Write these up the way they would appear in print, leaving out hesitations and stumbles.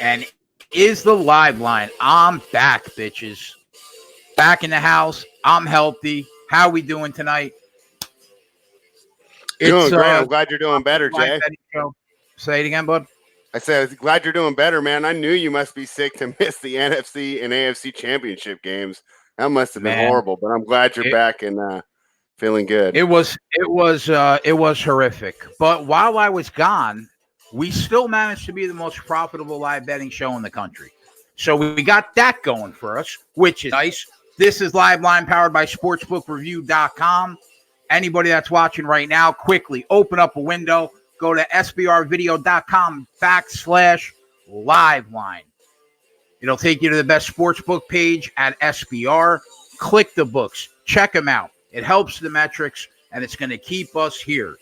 and is the live line. I'm back, bitches. Back in the house. I'm healthy. How we doing tonight? Doing great. I'm glad you're doing better, Jay. Say it again, bud. I said, I was glad you're doing better, man. I knew you must be sick to miss the NFC and AFC championship games. That must have been horrible, but I'm glad you're back and feeling good. It was horrific. But while I was gone, we still managed to be the most profitable live betting show in the country. So we got that going for us, which is nice. This is Live Line powered by SportsbookReview.com. Anybody that's watching right now, quickly open up a window, go to SBRvideo.com/liveline. It'll take you to the best sportsbook page at SBR. Click the books. Check them out. It helps the metrics, and it's going to keep us here.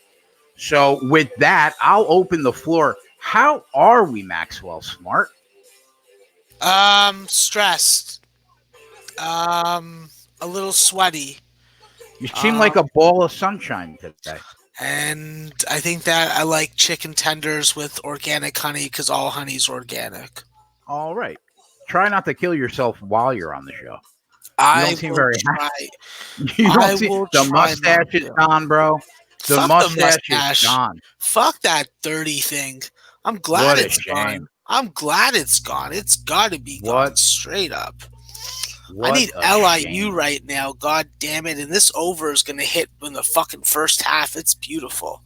So with that, I'll open the floor. How are we, Maxwell Smart? Stressed. A little sweaty. You seem like a ball of sunshine today. And I think that I like chicken tenders with organic honey because all honey's organic. All right. Try not to kill yourself while you're on the show. I you don't seem very happy. The mustache is gone, bro. The mustache is gone. Fuck that dirty thing. I'm glad it's gone. I'm glad it's gone. It's got to be gone straight up. I need LIU right now. God damn it. And this over is going to hit in the fucking first half. It's beautiful.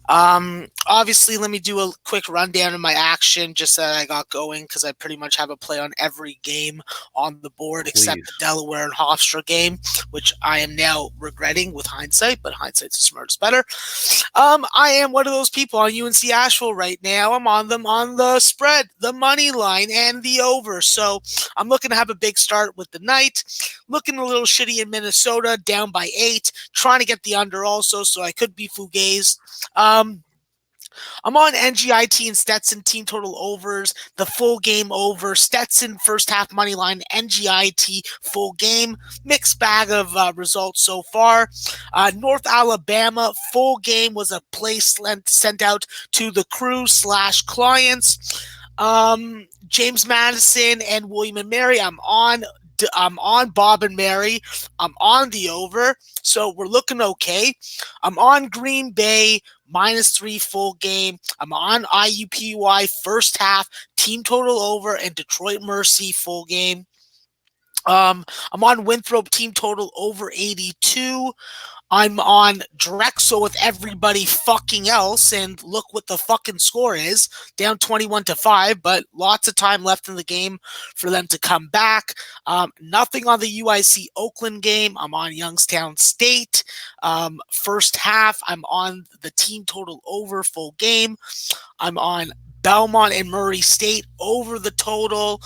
Obviously, let me do a quick rundown of my action just that I got going because I pretty much have a play on every game on the board except the Delaware and Hofstra game, which I am now regretting with hindsight, but hindsight's a smartest better. I am one of those people on UNC Asheville right now. I'm on them on the spread, the money line, and the over. So I'm looking to have a big start with the night. Looking a little shitty in Minnesota, down by 8. Trying to get the under also, so I could be fugaze. I'm on NGIT and Stetson team total overs, the full game over, Stetson first half money line, NGIT full game, mixed bag of results so far. North Alabama full game was a play sent out to the crew / clients. James Madison and William & Mary, I'm on Bob and Mary. I'm on the over, so we're looking okay. I'm on Green Bay -3 full game. I'm on IUPUI first half team total over and Detroit Mercy full game. I'm on Winthrop team total over 82. I'm on Drexel with everybody fucking else, and look what the fucking score is. Down 21-5, but lots of time left in the game for them to come back. Nothing on the UIC Oakland game. I'm on Youngstown State. First half, I'm on the team total over full game. I'm on Belmont and Murray State over the total.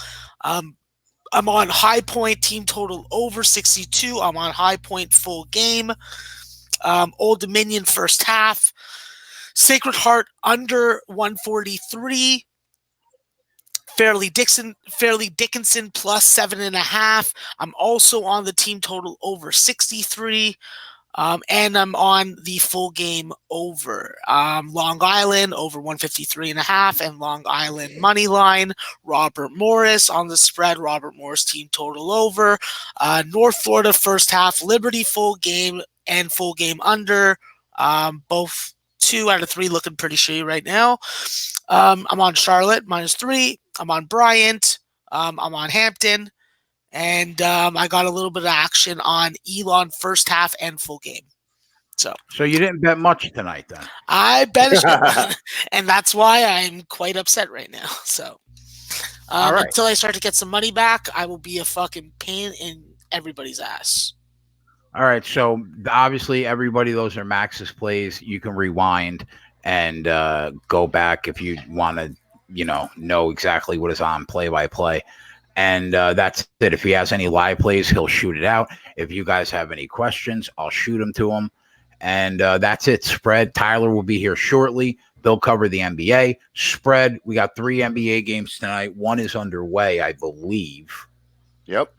I'm on High Point team total over 62. I'm on High Point full game. Old Dominion first half. Sacred Heart under 143. Fairleigh Dickinson plus 7.5. I'm also on the team total over 63. And I'm on the full game over. Long Island over 153.5 and Long Island money line. Robert Morris on the spread. Robert Morris team total over. North Florida first half. Liberty full game and full game under. Both 2 out of 3 looking pretty shitty right now. I'm on Charlotte -3. I'm on Bryant. I'm on Hampton. And I got a little bit of action on Elon first half and full game. So you didn't bet much tonight then? I bet and that's why I'm quite upset right now. So until I start to get some money back, I will be a fucking pain in everybody's ass. All right. So obviously everybody, those are Max's plays. You can rewind and go back if you want to, know exactly what is on play-by-play. And that's it. If he has any live plays, he'll shoot it out. If you guys have any questions, I'll shoot them to him. And that's it. Spread. Tyler will be here shortly. They'll cover the NBA. Spread. We got 3 NBA games tonight. 1 is underway, I believe. Yep.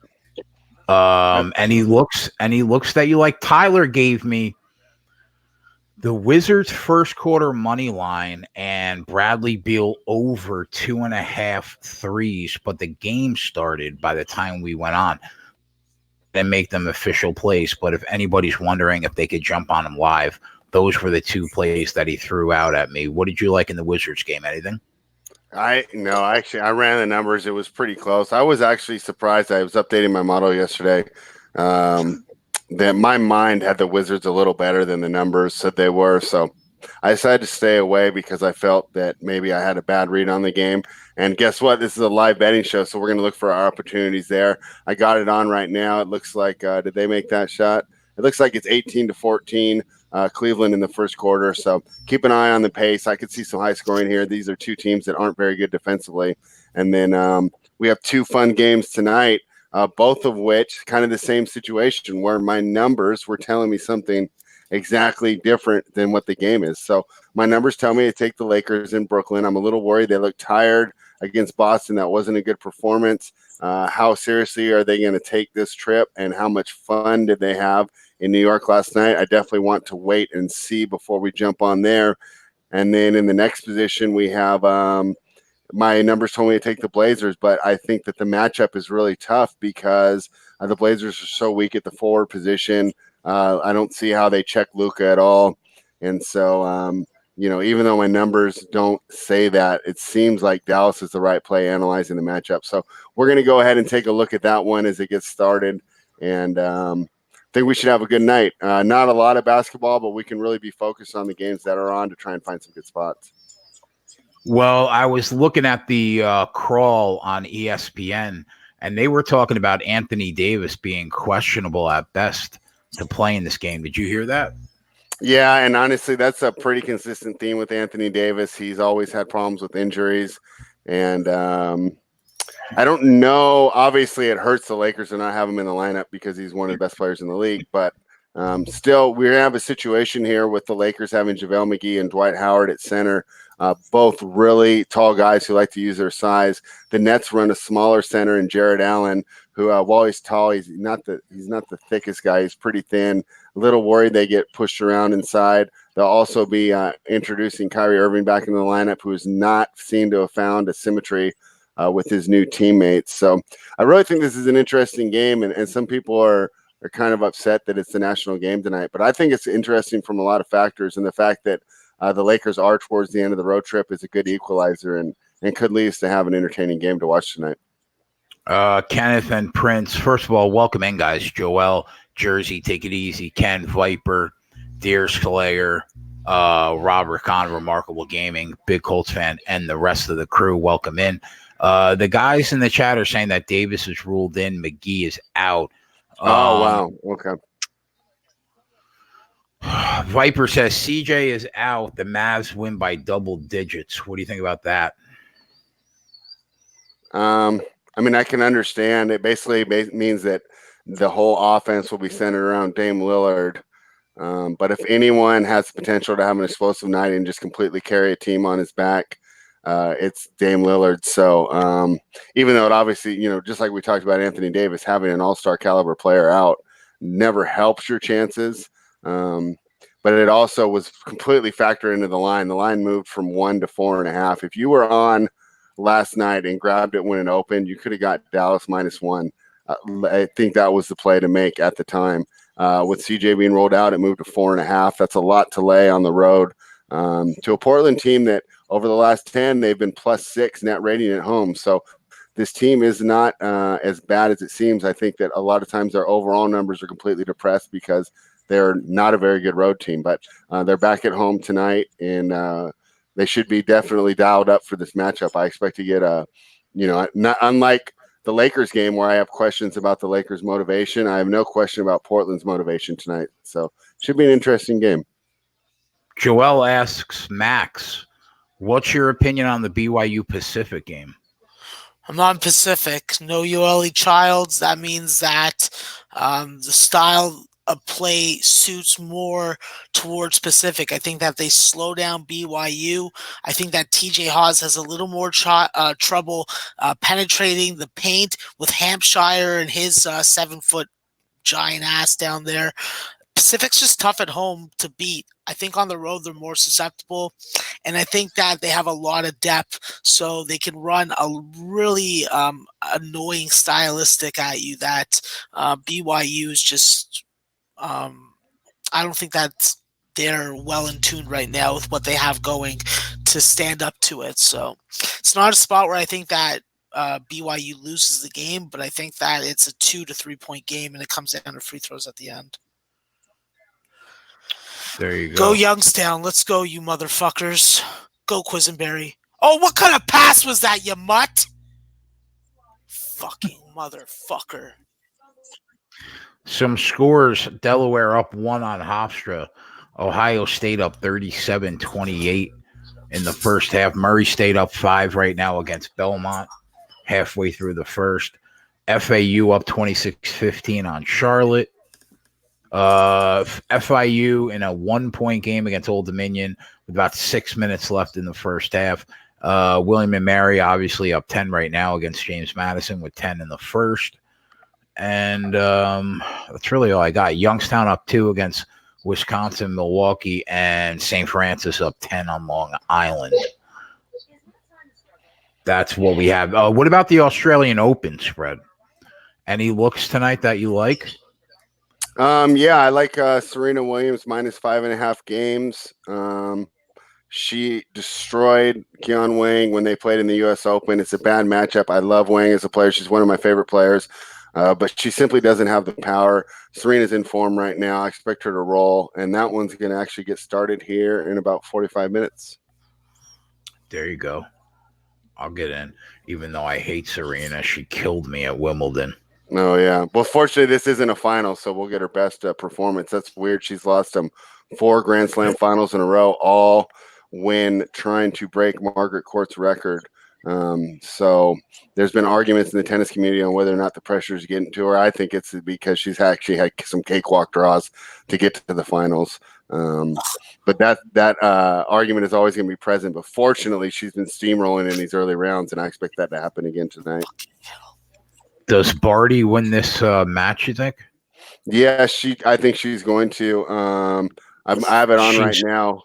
Any looks that you like? Tyler gave me The Wizards' first quarter money line and Bradley Beal over 2.5 threes, but the game started by the time we went on. And make them official plays, but if anybody's wondering if they could jump on them live, those were the two plays that he threw out at me. What did you like in the Wizards game? Anything? I ran the numbers. It was pretty close. I was actually surprised. I was updating my model yesterday. That my mind had the Wizards a little better than the numbers said they were. So I decided to stay away because I felt that maybe I had a bad read on the game. And guess what? This is a live betting show, so we're going to look for our opportunities there. I got it on right now. It looks like did they make that shot? It looks like it's 18-14 Cleveland in the first quarter. So keep an eye on the pace. I could see some high scoring here. These are two teams that aren't very good defensively. And then we have two fun games tonight. Both of which kind of the same situation where my numbers were telling me something exactly different than what the game is. So my numbers tell me to take the Lakers in Brooklyn. I'm a little worried. They look tired against Boston. That wasn't a good performance. How seriously are they going to take this trip, and how much fun did they have in New York last night? I definitely want to wait and see before we jump on there. And then in the next position, we have my numbers told me to take the Blazers, but I think that the matchup is really tough because the Blazers are so weak at the forward position. I don't see how they check Luka at all. And so, even though my numbers don't say that, it seems like Dallas is the right play analyzing the matchup. So we're going to go ahead and take a look at that one as it gets started. And I think we should have a good night. Not a lot of basketball, but we can really be focused on the games that are on to try and find some good spots. Well, I was looking at the crawl on ESPN, and they were talking about Anthony Davis being questionable at best to play in this game. Did you hear that? Yeah, and honestly, that's a pretty consistent theme with Anthony Davis. He's always had problems with injuries, and I don't know. Obviously, it hurts the Lakers to not have him in the lineup because he's one of the best players in the league, but still, we have a situation here with the Lakers having JaVale McGee and Dwight Howard at center. Both really tall guys who like to use their size. The Nets run a smaller center in Jared Allen, who while he's tall, he's not the thickest guy. He's pretty thin. A little worried they get pushed around inside. They'll also be introducing Kyrie Irving back into the lineup, who has not seemed to have found a symmetry with his new teammates. So I really think this is an interesting game, and some people are kind of upset that it's the national game tonight. But I think it's interesting from a lot of factors, and the fact that the Lakers are towards the end of the road trip is a good equalizer and could lead us to have an entertaining game to watch tonight. Kenneth and Prince, first of all, welcome in, guys. Joel, Jersey, take it easy. Ken, Viper, Deer Slayer, Robert Kahn, Remarkable Gaming, big Colts fan, and the rest of the crew, welcome in. The guys in the chat are saying that Davis is ruled in, McGee is out. Wow. Okay. Viper says CJ is out. The Mavs win by double digits. What do you think about that? I mean, I can understand. It basically means that the whole offense will be centered around Dame Lillard. But if anyone has the potential to have an explosive night and just completely carry a team on his back, it's Dame Lillard. So even though it obviously, just like we talked about Anthony Davis, having an all-star caliber player out never helps your chances. But it also was completely factored into the line. The line moved from 1 to 4.5. If you were on last night and grabbed it when it opened, you could have got Dallas -1. I think that was the play to make at the time. With CJ being rolled out, it moved to 4.5. That's a lot to lay on the road to a Portland team that over the last 10, they've been +6 net rating at home. So this team is not as bad as it seems. I think that a lot of times their overall numbers are completely depressed because they're not a very good road team. But they're back at home tonight, and they should be definitely dialed up for this matchup. I expect to get not unlike the Lakers game where I have questions about the Lakers' motivation. I have no question about Portland's motivation tonight. So should be an interesting game. Joel asks Max, what's your opinion on the BYU Pacific game? I'm not Pacific. No ULE Childs. That means that the style of play suits more towards Pacific. I think that they slow down BYU. I think that TJ Haws has a little more trouble penetrating the paint with Hampshire and his 7-foot giant ass down there. Pacific's just tough at home to beat. I think on the road they're more susceptible, and I think that they have a lot of depth, so they can run a really annoying stylistic at you that BYU is just I don't think that they're well in tune right now with what they have going to stand up to it. So it's not a spot where I think that BYU loses the game, but I think that it's a 2 to 3 point game and it comes down to free throws at the end. There you go. Go Youngstown. Let's go, you motherfuckers. Go Quisenberry. Oh, what kind of pass was that, you mutt? Fucking motherfucker. Some scores. Delaware up 1 on Hofstra. Ohio State up 37-28 in the first half. Murray State up 5 right now against Belmont halfway through the first. FAU up 26-15 on Charlotte. FIU in a 1-point game against Old Dominion with about 6 minutes left in the first half. William and Mary obviously up 10 right now against James Madison with 10 in the first. And that's really all I got. Youngstown up 2 against Wisconsin, Milwaukee, and St. Francis up 10 on Long Island. That's what we have. What about the Australian Open spread? Any looks tonight that you like? Yeah, I like Serena Williams minus 5.5 games. She destroyed Qian Wang when they played in the U.S. Open. It's a bad matchup. I love Wang as a player. She's one of my favorite players, but she simply doesn't have the power. Serena's in form right now. I expect her to roll, and that one's going to actually get started here in about 45 minutes. There you go. I'll get in, even though I hate Serena. She killed me at Wimbledon. Oh, yeah. Well, fortunately, this isn't a final, so we'll get her best performance. That's weird. She's lost 4 Grand Slam finals in a row, all when trying to break Margaret Court's record. So there's been arguments in the tennis community on whether or not the pressure is getting to her. I think it's because she's actually had some cakewalk draws to get to the finals. But that argument is always going to be present. But fortunately, she's been steamrolling in these early rounds, and I expect that to happen again tonight. Does Barty win this match, you think? Yeah, I think she's going to. I have it on right now.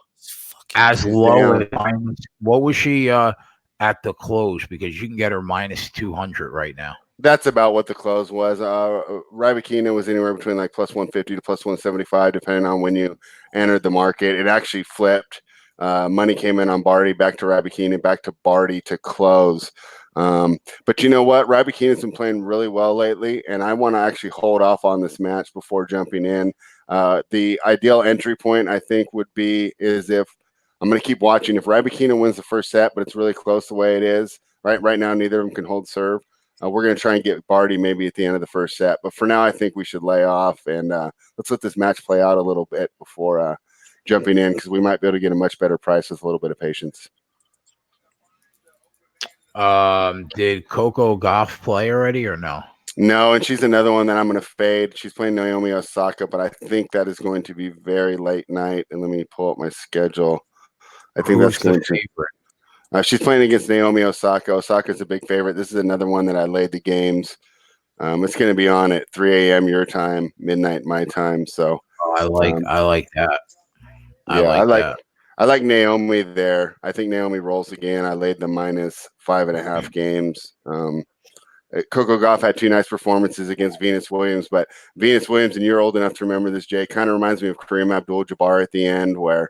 As low as minus. What was she at the close? Because you can get her minus 200 right now. That's about what the close was. Rybakina was anywhere between like plus 150 to plus 175, depending on when you entered the market. It actually flipped. Money came in on Barty, back to Rybakina, back to Barty to close. But you know what? Rybakina's been playing really well lately, and I want to actually hold off on this match before jumping in. The ideal entry point, I think, is if I'm going to keep watching. If Rybakina wins the first set, but it's really close the way it is, right now, neither of them can hold serve. We're going to try and get Barty maybe at the end of the first set. But for now, I think we should lay off, and let's let this match play out a little bit before jumping in, because we might be able to get a much better price with a little bit of patience. Did Coco Gauff play already or no? No, and she's another one that I'm going to fade. She's playing Naomi Osaka, but I think that is going to be very late night. And let me pull up my schedule. I think that's going to. She's playing against Naomi Osaka. Osaka's a big favorite. This is another one that I laid the games. It's going to be on at 3 a.m. your time, midnight my time. So I like that. I like Naomi there. I think Naomi rolls again. I laid the minus 5.5 games. Coco Gauff had 2 nice performances against Venus Williams, but Venus Williams, and you're old enough to remember this, Jay, kind of reminds me of Kareem Abdul-Jabbar at the end, where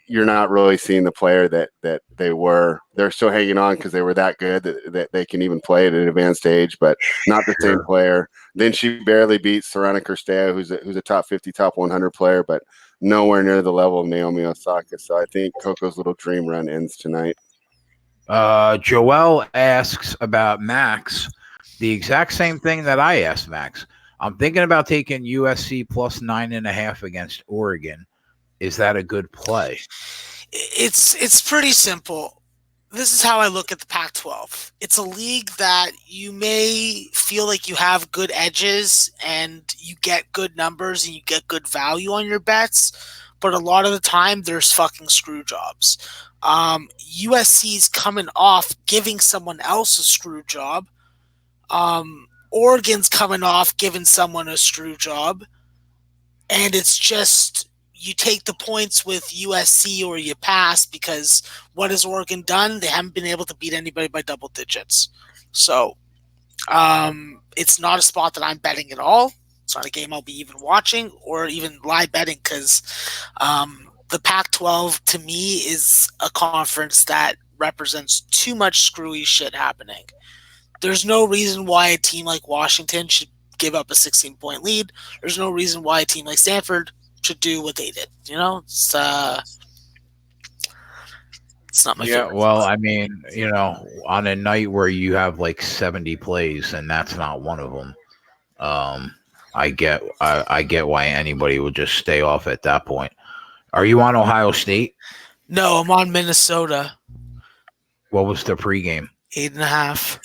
you're not really seeing the player that they were. They're still hanging on because they were that good that they can even play at an advanced age, but not the same player. Then she barely beats Sorana Cirstea, who's a top 50, top 100 player, but nowhere near the level of Naomi Osaka. So I think Coco's little dream run ends tonight. Joel asks about Max, the exact same thing that I asked Max. I'm thinking about taking USC plus 9.5 against Oregon. Is that a good play? It's pretty simple. This is how I look at the Pac-12. It's a league that you may feel like you have good edges and you get good numbers and you get good value on your bets, but a lot of the time there's fucking screw jobs. USC's coming off giving someone else a screw job. Oregon's coming off giving someone a screw job. And it's just you take the points with USC or you pass because what has Oregon done? They haven't been able to beat anybody by double digits. So it's not a spot that I'm betting at all. It's not a game I'll be even watching or even live betting because the Pac-12 to me is a conference that represents too much screwy shit happening. There's no reason why a team like Washington should give up a 16-point lead. There's no reason why a team like Stanford should do what they did. You know, it's not my favorite. Well, I mean, on a night where you have like 70 plays and that's not one of them, I get why anybody would just stay off at that point. Are you on Ohio State? No, I'm on Minnesota. What was the pregame? 8.5.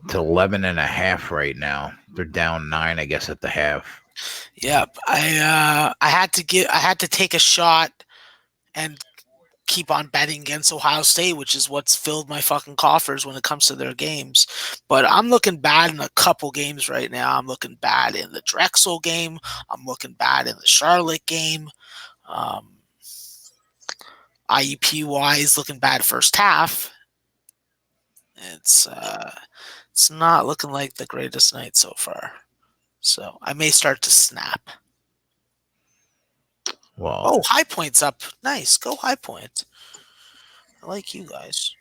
It's 11.5 right now. They're down 9, I guess, at the half. Yep. I had to take a shot and keep on betting against Ohio State, which is what's filled my fucking coffers when it comes to their games. But I'm looking bad in a couple games right now. I'm looking bad in the Drexel game. I'm looking bad in the Charlotte game. IUP-wise, looking bad first half. It's not looking like the greatest night so far. So I may start to snap. Well, High Point's up. Nice. Go High Point. I like you guys.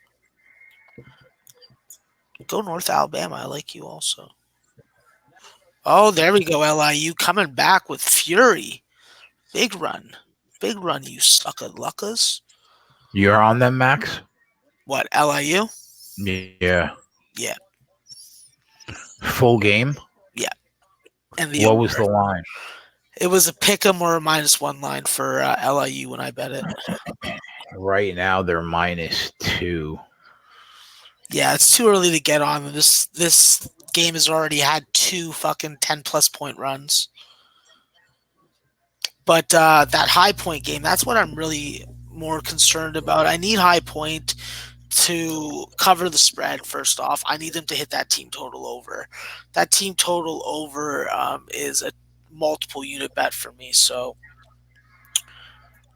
Go North Alabama. I like you also. Oh, there we go. LIU coming back with fury. Big run. Big run, you sucker luckers. You're on them, Max? What, LIU? Yeah. Yeah. Full game? Yeah. And what was the line? It was a pick 'em or a -1 line for LIU when I bet it. Right now they're -2. Yeah, it's too early to get on. This game has already had 2 fucking 10+ point runs. But that High Point game, that's what I'm really more concerned about. I need High Point to cover the spread, first off. I need them to hit that team total over. That team total over is a multiple unit bet for me. So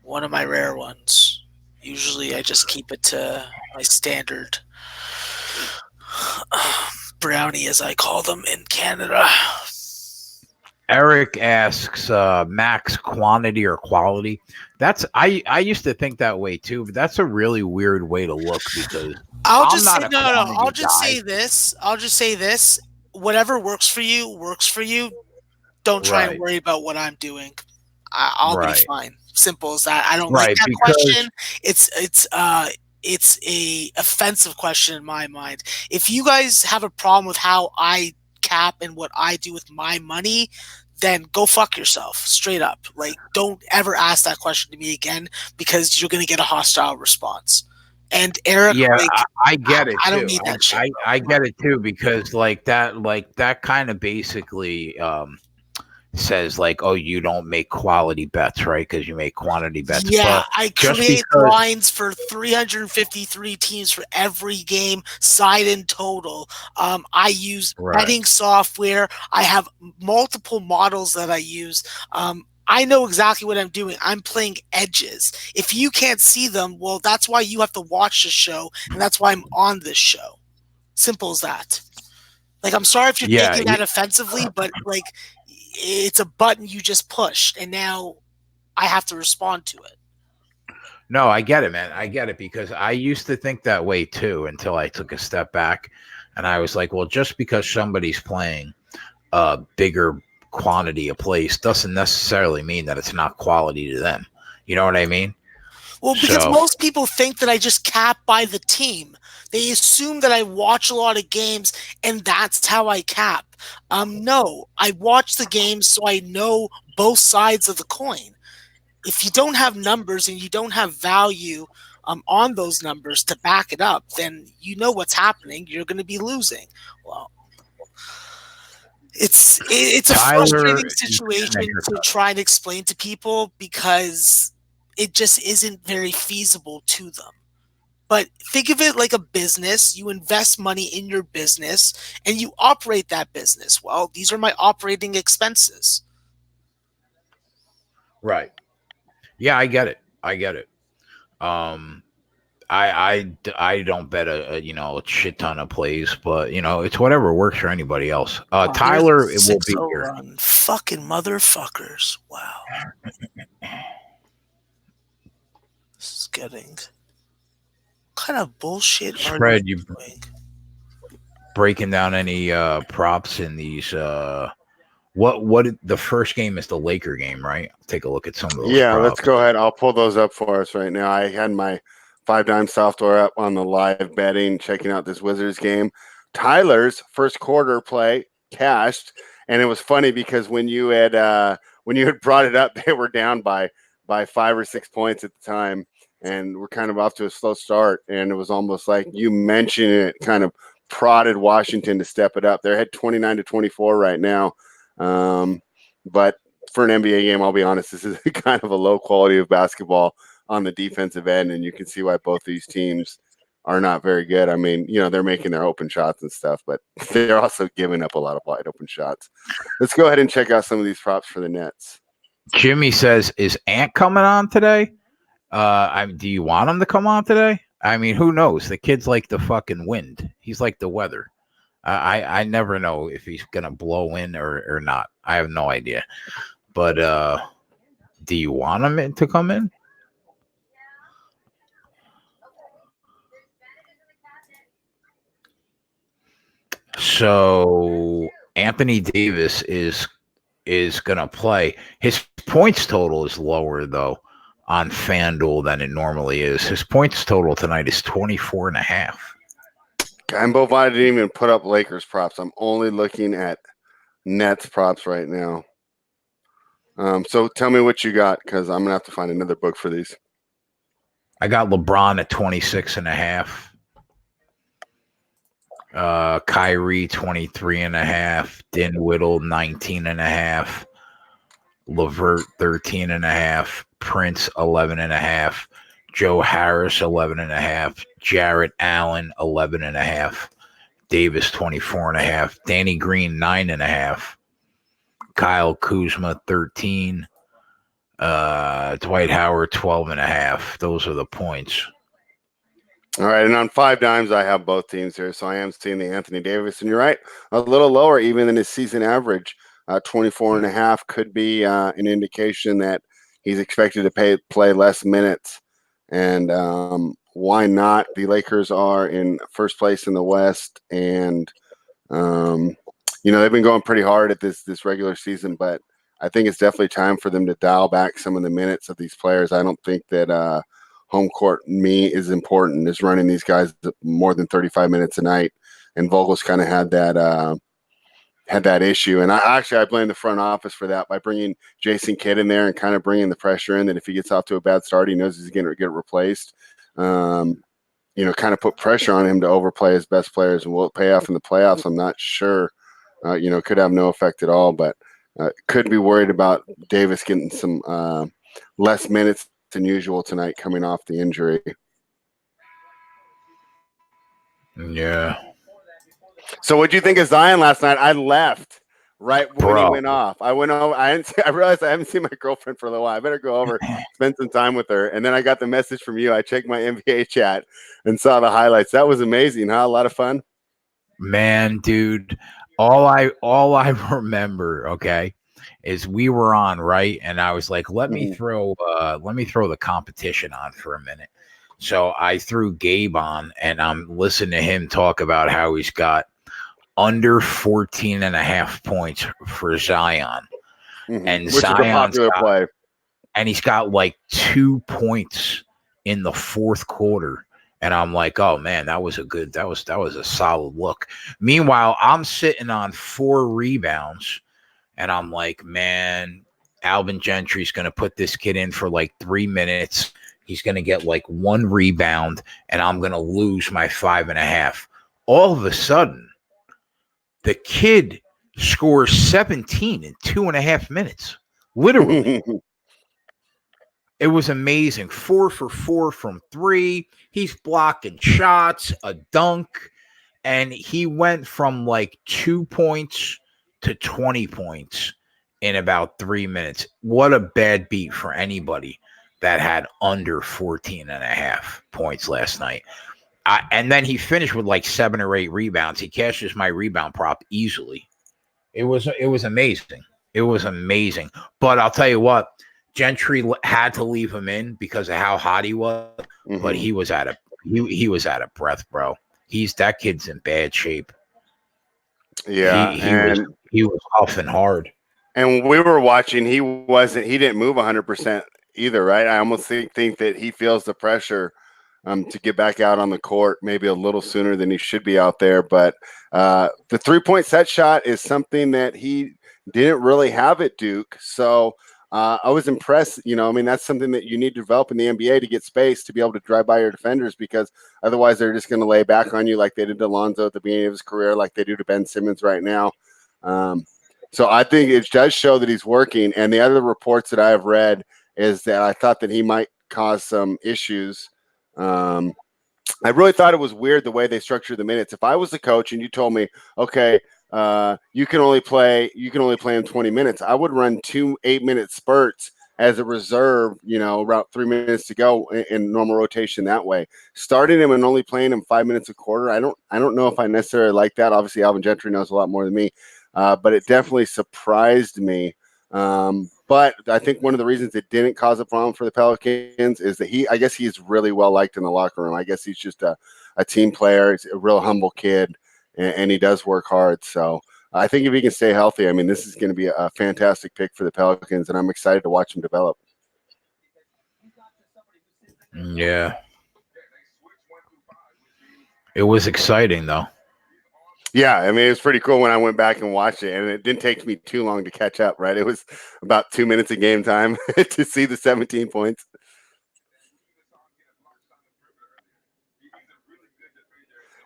one of my rare ones. Usually I just keep it to my standard brownie, as I call them in Canada. Eric asks, max quantity or quality? That's I used to think that way too, but that's a really weird way to look because I'll just say this. Whatever works for you, works for you. Don't try and worry about what I'm doing. I'll be fine. Simple as that. I don't like that question. It's a offensive question in my mind. If you guys have a problem with how I cap and what I do with my money, then go fuck yourself, straight up. Like, don't ever ask that question to me again because you're going to get a hostile response. And Eric, I get it. I don't need that shit. I get it too because that kind of basically says like, oh, you don't make quality bets, right? Because you make quantity bets. Yeah, I create lines for 353 teams for every game, side and total. I use betting software. I have multiple models that I use. I know exactly what I'm doing. I'm playing edges. If you can't see them, well, that's why you have to watch the show, and that's why I'm on this show. Simple as that. Like, I'm sorry if you're taking that offensively, but like, it's a button you just pushed, and now I have to respond to it. No, I get it, man. I get it because I used to think that way too until I took a step back, and I was like, well, just because somebody's playing a bigger quantity of plays doesn't necessarily mean that it's not quality to them. You know what I mean? Well, because most people think that I just cap by the team. They assume that I watch a lot of games and that's how I cap. No, I watch the games so I know both sides of the coin. If you don't have numbers and you don't have value on those numbers to back it up, then you know what's happening. You're going to be losing. Well, it's a frustrating situation to try and explain to people because it just isn't very feasible to them. But think of it like a business. You invest money in your business and you operate that business. Well, these are my operating expenses. Right. Yeah, I get it. I don't bet a shit ton of plays, but it's whatever works for anybody else. Tyler, it will be here. Run. Fucking motherfuckers! Wow, this is getting. What kind of bullshit Spread, are you doing? Breaking down any props in these? What the first game is the Laker game, right? Take a look at some of those. Yeah, props. Let's go ahead. I'll pull those up for us right now. I had my 5-dime software up on the live betting, checking out this Wizards game. Tyler's first quarter play cashed, and it was funny because when you had brought it up, they were down by 5 or 6 points at the time, and we're kind of off to a slow start. And it was almost like you mentioning it kind of prodded Washington to step it up. They're at 29-24 right now, but for an NBA game, I'll be honest, this is kind of a low quality of basketball on the defensive end, and you can see why both these teams are not very good. I mean, they're making their open shots and stuff, but they're also giving up a lot of wide open shots. Let's go ahead and check out some of these props for the Nets. Jimmy says, "Is Ant coming on today? Do you want him to come on today? I mean, who knows? The kid's like the fucking wind. He's like the weather. I never know if he's gonna blow in or not. I have no idea. But do you want him to come in?" So Anthony Davis is gonna play. His points total is lower though on FanDuel than it normally is. His points total tonight is 24.5. And Bovada didn't even put up Lakers props. I'm only looking at Nets props right now. So tell me what you got, because I'm gonna have to find another book for these. I got LeBron at 26.5. Kyrie 23.5. Dinwiddie 19.5. LeVert 13.5. Prince 11.5. Joe Harris 11.5. Jarrett Allen 11.5. Davis 24.5. Danny Green 9.5. Kyle Kuzma 13. Dwight Howard 12.5. Those are the points. All right, and on 5 dimes, I have both teams here, so I am seeing the Anthony Davis, and you're right, a little lower even than his season average. 24.5 could be an indication that he's expected to play less minutes, and why not? The Lakers are in first place in the West, and they've been going pretty hard at this regular season, but I think it's definitely time for them to dial back some of the minutes of these players. I don't think that home court is important. Is running these guys more than 35 minutes a night, and Vogel's kind of had that issue. And I blame the front office for that by bringing Jason Kidd in there and kind of bringing the pressure in that if he gets off to a bad start, he knows he's going to get replaced. Kind of put pressure on him to overplay his best players, and will it pay off in the playoffs? I'm not sure. Could have no effect at all, but could be worried about Davis getting some less minutes than usual tonight coming off the injury. Yeah. So what do you think of Zion last night? I left right when he went off. I went over. I realized I haven't seen my girlfriend for a little while. I better go over, spend some time with her. And then I got the message from you. I checked my NBA chat and saw the highlights. That was amazing, huh? A lot of fun. Man, dude, all I remember, okay, is we were on, right? And I was like, let me throw the competition on for a minute. So I threw Gabe on, and I'm listening to him talk about how he's got under 14.5 points for Zion. And which is a popular play. And he's got like 2 points in the fourth quarter. And I'm like, oh man, that was a solid look. Meanwhile, I'm sitting on 4 rebounds, and I'm like, man, Alvin Gentry's going to put this kid in for like 3 minutes. He's going to get like 1 rebound, and I'm going to lose my 5.5. All of a sudden, the kid scores 17 in 2.5 minutes. Literally. It was amazing. 4 for 4 from 3. He's blocking shots, a dunk, and he went from like 2 points to 20 points in about 3 minutes. What a bad beat for anybody that had under 14 and a half points last night. And then he finished with like 7 or 8 rebounds. He cashes my rebound prop easily. It was amazing. It was amazing. But I'll tell you what, Gentry had to leave him in because of how hot he was. Mm-hmm. But he was out of breath, bro. That kid's in bad shape. Yeah, he was huffing hard. And when we were watching, he didn't move 100% either, right? I almost think that he feels the pressure to get back out on the court maybe a little sooner than he should be out there. But the 3-point set shot is something that he didn't really have at Duke. So I was impressed. That's something that you need to develop in the NBA to get space to be able to drive by your defenders, because otherwise they're just going to lay back on you like they did to Lonzo at the beginning of his career, like they do to Ben Simmons right now. So I think it does show that he's working. And the other reports that I have read is that I thought that he might cause some issues. I really thought it was weird the way they structured the minutes. If I was the coach and you told me, okay, you can only play in 20 minutes, I would run 2 8-minute spurts as a reserve, about 3 minutes to go in normal rotation that way. Starting him and only playing him 5 minutes a quarter, I don't know if I necessarily like that. Obviously, Alvin Gentry knows a lot more than me, but it definitely surprised me. But I think one of the reasons it didn't cause a problem for the Pelicans is that I guess he's really well liked in the locker room. I guess he's just a team player. He's a real humble kid, and he does work hard. So I think if he can stay healthy, this is going to be a fantastic pick for the Pelicans, and I'm excited to watch him develop. Yeah. It was exciting, though. Yeah, it was pretty cool when I went back and watched it, and it didn't take me too long to catch up, right? It was about 2 minutes of game time to see the 17 points.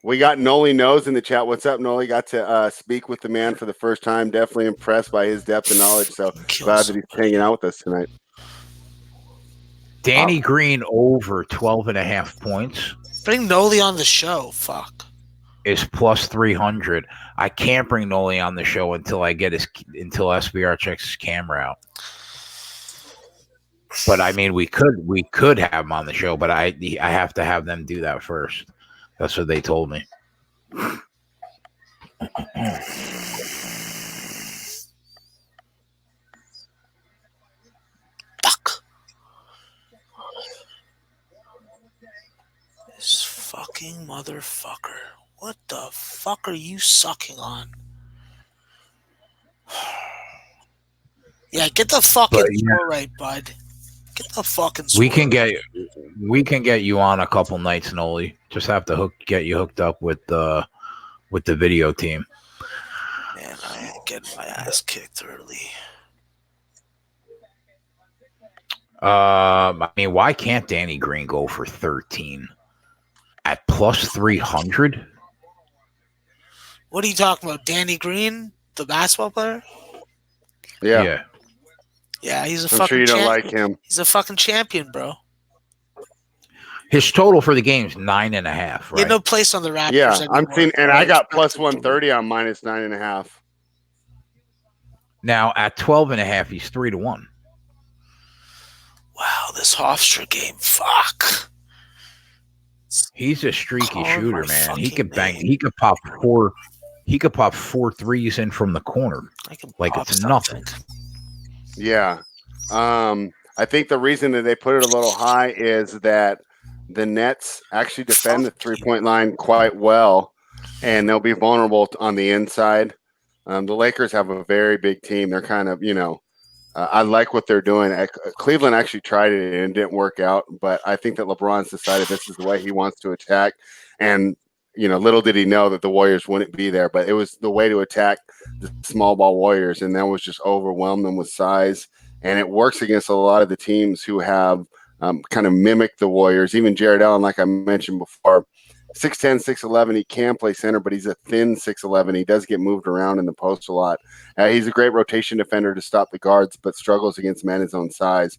We got Noli Knows in the chat. What's up, Noli? Got to speak with the man for the first time. Definitely impressed by his depth of knowledge, so glad that he's hanging out with us tonight. Danny Green over 12 and a half points. Bring Noli on the show. Fuck. Is plus 300. I can't bring Noli on the show until SBR checks his camera out. But we could have him on the show, but I have to have them do that first. That's what they told me. Fuck. This fucking motherfucker. What the fuck are you sucking on? Yeah, get the fucking score right, bud. Get the fucking score. We can get you on a couple nights, Noli. Just have to get you hooked up with the video team. Man, I ain't getting my ass kicked early. Why can't Danny Green go for 13 at plus 300? What are you talking about? Danny Green, the basketball player? Yeah. Yeah, he's a I'm fucking sure you don't like him. He's a fucking champion, bro. His total for the game is 9.5, right? He had no place on the Raptors. Yeah, anymore. I'm seeing, and I got plus 130 on minus 9.5. Now at 12.5, he's 3-1. Wow, this Hofstra game, fuck. He's a streaky shooter, man. He could bang. He could pop 4. He could pop 4 threes in from the corner, like it's nothing. Yeah, I think the reason that they put it a little high is that the Nets actually defend the 3-point line quite well, and they'll be vulnerable on the inside. The Lakers have a very big team. They're kind of, I like what they're doing. Cleveland actually tried it and it didn't work out, but I think that LeBron's decided this is the way he wants to attack. And, little did he know that the Warriors wouldn't be there, but it was the way to attack the small ball Warriors, and that was just overwhelm them with size. And it works against a lot of the teams who have kind of mimicked the Warriors. Even Jared Allen, like I mentioned before, 6'10", 6'11", he can play center, but he's a thin 6'11". He does get moved around in the post a lot. He's a great rotation defender to stop the guards, but struggles against men his own size.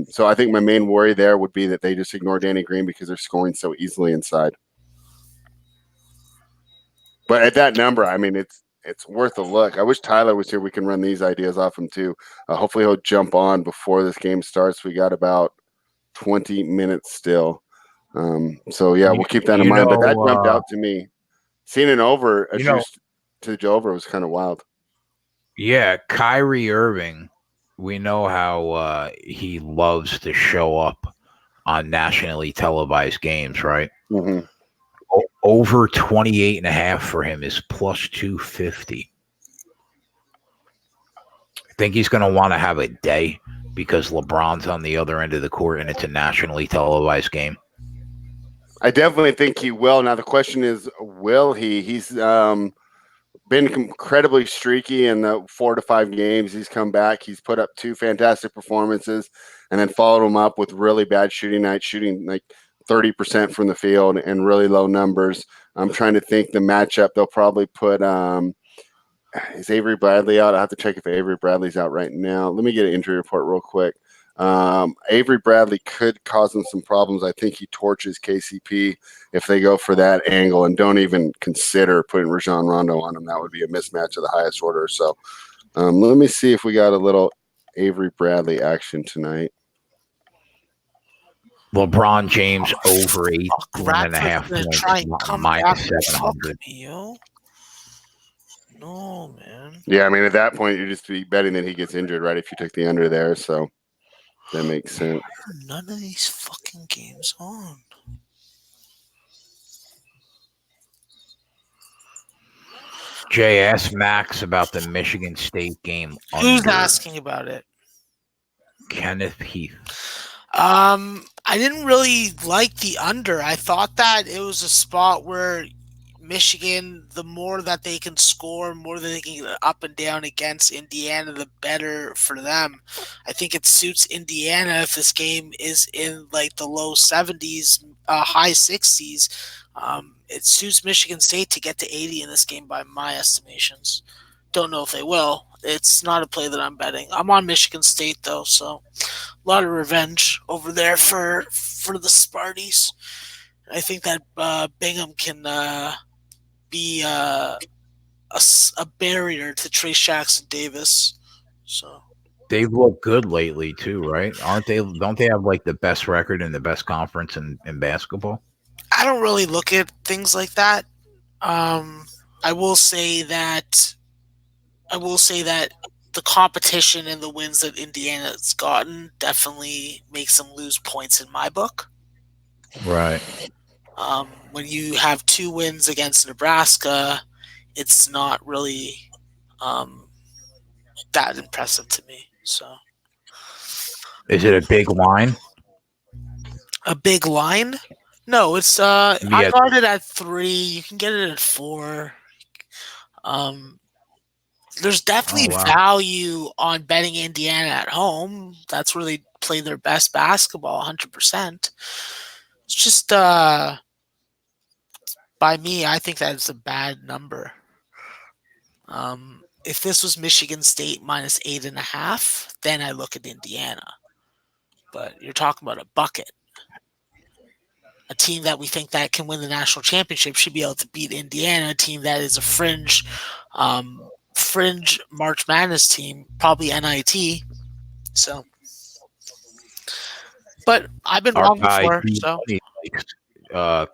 So I think my main worry there would be that they just ignore Danny Green because they're scoring so easily inside. But at that number, I mean, it's worth a look. I wish Tyler was here. We can run these ideas off him too. Hopefully he'll jump on before this game starts. We got about 20 minutes still. So yeah, we'll keep that in mind. But that jumped out to me. Seeing an over, a juice to the over was kind of wild. Yeah, Kyrie Irving, we know how he loves to show up on nationally televised games, right? Mm-hmm. Over 28.5 for him is plus 250. I think he's going to want to have a day because LeBron's on the other end of the court and it's a nationally televised game. I definitely think he will. Now the question is, will he? He's been incredibly streaky in the 4 to 5 games he's come back. He's put up 2 fantastic performances and then followed them up with really bad shooting nights, shooting like 30% from the field and really low numbers. I'm trying to think the matchup. They'll probably put is Avery Bradley out? I have to check if Avery Bradley's out right now. Let me get an injury report real quick. Avery Bradley could cause them some problems. I think he torches KCP if they go for that angle and don't even consider putting Rajon Rondo on him. That would be a mismatch of the highest order. So let me see if we got a little Avery Bradley action tonight. LeBron James over 1.5 points, minus 700. No, man. Yeah, I mean, at that point, you're just be betting that he gets injured, right? If you took the under there, so that makes sense. None of these fucking games on. JS Max about the Michigan State game. Who's asking about it? Kenneth Heath. I didn't really like the under. I thought that it was a spot where Michigan, the more that they can score, more that they can get up and down against Indiana, the better for them. I think it suits Indiana if this game is in like the low 70s, high 60s. It suits Michigan State to get to 80 in this game by my estimations. Don't know if they will. It's not a play that I'm betting. I'm on Michigan State though, so a lot of revenge over there for the Sparties. I think that Bingham can be a barrier to Trace Jackson Davis. So they've looked good lately too, right? Aren't they? Don't they have like the best record and the best conference in basketball? I don't really look at things like that. I will say that the competition and the wins that Indiana's gotten definitely makes them lose points in my book. Right. When you have 2 wins against Nebraska, it's not really that impressive to me. So, is it a big line? A big line? No, it's I got it at 3. You can get it at 4. There's definitely value on betting Indiana at home. That's where they play their best basketball, 100%. It's just by me, I think that is a bad number. If this was Michigan State minus 8.5, then I look at Indiana. But you're talking about a bucket. A team that we think that can win the national championship should be able to beat Indiana, a team that is a fringe March Madness team, probably NIT. So, but I've been wrong before. So,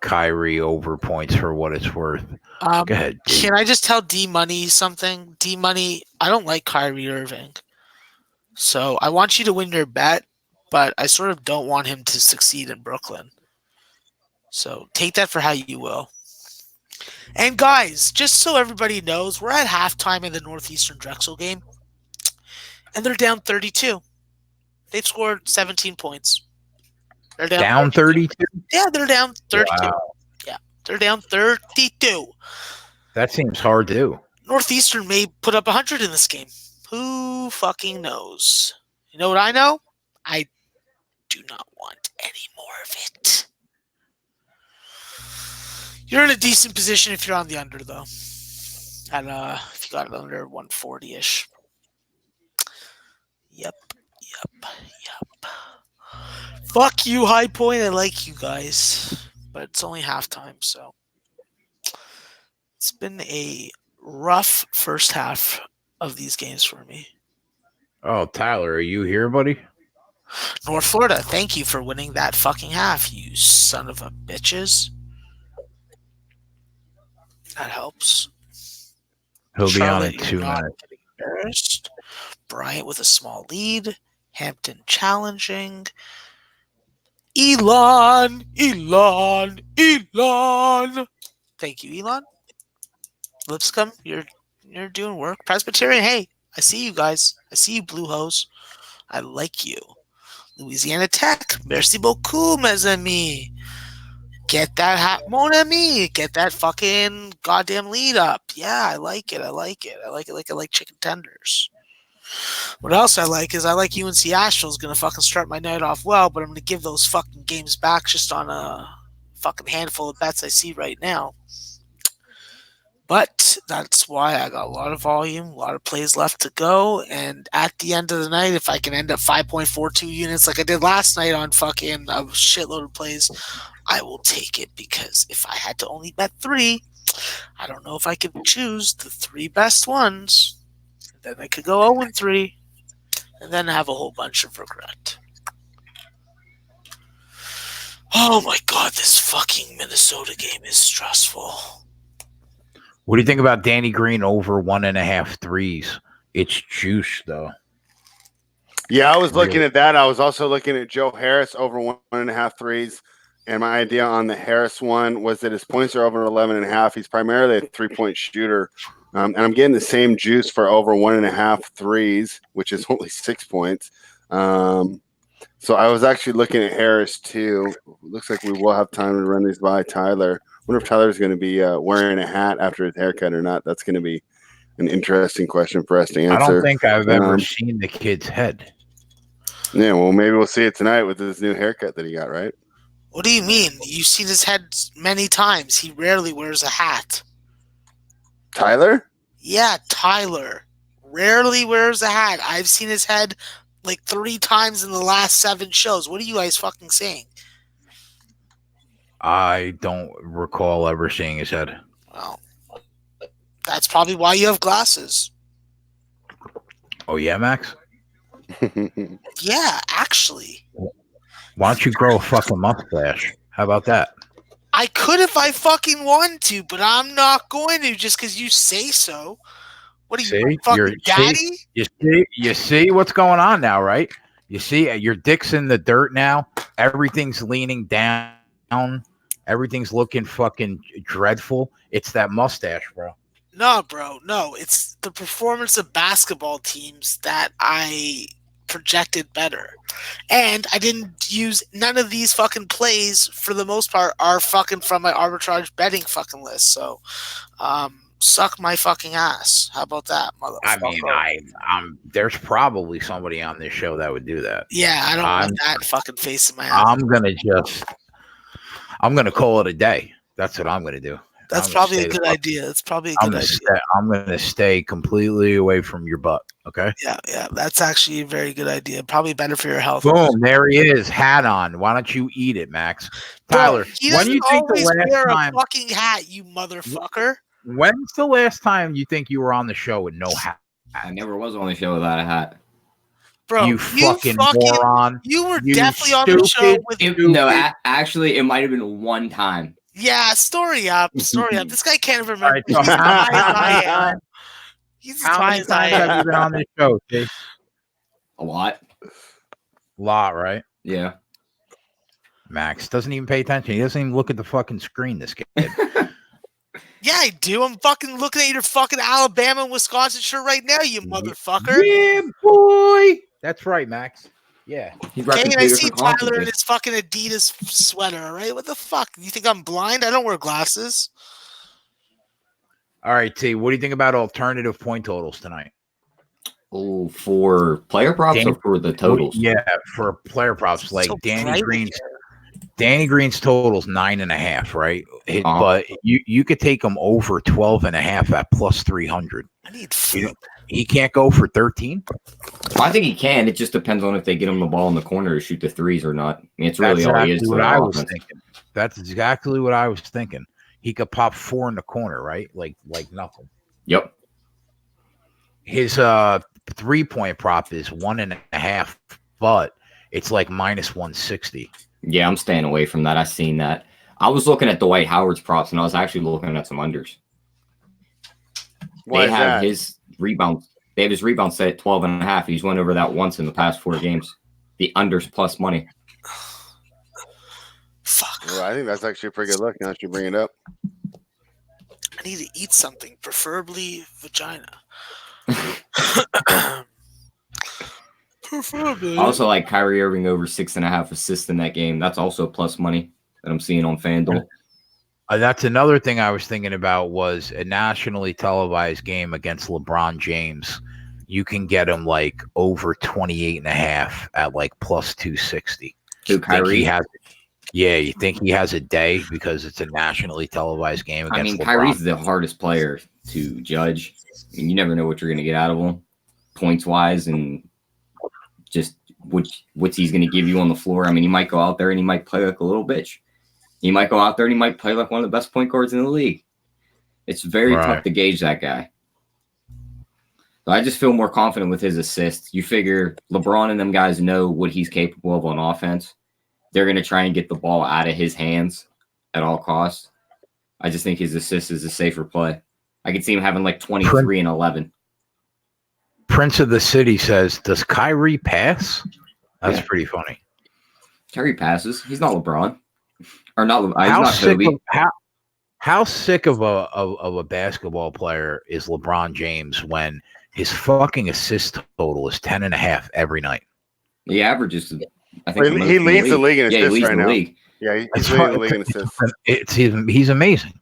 Kyrie over points for what it's worth. Go ahead. D. Can I just tell D Money something? D Money, I don't like Kyrie Irving, so I want you to win your bet, but I sort of don't want him to succeed in Brooklyn. So take that for how you will. And guys, just so everybody knows, we're at halftime in the Northeastern Drexel game, and they're down 32. They've scored 17 points. They're down 32? Yeah, they're down 32. Wow. Yeah, they're down 32. That seems hard to do. Northeastern may put up 100 in this game. Who fucking knows? You know what I know? I do not want any more of it. You're in a decent position if you're on the under, though. And if you got it under 140-ish. Yep. Fuck you, High Point. I like you guys, but it's only halftime, so it's been a rough first half of these games for me. Oh, Tyler, are you here, buddy? North Florida, thank you for winning that fucking half, you son of a bitches. That helps. He'll Charlotte, be on in 2 minutes. Getting embarrassed. Bryant with a small lead. Hampton challenging. Elon. Thank you, Elon. Lipscomb, you're doing work. Presbyterian, hey, I see you guys. I see you, Blue Hose. I like you. Louisiana Tech, merci beaucoup, mes amis. Get that hat, mon ami. Get that fucking goddamn lead up. Yeah, I like it. I like chicken tenders. What else I like is I like UNC Asheville's gonna fucking start my night off well, but I'm gonna give those fucking games back just on a fucking handful of bets I see right now. But that's why I got a lot of volume, a lot of plays left to go, and at the end of the night, if I can end up 5.42 units like I did last night on fucking a shitload of plays, I will take it, because if I had to only bet 3, I don't know if I could choose the 3 best ones. Then I could go 0-3, and then have a whole bunch of regret. Oh my god, this fucking Minnesota game is stressful. What do you think about Danny Green over 1.5 threes? It's juice, though. Yeah, I was looking at that. I was also looking at Joe Harris over 1.5 threes. And my idea on the Harris one was that his points are over 11.5. He's primarily a 3-point shooter. And I'm getting the same juice for over 1.5 threes, which is only 6 points. So I was actually looking at Harris, too. Looks like we will have time to run these by Tyler. I wonder if Tyler's going to be wearing a hat after his haircut or not. That's going to be an interesting question for us to answer. I don't think I've ever seen the kid's head. Yeah, well, maybe we'll see it tonight with this new haircut that he got, right? What do you mean? You've seen his head many times. He rarely wears a hat. Tyler? Yeah, Tyler. Rarely wears a hat. I've seen his head like 3 times in the last 7 shows. What are you guys fucking saying? I don't recall ever seeing his head. Well, that's probably why you have glasses. Oh, yeah, Max? Yeah, actually. Why don't you grow a fucking mustache? How about that? I could if I fucking wanted to, but I'm not going to just because you say so. What are you, fucking daddy? You see what's going on now, right? You see your dick's in the dirt now. Everything's leaning down. Everything's looking fucking dreadful. It's that mustache, bro. No, bro. No, it's the performance of basketball teams that I projected better. And I didn't use none of these fucking plays, for the most part, are fucking from my arbitrage betting fucking list. So, suck my fucking ass. How about that, motherfucker? I mean, there's probably somebody on this show that would do that. Yeah, I don't want that fucking face in my ass. I'm gonna call it a day. That's what I'm gonna do. That's probably a good idea. It's probably a good idea. I'm gonna stay completely away from your butt. Okay. Yeah. That's actually a very good idea. Probably better for your health. Boom! There he is, hat on. Why don't you eat it, Max? Tyler, when you think the last time? A fucking hat, you motherfucker. When's the last time you think you were on the show with no hat? I never was on the show without a hat. Bro, you fucking moron. You were definitely on the show with actually, it might have been one time. Yeah, story up. This guy can't remember. Right, so he's how many times have you been on this show, Jay? A lot. Right? Yeah. Max doesn't even pay attention. He doesn't even look at the fucking screen, this kid. Yeah, I do. I'm fucking looking at your fucking Alabama and Wisconsin shirt right now, you motherfucker. Yeah, boy. That's right, Max. Yeah. And I see Tyler in his fucking Adidas sweater, all right? What the fuck? You think I'm blind? I don't wear glasses. All right, T, what do you think about alternative point totals tonight? Oh, for player props or for the totals? Yeah, for player props. Like so Danny Green's total's 9.5, right? But you could take him over 12.5 at plus 300. I need food. He can't go for 13? I think he can. It just depends on if they get him the ball in the corner to shoot the threes or not. I mean, it's really all he is. What I was thinking. That's exactly what I was thinking. He could pop 4 in the corner, right? Like nothing. Yep. His 3-point prop is 1.5, but it's like minus 160. Yeah, I'm staying away from that. I've seen that. I was looking at Dwight Howard's props, and I was actually looking at some unders. They have his rebounds. They have his rebound set at 12.5. He's went over that once in the past 4 games. The unders plus money. Fuck. Well, I think that's actually a pretty good look now that you bring it up. I need to eat something, preferably vagina. Preferably. I also like Kyrie Irving over 6.5 assists in that game. That's also plus money that I'm seeing on FanDuel. That's another thing I was thinking about was a nationally televised game against LeBron James. You can get him like over 28.5 at like plus 260. Who, Kyrie? You think he has a day because it's a nationally televised game against LeBron? Kyrie's the hardest player to judge. I mean, you never know what you're going to get out of him, points-wise, and just what he's going to give you on the floor. I mean, he might go out there and he might play like a little bitch. He might go out there and he might play like one of the best point guards in the league. It's very tough to gauge that guy. So I just feel more confident with his assists. You figure LeBron and them guys know what he's capable of on offense. They're going to try and get the ball out of his hands at all costs. I just think his assist is a safer play. I could see him having like 23 and 11. Prince of the City says, does Kyrie pass? That's pretty funny. Kyrie passes. He's not LeBron. Or not. He's not Kobe. How sick of a basketball player is LeBron James when his fucking assist total is 10.5 every night? He averages, I think, he leads the league in assists. Yeah, he leads right the now. league. Yeah, he's leading the league in assists. He's amazing.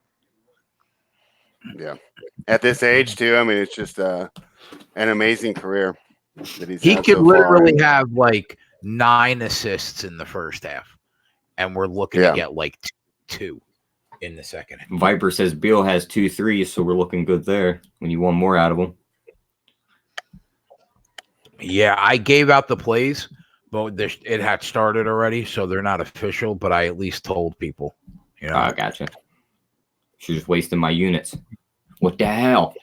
Yeah, at this age too. I mean, it's just an amazing career that he's. He could literally have like 9 assists in the first half, and we're looking to get like 2 in the second half. Viper says Beal has 2 threes, so we're looking good there. When you want more out of him. Yeah, I gave out the plays, but it had started already, so they're not official. But I at least told people. You know, I gotcha. She's just wasting my units. What the hell?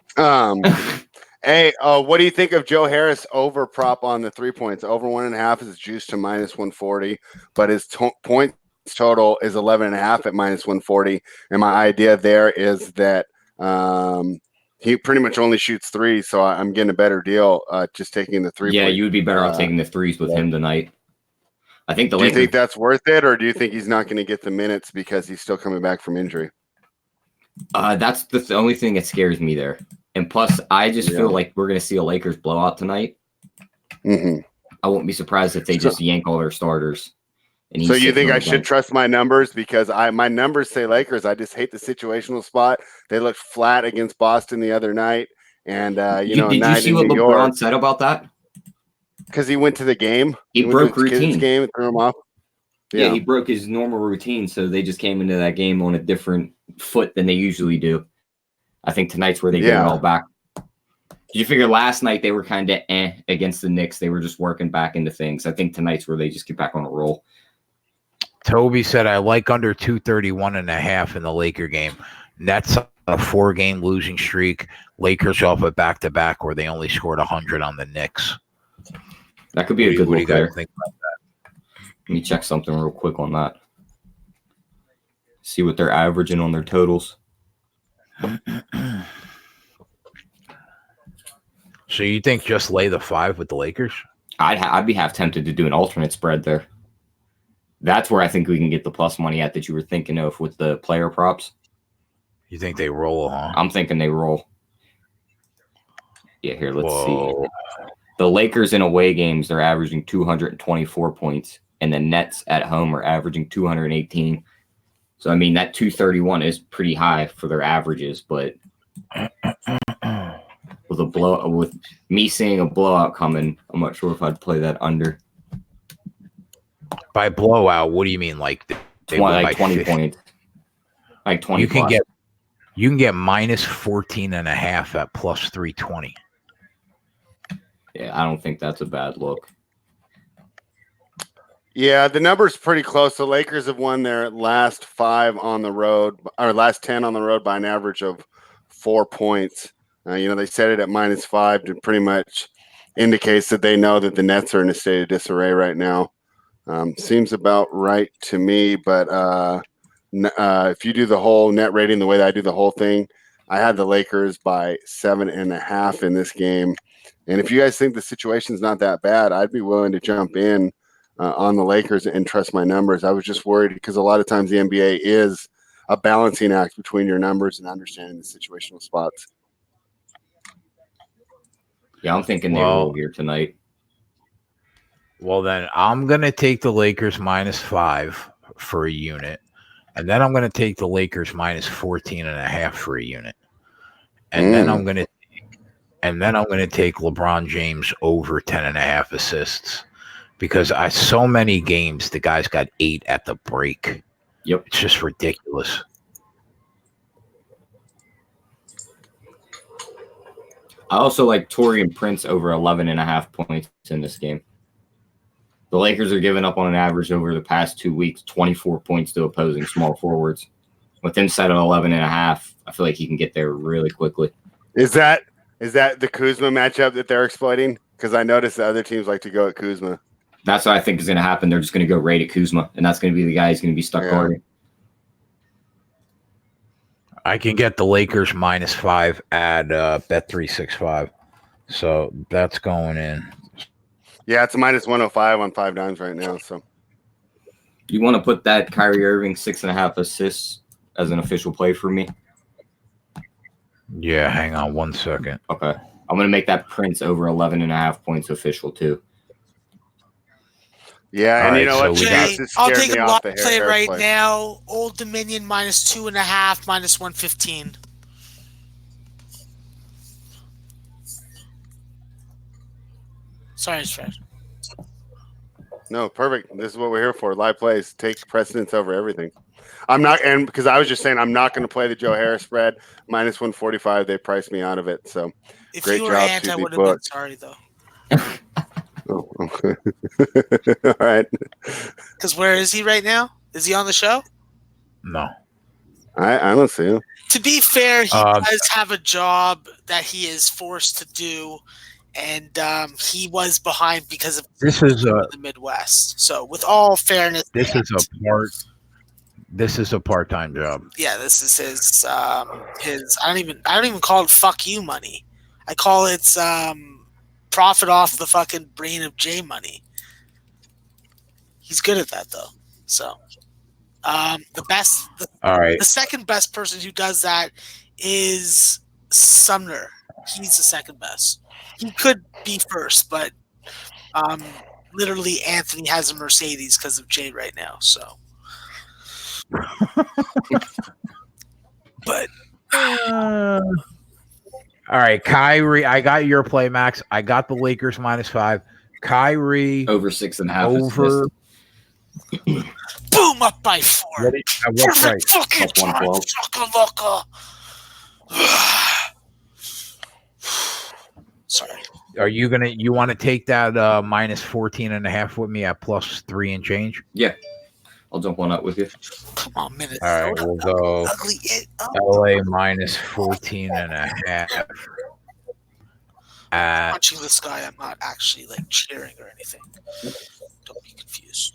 Hey, what do you think of Joe Harris over prop on the 3 points? Over 1.5 is juiced to minus 140, but his points total is 11.5 at minus 140. And my idea there is that he pretty much only shoots 3, so I'm getting a better deal just taking the 3. Yeah, you would be better off taking the 3s with him tonight. I think Do you think that's worth it, or do you think he's not going to get the minutes because he's still coming back from injury? That's the only thing that scares me there. And plus, I just feel like we're going to see a Lakers blowout tonight. Mm-hmm. I won't be surprised if they just yank all their starters. And so you think I should trust my numbers because my numbers say Lakers. I just hate the situational spot. They looked flat against Boston the other night, and did you see what LeBron said about that? Because he went to the game, he broke routine. Game and threw him off. Yeah, he broke his normal routine, so they just came into that game on a different foot than they usually do. I think tonight's where they get it all back. You figure last night they were kind of against the Knicks. They were just working back into things. I think tonight's where they just get back on a roll. Toby said, I like under 231.5 in the Laker game. Nets a 4-game losing streak. Lakers off a back-to-back where they only scored 100 on the Knicks. That could be a good look there. Think about that? Let me check something real quick on that. See what they're averaging on their totals. So you think just lay the 5 with the Lakers? I'd be half tempted to do an alternate spread there. That's where I think we can get the plus money at that you were thinking of with the player props. You think they roll, huh? I'm thinking they roll. Yeah, here, let's see. The Lakers in away games, they're averaging 224 points, and the Nets at home are averaging 218. So, I mean, that 231 is pretty high for their averages, but with me seeing a blowout coming, I'm not sure if I'd play that under. By blowout, what do you mean? Like they win by 20 50? Points. Like 20 You can get minus 14.5 at plus 320. Yeah, I don't think that's a bad look. Yeah, the number's pretty close. The Lakers have won their last 5 on the road, or last 10 on the road by an average of 4 points. They set it at -5 to pretty much indicates that they know that the Nets are in a state of disarray right now. Seems about right to me, but if you do the whole net rating the way that I do the whole thing, I had the Lakers by 7.5 in this game. And if you guys think the situation's not that bad, I'd be willing to jump in on the Lakers and trust my numbers. I was just worried because a lot of times the NBA is a balancing act between your numbers and understanding the situational spots. Yeah, I'm thinking they roll here tonight. Well, then I'm going to take the Lakers -5 for a unit. And then I'm going to take the Lakers -14.5 for a unit. And then I'm going to take LeBron James over 10.5 assists. Because so many games, the guy's got 8 at the break. Yep. It's just ridiculous. I also like Taurean Prince over 11.5 points in this game. The Lakers are giving up on an average over the past 2 weeks, 24 points to opposing small forwards. With him set at 11.5, I feel like he can get there really quickly. Is that the Kuzma matchup that they're exploiting? Because I noticed the other teams like to go at Kuzma. That's what I think is going to happen. They're just going to go right at Kuzma, and that's going to be the guy who's going to be stuck guarding. I can get the Lakers -5 at Bet365. So that's going in. Yeah, it's a -105 on 5 dimes right now. So you want to put that Kyrie Irving 6.5 assists as an official play for me? Yeah, hang on 1 second. Okay. I'm going to make that Prince over 11.5 points official too. Yeah, and right, you know what? Jay, I'll take a lot play right now. Old Dominion -2.5, -115. Sorry, Fred. No, perfect. This is what we're here for. Live plays take precedence over everything. I'm not, and because I was just saying, I'm not going to play the Joe Harris spread -145. They priced me out of it. So if great you were job Ant, to I the would have book. been sorry though. Oh, okay. All right. Because where is he right now? Is he on the show? No. I don't see him. To be fair, he does have a job that he is forced to do, and he was behind because of the Midwest. So, with all fairness, this is a part-time job. Yeah, this is his. I don't even call it "fuck you" money. I call it profit off the fucking brain of Jay money. He's good at that though. So, the second best person who does that is Sumner. He's the second best. He could be first, but literally Anthony has a Mercedes because of Jay right now. So, but all right, Kyrie. I got your play, Max. I got the Lakers -5. Kyrie over 6.5. Over. Boom, up by 4. What's right? Fucking time, Sorry. Are you want to take that -14.5 with me at +3 and change? Yeah. I'll jump on up with you. Come on, Minnesota. All right, we'll go LA -14.5. I'm watching this guy. I'm not actually like cheering or anything. Don't be confused.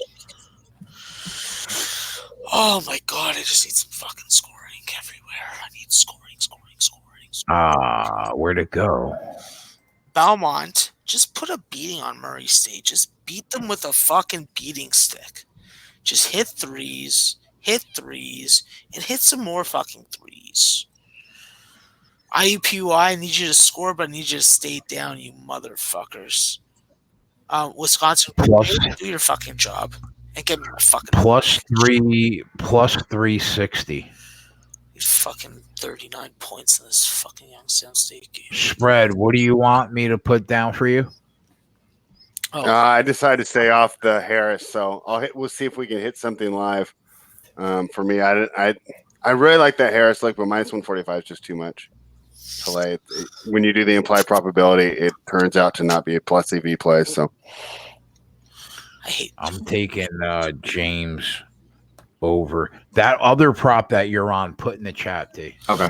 Oh my god, I just need some fucking scoring everywhere. I need scoring. Where'd it go? Belmont, just put a beating on Murray State. Just beat them with a fucking beating stick. Just hit threes, and hit some more fucking threes. IUPUI, I need you to score, but I need you to stay down, you motherfuckers. Wisconsin, do your fucking job and get me my fucking +360. He's fucking 39 points in this fucking Youngstown State game. Spread. What do you want me to put down for you? I decided to stay off the Harris, so we'll see if we can hit something live. For me, I really like that Harris look, but -145 is just too much. play. When you do the implied probability, it turns out to not be a plus EV play. So I'm taking James over that other prop that you're on. Put in the chat, D. Okay.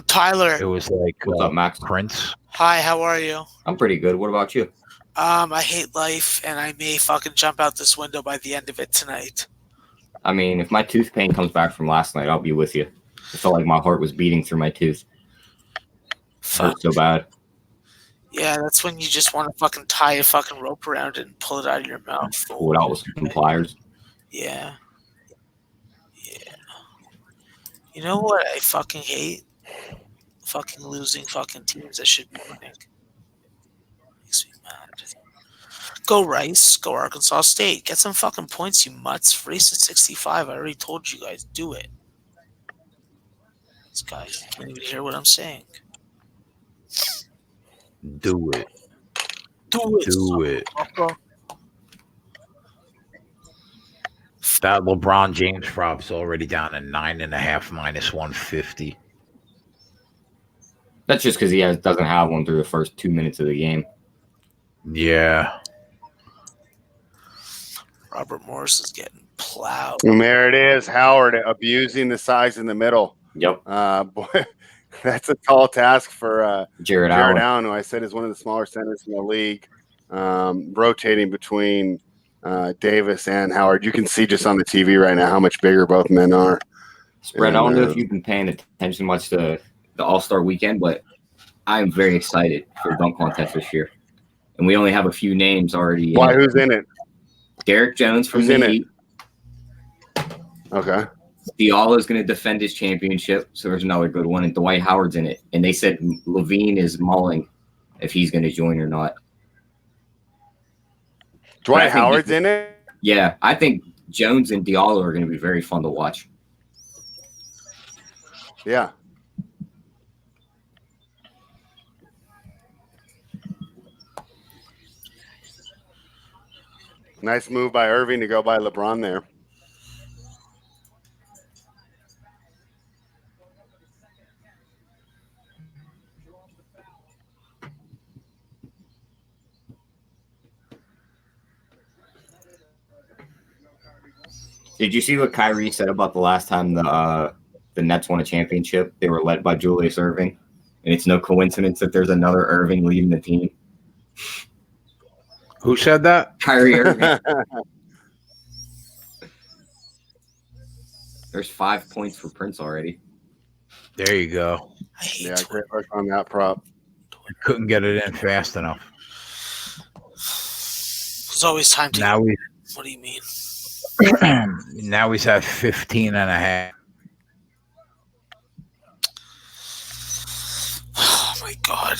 Tyler. It was like what's up, Max? Prince. Hi, how are you? I'm pretty good. What about you? I hate life, and I may fucking jump out this window by the end of it tonight. I mean, if my tooth pain comes back from last night, I'll be with you. I felt like my heart was beating through my tooth. Hurt so bad. Yeah, that's when you just want to fucking tie a fucking rope around it and pull it out of your mouth. Pull it out with some pliers. Yeah. You know what I fucking hate? Fucking losing fucking teams that should be winning. Makes me mad. Go Rice. Go Arkansas State. Get some fucking points, you mutts. Race to 65. I already told you guys. Do it. These guys can't even hear what I'm saying. Do it. Do it. Do it. That LeBron James prop's already down to 9.5 minus 150. That's just because he doesn't have one through the first 2 minutes of the game. Yeah. Robert Morris is getting plowed. And there it is, Howard abusing the size in the middle. Yep. Boy, that's a tall task for Jared Allen, who I said is one of the smaller centers in the league, rotating between Davis and Howard. You can see just on the TV right now how much bigger both men are. Spread, I don't know if you've been paying attention much to the All-Star weekend, but I'm very excited for the dunk contest this year. And we only have a few names already. Why? Who's in it? Derek Jones from the Heat. Okay. Diallo is going to defend his championship, so there's another good one. And Dwight Howard's in it. And they said Levine is mulling if he's going to join or not. Dwight Howard's in it? Yeah, I think Jones and Diallo are going to be very fun to watch. Yeah. Nice move by Irving to go by LeBron there. Did you see what Kyrie said about the last time the Nets won a championship? They were led by Julius Erving, and it's no coincidence that there's another Irving leading the team. Who said that? Kyrie Irving. There's 5 points for Prince already. There you go. Yeah, great work on that prop. Couldn't get it in fast enough. There's always time to. Now we. What do you mean? Now he's at 15.5. Oh my god.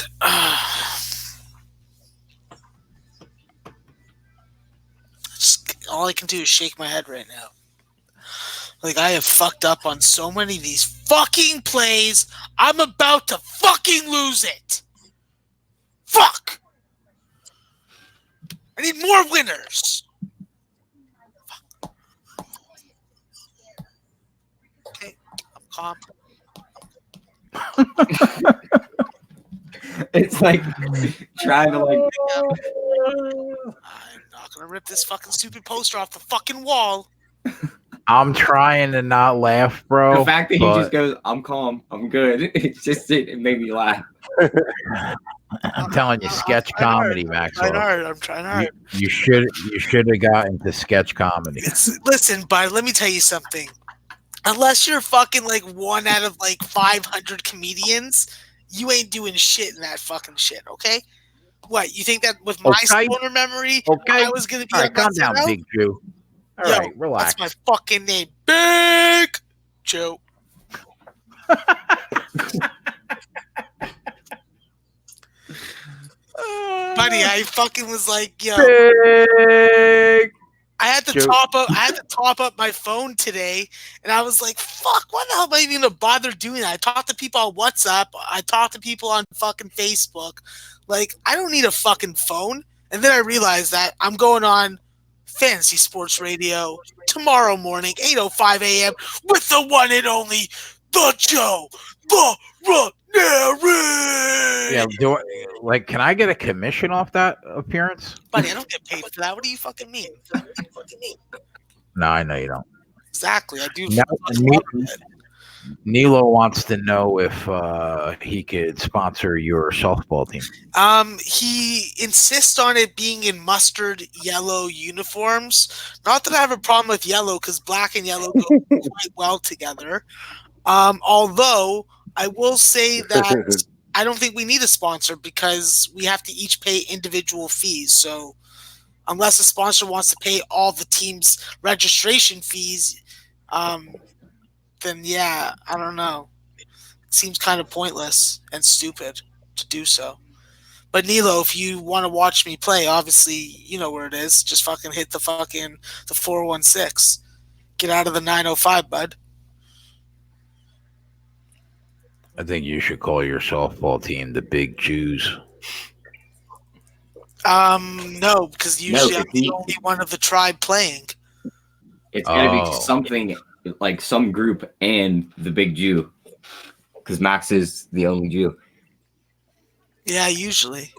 All I can do is shake my head right now. Like, I have fucked up on so many of these fucking plays. I'm about to fucking lose it. Fuck. I need more winners. Okay, I'm calm. It's like trying to like. I'm not gonna rip this fucking stupid poster off the fucking wall. I'm trying to not laugh, bro. The fact that he just goes, "I'm calm, I'm good." It made me laugh. I'm telling you, sketch comedy, Maxwell. I'm trying hard. You should have got into sketch comedy. Listen, bud, let me tell you something. Unless you're fucking like one out of like 500 comedians, you ain't doing shit in that fucking shit, okay? What, you think that with my stoner memory, I was going to be all right, calm down, Big Jew. All right, relax. That's my fucking name, Big Jew. Buddy, I fucking was like, yo. Big I had to top up my phone today, and I was like, fuck, why the hell am I even gonna bother doing that? I talked to people on WhatsApp, I talked to people on fucking Facebook. Like, I don't need a fucking phone. And then I realized that I'm going on Fantasy Sports Radio tomorrow morning, 8:05 a.m. with the one and only, the Joe, the Yeah, can I get a commission off that appearance? Buddy, I don't get paid for that. What do you fucking mean? No, I know you don't. Exactly, I do. Nilo wants to know if he could sponsor your softball team. He insists on it being in mustard yellow uniforms. Not that I have a problem with yellow, because black and yellow go quite well together. Although I will say that I don't think we need a sponsor, because we have to each pay individual fees. So unless a sponsor wants to pay all the team's registration fees, then yeah, I don't know. It seems kind of pointless and stupid to do so. But Nilo, if you want to watch me play, obviously you know where it is. Just fucking hit the 416. Get out of the 905, bud. I think you should call your softball team the Big Jews. No, because usually I'm the only one of the tribe playing. It's got to be something like some group and the Big Jew, because Max is the only Jew. Yeah, usually.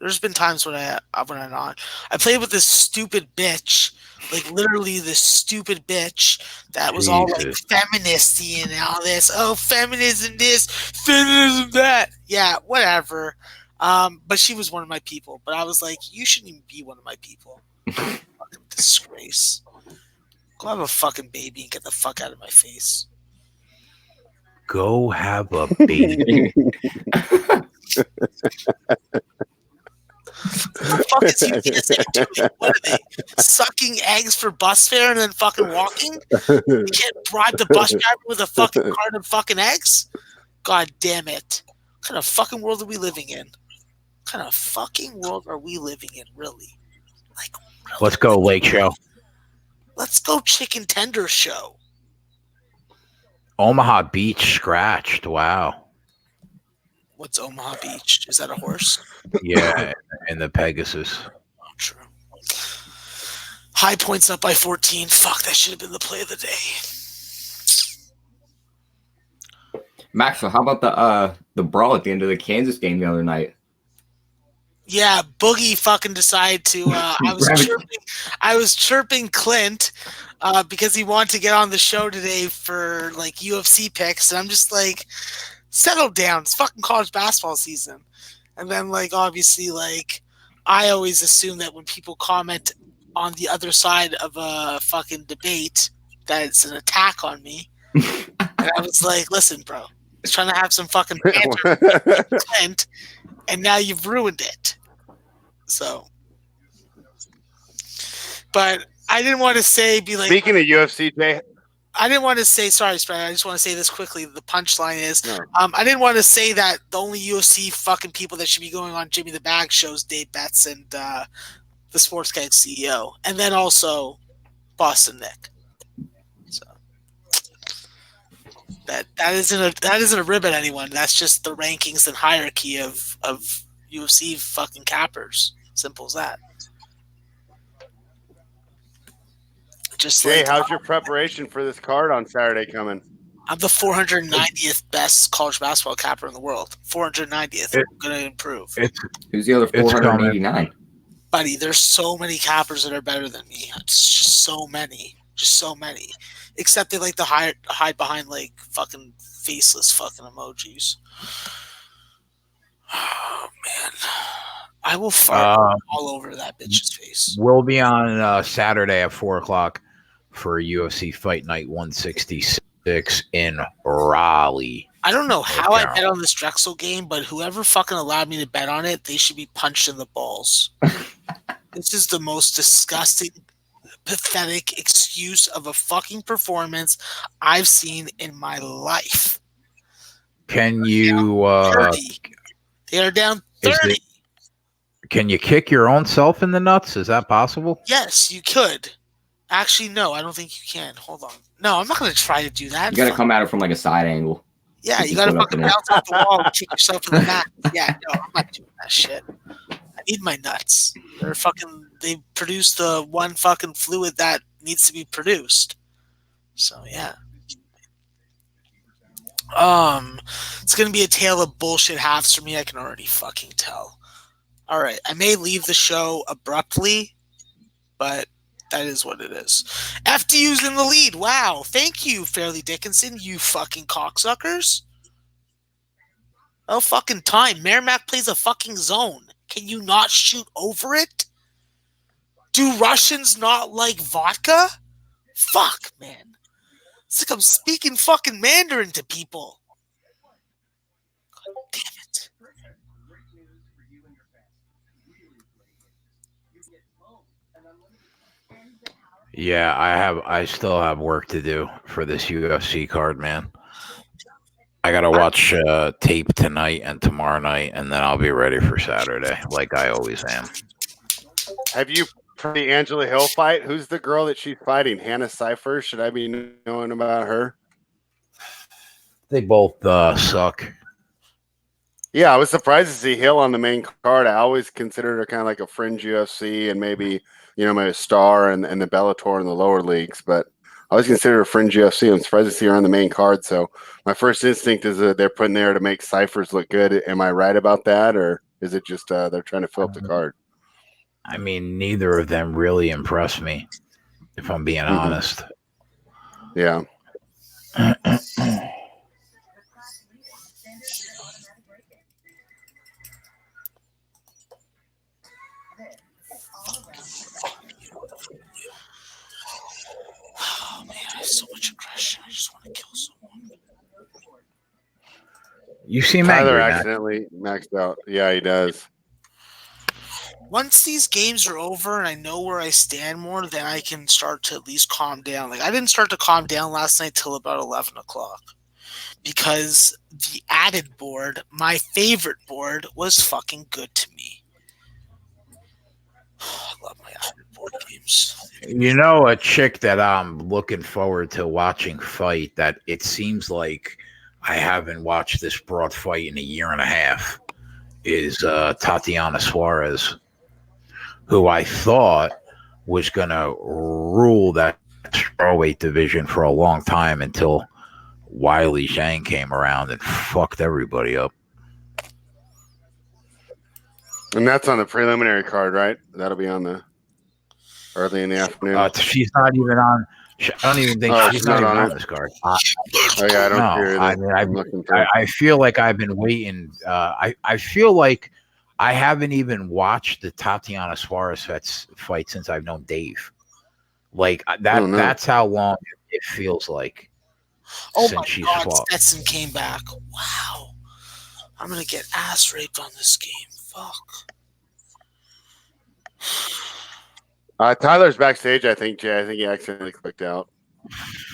There's been times when I'm not. I played with this stupid bitch, like literally this stupid bitch that was all like feministy and all this. Oh, feminism this, feminism that. Yeah, whatever. But she was one of my people. But I was like, you shouldn't even be one of my people. Fucking disgrace. Go have a fucking baby and get the fuck out of my face. Go have a baby. What the fuck is UTSA doing? What are they? Sucking eggs for bus fare and then fucking walking? You can't bribe the bus driver with a fucking carton of fucking eggs? God damn it. What kind of fucking world are we living in? What kind of fucking world are we living in, really? Like, really? Let's go, Lake Show. Let's go, Chicken Tender Show. Omaha Beach scratched. Wow. What's Omaha Beach? Is that a horse? Yeah, and the Pegasus. Oh, true. High Points up by 14. Fuck, that should have been the play of the day. Max, so how about the brawl at the end of the Kansas game the other night? Yeah, Boogie fucking decided to. I was chirping Clint because he wanted to get on the show today for like UFC picks, and I'm just like, settle down. It's fucking college basketball season. And then like obviously like I always assume that when people comment on the other side of a fucking debate that it's an attack on me. And I was like, listen, bro, I was trying to have some fucking banter with Clint, and now you've ruined it. So, but I didn't want to say be like. Speaking of UFC, Jay, I didn't want to say sorry, Spread. I just want to say this quickly. The punchline is, I didn't want to say that the only UFC fucking people that should be going on Jimmy the Bag shows Dave Betts and the Sports Keg CEO, and then also Boston Nick. So that isn't a rib at anyone. That's just the rankings and hierarchy of UFC fucking cappers. Simple as that. Just Jay, like, how's your preparation for this card on Saturday coming? I'm the 490th best college basketball capper in the world. 490th. I'm going to improve. Who's the other 489? Buddy, there's so many cappers that are better than me. It's just so many. Just so many. Except they like to hide behind like fucking faceless fucking emojis. Oh, man. I will fart all over that bitch's face. We'll be on Saturday at 4 o'clock for UFC Fight Night 166 in Raleigh. I don't know how I bet on this Drexel game, but whoever fucking allowed me to bet on it, they should be punched in the balls. This is the most disgusting, pathetic excuse of a fucking performance I've seen in my life. Can you... They are down 30. Can you kick your own self in the nuts? Is that possible? Yes, you could. Actually, no, I don't think you can. Hold on. No, I'm not going to try to do that. You got to come at it from like a side angle. Yeah, you got to fucking bounce off the wall and kick yourself in the nuts. Yeah, no, I'm not doing that shit. I need my nuts. They produce the one fucking fluid that needs to be produced. So, yeah. It's gonna be a tale of bullshit halves for me. I can already fucking tell. All right, I may leave the show abruptly, but that is what it is. FDU's in the lead. Wow, thank you, Fairleigh Dickinson. You fucking cocksuckers. Oh fucking time. Merrimack plays a fucking zone. Can you not shoot over it? Do Russians not like vodka? Fuck, man. It's like I'm speaking fucking Mandarin to people. God damn it. Yeah, I still have work to do for this UFC card, man. I gotta watch tape tonight and tomorrow night, and then I'll be ready for Saturday, like I always am. Have you for the Angela Hill fight? Who's the girl that she's fighting? Hannah Cipher? Should I be knowing about her? They both suck. Yeah, I was surprised to see Hill on the main card. I always considered her kind of like a fringe UFC and maybe maybe a star and the Bellator in the lower leagues, but I always considered her fringe UFC. I'm surprised to see her on the main card. So my first instinct is that they're putting there to make Cyphers look good. Am I right about that, or is it just they're trying to fill up the card? I mean, neither of them really impressed me, if I'm being honest. Yeah. Oh man, I have so much aggression. I just want to kill someone. You seem Tyler angry, accidentally maxed out. Yeah, he does. Once these games are over and I know where I stand more, then I can start to at least calm down. Like I didn't start to calm down last night till about 11 o'clock because the added board, my favorite board, was fucking good to me. I love my added board games. You know, a chick that I'm looking forward to watching fight that it seems like I haven't watched this broad fight in a year and a half is Tatiana Suarez, who I thought was going to rule that strawweight division for a long time until Wiley Zhang came around and fucked everybody up. And that's on the preliminary card, right? That'll be on the early in the afternoon. She's not even on. I don't even think she's not even on this card. Oh yeah, I don't care. I feel like I've been waiting. I feel like I haven't even watched the Tatiana Suarez fight since I've known Dave. Like that. That's how long it feels like since she's fought. Stetson came back. Wow, I'm gonna get ass raped on this game. Fuck. Tyler's backstage, I think, Jay. I think he accidentally clicked out.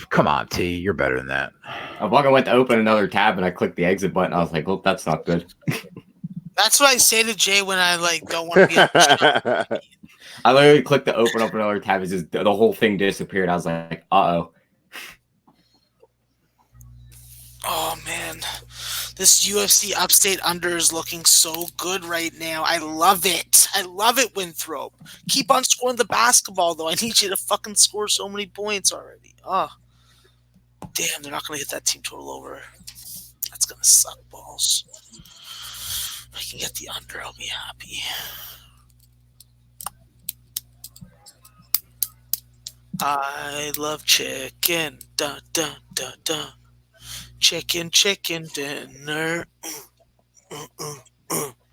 Come on, T. You're better than that. I went to open another tab and I clicked the exit button. I was like, well, that's not good. That's what I say to Jay when I don't want to be on the show. I literally clicked to open up another tab. It's just the whole thing disappeared. I was like, uh-oh. Oh, man. This UFC Upstate Under is looking so good right now. I love it. I love it, Winthrop. Keep on scoring the basketball, though. I need you to fucking score so many points already. Oh. Damn, they're not going to hit that team total over. That's going to suck balls. If I can get the under, I'll be happy. I love chicken. Dun, dun, dun, dun. Chicken dinner.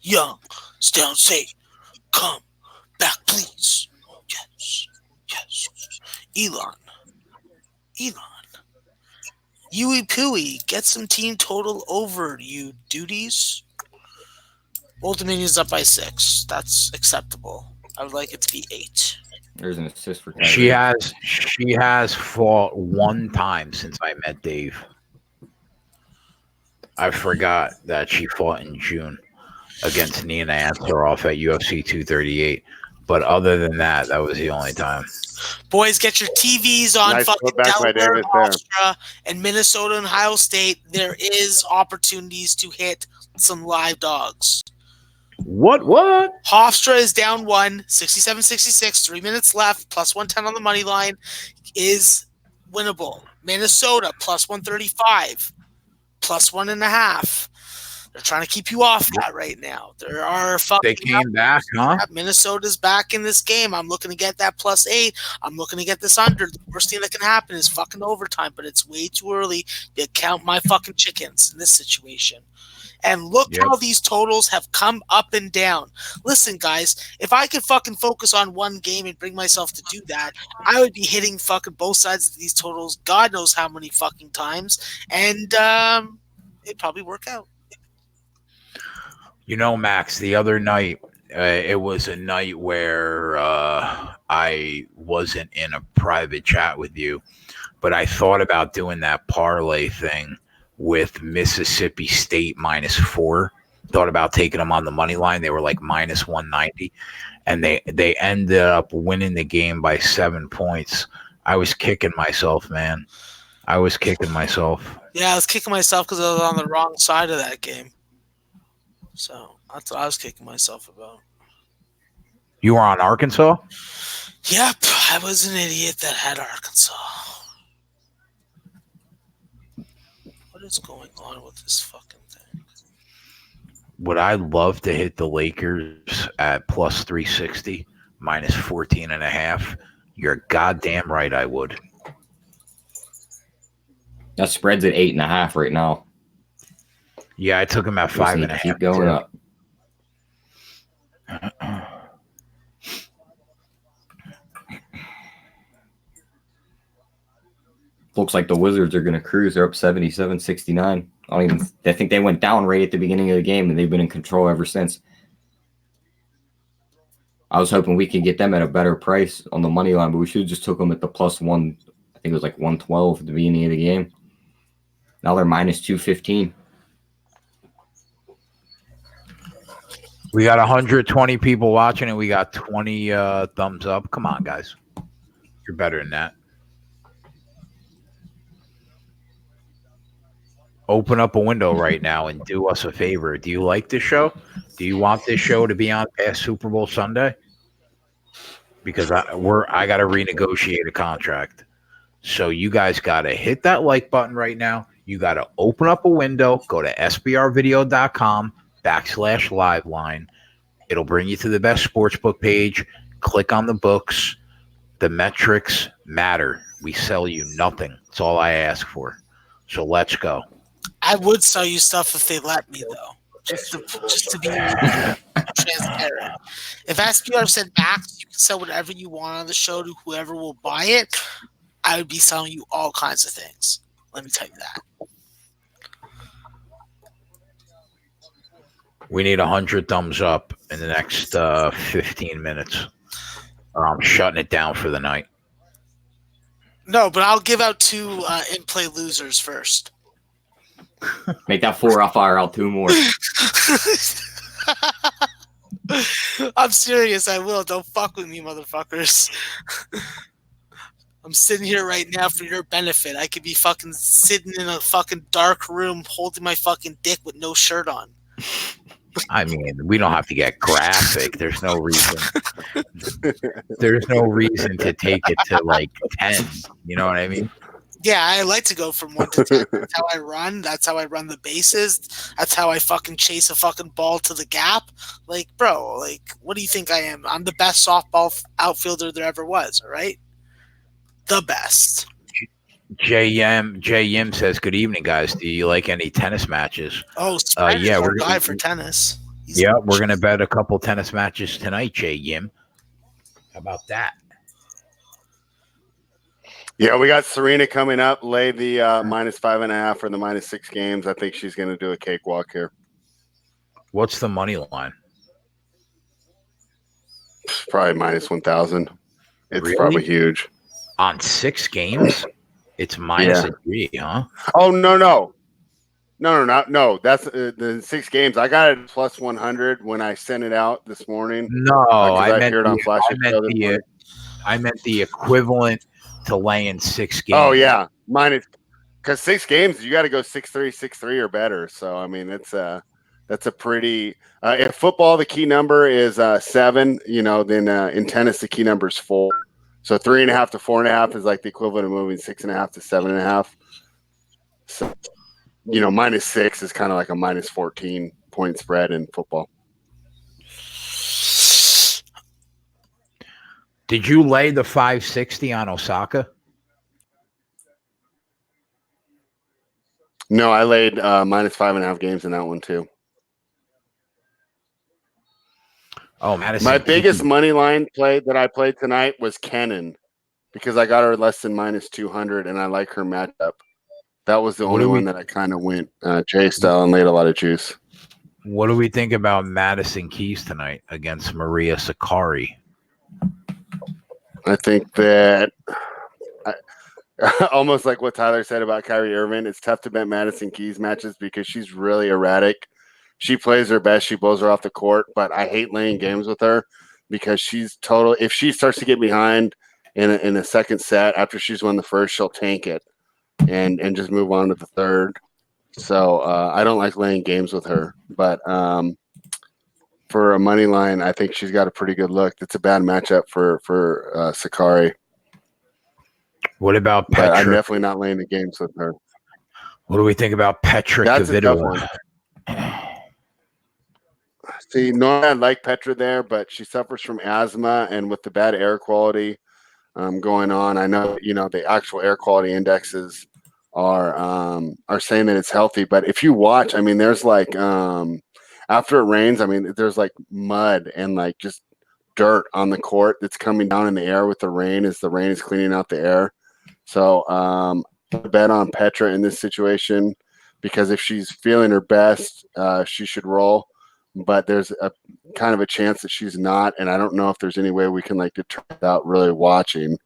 Young, down, say, come back, please. Yes. Elon. Yui Pooey, get some team total over, you duties. Old Dominion's up by 6. That's acceptable. I would like it to be 8. There's an assist for Kyrie. She has fought one time since I met Dave. I forgot that she fought in June against Nina Ansaroff at UFC 238. But other than that, that was the only time. Boys, get your TVs on fucking Delaware, Hofstra, and Minnesota and Ohio State. There is opportunities to hit some live dogs. What? Hofstra is down 1, 67-66, 3 minutes left, plus 110 on the money line is winnable. Minnesota, plus 135. plus 1.5. They're trying to keep you off that right now. There are fucking. They came back, huh? Minnesota's back in this game. I'm looking to get that plus 8. I'm looking to get this under. The worst thing that can happen is fucking overtime, but it's way too early to count my fucking chickens in this situation. And look how these totals have come up and down. Listen, guys, if I could fucking focus on one game and bring myself to do that, I would be hitting fucking both sides of these totals God knows how many fucking times. And it'd probably work out. You know, Max, the other night, it was a night where I wasn't in a private chat with you, but I thought about doing that parlay thing with Mississippi State -4. Thought about taking them on the money line. They were like -190, and they ended up winning the game by 7 points. I was kicking myself, man. I was kicking myself. Yeah, I was kicking myself because I was on the wrong side of that game. So that's what I was kicking myself about. You were on Arkansas? Yep, I was an idiot that had Arkansas. What is going on with this fucking thing? Would I love to hit the Lakers at plus 360, -14.5? You're goddamn right I would. That spread's at 8.5 right now. Yeah, I took him at 5.5. Keep going up. Looks like the Wizards are going to cruise. They're up 77-69. I think they went down right at the beginning of the game, and they've been in control ever since. I was hoping we could get them at a better price on the money line, but we should have just took them at the +1. I think it was like 112 at the beginning of the game. Now they're -215. We got 120 people watching, and we got 20 thumbs up. Come on, guys. You're better than that. Open up a window right now and do us a favor. Do you like this show? Do you want this show to be on past Super Bowl Sunday? Because I got to renegotiate a contract. So you guys got to hit that like button right now. You got to open up a window, go to sbrvideo.com/liveline. It'll bring you to the best sportsbook page. Click on the books. The metrics matter. We sell you nothing. That's all I ask for. So let's go. I would sell you stuff if they let me, though. Just to be transparent. If SPR said, Max, you can sell whatever you want on the show to whoever will buy it, I would be selling you all kinds of things. Let me tell you that. We need 100 thumbs up in the next 15 minutes, or I'm shutting it down for the night. No, but I'll give out 2 in-play losers first. Make that 4. I'll fire out 2 more. I'm serious. I will. Don't fuck with me, motherfuckers. I'm sitting here right now for your benefit. I could be fucking sitting in a fucking dark room holding my fucking dick with no shirt on. I mean, we don't have to get graphic. There's no reason. There's no reason to take it to like 10. You know what I mean? Yeah, I like to go from 1 to 10. That's how I run. That's how I run the bases. That's how I fucking chase a fucking ball to the gap. Like, bro, like, what do you think I am? I'm the best softball outfielder there ever was, all right? The best. J.M. says, good evening, guys. Do you like any tennis matches? Oh, yeah, we're guy for tennis. We're going to bet a couple tennis matches tonight, J.M. How about that? Yeah, we got Serena coming up. Lay the -5.5 for the -6 games. I think she's going to do a cakewalk here. What's the money line? Probably -1,000. It's Really? probably huge. On 6 games? It's -3, huh? Oh, no. That's the 6 games. I got it +100 when I sent it out this morning. No, I meant the equivalent to laying 6 games. Oh yeah, because 6 games you got to go 6-3, 6-3 or better. So I mean, that's a pretty. If football the key number is 7, then in tennis the key number is 4. So 3.5 to 4.5 is like the equivalent of moving 6.5 to 7.5. So -6 is kind of like a -14 point spread in football. Did you lay the 560 on Osaka? No, I laid -5.5 games in that one too. Oh, Madison. My biggest money line play that I played tonight was Kennan because I got her less than -200, and I like her matchup. That was the only one that I kind of went J style and laid a lot of juice. What do we think about Madison Keys tonight against Maria Sakkari? I think that almost like what Tyler said about Kyrie Irving, it's tough to bet Madison Keys matches because she's really erratic. She plays her best. She blows her off the court, but I hate laying games with her because she's total. If she starts to get behind in a second set after she's won the first, she'll tank it and just move on to the third. So I don't like laying games with her, but for a money line, I think she's got a pretty good look. It's a bad matchup for Sakkari. What about Petra? But I'm definitely not laying the games with her. What do we think about Petra? That's a tough one. See, normally I like Petra there, but she suffers from asthma, and with the bad air quality going on, I know the actual air quality indexes are saying that it's healthy. But if you watch, I mean, there's like after it rains, I mean, there's like mud and like just dirt on the court that's coming down in the air with the rain as the rain is cleaning out the air. So bet on Petra in this situation because if she's feeling her best, she should roll. But there's a kind of a chance that she's not, and I don't know if there's any way we can like determine without really watching.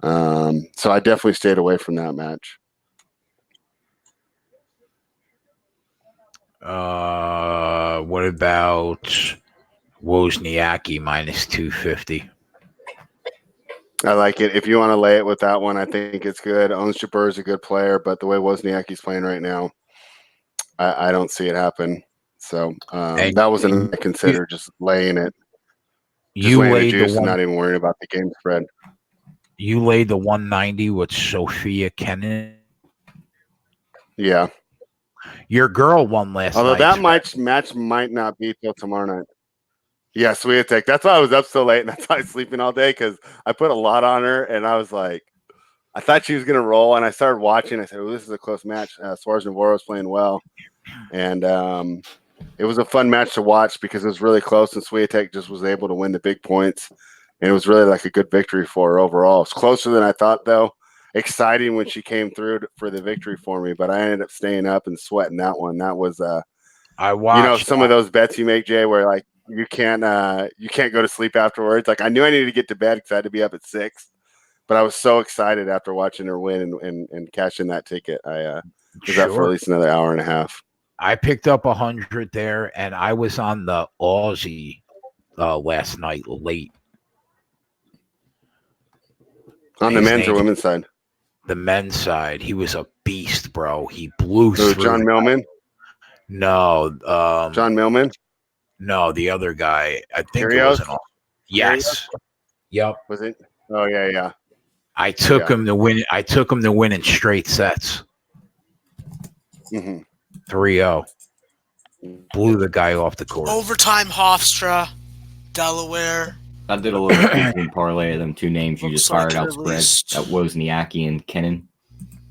So I definitely stayed away from that match. What about Wozniacki -250? I like it. If you want to lay it with that one, I think it's good. Ons Jabeur is a good player, but the way Wozniacki's playing right now, I don't see it happen. So that wasn't considered just laying it. You laid the juice one, and not even worrying about the game spread. You laid the 190 with Sophia Kenin. Yeah. Your girl won last night. Although that match might not be till tomorrow night. Yeah, Swiatek. That's why I was up so late, and that's why I was sleeping all day because I put a lot on her, and I was like, I thought she was going to roll, and I started watching. I said, "Oh, this is a close match." Suarez Navarro was playing well, and it was a fun match to watch because it was really close, and Swiatek just was able to win the big points, and it was really like a good victory for her overall. It's closer than I thought, though. Exciting when she came through for the victory for me, but I ended up staying up and sweating that one. That was I watched some of those bets you make, Jay, where like you can't go to sleep afterwards. Like I knew I needed to get to bed because I had to be up at 6, but I was so excited after watching her win and cashing that ticket. I was up for at least another hour and a half. I picked up 100 there, and I was on the Aussie last night late. On the men's or women's side? The men's side. He was a beast, bro. He blew through. John Millman? No. John Millman? No, the other guy. I think Kyrgios? it was an all. Yes. Yep. Was it? Oh yeah. I took him to win. I took him to win in straight sets. 3-0. Blew the guy off the court. Overtime Hofstra, Delaware. I did a little between parlay of them two names you just fired out spread. That Wozniacki and Kennan.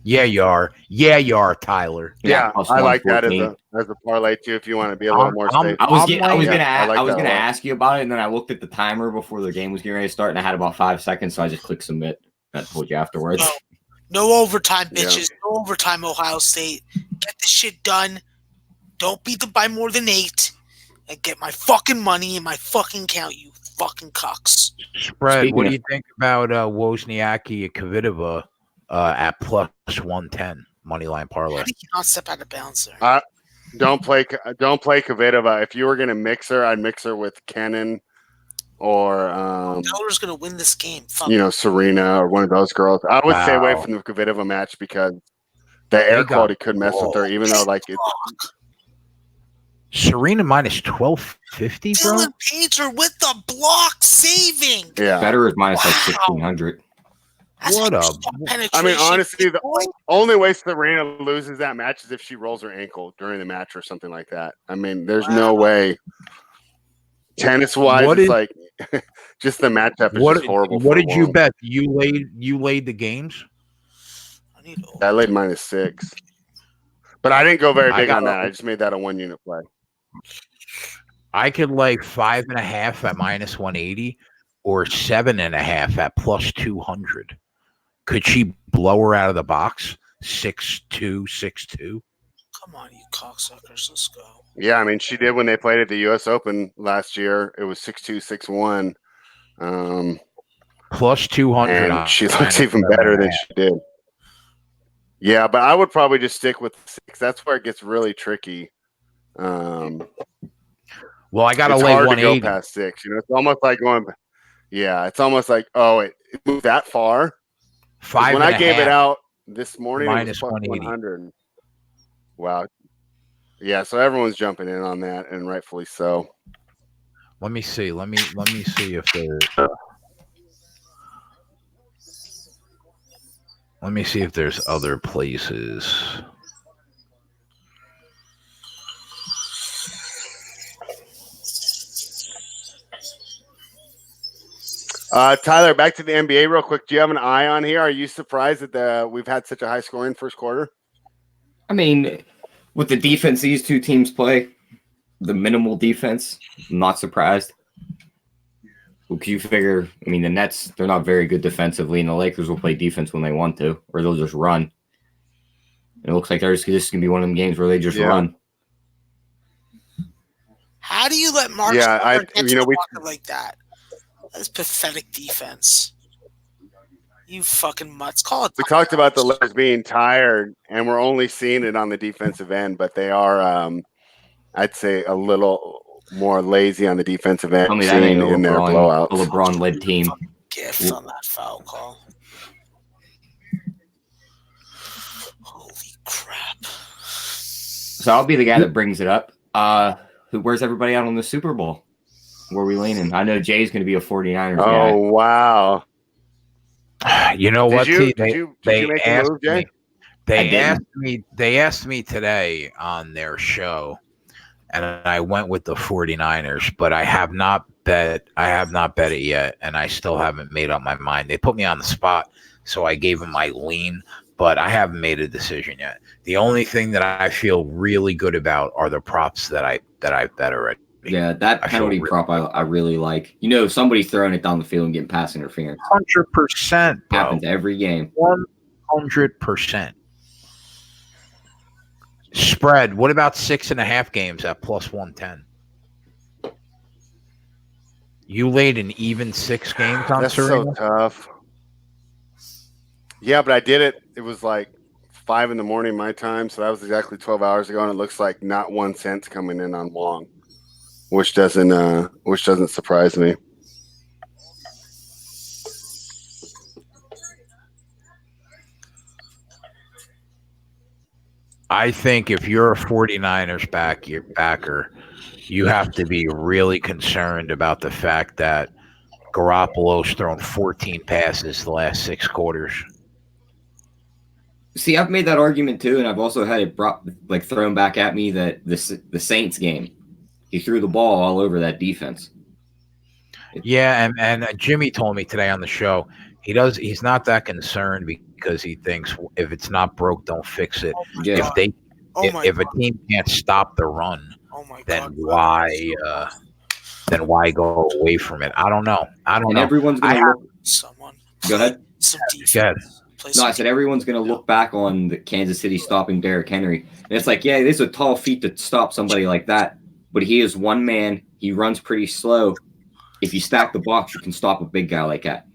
Yeah, you are. Yeah, you are, Tyler. Yeah, I like that as a parlay too. If you want to be a little more safe. I was gonna ask you about it, and then I looked at the timer before the game was getting ready to start, and I had about 5 seconds, so I just clicked submit. I told you afterwards. No overtime, bitches. Yeah. No overtime, Ohio State. Get this shit done. Don't beat them by more than 8, and get my fucking money in my fucking account, you fucking cucks. Spread. What do you think about Wozniacki and Kvitova at +110 moneyline parlay? How do you not step out of bounds there? Don't play Kvitova. If you were gonna mix her, I'd mix her with Kennan or Taylor's gonna win this game. Serena or one of those girls. I would stay away from the Kvitova match because the air quality could mess with her, even though like it's. Serena -1250, bro. Dylan Painter with the block saving. Yeah, better is minus like 1,500. What a! I mean, honestly, the only way Serena loses that match is if she rolls her ankle during the match or something like that. I mean, there's no way. Tennis-wise, it's like just the matchup is just horrible. What did you bet? You laid the games? I laid -6, but I didn't go very big on that. I just made that a 1-unit play. I could lay 5.5 at -180 or 7.5 at +200. Could she blow her out of the box? 6-2, 6-2. Come on, you cocksuckers, let's go. Yeah, I mean, she did when they played at the U.S. Open last year. It was 6-2, 6-1. +200. And she looks even better than she did. Yeah, but I would probably just stick with 6. That's where it gets really tricky. Well, I got to lay hard 180. to go past 6. You know, it's almost like going. Yeah, it's almost like it moved that far. 5 when I gave it out this morning, it was -180. Wow. Yeah, so everyone's jumping in on that, and rightfully so. Let me see. Let me see if there's. Let me see if there's other places. Tyler, back to the NBA real quick. Do you have an eye on here? Are you surprised that we've had such a high scoring first quarter? I mean, with the defense these two teams play, the minimal defense, I'm not surprised. Because you figure, I mean, the Nets, they're not very good defensively, and the Lakers will play defense when they want to, or they'll just run. And it looks like this is going to be one of them games where they just run. How do you let Mark like that? That's pathetic defense. You fucking mutts. Call it. We talked about the Lakers being tired, and we're only seeing it on the defensive end, but they are, I'd say, a little more lazy on the defensive end. Tell me that ain't in their blowouts. A LeBron-led team. Gift on that foul call. Holy crap. So I'll be the guy that brings it up. Where's everybody out on the Super Bowl? Where are we leaning? I know Jay's going to be a 49ers guy. Oh, wow. You know what? Did you make a move, Jay? They asked me today on their show, and I went with the 49ers, but I have not bet it yet, and I still haven't made up my mind. They put me on the spot, so I gave them my lean, but I haven't made a decision yet. The only thing that I feel really good about are the props that I bet already. Yeah, that penalty prop I really like. You know, somebody's throwing it down the field and getting pass interference. 100%. Happens every game. 100%. Spread. What about 6.5 games at +110? You laid an even 6 games on Serena? That's so tough. Yeah, but I did it. It was like 5 in the morning my time, so that was exactly 12 hours ago, and it looks like not 1 cent's coming in on Wong, which doesn't surprise me. I think if you're a 49ers backer, you have to be really concerned about the fact that Garoppolo's thrown 14 passes the last 6 quarters. See, I've made that argument too, and I've also had it thrown back at me that the Saints game, he threw the ball all over that defense. Yeah, and Jimmy told me today on the show he's not that concerned because he thinks if it's not broke, don't fix it. Yeah. If a team can't stop the run, then why go away from it? I don't know. And everyone's going to look. Someone. Go ahead. Some defense. Go ahead. No, I said everyone's going to look back on the Kansas City stopping Derrick Henry. And it's like, yeah, it's a tall feat to stop somebody like that. But he is one man. He runs pretty slow. If you stack the box, you can stop a big guy like that.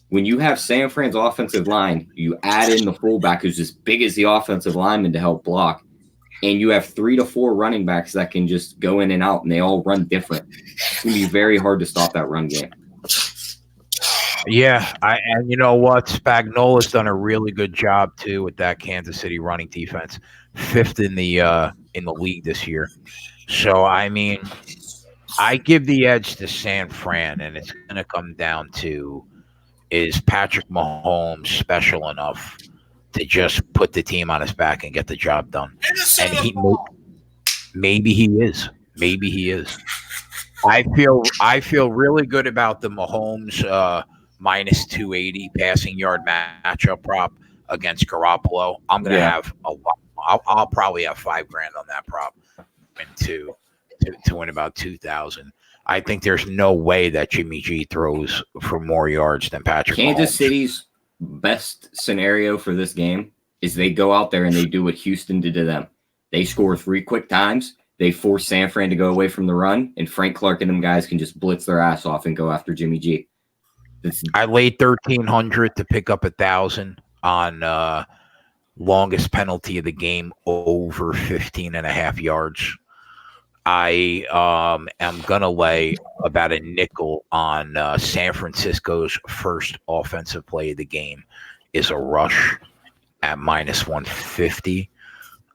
When you have San Fran's offensive line, you add in the fullback who's as big as the offensive lineman to help block, and you have 3 to 4 running backs that can just go in and out, and they all run different. It's going to be very hard to stop that run game. Yeah, and you know what? Spagnuolo's done a really good job too with that Kansas City running defense, 5th in the league this year. So I mean, I give the edge to San Fran, and it's going to come down to is Patrick Mahomes special enough to just put the team on his back and get the job done? And maybe he is. Maybe he is. I feel really good about the Mahomes minus 280 passing yard matchup prop against Garoppolo. I'm gonna have a lot. I'll probably have $5,000 on that prop, and to win about 2,000. I think there's no way that Jimmy G throws for more yards than Patrick Kansas Mahomes. City's best scenario for this game is they go out there and they do what Houston did to them. They score 3 quick times. They force San Fran to go away from the run, and Frank Clark and them guys can just blitz their ass off and go after Jimmy G. I laid 1,300 to pick up 1,000 on longest penalty of the game over 15.5 yards. I am going to lay about a nickel on San Francisco's first offensive play of the game is a rush at minus 150.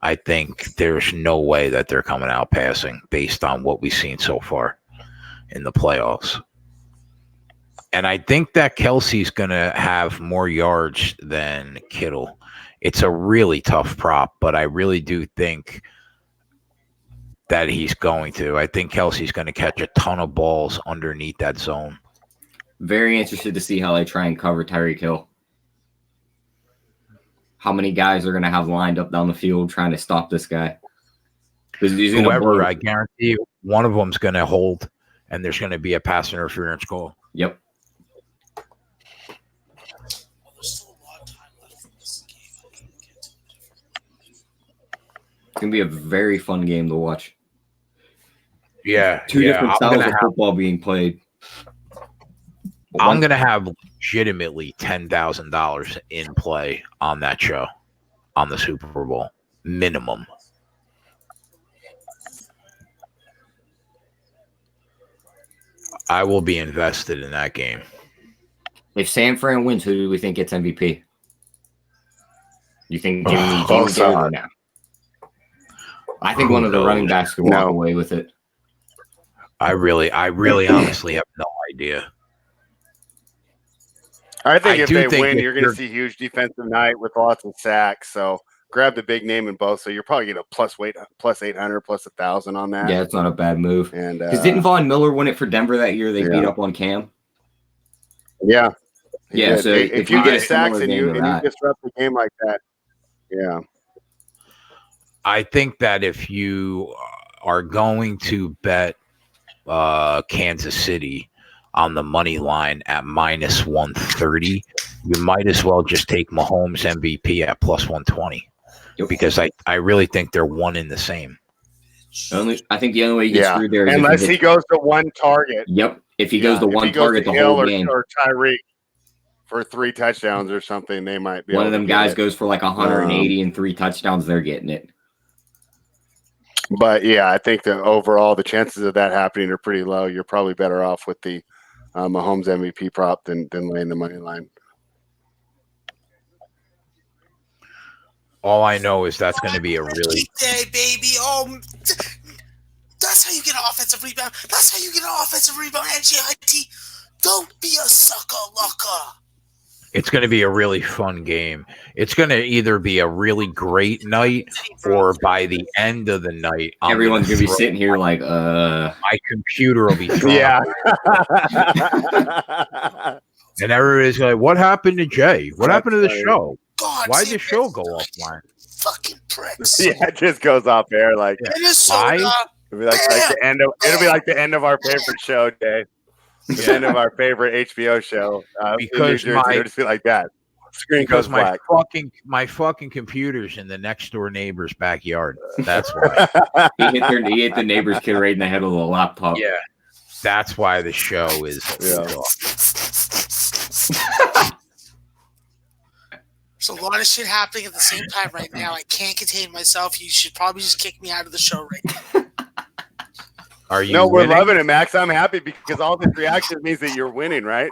I think there's no way that they're coming out passing based on what we've seen so far in the playoffs. And I think that Kelsey's going to have more yards than Kittle. It's a really tough prop, but I really do think that he's going to. I think Kelsey's going to catch a ton of balls underneath that zone. Very interested to see how they try and cover Tyreek Hill. How many guys are going to have lined up down the field trying to stop this guy? Whoever, I guarantee one of them's going to hold, and there's going to be a pass interference call. Yep. It's going to be a very fun game to watch. Yeah. Two different styles of football being played. I'm going to have legitimately $10,000 in play on that show, on the Super Bowl, minimum. I will be invested in that game. If San Fran wins, who do we think gets MVP? You think Jimmy G would get it or not? I think one of the running backs could walk away with it. I really honestly have no idea. I think if they win, you're going to see huge defensive night with lots of sacks. So grab the big name in both. So you're probably going to plus 800, plus 1,000 on that. Yeah, it's not a bad move. And because didn't Von Miller win it for Denver that year? They beat up on Cam. Yeah. Yeah. So if you get sacks and you disrupt the game like that, yeah. I think that if you are going to bet Kansas City on the money line at minus 130, you might as well just take Mahomes MVP at plus 120. Yep. Because I really think they're one in the same. I think the only way you get screwed there is unless he goes to one target. Yep. If he goes to one target the whole game. Or Tyreek for 3 touchdowns or something, they might be one of them guys goes for like 180 and 3 touchdowns, they're getting it. But yeah, I think that overall the chances of that happening are pretty low. You're probably better off with the Mahomes MVP prop than laying the money line. All I know is that's going to be a really day, baby. That's how you get an offensive rebound. That's how you get an offensive rebound. NJIT. Don't be a sucker lucker. It's going to be a really fun game. It's going to either be a really great night or by the end of the night, everyone's going to be sitting here like, my computer will be thrown. Yeah. And everybody's like, what happened to Jay? What happened to the show? God, why'd the show go offline? Fucking pricks. Yeah, it just goes off air like why? It'll be like the end of our favorite show, Dave. The end of our favorite HBO show. Because it'll just be like that. Screen goes black. My fucking computer's in the next door neighbor's backyard. That's why. he hit the neighbor's kid right in the head with a laptop. Yeah. That's why the show is There's a lot of shit happening at the same time right now. I can't contain myself. You should probably just kick me out of the show right now. Are you? No, we're loving it, Max. I'm happy because all this reaction means that you're winning, right?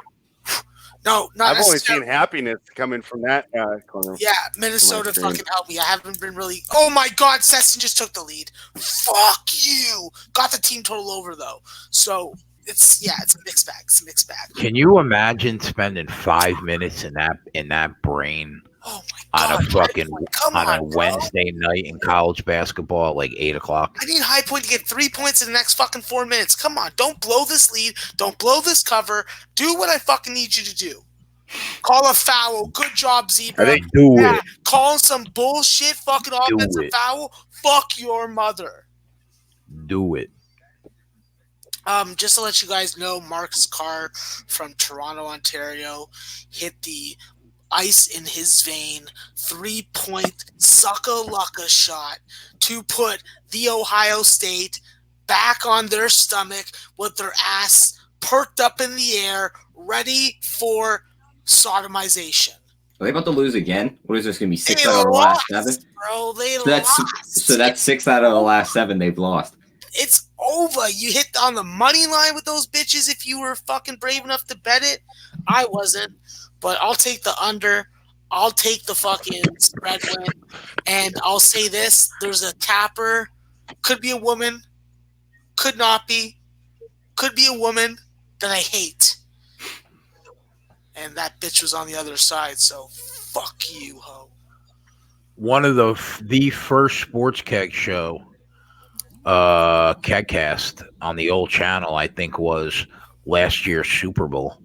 No, not I've only seen happiness coming from that corner. Yeah, Minnesota fucking help me. I haven't been really. Oh my God, Sesson just took the lead. Fuck you. Got the team total over though. So It's a mixed bag. It's a mixed bag. Can you imagine spending 5 minutes in that brain on a Wednesday night in college basketball at like 8:00? I need High Point to get 3 points in the next fucking 4 minutes. Come on, don't blow this lead. Don't blow this cover. Do what I fucking need you to do. Call a foul. Good job, Zebra. They do it. Calling some bullshit fucking offensive foul. Fuck your mother. Do it. Just to let you guys know, Mark's car from Toronto, Ontario, hit the ice in his vein 3-point sucka-lucka shot to put the Ohio State back on their stomach with their ass perked up in the air, ready for sodomization. Are they about to lose again? What is this going to be? 6 out of the last 7? Bro, they lost. So that's 6 out of the last 7 they've lost. It's over. You hit on the money line with those bitches if you were fucking brave enough to bet it. I wasn't, but I'll take the under. I'll take the fucking spread win. And I'll say this. There's a tapper. Could be a woman. Could not be. Could be a woman that I hate. And that bitch was on the other side, so fuck you, ho. One of the first Sports Keg show, Kegcast on the old channel, I think was last year's Super Bowl.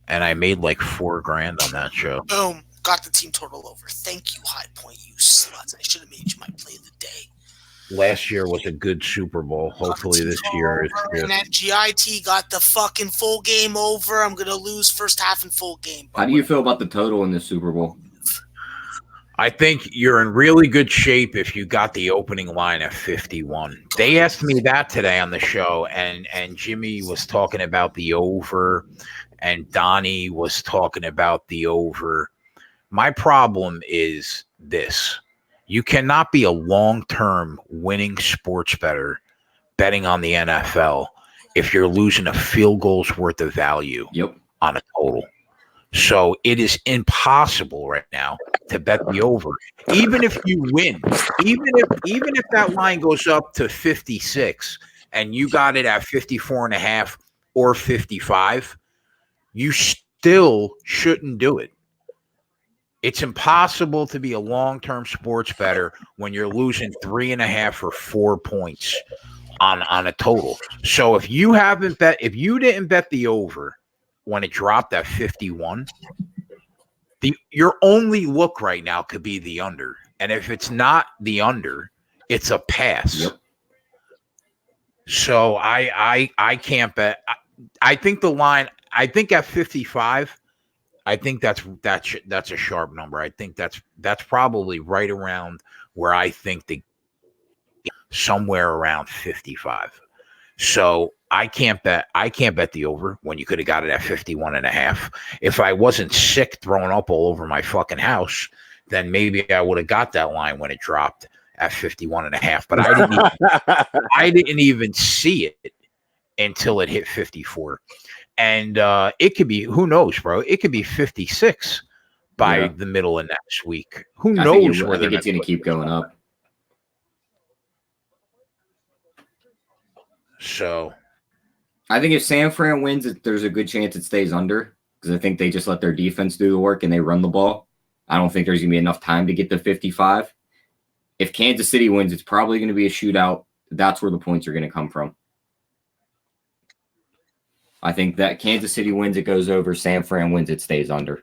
And I made like $4,000 on that show. Boom. Got the team total over. Thank you, High Point, you sluts. I should have made you my play of the day. Last year was a good Super Bowl. Hopefully this year is good. And that GIT got the fucking full game over. I'm going to lose first half and full game. How do you feel about the total in the Super Bowl? I think you're in really good shape if you got the opening line at 51. They asked me that today on the show, and Jimmy was talking about the over, and Donnie was talking about the over. My problem is this. You cannot be a long-term winning sports bettor betting on the NFL if you're losing a field goal's worth of value on a total. So it is impossible right now to bet the over. Even if you win, even if that line goes up to 56 and you got it at 54.5 or 55, you still shouldn't do it. It's impossible to be a long-term sports bettor when you're losing 3.5 or 4 points on a total. So if you didn't bet the over when it dropped at 51, your only look right now could be the under. And if it's not the under, it's a pass. Yep. So I can't bet. I think the line. I think at 55. I think that's a sharp number. I think that's probably right around where I think somewhere around 55. So I can't bet the over when you could have got it at 51.5. If I wasn't sick throwing up all over my fucking house, then maybe I would have got that line when it dropped at 51.5. But I didn't even see it until it hit 54. And it could be, who knows, bro? It could be 56 by the middle of next week. Who knows where I think it's going to keep going up. So I think if San Fran wins, there's a good chance it stays under because I think they just let their defense do the work and they run the ball. I don't think there's going to be enough time to get to 55. If Kansas City wins, it's probably going to be a shootout. That's where the points are going to come from. I think that Kansas City wins, it goes over. San Fran wins, it stays under.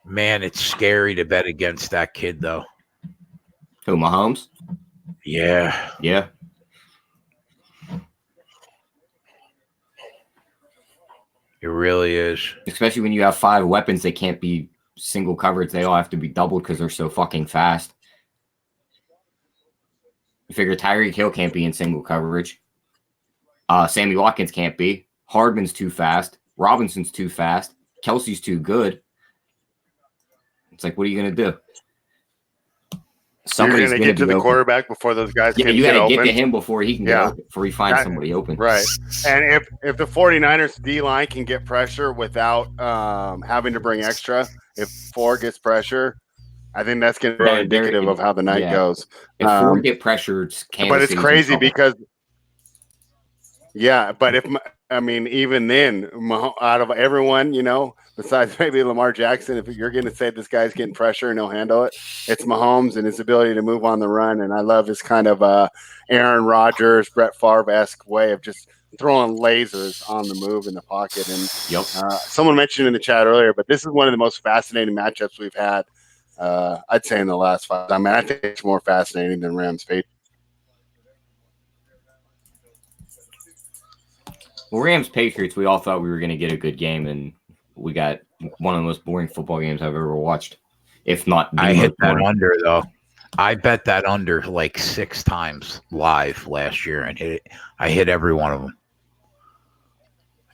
Man, it's scary to bet against that kid, though. Who, Mahomes? Yeah. Yeah. It really is. Especially when you have 5 weapons, they can't be single coverage. They all have to be doubled because they're so fucking fast. You figure Tyreek Hill can't be in single coverage. Sammy Watkins can't be. Hardman's too fast. Robinson's too fast. Kelsey's too good. It's like, what are you going to do? Somebody's going to get to the quarterback before those guys can you get got open. to get to him before he can get open, before he finds somebody open. Right. And if the 49ers D-line can get pressure without having to bring extra, if Ford gets pressure, I think that's going to be indicative of how the night goes. If Ford get pressured, but it's crazy because Yeah, but even then, out of everyone, besides maybe Lamar Jackson, if you're going to say this guy's getting pressure and he'll handle it, it's Mahomes and his ability to move on the run. And I love his kind of Aaron Rodgers, Brett Favre-esque way of just throwing lasers on the move in the pocket. And someone mentioned in the chat earlier, but this is one of the most fascinating matchups we've had, I'd say, in the last 5. I mean, I think it's more fascinating than Rams-Patriots. Well, Rams-Patriots, we all thought we were going to get a good game, and we got one of the most boring football games I've ever watched, if not the I hit that boring. under, though. I bet that under like 6 times live last year, and I hit every one of them.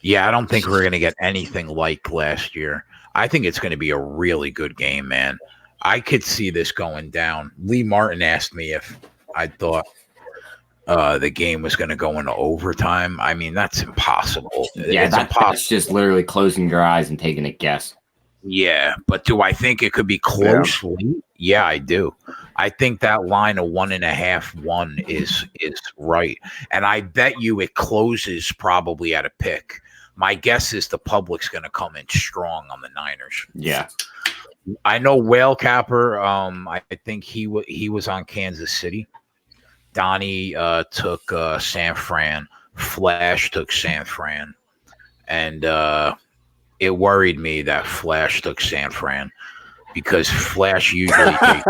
Yeah, I don't think we're going to get anything like last year. I think it's going to be a really good game, man. I could see this going down. Lee Martin asked me if I thought the game was going to go into overtime. I mean, that's impossible. Yeah, that's just literally closing your eyes and taking a guess. Yeah, but do I think it could be close? Yeah, I do. I think that line of 1.5-1 is right, and I bet you it closes probably at a pick. My guess is the public's going to come in strong on the Niners. Yeah, I know Whale Capper. I think he was on Kansas City. Donnie took San Fran. Flash took San Fran. And it worried me that Flash took San Fran because Flash usually takes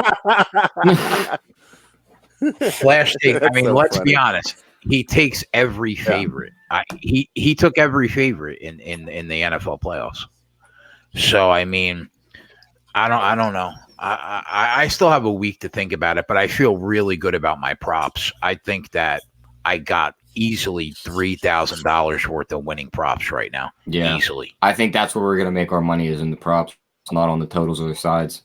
Flash takes. I mean, so let's be honest. He takes every favorite. He took every favorite in the NFL playoffs. So I mean, I don't know. I still have a week to think about it, but I feel really good about my props. I think that I got easily $3,000 worth of winning props right now. Yeah, easily. I think that's where we're going to make our money is in the props, not on the totals or the sides.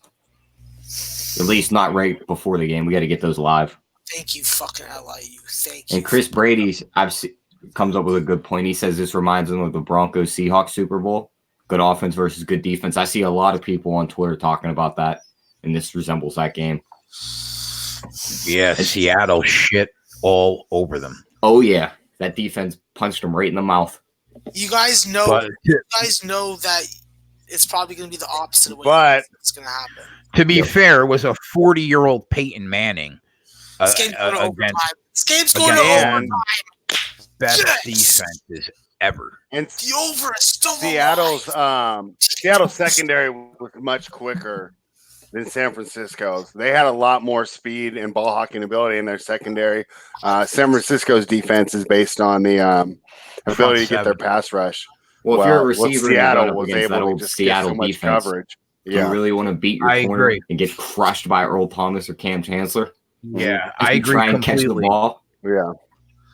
At least not right before the game. We got to get those live. Thank you, fucking LIU. Thank you. And Chris Brady comes up with a good point. He says this reminds him of the Broncos Seahawks Super Bowl. Good offense versus good defense. I see a lot of people on Twitter talking about that, and this resembles that game. Yeah, Seattle shit all over them. Oh yeah, that defense punched them right in the mouth. You guys know that it's probably going to be the opposite of what it's going to happen. To be fair, it was a 40-year-old Peyton Manning. This game's going to overtime. This game's going to overtime. Best defenses ever. And the over is still Seattle's secondary was much quicker than San Francisco's. They had a lot more speed and ball hawking ability in their secondary. San Francisco's defense is based on the ability to get their pass rush. Well, if you're a receiver, Seattle was able to just get so much coverage. You really want to beat your corner and get crushed by Earl Thomas or Cam Chancellor? Yeah, I agree try and completely. Catch the ball. Yeah.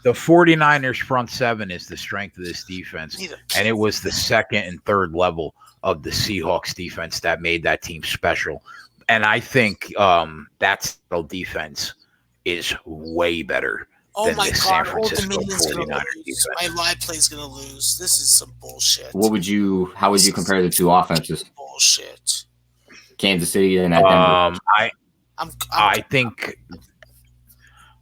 The 49ers front seven is the strength of this defense, and it was the second and third level of the Seahawks defense that made that team special. And I think that Seattle defense is way better than the San Francisco 49ers defense. My live play is going to lose. This is some bullshit. How would you compare the two offenses? Bullshit. Kansas City and Denver.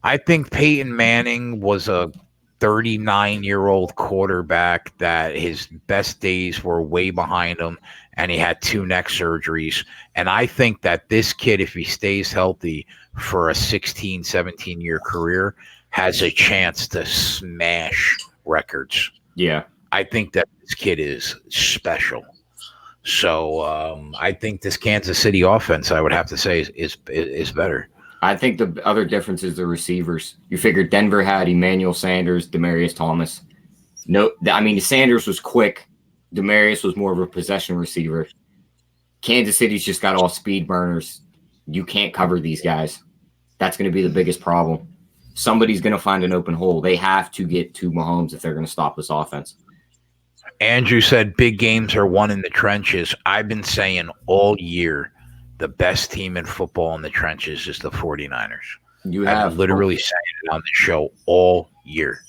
I think Peyton Manning was a 39-year-old quarterback that his best days were way behind him, and he had 2 neck surgeries. And I think that this kid, if he stays healthy for a 16, 17-year career, has a chance to smash records. Yeah. I think that this kid is special. So I think this Kansas City offense, I would have to say, is better. I think the other difference is the receivers. You figure Denver had Emmanuel Sanders, Demaryius Thomas. Sanders was quick. Demaryius was more of a possession receiver. Kansas City's just got all speed burners. You can't cover these guys. That's going to be the biggest problem. Somebody's going to find an open hole. They have to get to Mahomes if they're going to stop this offense. Andrew said big games are won in the trenches. I've been saying all year the best team in football in the trenches is the 49ers. I've literally said it on the show all year,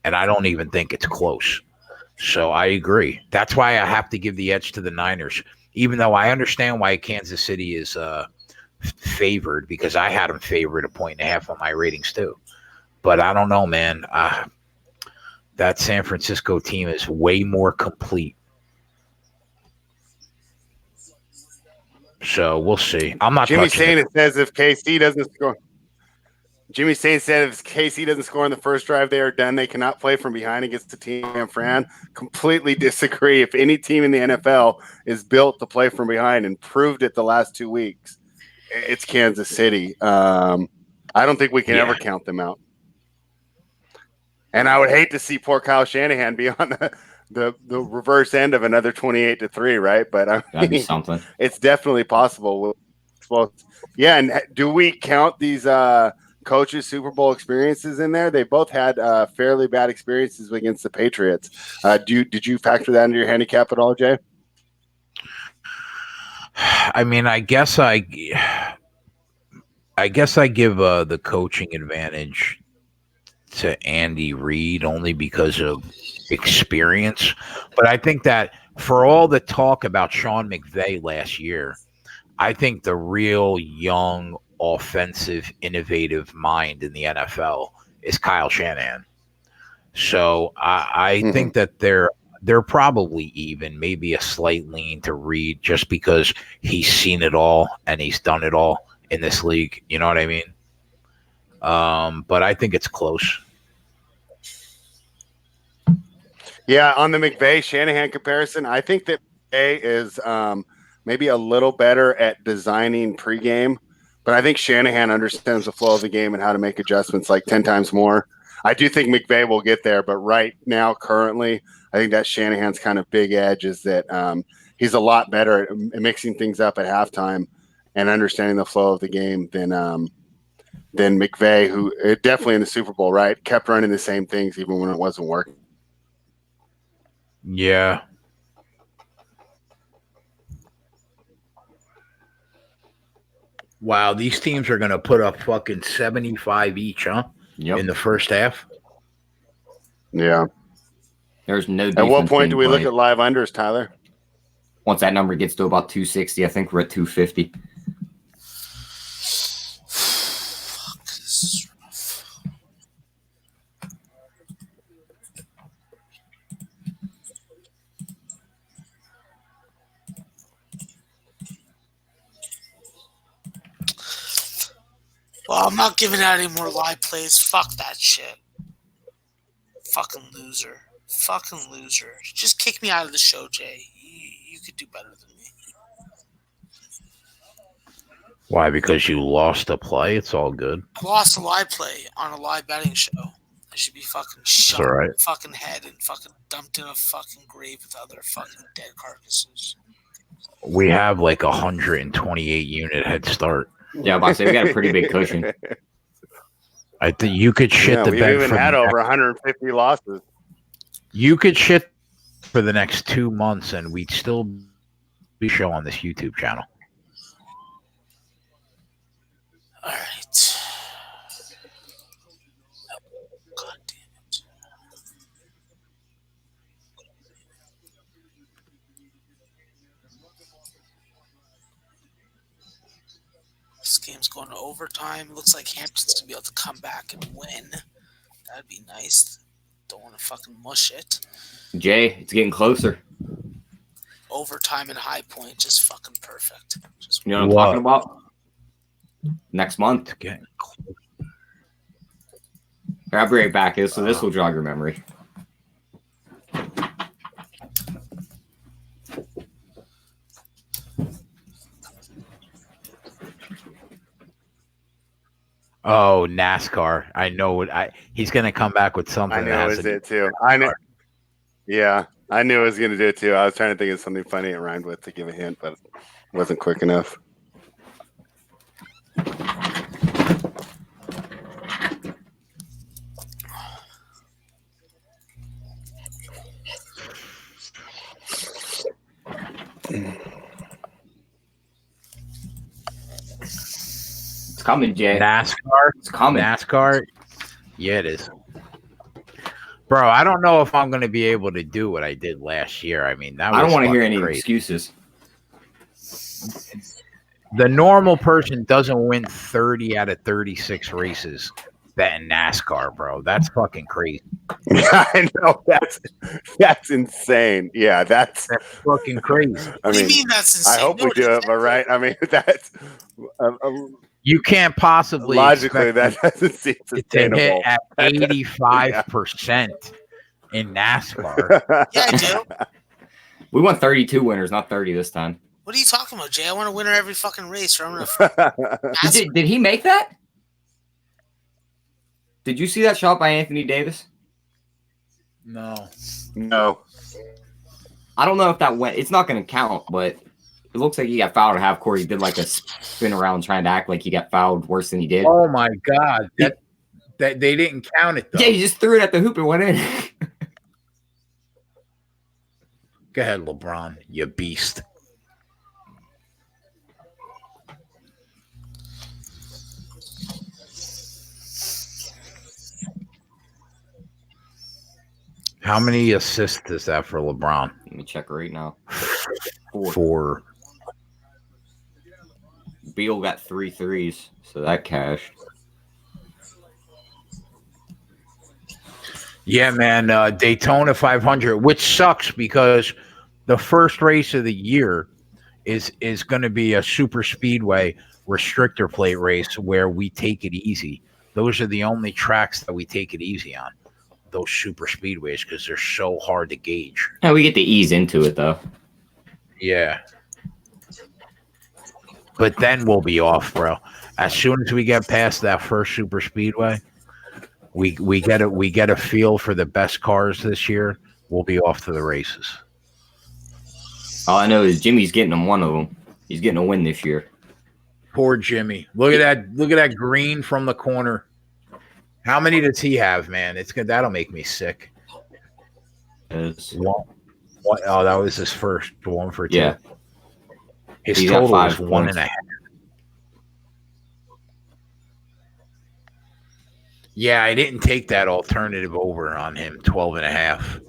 and I don't even think it's close. So I agree. That's why I have to give the edge to the Niners, even though I understand why Kansas City is favored, because I had them favored 1.5 on my ratings too. But I don't know, man. that San Francisco team is way more complete. So we'll see. I'm not. Jimmy saying it says if KC doesn't score. Jimmy Saint said if KC doesn't score in the first drive, they are done. They cannot play from behind against the team. Fran, completely disagree. If any team in the NFL is built to play from behind and proved it the last 2 weeks, it's Kansas City. I don't think we can ever count them out. And I would hate to see poor Kyle Shanahan be on the reverse end of another 28-3, right? But that'd be something. It's definitely possible. Well, yeah, and do we count these coaches' Super Bowl experiences in there? They both had fairly bad experiences against the Patriots. Did you factor that into your handicap at all, Jay? I mean, I guess I give the coaching advantage to Andy Reid only because of experience. But I think that for all the talk about Sean McVay last year, I think the real young, offensive, innovative mind in the NFL is Kyle Shanahan. So I think that they're probably even, maybe a slight lean to Reid just because he's seen it all and he's done it all in this league. You know what I mean? But I think it's close. Yeah, on the McVay-Shanahan comparison, I think that McVay is maybe a little better at designing pregame, but I think Shanahan understands the flow of the game and how to make adjustments like 10 times more. I do think McVay will get there, but right now, currently, I think that Shanahan's kind of big edge is that he's a lot better at mixing things up at halftime and understanding the flow of the game than McVay, who definitely in the Super Bowl, right, kept running the same things even when it wasn't working. Yeah. Wow, these teams are going to put up fucking 75 each, huh? Yep. In the first half? Yeah. There's no At what point do we look at live unders, Tyler? Once that number gets to about 260, I think we're at 250. Fuck, this is rough. Well, I'm not giving out any more live plays. Fuck that shit. Fucking loser. Fucking loser. Just kick me out of the show, Jay. You could do better than me. Why? Because you lost a play? It's all good. I lost a live play on a live betting show. I should be fucking shot in the fucking head and fucking dumped in a fucking grave with other fucking dead carcasses. We have like 128 unit head start. Yeah, I'm about to say we got a pretty big cushion. I think you could shit the bed. We've even had over 150 losses. You could shit for the next 2 months, and we'd still be showing on this YouTube channel. All right. God damn it. This game's going to overtime. Looks like Hampton's going to be able to come back and win. That'd be nice. Don't want to fucking mush it. Jay, it's getting closer. Overtime and high point, just fucking perfect. Just you know what I'm talking about? Next month. Getting close. I'll be right back. So this will jog your memory. Oh, NASCAR. I know it. He's going to come back with something. I knew it was it too. I know. Yeah, I knew I was going to do it too. I was trying to think of something funny it rhymed with to give a hint, but it wasn't quick enough. It's coming, Jay. NASCAR. It's coming. NASCAR. Yeah, it is. Bro, I don't know if I'm going to be able to do what I did last year. I mean, that was I don't want to hear any crazy. excuses. The normal person doesn't win 30 out of 36 races betting NASCAR, bro. That's fucking crazy. I know that's insane. Yeah, that's fucking crazy. What do you mean that's insane? I hope we do it, but right? I mean, that's you can't possibly logically that doesn't seem sustainable. To hit at 85% in NASCAR. Yeah, I do. We won 32 winners, not 30 this time. What are you talking about, Jay? I want a winner every fucking race. Or I'm Did he make that? Did you see that shot by Anthony Davis? No. I don't know if that went. It's not going to count, but it looks like he got fouled at half court. He did like a spin around trying to act like he got fouled worse than he did. Oh my god, that they didn't count it though. Yeah, he just threw it at the hoop and went in. Go ahead, LeBron, you beast. How many assists is that for LeBron? Let me check right now. 4. Beal got 3 threes, so that cashed. Yeah, man. Daytona 500, which sucks because the first race of the year is going to be a super speedway restrictor plate race where we take it easy. Those are the only tracks that we take it easy on. Those super speedways because they're so hard to gauge. Yeah, we get to ease into it though. Yeah. But then we'll be off, bro. As soon as we get past that first super speedway, we get a feel for the best cars this year. We'll be off to the races. All I know is Jimmy's getting him one of them. He's getting a win this year. Poor Jimmy. Look at that. Look at that green from the corner. How many does he have, man? It's good. That'll make me sick. One, oh, that was his first 1 for 2. Yeah. His total is 1.5. Yeah, I didn't take that alternative over on him, 12.5.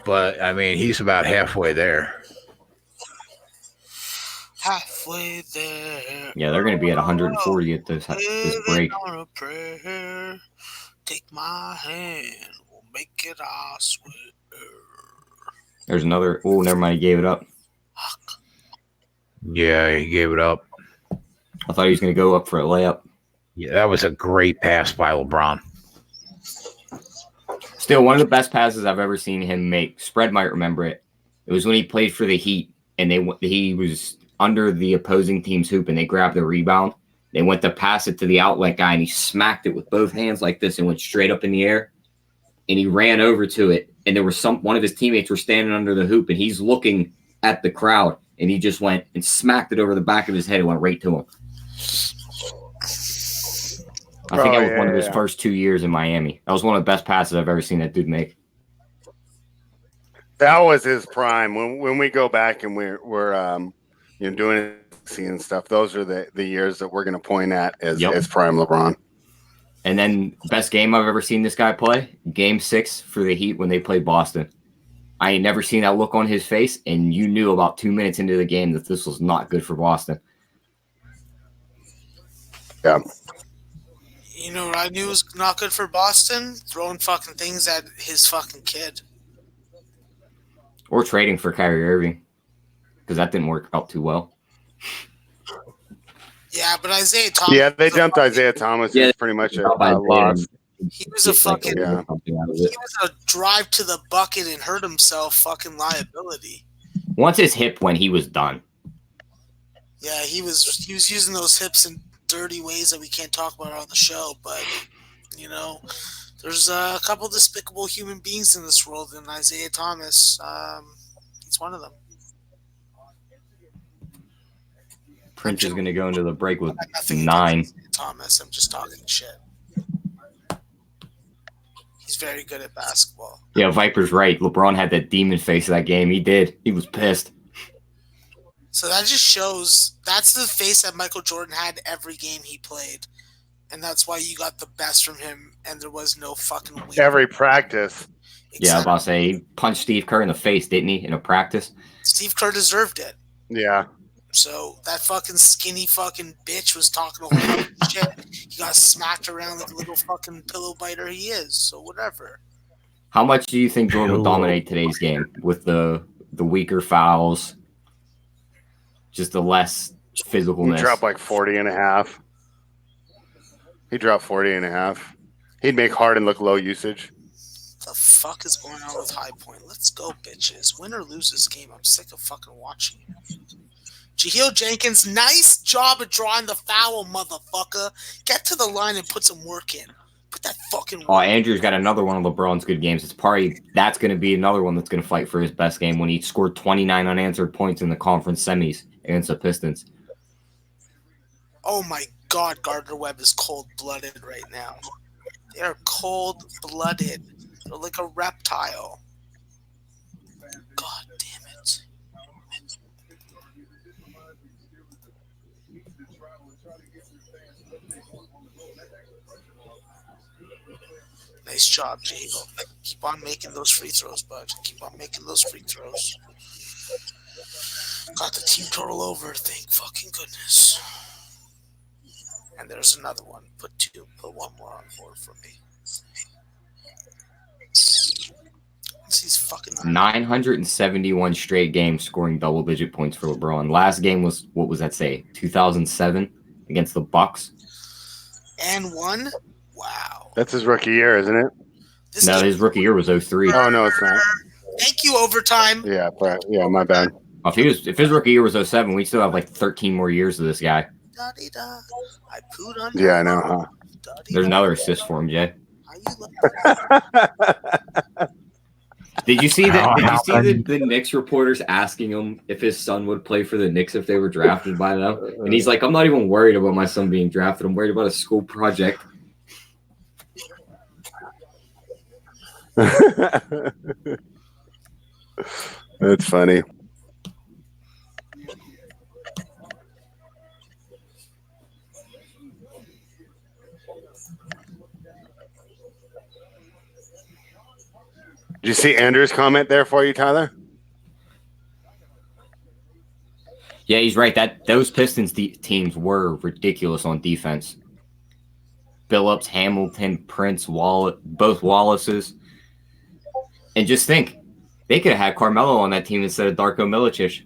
But I mean, he's about halfway there. Halfway there. Yeah, they're going to be at 140 at this break. Take my hand, we'll make it, I swear. There's another. Oh, never mind. He gave it up. Yeah, he gave it up. I thought he was going to go up for a layup. Yeah, that was a great pass by LeBron. Still, one of the best passes I've ever seen him make. Spread might remember it. It was when he played for the Heat, and he was under the opposing team's hoop, and they grabbed the rebound. They went to pass it to the outlet guy, and he smacked it with both hands like this and went straight up in the air. And he ran over to it, and there was one of his teammates were standing under the hoop, and he's looking at the crowd, and he just went and smacked it over the back of his head and went right to him. I think that was one of his first 2 years in Miami. That was one of the best passes I've ever seen that dude make. That was his prime. When we go back and we're doing and stuff, those are the years that we're going to point at as prime LeBron. And then best game I've ever seen this guy play, Game 6 for the Heat when they played Boston. I ain't never seen that look on his face, and you knew about 2 minutes into the game that this was not good for Boston. Yeah. You know what I knew was not good for Boston? Throwing fucking things at his fucking kid. Or trading for Kyrie Irving, because that didn't work out too well. Yeah, but Isaiah Thomas. Yeah, they jumped Isaiah Thomas. Yeah, pretty much a loss. He was a fucking. He was a drive to the bucket and hurt himself. Fucking liability. Once his hip went, he was done. Yeah, he was using those hips in dirty ways that we can't talk about on the show. But there's a couple despicable human beings in this world, and Isaiah Thomas, he's one of them. Prince is going to go into the break with 9. Thomas, I'm just talking shit. He's very good at basketball. Yeah, Viper's right. LeBron had that demon face of that game. He did. He was pissed. So that just shows that's the face that Michael Jordan had every game he played. And that's why you got the best from him, and there was no fucking win. Every practice. Exactly. Yeah, I was about to say, he punched Steve Kerr in the face, didn't he, in a practice? Steve Kerr deserved it. Yeah. So that fucking skinny fucking bitch was talking a whole bunch of shit. he got smacked around like a little fucking pillow biter he is. So whatever. How much do you think Jordan will dominate today's game with the weaker fouls, just the less physicalness? He dropped like 40.5. He dropped 40.5. He'd make Harden look low usage. The fuck is going on with High Point? Let's go, bitches. Win or lose this game. I'm sick of fucking watching it. Jahlil Jenkins, nice job of drawing the foul, motherfucker. Get to the line and put some work in. Put that fucking work Andrew's got another one of LeBron's good games. That's going to be another one that's going to fight for his best game when he scored 29 unanswered points in the conference semis against the Pistons. Oh my God, Gardner Webb is cold-blooded right now. They're cold-blooded. They're like a reptile. God damn it. Nice job, Jago. Keep on making those free throws, bud. Keep on making those free throws. Got the team total over, thank fucking goodness. And there's another one. Put one more on board for me. These fucking 971 straight games scoring double-digit points for LeBron. Last game was, what was that say, 2007 against the Bucks? And one? Wow. That's his rookie year, isn't it? His rookie year was 03. Oh, no, it's not. Thank you, overtime. Yeah, my bad. If his rookie year was 07, we still have like 13 more years of this guy. Da-dee-da. I pooed on I know, huh? There's another assist for him, Jay. How you Did you see that? Did you see the Knicks reporters asking him if his son would play for the Knicks if they were drafted by them? And he's like, I'm not even worried about my son being drafted. I'm worried about a school project. That's funny. Did you see Andrew's comment there for you, Tyler? Yeah, he's right. Those Pistons teams were ridiculous on defense. Billups, Hamilton, Prince, both Wallaces. And just think, they could have had Carmelo on that team instead of Darko Milicic.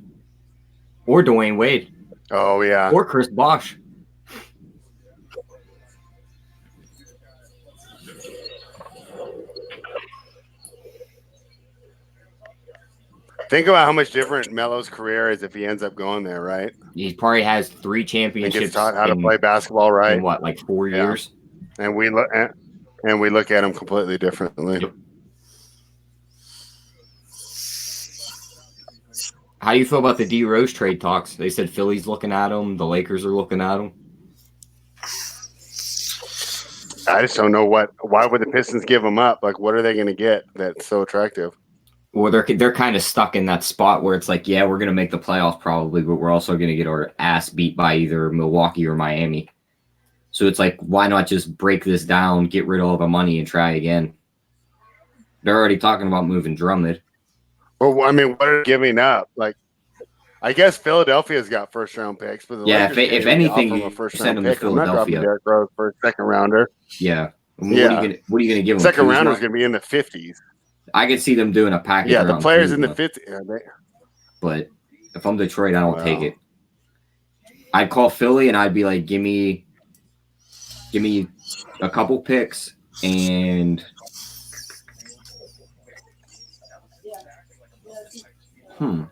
Or Dwayne Wade. Oh, yeah. Or Chris Bosh. Think about how much different Melo's career is if he ends up going there, right? He probably has 3 championships. He gets taught how to play basketball, right? In what, like 4 years? And we look at him completely differently. Yep. How do you feel about the D Rose trade talks? They said Philly's looking at him. The Lakers are looking at him. I just don't know why would the Pistons give him up? Like, what are they going to get that's so attractive? Well, they're kind of stuck in that spot where it's like, yeah, we're going to make the playoffs probably, but we're also going to get our ass beat by either Milwaukee or Miami. So it's like, why not just break this down, get rid of all the money, and try again? They're already talking about moving Drummond. Well, I mean, what are they giving up? Like, I guess Philadelphia's got first-round picks, but the Lakers if anything, offer him you a first-round send them to pick. I'm not dropping Philadelphia. Derrick Rose for a second rounder. Yeah. What are you going to give them? Second rounder's going to be in the 50s. I could see them doing a package. Yeah, the players in the 50s. But if I'm Detroit, I don't take it. I'd call Philly and I'd be like, give me a couple picks and trying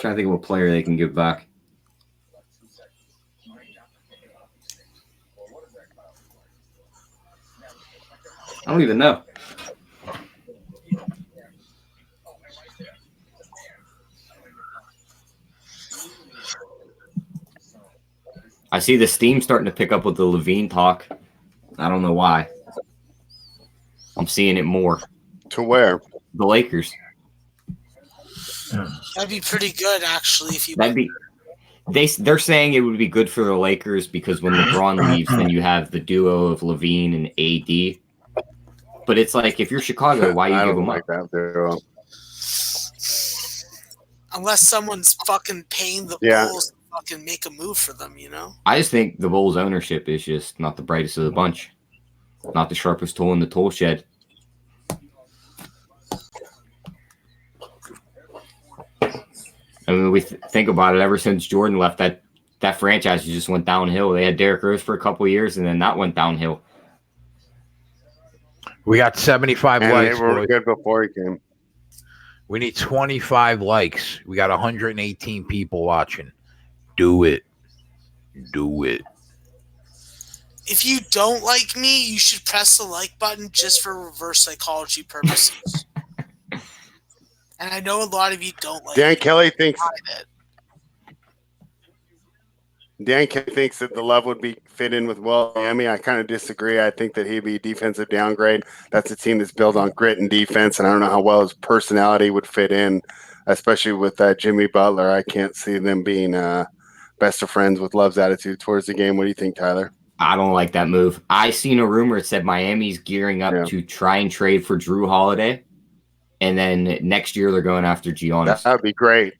to think of a player they can give back. I don't even know. I see the steam starting to pick up with the Levine talk. I don't know why. I'm seeing it more. To where? The Lakers. That'd be pretty good, actually. If you they're saying it would be good for the Lakers because when LeBron leaves, then you have the duo of Levine and AD. But it's like, if you're Chicago, why you give them like up? That duo. Unless someone's fucking paying the Bulls fucking make a move for them, you know? I just think the Bulls ownership is just not the brightest of the bunch. Not the sharpest tool in the tool shed. I mean, we think about it, ever since Jordan left, that franchise just went downhill. They had Derrick Rose for a couple of years, and then that went downhill. We got 75 likes. They were boys. good before he came. We need 25 likes. We got 118 people watching. Do it. Do it. If you don't like me, you should press the like button just for reverse psychology purposes. And I know a lot of you don't like Dan it. Kelly thinks that the love would be fit in with Miami. I kind of disagree. I think that he'd be a defensive downgrade. That's a team that's built on grit and defense, and I don't know how well his personality would fit in, especially with Jimmy Butler. I can't see them being best of friends with Love's attitude towards the game. What do you think, Tyler? I don't like that move. I seen a rumor that said Miami's gearing up to try and trade for Drew Holiday. And then next year they're going after Giannis. That would be great.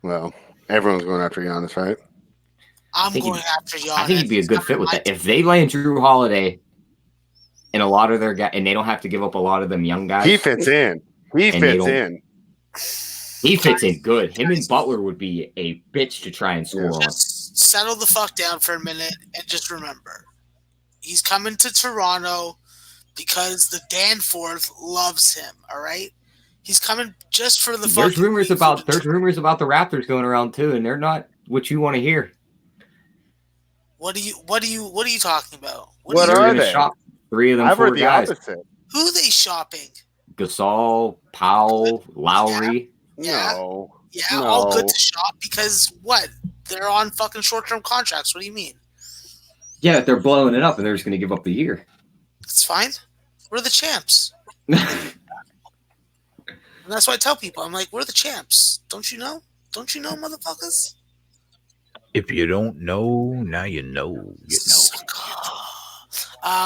Well, everyone's going after Giannis, right? I'm going after Giannis. I think he'd be a good fit with that. If they land Drew Holiday and a lot of their guys, and they don't have to give up a lot of them young guys. He fits in. He fits in good. Him and Butler would be a bitch to try and score on. Just settle the fuck down for a minute and just remember, he's coming to Toronto because the Danforth loves him, all right? He's coming just for the There's rumors about the Raptors going around too, and they're not what you want to hear. What are you talking about? What are they? Shop 3 of them. I've 4 heard the guys. opposite. Who are they shopping? Gasol, Powell, Lowry. No. All good to shop because what? They're on fucking short-term contracts. What do you mean? Yeah, they're blowing it up, and they're just going to give up the year. It's fine. We're the champs. And that's why I tell people, I'm like, we're the champs. Don't you know? Don't you know, motherfuckers? If you don't know, now you know. You know.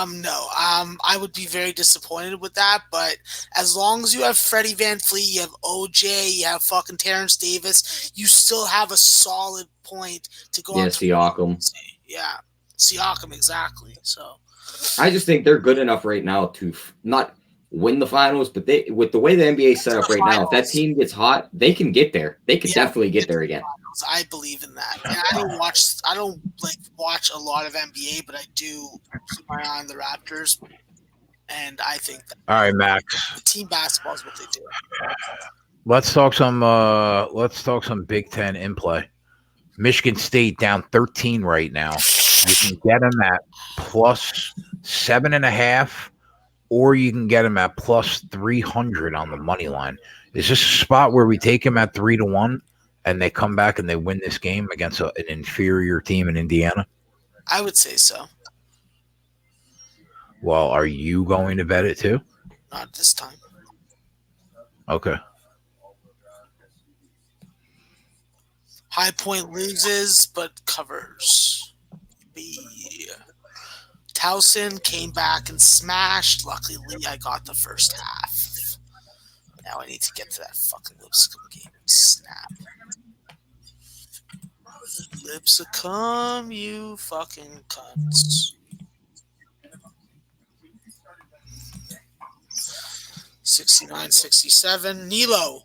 No. I would be very disappointed with that, but as long as you have Freddie VanVleet, you have OJ, you have fucking Terrence Davis, you still have a solid point to go on. Siakam. Yeah, Siakam, exactly. So I just think they're good enough right now to not win the finals, but they, with the way the NBA is set up right now, if that team gets hot, they can get there. They could definitely get there again. I believe in that. And I don't watch a lot of NBA, but I do keep my eye on the Raptors. And I think that all right, Max. Team basketball is what they do. Let's talk some Big Ten in play. Michigan State down 13 right now. You can get them at plus 7.5, or you can get them at plus 300 on the money line. Is this a spot where we take them at 3-1 and they come back and they win this game against an inferior team in Indiana? I would say so. Well, are you going to bet it too? Not this time. Okay. High Point loses, but covers. Towson came back and smashed. Luckily, I got the first half. Now I need to get to that fucking Lipscomb game. Snap. Lipscomb, you fucking cunts. 69-67. Nilo,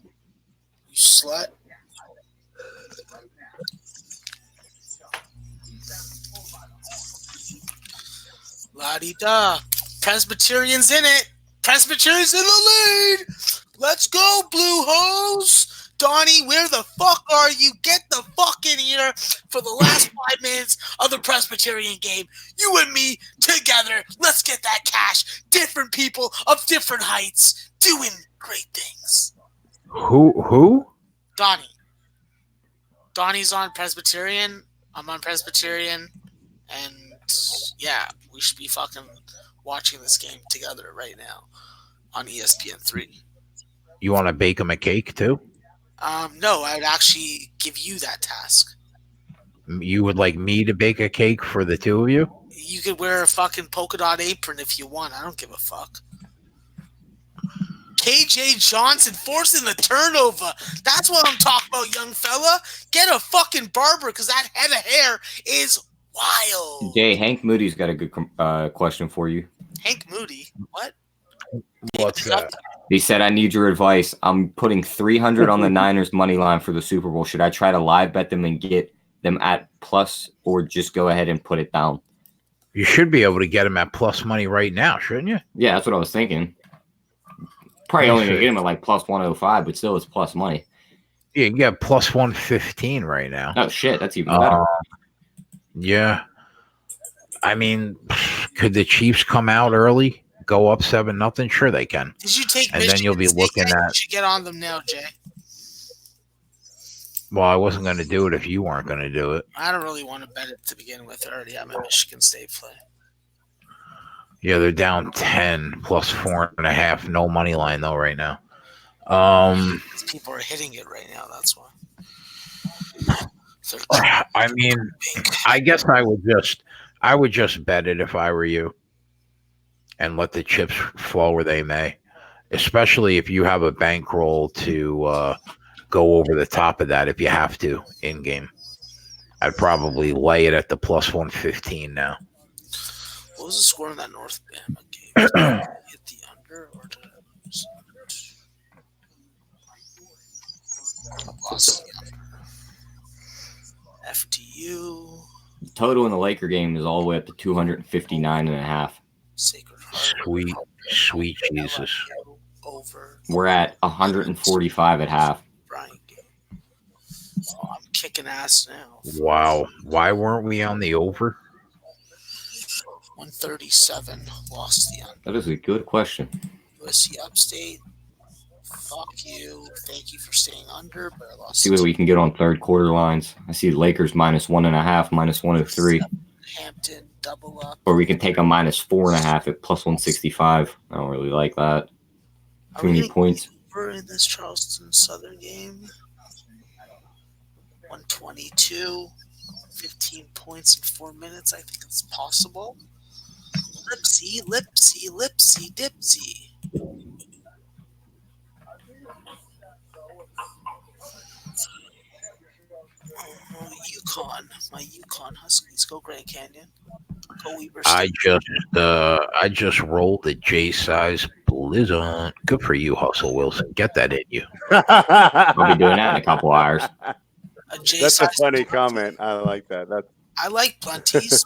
you slut. La-di-da. Presbyterian's in it. Presbyterian's in the lead. Let's go, Blue Hose. Donnie, where the fuck are you? Get the fuck in here for the last 5 minutes of the Presbyterian game. You and me together. Let's get that cash. Different people of different heights doing great things. Who? Donnie. Donnie's on Presbyterian. I'm on Presbyterian. And yeah, we should be fucking watching this game together right now on ESPN3. You want to bake him a cake too? No, I would actually give you that task. You would like me to bake a cake for the two of you? You could wear a fucking polka dot apron if you want. I don't give a fuck. KJ Johnson forcing the turnover. That's what I'm talking about, young fella. Get a fucking barber because that head of hair is wild. Jay, Hank Moody's got a good question for you. Hank Moody? What? What's that? He said, I need your advice. I'm putting 300 on the Niners money line for the Super Bowl. Should I try to live bet them and get them at plus or just go ahead and put it down? You should be able to get them at plus money right now, shouldn't you? Yeah, that's what I was thinking. Probably only going to get them at like plus 105, but still it's plus money. Yeah, you can get plus 115 right now. Oh, shit. That's even better. Yeah. I mean, could the Chiefs come out early, go up 7-0? Sure they can. Did you take and Michigan then you'll be State looking yet? at. You should get on them now, Jay. Well, I wasn't going to do it if you weren't going to do it. I don't really want to bet it to begin with. I already have my Michigan State play. Yeah, they're down 10 plus 4.5. No money line though right now. People are hitting it right now. That's why. I mean, I guess I would just bet it if I were you, and let the chips flow where they may. Especially if you have a bankroll to go over the top of that if you have to in game. I'd probably lay it at the plus 115 now. What was the score in that North Bama game? Hit the under or did I lose? I lost the under. FTU. The total in the Laker game is all the way up to 259.5. Sacred Heart. Sweet Jesus. Over. We're at 145 at half. Oh, I'm kicking ass now. Wow. Why weren't we on the over? 137. Lost the under. That is a good question. USC Upstate. Fuck you. Thank you for staying under, but I lost. See what we can get on third quarter lines. I see Lakers -1.5, -103. Hampton double up. Or we can take a -4.5 at plus 165. I don't really like that. Too many points. Over in this Charleston Southern game. 122. 15 points in 4 minutes. I think it's possible. Lipsy, dipsy. UConn. My UConn Huskies. Go Grand Canyon. Go Weber State. I just rolled the J size Blizzard. Good for you, Hustle Wilson. Get that in you. I'll be doing that in a couple hours. That's a funny comment. I like that. I like Blunties.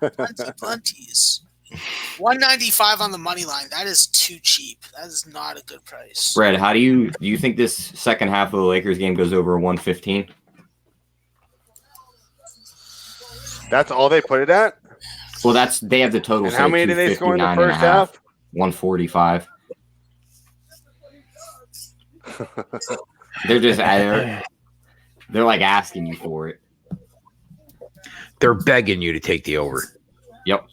Blunties. 195 on the money line. That is too cheap. That is not a good price. Brad, how do you think this second half of the Lakers game goes over 115? That's all they put it at? Well, they have the total. And how many did they score in the first half? 145. They're just they're like asking you for it. They're begging you to take the over. Yep.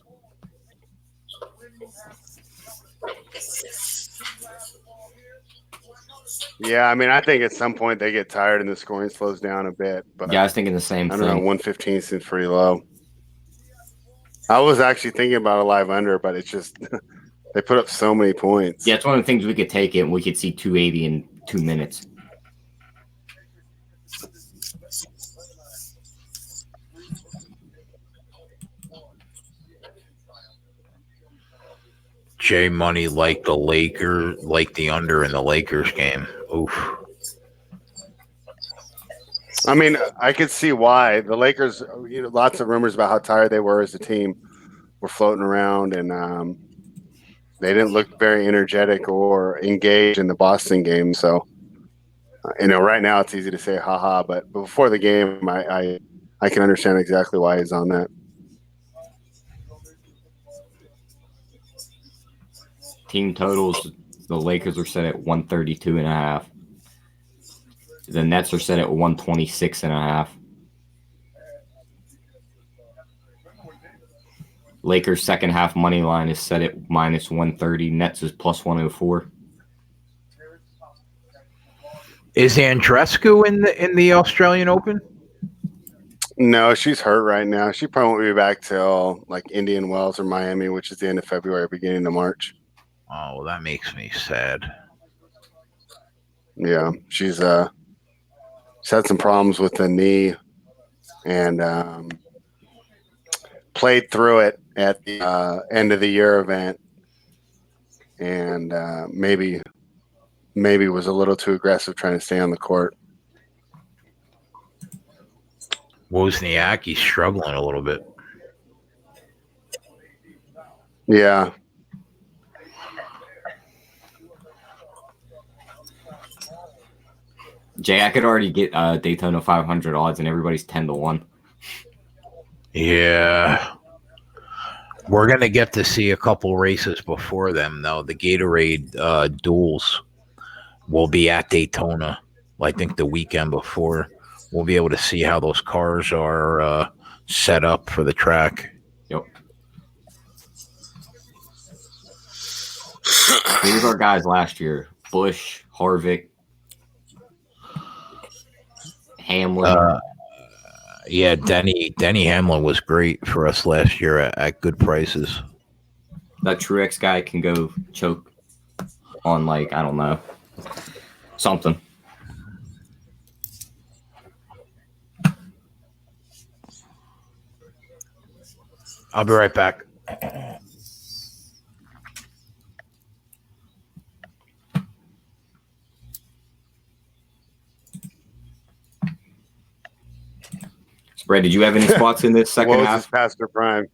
Yeah, I mean, I think at some point they get tired and the scoring slows down a bit. But yeah, I was thinking the same thing. I don't know, 115 seems pretty low. I was actually thinking about a live under, but it's just they put up so many points. Yeah, it's one of the things we could take it and we could see 280 in 2 minutes. J Money like the under in the Lakers game. Oof. I mean, I could see why the Lakers. Lots of rumors about how tired they were as a team were floating around, and they didn't look very energetic or engaged in the Boston game. So, right now it's easy to say haha, but before the game, I can understand exactly why he's on that. Team totals, the Lakers are set at 132.5. The Nets are set at 126.5. Lakers second half money line is set at -130. Nets is +104. Is Andreescu in the Australian Open? No, she's hurt right now. She probably won't be back till like Indian Wells or Miami, which is the end of February, beginning of March. Oh, well, that makes me sad. Yeah, she's had some problems with the knee, and played through it at the end of the year event, and maybe was a little too aggressive trying to stay on the court. Wozniacki's struggling a little bit. Yeah. Jay, I could already get Daytona 500 odds, and everybody's 10-1. Yeah. We're going to get to see a couple races before them, though. The Gatorade duels will be at Daytona, I think the weekend before. We'll be able to see how those cars are set up for the track. Yep. Here's our guys last year. Busch, Harvick, Hamlin. Yeah, Denny Hamlin was great for us last year at good prices. That Truex guy can go choke on, I don't know, something. I'll be right back. Brad, did you have any spots in this second half? This past her prime?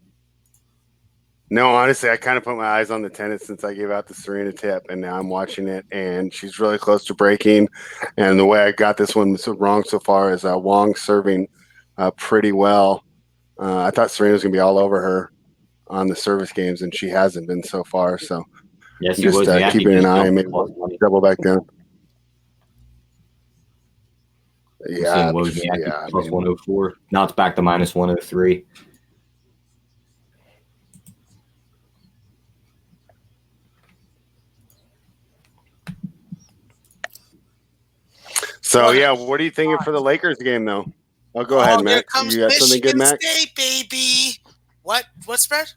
No, honestly, I kind of put my eyes on the tennis since I gave out the Serena tip, and now I'm watching it, and she's really close to breaking. And the way I got this one so wrong so far is Wong serving pretty well. I thought Serena was going to be all over her on the service games, and she hasn't been so far. So yes, just keeping an eye and maybe double back down. Yeah, plus 104. Now it's back to minus 103. So yeah, what are you thinking for the Lakers game, though? Oh, go ahead, Max. You got something good, Max? State, baby. What spread?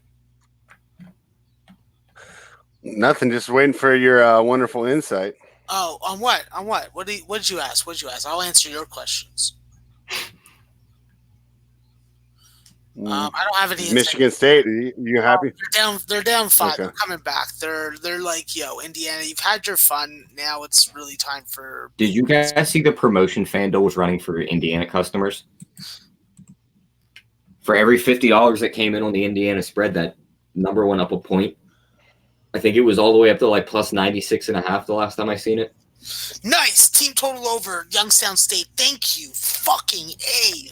Nothing. Just waiting for your wonderful insight. Oh, on what? On what? What did you ask? I'll answer your questions. I don't have any. Michigan State. Are you happy? They're down 5. Okay. They're coming back. They're like, Indiana, you've had your fun. Now it's really time for. Did you guys see the promotion FanDuel was running for Indiana customers? For every $50 that came in on the Indiana spread, that number went up a point. I think it was all the way up to plus 96.5 the last time I seen it. Nice team total over Youngstown State. Thank you, fucking A.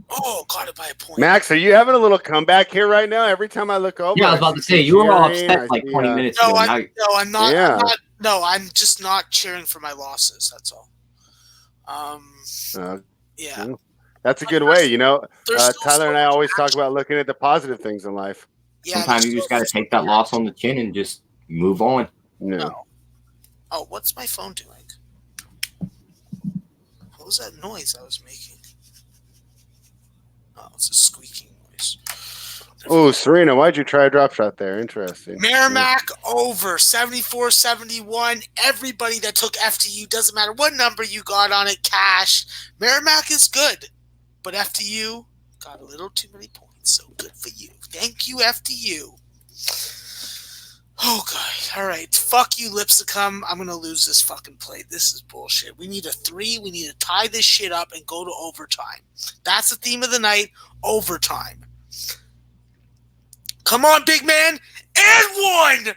Oh, got it by a point. Max, are you having a little comeback here right now? Every time I look over, yeah, I was about to say you were all upset 20 minutes ago. I'm not. Yeah. I'm just not cheering for my losses. That's all. Yeah. That's a good way, Tyler and I always talk about looking at the positive things in life. Yeah, sometimes you just got to take that loss on the chin and just move on. No. Oh, what's my phone doing? What was that noise I was making? Oh, it's a squeaking noise. Oh, Serena, why'd you try a drop shot there? Interesting. Merrimack over 74-71. Everybody that took FTU, doesn't matter what number you got on it, cash. Merrimack is good, but FTU got a little too many points. So good for you. Thank you, FTU. Oh, God. All right. Fuck you, Lipsicum. I'm going to lose this fucking play. This is bullshit. We need a 3. We need to tie this shit up and go to overtime. That's the theme of the night, overtime. Come on, big man. And 1!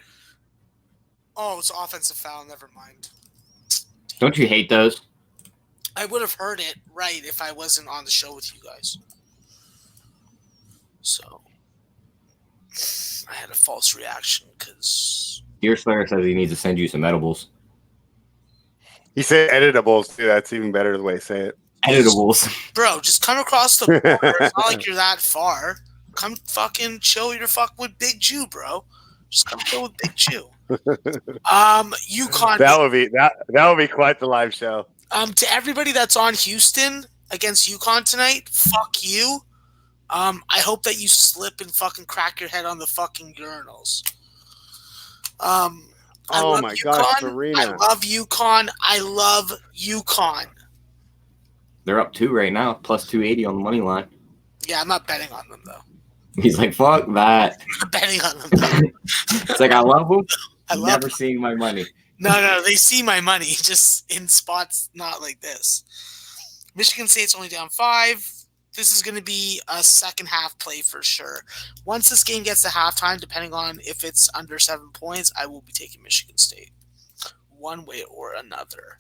Oh, it's an offensive foul. Never mind. Don't you hate those? I would have heard it right if I wasn't on the show with you guys. So I had a false reaction because Dear Slayer says he needs to send you some edibles. He said editables too. That's even better the way to say it. Editables. Bro, just come across the border. It's not like you're that far. Come fucking chill your fuck with Big Jew, bro. Just come chill with Big Jew. UConn. That would be quite the live show. To everybody that's on Houston against UConn tonight, fuck you. I hope that you slip and fucking crack your head on the fucking urinals. Oh my gosh, Serena. I love UConn. I love UConn. They're up 2 right now, plus 280 on the money line. Yeah, I'm not betting on them, though. He's like, fuck that. I'm betting on them, though. It's like, I love them. Never seeing my money. No, they see my money, just in spots not like this. Michigan State's only down 5. This is going to be a second half play for sure. Once this game gets to halftime, depending on if it's under 7 points, I will be taking Michigan State. One way or another.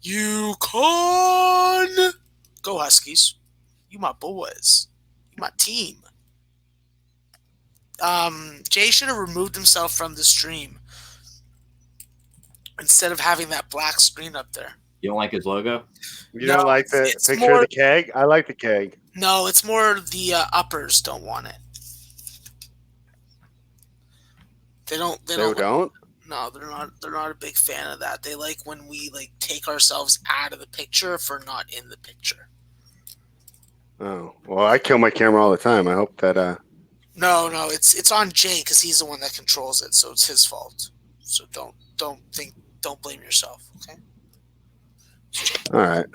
UConn! Go Huskies. You my boys. You my team. Jay should have removed himself from the stream instead of having that black screen up there. You don't like his logo? You don't like the picture of the keg? I like the keg. No, it's more the uppers don't want it. They don't. No, they're not. They're not a big fan of that. They like when we take ourselves out of the picture if we're not in the picture. Oh well, I kill my camera all the time. I hope that. No, it's on Jay because he's the one that controls it, so it's his fault. So don't blame yourself. Okay. All right.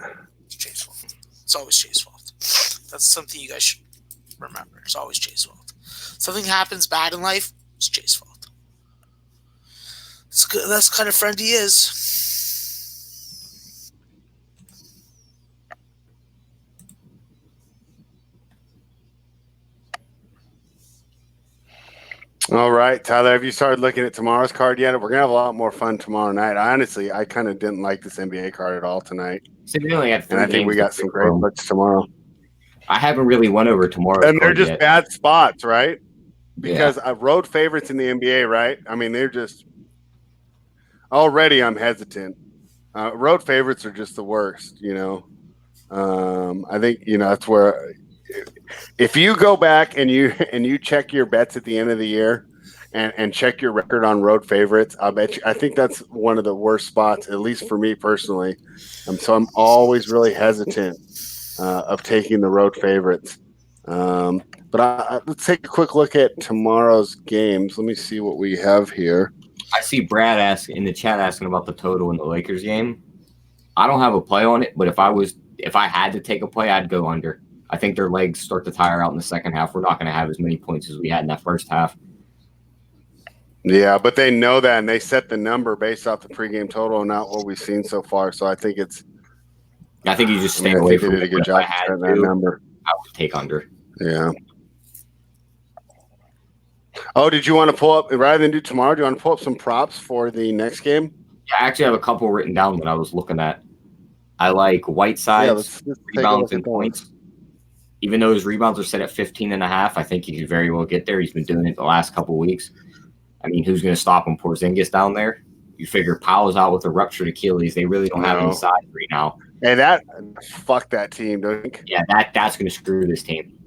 It's Jay's fault. It's always Jay's fault. That's something you guys should remember. It's always Jay's fault. Something happens bad in life, it's Jay's fault. It's good. That's the kind of friend he is. All right, Tyler, have you started looking at tomorrow's card yet? We're going to have a lot more fun tomorrow night. Honestly, I kind of didn't like this NBA card at all tonight. So we only had 3 and I think we got some great looks tomorrow. I haven't really went over tomorrow. And they're just bad spots, right? Because road favorites in the NBA, right? I mean, they're just already I'm hesitant. Road favorites are just the worst, you know. I think, you know, that's where if you go back and you check your bets at the end of the year and check your record on road favorites, I think that's one of the worst spots, at least for me personally. So I'm always really hesitant of taking the road favorites. But let's take a quick look at tomorrow's games. Let me see what we have here. I see Brad in the chat asking about the total in the Lakers game. I don't have a play on it, but if I had to take a play, I'd go under. I think their legs start to tire out in the second half. We're not going to have as many points as we had in that first half. Yeah, but they know that, and they set the number based off the pregame total and not what we've seen so far. So I think you just stay away from it. They did a good job setting that number. I would take under. Yeah. Oh, did you want to pull up, rather than do tomorrow, do you want to pull up some props for the next game? Yeah, I actually have a couple written down that I was looking at. I like Whiteside's rebounds and points. Even though his rebounds are set at 15.5, I think he could very well get there. He's been doing it the last couple of weeks. I mean, who's going to stop him? Porzingis down there? You figure Powell's out with a ruptured Achilles. They really don't have any size right now. And fuck that team, don't you think? Yeah, that's going to screw this team.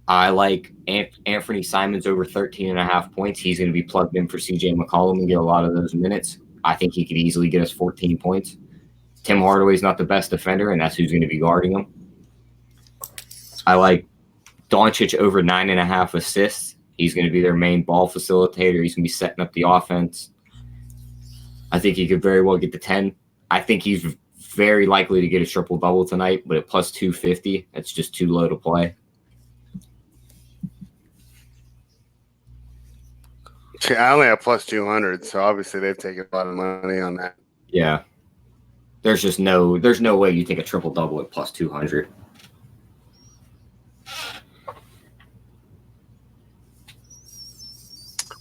I like Anthony Simons over 13.5 points. He's going to be plugged in for CJ McCollum and get a lot of those minutes. I think he could easily get us 14 points. Tim Hardaway's not the best defender, and that's who's going to be guarding him. I like Doncic over 9.5 assists. He's going to be their main ball facilitator. He's going to be setting up the offense. I think he could very well get to 10. I think he's very likely to get a triple-double tonight, but at plus 250, that's just too low to play. I only have plus 200, so obviously they've taken a lot of money on that. Yeah. There's no way you take a triple-double at plus 200.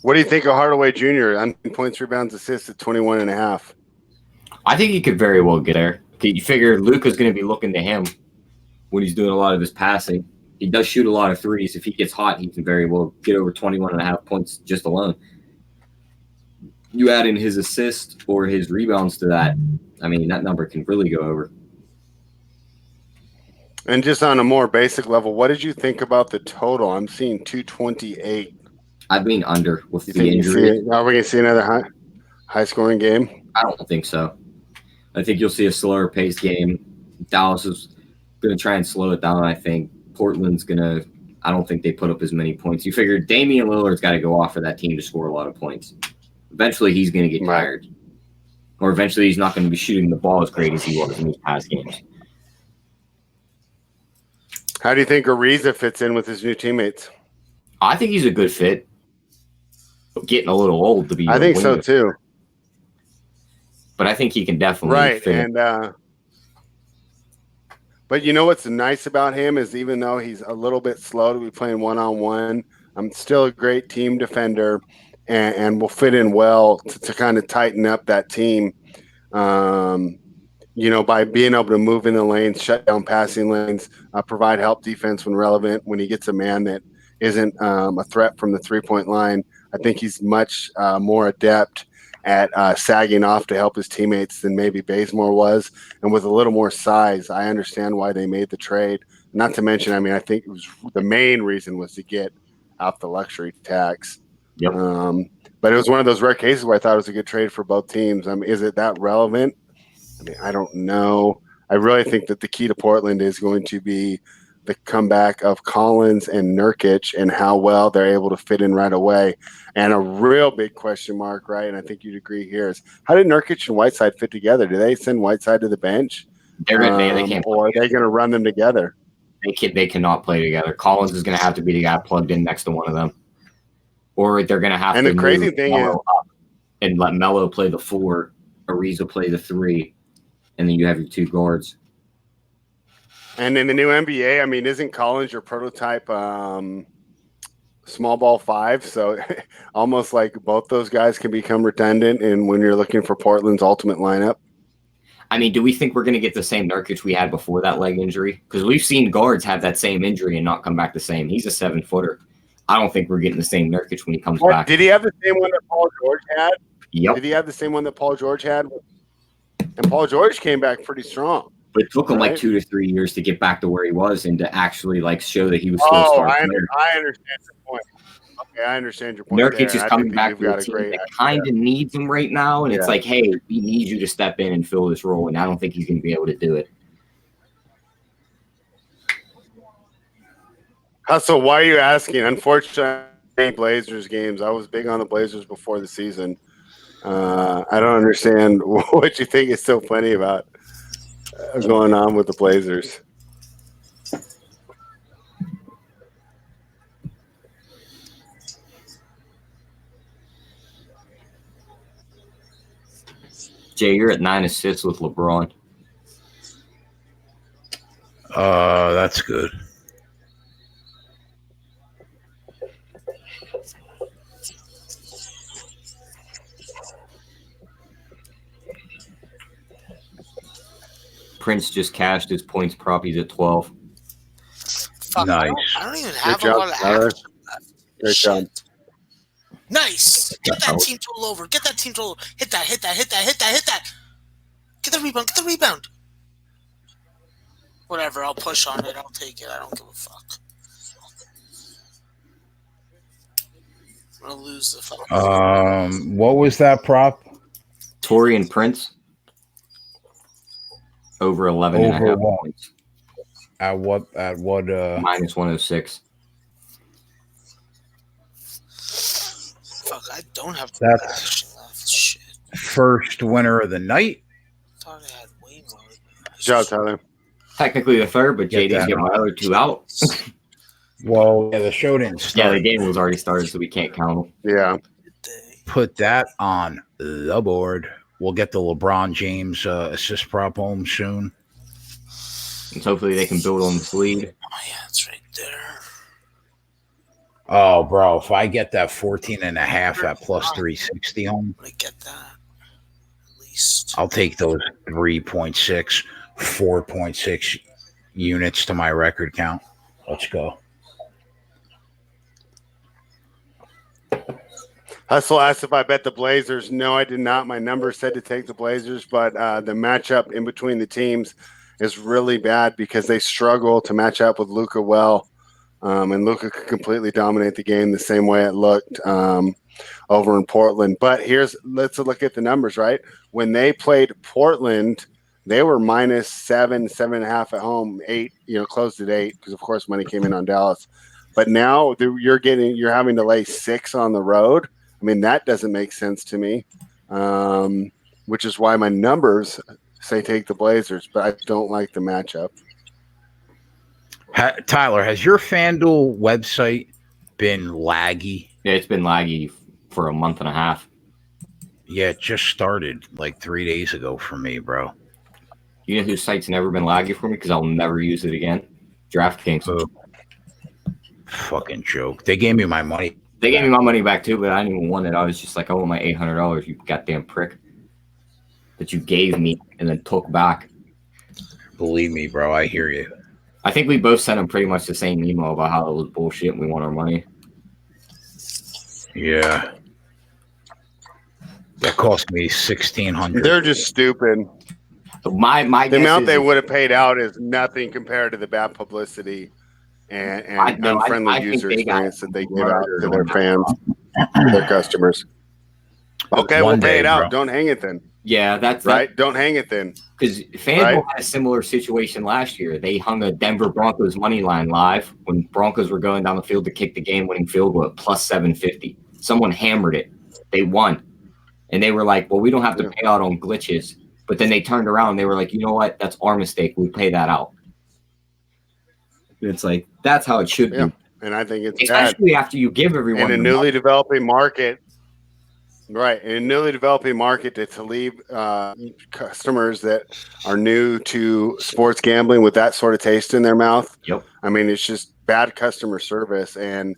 What do you think of Hardaway Jr.? On points, rebounds, assists at 21.5. I think he could very well get there. You figure Luka's going to be looking to him when he's doing a lot of his passing. He does shoot a lot of threes. If he gets hot, he can very well get over 21.5 points just alone. You add in his assists or his rebounds to that, I mean, that number can really go over. And just on a more basic level, what did you think about the total? I'm seeing 228. I've been under with the injury. Are we going to see another high-scoring game? I don't think so. I think you'll see a slower paced game. Dallas is going to try and slow it down, I think. Portland's going to – I don't think they put up as many points. You figure Damian Lillard's got to go off for that team to score a lot of points. Eventually, he's going to get tired. Or eventually, he's not going to be shooting the ball as great as he was in these past games. How do you think Ariza fits in with his new teammates? I think he's a good fit. Getting a little old to be. I think so too. But I think he can definitely fit in. But you know what's nice about him is even though he's a little bit slow to be playing one-on-one, I'm still a great team defender and will fit in well to kind of tighten up that team. By being able to move in the lanes, shut down passing lanes, provide help defense when relevant. When he gets a man that isn't a threat from the three-point line, I think he's much more adept at sagging off to help his teammates than maybe Bazemore was. And with a little more size, I understand why they made the trade. Not to mention, I think it was the main reason was to get out the luxury tax. Yep. But it was one of those rare cases where I thought it was a good trade for both teams. Is it that relevant? I don't know. I really think that the key to Portland is going to be the comeback of Collins and Nurkic and how well they're able to fit in right away. And a real big question mark, right? And I think you'd agree here is how did Nurkic and Whiteside fit together? Do they send Whiteside to the bench? They can't. Or are they going to run them together? They cannot play together. Collins is going to have to be the guy plugged in next to one of them. Or they're going to have to the crazy thing is and let Melo play the 4, Ariza play the 3, and then you have your 2 guards. And in the new NBA, isn't Collins your prototype small ball 5? So almost like both those guys can become redundant and when you're looking for Portland's ultimate lineup. Do we think we're going to get the same Nurkic we had before that leg injury? Because we've seen guards have that same injury and not come back the same. He's a 7-footer. I don't think we're getting the same Nurkic when he comes back. Did he have the same one that Paul George had? Yep. Did he have the same one that Paul George had? And Paul George came back pretty strong. But it took him like 2 to 3 years to get back to where he was and to actually show that he was still a star player. I understand your point. Okay, I understand your point. Nurkic is coming back to a team that kind of needs him right now, and it's like, hey, we need you to step in and fill this role, and I don't think he's going to be able to do it. Hustle, why are you asking? Unfortunately, Blazers games. I was big on the Blazers before the season. I don't understand what you think is so funny about going on with the Blazers. Jay, you're at 9 assists with LeBron. That's good. Prince just cashed his points prop. He's at 12. Fuck, nice. I don't even have a lot of action left. Great job. Nice. Get that team total over. Get that team total. Hit that. Get the rebound. Whatever. I'll push on it. I'll take it. I don't give a fuck. I'm going to lose the fuck. What was that prop? Torrey and Prince. Over 11 and a half points. At what? Minus 106. Fuck, I don't have that's left. Shit. First winner of the night. I thought I had way more. Good job, Tyler. Technically the third, but JD's getting my other 2 out. Well, the show didn't start. Yeah, the game was already started, so we can't count them. Yeah. Put that on the board. We'll get the LeBron James assist prop home soon. And hopefully they can build on this lead. Oh, yeah, it's right there. Oh, bro, if I get that 14.5 at plus 360 home. I get that. At least. I'll take those 3.6, 4.6 units to my record count. Let's go. Hustle asked if I bet the Blazers. No, I did not. My number said to take the Blazers, but the matchup in between the teams is really bad because they struggle to match up with Luka well. And Luka could completely dominate the game the same way it looked over in Portland. But let's look at the numbers, right? When they played Portland, they were minus 7, 7.5 at home, 8, closed at 8 because, of course, money came in on Dallas. But now you're having to lay 6 on the road. I mean, that doesn't make sense to me, which is why my numbers say take the Blazers, but I don't like the matchup. Tyler, has your FanDuel website been laggy? Yeah, it's been laggy for a month and a half. Yeah, it just started like 3 days ago for me, bro. You know whose site's never been laggy for me because I'll never use it again? DraftKings. Fucking joke. They gave me my money. They gave me my money back too, but I didn't even want it. I was just like, I want my $800, you goddamn prick, that you gave me and then took back. Believe me, bro, I hear you. I think we both sent them pretty much the same email about how it was bullshit and we want our money. Yeah. That cost me $1,600. They're just stupid. My the amount they would have paid out is nothing compared to the bad publicity and unfriendly user experience that they give out to their fans, their customers. Okay, we'll pay it out. Bro. Don't hang it then. Yeah, that's right. Don't hang it then. Because FanDuel had a similar situation last year. They hung a Denver Broncos money line live when Broncos were going down the field to kick the game-winning field goal at plus 750. Someone hammered it. They won. And they were like, well, we don't have to pay out on glitches. But then they turned around and they were like, you know what? That's our mistake. We pay that out. It's like, that's how it should be. And I think it's especially bad. After you give everyone in a newly developing market. Right. In a newly developing market to leave customers that are new to sports gambling with that sort of taste in their mouth. Yep. I mean, it's just bad customer service and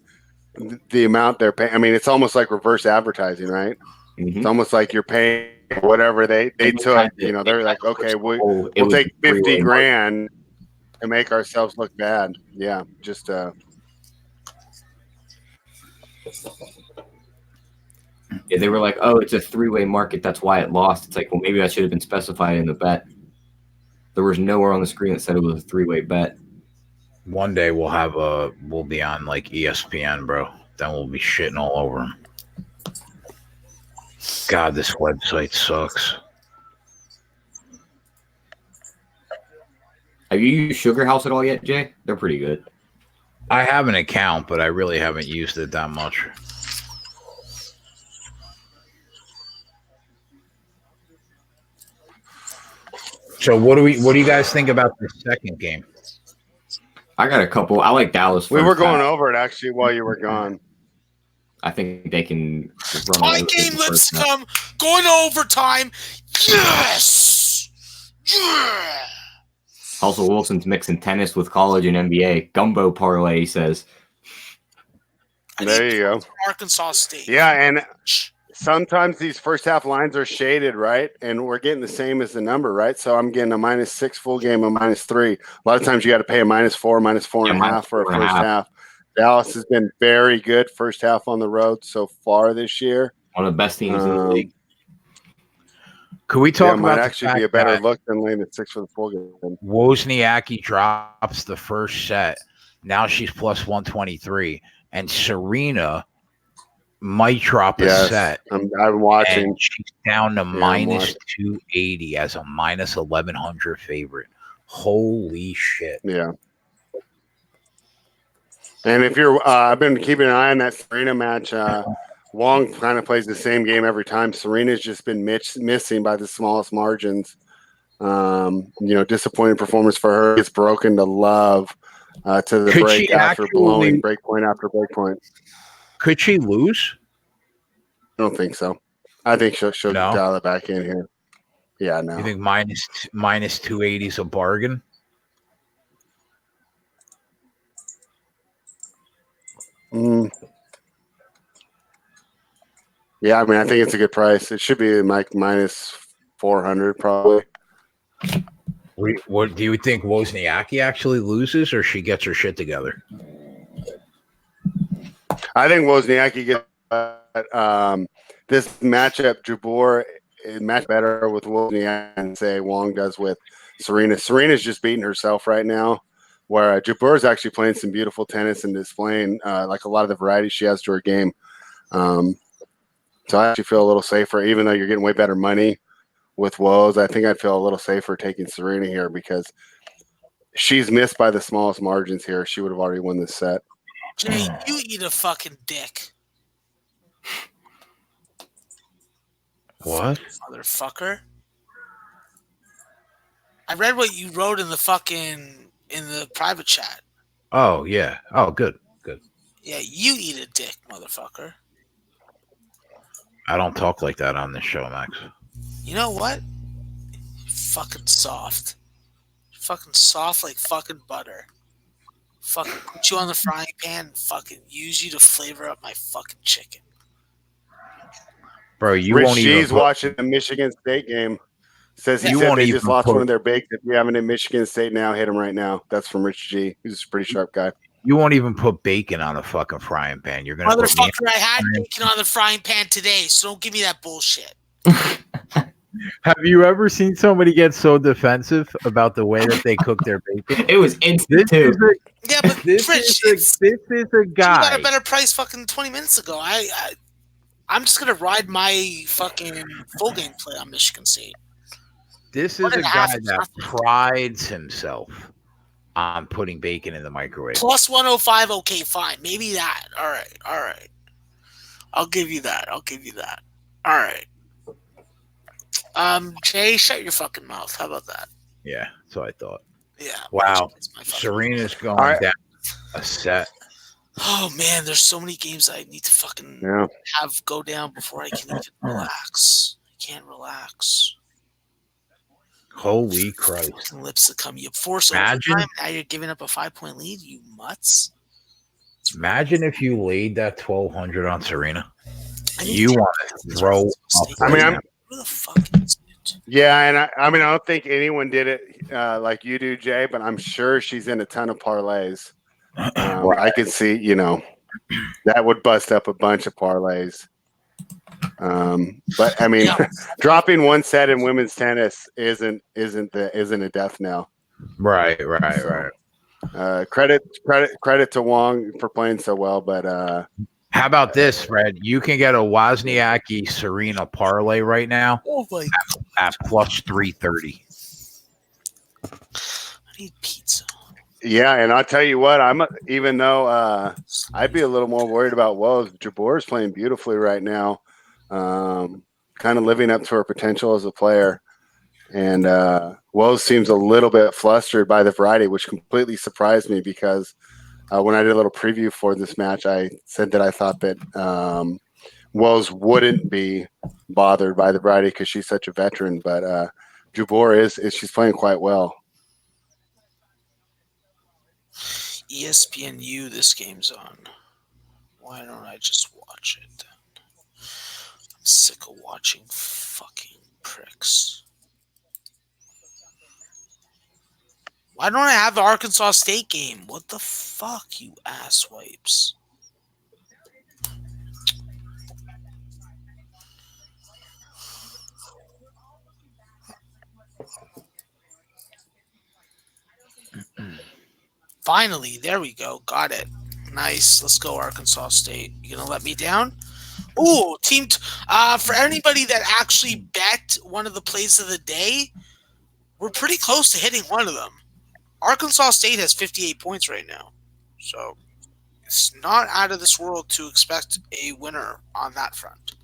the amount they're paying. I mean, it's almost like reverse advertising, right? Mm-hmm. It's almost like you're paying whatever they took. You know, they're like, okay, we'll take 50 grand to make ourselves look bad. Yeah. Just yeah, they were like, oh, it's a three-way market. That's why it lost. It's like, well, maybe that should have been specified in the bet. There was nowhere on the screen that said it was a three-way bet. One day we'll be on like ESPN, bro. Then we'll be shitting all over them. God, this website sucks. Have you used Sugar House at all yet, Jay? They're pretty good. I have an account, but I really haven't used it that much. So what do you guys think about the second game? I got a couple. I like Dallas. We were going over it actually while you were gone. I think they can run my game Lipscomb going to overtime. Yes. Yeah. Also, Wilson's mixing tennis with college and NBA. Gumbo parlay, he says. There you go. Arkansas State. Yeah, and sometimes these first half lines are shaded, right? And we're getting the same as the number, right? So I'm getting a -6 full game, a -3. A lot of times you got to pay a -4, -4.5 for a first half. Dallas has been very good first half on the road so far this year. One of the best teams in the league. Could we talk about might actually be a better look than laying at 6 for the full game? Wozniacki drops the first set. Now she's plus 123. And Serena might drop a set. I'm watching. And she's down to minus 280 as a minus 1,100 favorite. Holy shit. Yeah. And if you're, I've been keeping an eye on that Serena match. Wong kind of plays the same game every time. Serena's just been missing by the smallest margins. Disappointing performance for her. It's broken to love to the break after blowing break point after break point. Could she lose? I don't think so. I think she'll dial it back in here. Yeah, no. You think minus 280 is a bargain? Yeah, I mean, I think it's a good price. It should be like minus 400 probably. What do you think Wozniacki actually loses, or she gets her shit together? I think Wozniacki gets this matchup. Jabeur match better with Wozniacki and say Wong does with Serena. Serena's just beating herself right now, where Jabeur is actually playing some beautiful tennis and displaying like a lot of the variety she has to her game. So I actually feel a little safer, even though you're getting way better money with Woz. I think I'd feel a little safer taking Serena here because she's missed by the smallest margins here. She would have already won this set. Jay, you eat a fucking dick. What? Motherfucker. I read what you wrote in the private chat. Oh, yeah. Oh, good. Good. Yeah, you eat a dick, motherfucker. I don't talk like that on this show, Max. You know what? You're fucking soft. You're fucking soft like fucking butter. Fucking put you on the frying pan and fucking use you to flavor up my fucking chicken. Bro, you Rich won't even G's watching the Michigan State game. Says he You said won't they even just lost put- one of their bigs. If you haven't in Michigan State now, hit him right now. That's from Rich G. He's a pretty sharp guy. You won't even put bacon on a fucking frying pan. You're gonna put me. Motherfucker, I had bacon on the frying pan today, so don't give me that bullshit. Have you ever seen somebody get so defensive about the way that they cook their bacon? It was instant too. Yeah, but This Rich, is a you guy. got a better price fucking 20 minutes ago. I'm just gonna ride my fucking full game play on Michigan State. This is a guy that prides himself on putting bacon in the microwave. Plus 105, okay, fine. Maybe that. All right. I'll give you that. All right. Jay, shut your fucking mouth. How about that? Yeah, so I thought. Yeah. Wow. Serena's going down a set. Oh man, there's so many games I need to fucking have go down before I can even relax. I can't relax. Holy Christ. Fucking lips to come. You force overtime, now you're giving up a 5-point lead, you mutts. Imagine if you laid that 1,200 on Serena. You want to throw up. I mean, where the fuck is it? Yeah, and I mean, I don't think anyone did it like you do, Jay, but I'm sure she's in a ton of parlays. I could see, that would bust up a bunch of parlays. But I mean, dropping one set in women's tennis isn't a death knell. Right. Credit to Wong for playing so well, but how about this, Fred? You can get a Wozniacki Serena parlay right now at plus 330. I need pizza. Yeah, and I'll tell you what, even though I'd be a little more worried about Woes. Jabeur is playing beautifully right now, kind of living up to her potential as a player. And Woes seems a little bit flustered by the variety, which completely surprised me because when I did a little preview for this match, I said that I thought that Woes wouldn't be bothered by the variety because she's such a veteran. But Jabeur is she's playing quite well. ESPNU, this game's on. Why don't I just watch it then? I'm sick of watching fucking pricks. Why don't I have the Arkansas State game? What the fuck, you asswipes? Finally, there we go. Got it. Nice. Let's go, Arkansas State. You gonna let me down? Ooh, for anybody that actually bet one of the plays of the day, we're pretty close to hitting one of them. Arkansas State has 58 points right now. So it's not out of this world to expect a winner on that front.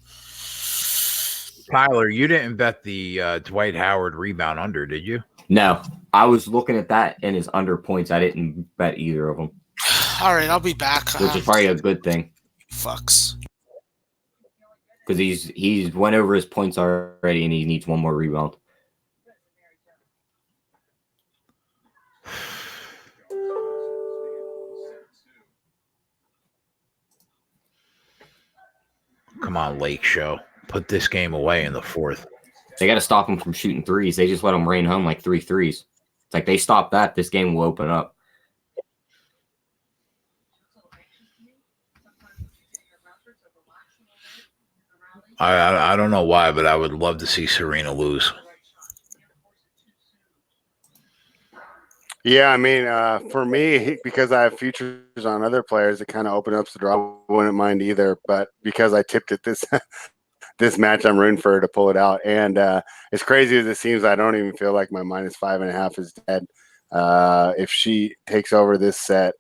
Tyler, you didn't bet the Dwight Howard rebound under, did you? No, I was looking at that and his under points. I didn't bet either of them. All right, I'll be back. Which is probably a good thing. Fucks. Because he's went over his points already and he needs one more rebound. Come on, Lake Show. Put this game away in the fourth. They got to stop him from shooting threes. They just let him rain home like 3 threes. It's like they stop that, this game will open up. I don't know why, but I would love to see Serena lose. Yeah, I mean, for me, because I have futures on other players, it kind of opens up the draw. I wouldn't mind either, but because I tipped it this match, I'm rooting for her to pull it out. And as crazy as it seems, I don't even feel like my -5.5 is dead. If she takes over this set,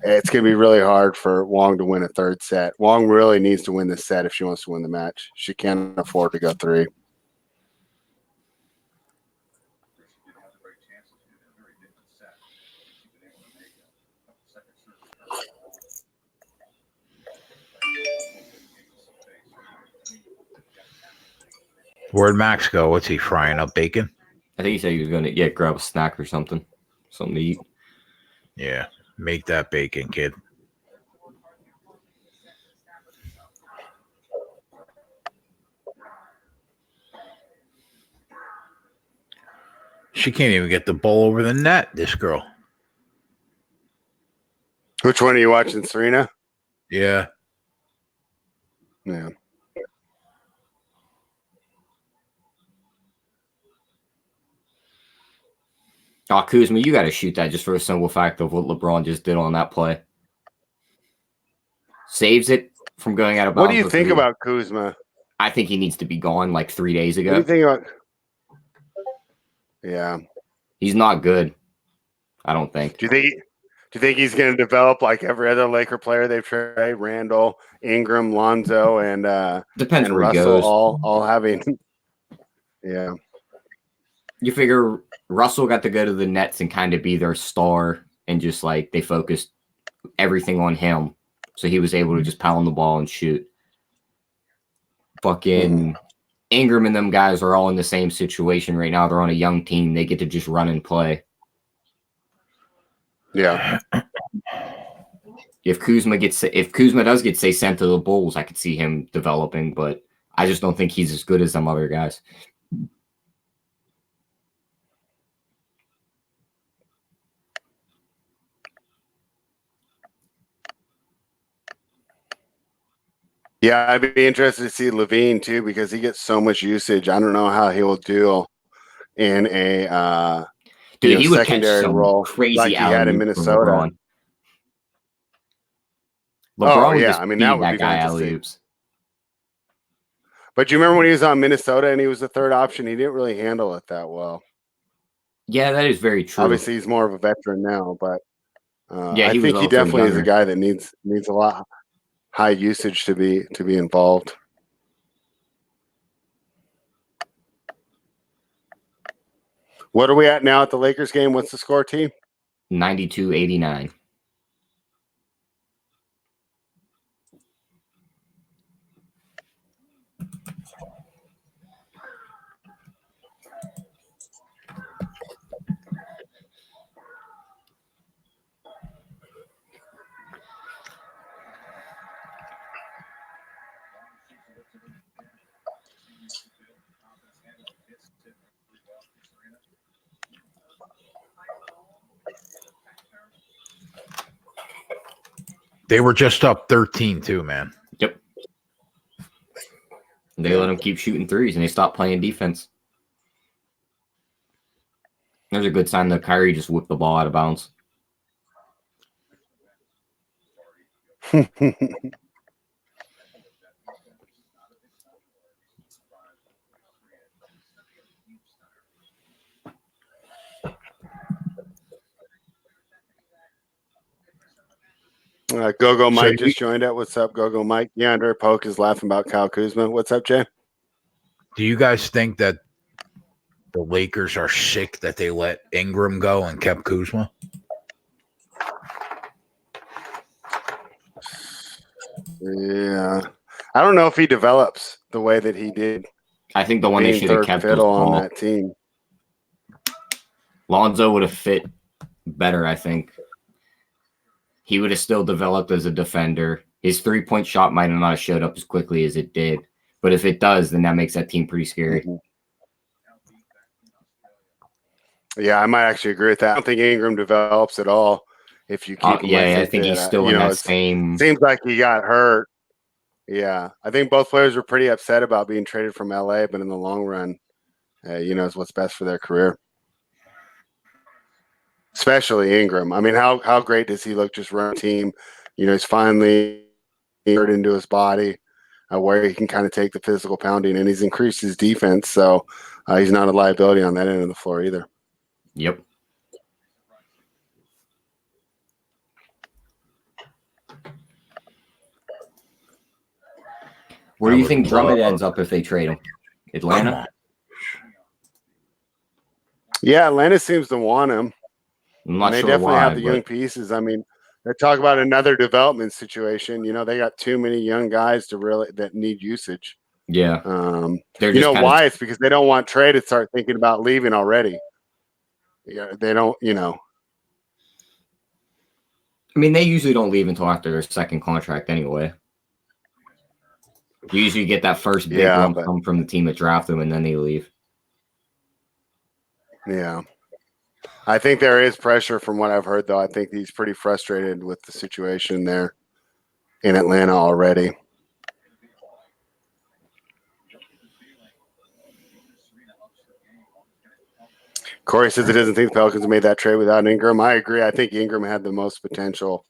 It's going to be really hard for Wong to win a third set. Wong really needs to win this set if she wants to win the match. She can't afford to go 3. Where'd Max go? What's he frying up bacon? I think he said he was going to grab a snack or something to eat. Yeah, make that bacon, kid. She can't even get the ball over the net, this girl. Which one are you watching, Serena? Yeah. Yeah. Oh, Kuzma, you got to shoot that just for a simple fact of what LeBron just did on that play. Saves it from going out of bounds. What do you think about Kuzma? I think he needs to be gone like 3 days ago. What do you think about? Yeah. He's not good. I don't think. Do you think he's going to develop like every other Laker player they've traded? Randall, Ingram, Lonzo, and depends and where Russell he goes. all having. Yeah. You figure Russell got to go to the Nets and kind of be their star, and just like they focused everything on him, so he was able to just pound the ball and shoot. Fucking Ingram and them guys are all in the same situation right now. They're on a young team. They get to just run and play. Yeah. If Kuzma does get say sent to the Bulls, I could see him developing, but I just don't think he's as good as some other guys. Yeah, I'd be interested to see Levine too because he gets so much usage. I don't know how he will do in a he would secondary catch some role crazy like he had in Minnesota. LeBron would yeah, just I mean feed that would that be guy fantastic. alley-oops. But you remember when he was on Minnesota and he was the third option? He didn't really handle it that well. Yeah, that is very true. Obviously, he's more of a veteran now, but yeah, I think he definitely is a guy that needs a lot high usage to be involved. What are we at now at the Lakers game? What's the score, team? 92-89. They were just up 13 too, man. Yep. They let them keep shooting threes and they stopped playing defense. There's a good sign that Kyrie just whipped the ball out of bounds. Go-Go Mike just joined up. What's up, Go-Go Mike? DeAndre Polk is laughing about Kyle Kuzma. What's up, Jay? Do you guys think that the Lakers are sick that they let Ingram go and kept Kuzma? Yeah. I don't know if he develops the way that he did. I think the one they should have kept was Paul on that team. Lonzo would have fit better, I think. He would have still developed as a defender. His three-point shot might have not showed up as quickly as it did. But if it does, then that makes that team pretty scary. Yeah, I might actually agree with that. I don't think Ingram develops at all if you keep him. I think he's still in that same... Seems like he got hurt. Yeah, I think both players were pretty upset about being traded from LA, but in the long run, is what's best for their career. Especially Ingram. I mean, how great does he look just run a team? He's finally hurt into his body where he can kind of take the physical pounding, and he's increased his defense, so he's not a liability on that end of the floor either. Yep. Where do you think Drummond ends up if they trade him? Atlanta? Yeah, Atlanta seems to want him. I'm not they sure definitely why, have the young pieces. I mean, they talk about another development situation. You know, they got too many young guys that need usage. Yeah. You know why? It's because they don't want Trey to start thinking about leaving already. Yeah, they don't, you know. I mean, they usually don't leave until after their second contract anyway. You usually get that first big lump sum from the team that drafted them, and then they leave. Yeah. I think there is pressure from what I've heard, though. I think he's pretty frustrated with the situation there in Atlanta already. Corey says he doesn't think the Pelicans made that trade without Ingram. I agree. I think Ingram had the most potential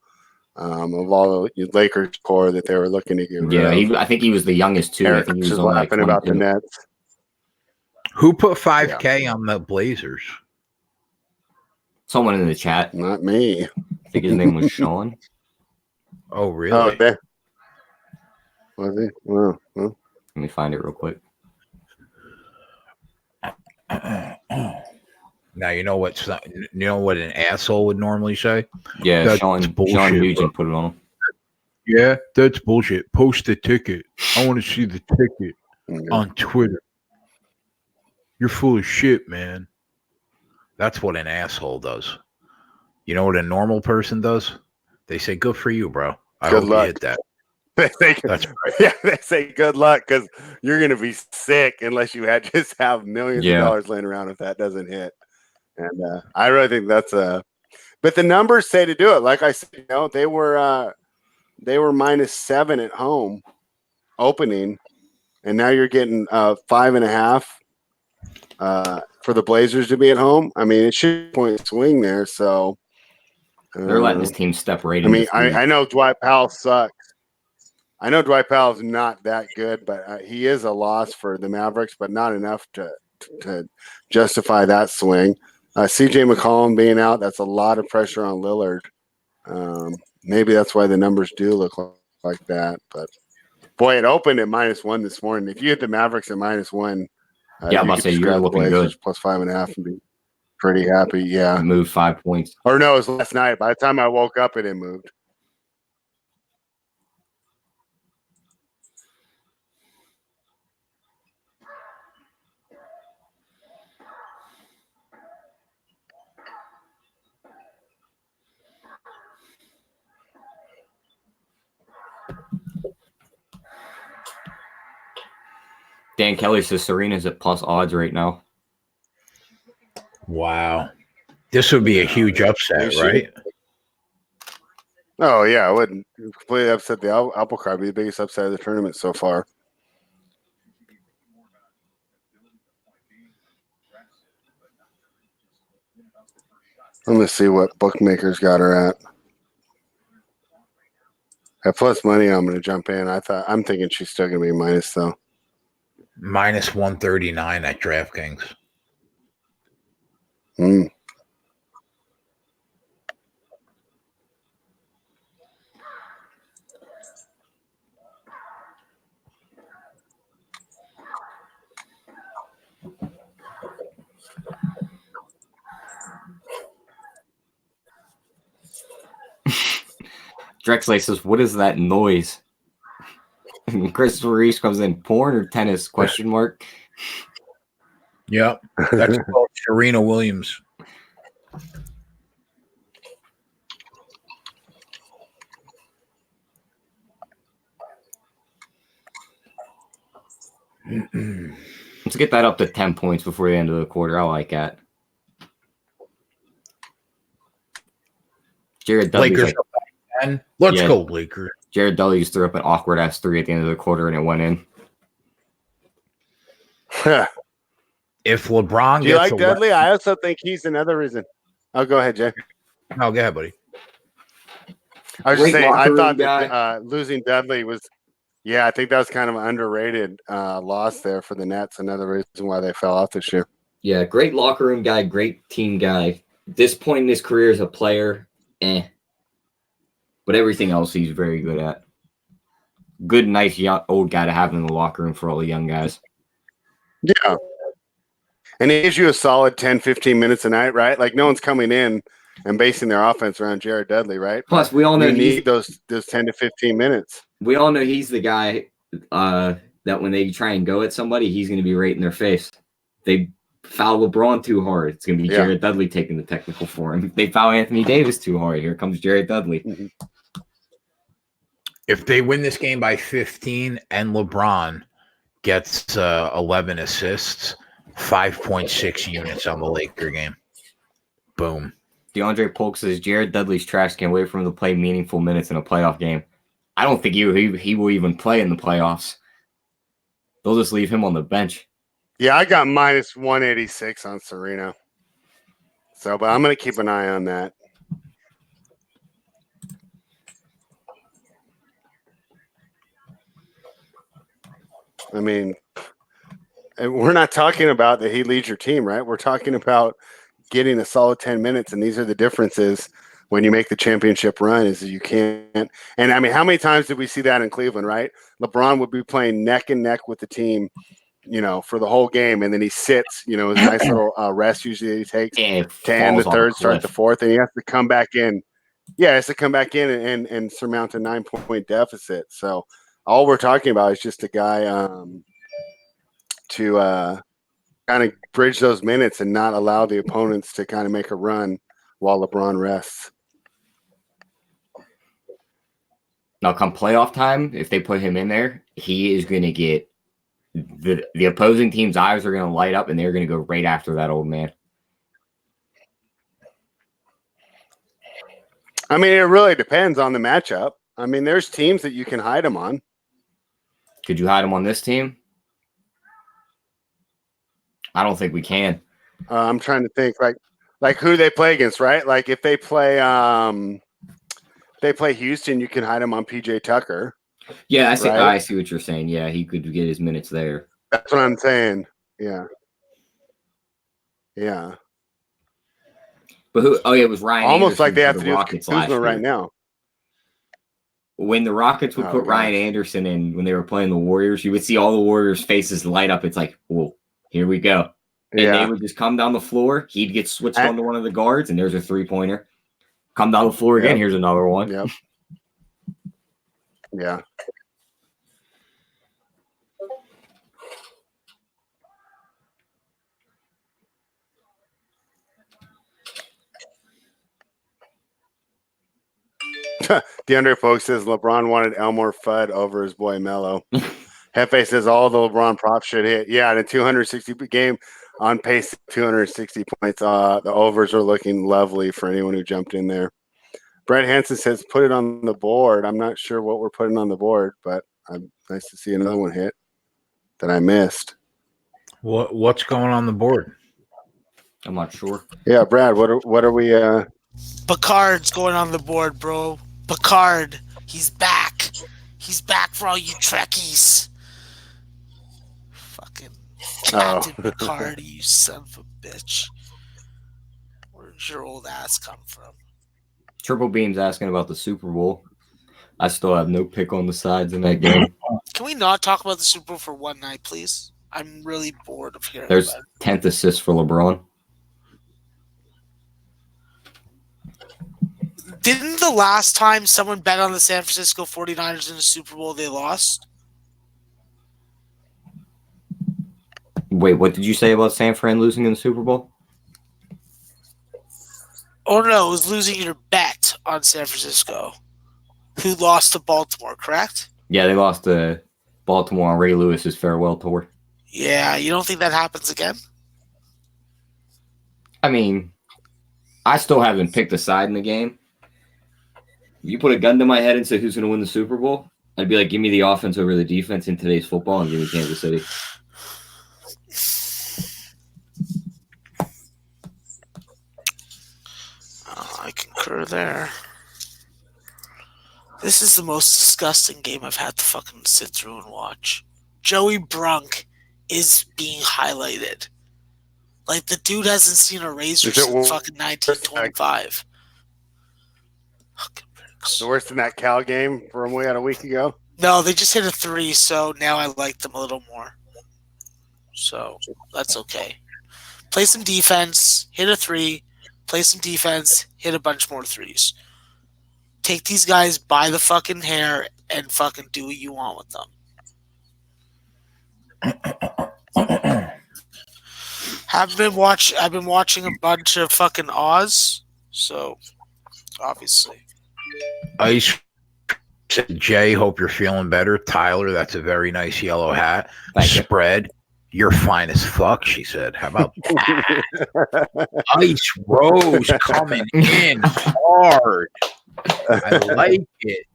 of all the Lakers core that they were looking to get rid of. I think he was the youngest, too. Eric I think he was only laughing about the Nets. Who put 5K on the Blazers? Someone in the chat. Not me. I think his name was Sean. Oh, really? Oh, okay. Was he? Well. Let me find it real quick. Now you know what an asshole would normally say. Yeah, that's Sean Nugent put it on him. Yeah, that's bullshit. Post the ticket. I want to see the ticket on Twitter. You're full of shit, man. That's what an asshole does. You know what a normal person does? They say, "Good for you, bro. I hope you hit that." That's right. Yeah, they say good luck because you're going to be sick unless you just have millions of dollars laying around if that doesn't hit. And I really think that's but the numbers say to do it. Like I said, you know, they were -7 at home opening, and now you're getting 5.5 for the Blazers to be at home. I mean, it should point swing there. So they're letting this team step right in. I mean, I know Dwight Powell sucks. I know Dwight Powell's not that good, but he is a loss for the Mavericks, but not enough to justify that swing. CJ McCollum being out, that's a lot of pressure on Lillard. Maybe that's why the numbers do look like that. But, boy, it opened at -1 this morning. If you hit the Mavericks at -1, I'm about to say you're looking good. +5.5 and be pretty happy. Yeah. It moved 5 points. Or no, it was last night. By the time I woke up, it had moved. Dan Kelly says Serena's at plus odds right now. Wow. This would be a huge upset, right? Oh, yeah. I wouldn't completely upset the apple cart. Be the biggest upset of the tournament so far. Let me see what bookmakers got her at. At plus money, I'm going to jump in. I'm thinking she's still going to be minus, though. -139 at DraftKings. Drexley says, "What is that noise?" Christopher Reese comes in. Porn or tennis? ? Yep, that's called Serena Williams. Let's get that up to 10 points before the end of the quarter. I like that. Jared Dudley's Lakers up by 10. Let's go, Lakers. Jared Dudley just threw up an awkward ass 3 at the end of the quarter, and it went in. If LeBron Do you like Dudley? I also think he's another reason. Oh, go ahead, Jay. No, go ahead, buddy. I was just saying, I thought that losing Dudley was, I think that was kind of an underrated loss there for the Nets. Another reason why they fell off this year. Yeah, great locker room guy, great team guy. At this point in his career as a player, but everything else he's very good at. good, nice, young, old guy to have in the locker room for all the young guys. Yeah. And he gives you a solid 10, 15 minutes a night, right? Like no one's coming in and basing their offense around Jared Dudley, right? Plus, we all know you need those 10 to 15 minutes. We all know he's the guy that when they try and go at somebody, he's going to be right in their face. They foul LeBron too hard, it's going to be Jared Dudley taking the technical for him. If they foul Anthony Davis too hard, here comes Jared Dudley. Mm-hmm. If they win this game by 15 and LeBron gets 11 assists, 5.6 units on the Laker game. Boom. DeAndre Polk says Jared Dudley's trash. Can't wait for him to play meaningful minutes in a playoff game. I don't think he will even play in the playoffs. They'll just leave him on the bench. Yeah, I got minus 186 on Serena. So, but I'm going to keep an eye on that. I mean, and we're not talking about that he leads your team, right? We're talking about getting a solid 10 minutes, and these are the differences when you make the championship run is that you can't. And, I mean, how many times did we see that in Cleveland, right? LeBron would be playing neck and neck with the team, for the whole game, and then he sits, his nice little rest usually he takes to end the third, start the fourth, and he has to come back in. Yeah, he has to come back in and surmount a 9-point deficit. So all we're talking about is just a guy to kind of bridge those minutes and not allow the opponents to kind of make a run while LeBron rests. Now, come playoff time, if they put him in there, he is going to get the opposing team's eyes are going to light up, and they're going to go right after that old man. I mean, it really depends on the matchup. I mean, there's teams that you can hide him on. Could you hide him on this team? I don't think we can. I'm trying to think like who they play against, right? Like if they play Houston, you can hide him on PJ Tucker. Yeah, right? I see what you're saying. Yeah, he could get his minutes there. That's what I'm saying. Yeah. Yeah. But who? Oh, yeah, it was Ryan. Almost Anderson like they have the to do Rockets Kuzma right now. When the Rockets would put Ryan Anderson in when they were playing the Warriors, you would see all the Warriors' faces light up. It's like, well, here we go. And they would just come down the floor. He'd get switched onto one of the guards, and there's a three-pointer. Come down the floor again. Here's another one. Yep. Yeah. DeAndre Polk says LeBron wanted Elmore Fudd over his boy Melo. Hefe says all the LeBron props should hit. Yeah, in a 260 game on pace, 260 points. The overs are looking lovely for anyone who jumped in there. Brett Hansen says put it on the board. I'm not sure what we're putting on the board, but nice to see another one hit that I missed. What's going on the board? I'm not sure. Yeah, Brad, what are we Picard's going on the board, bro. Picard, he's back. He's back for all you Trekkies. Fucking Captain Picard, you son of a bitch. Where'd your old ass come from? Triple Beam's asking about the Super Bowl. I still have no pick on the sides in that game. Can we not talk about the Super Bowl for one night, please? I'm really bored of hearing There's about it. 10th assist for LeBron. Didn't the last time someone bet on the San Francisco 49ers in the Super Bowl, they lost? Wait, what did you say about San Fran losing in the Super Bowl? Oh, no, it was losing your bet on San Francisco, who lost to Baltimore, correct? Yeah, they lost to Baltimore on Ray Lewis's farewell tour. Yeah, you don't think that happens again? I mean, I still haven't picked a side in the game. If you put a gun to my head and say who's going to win the Super Bowl, I'd be like, give me the offense over the defense in today's football and give me Kansas City. I concur there. This is the most disgusting game I've had to fucking sit through and watch. Joey Brunk is being highlighted. Like, the dude hasn't seen a razor since fucking 1925. The worse than that Cal game from we had a week ago? No, they just hit a 3, so now I like them a little more. So that's okay. Play some defense, hit a 3, play some defense, hit a bunch more 3s. Take these guys by the fucking hair and fucking do what you want with them. I've been watching a bunch of fucking Oz, so obviously. Ice Jay, hope you're feeling better. Tyler, that's a very nice yellow hat. Spread, you're fine as fuck, she said. How about that? Ice Rose coming in hard. I like it.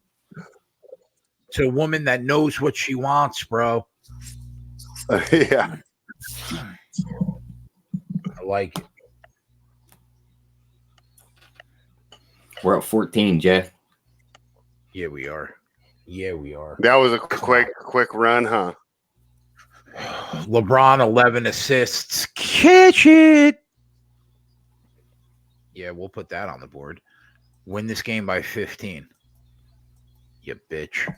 It's a woman that knows what she wants, bro. Yeah. I like it. We're at 14, Jay. Yeah, we are. Yeah, we are. That was a quick run, huh? LeBron, 11 assists. Catch it. Yeah, we'll put that on the board. Win this game by 15. You bitch.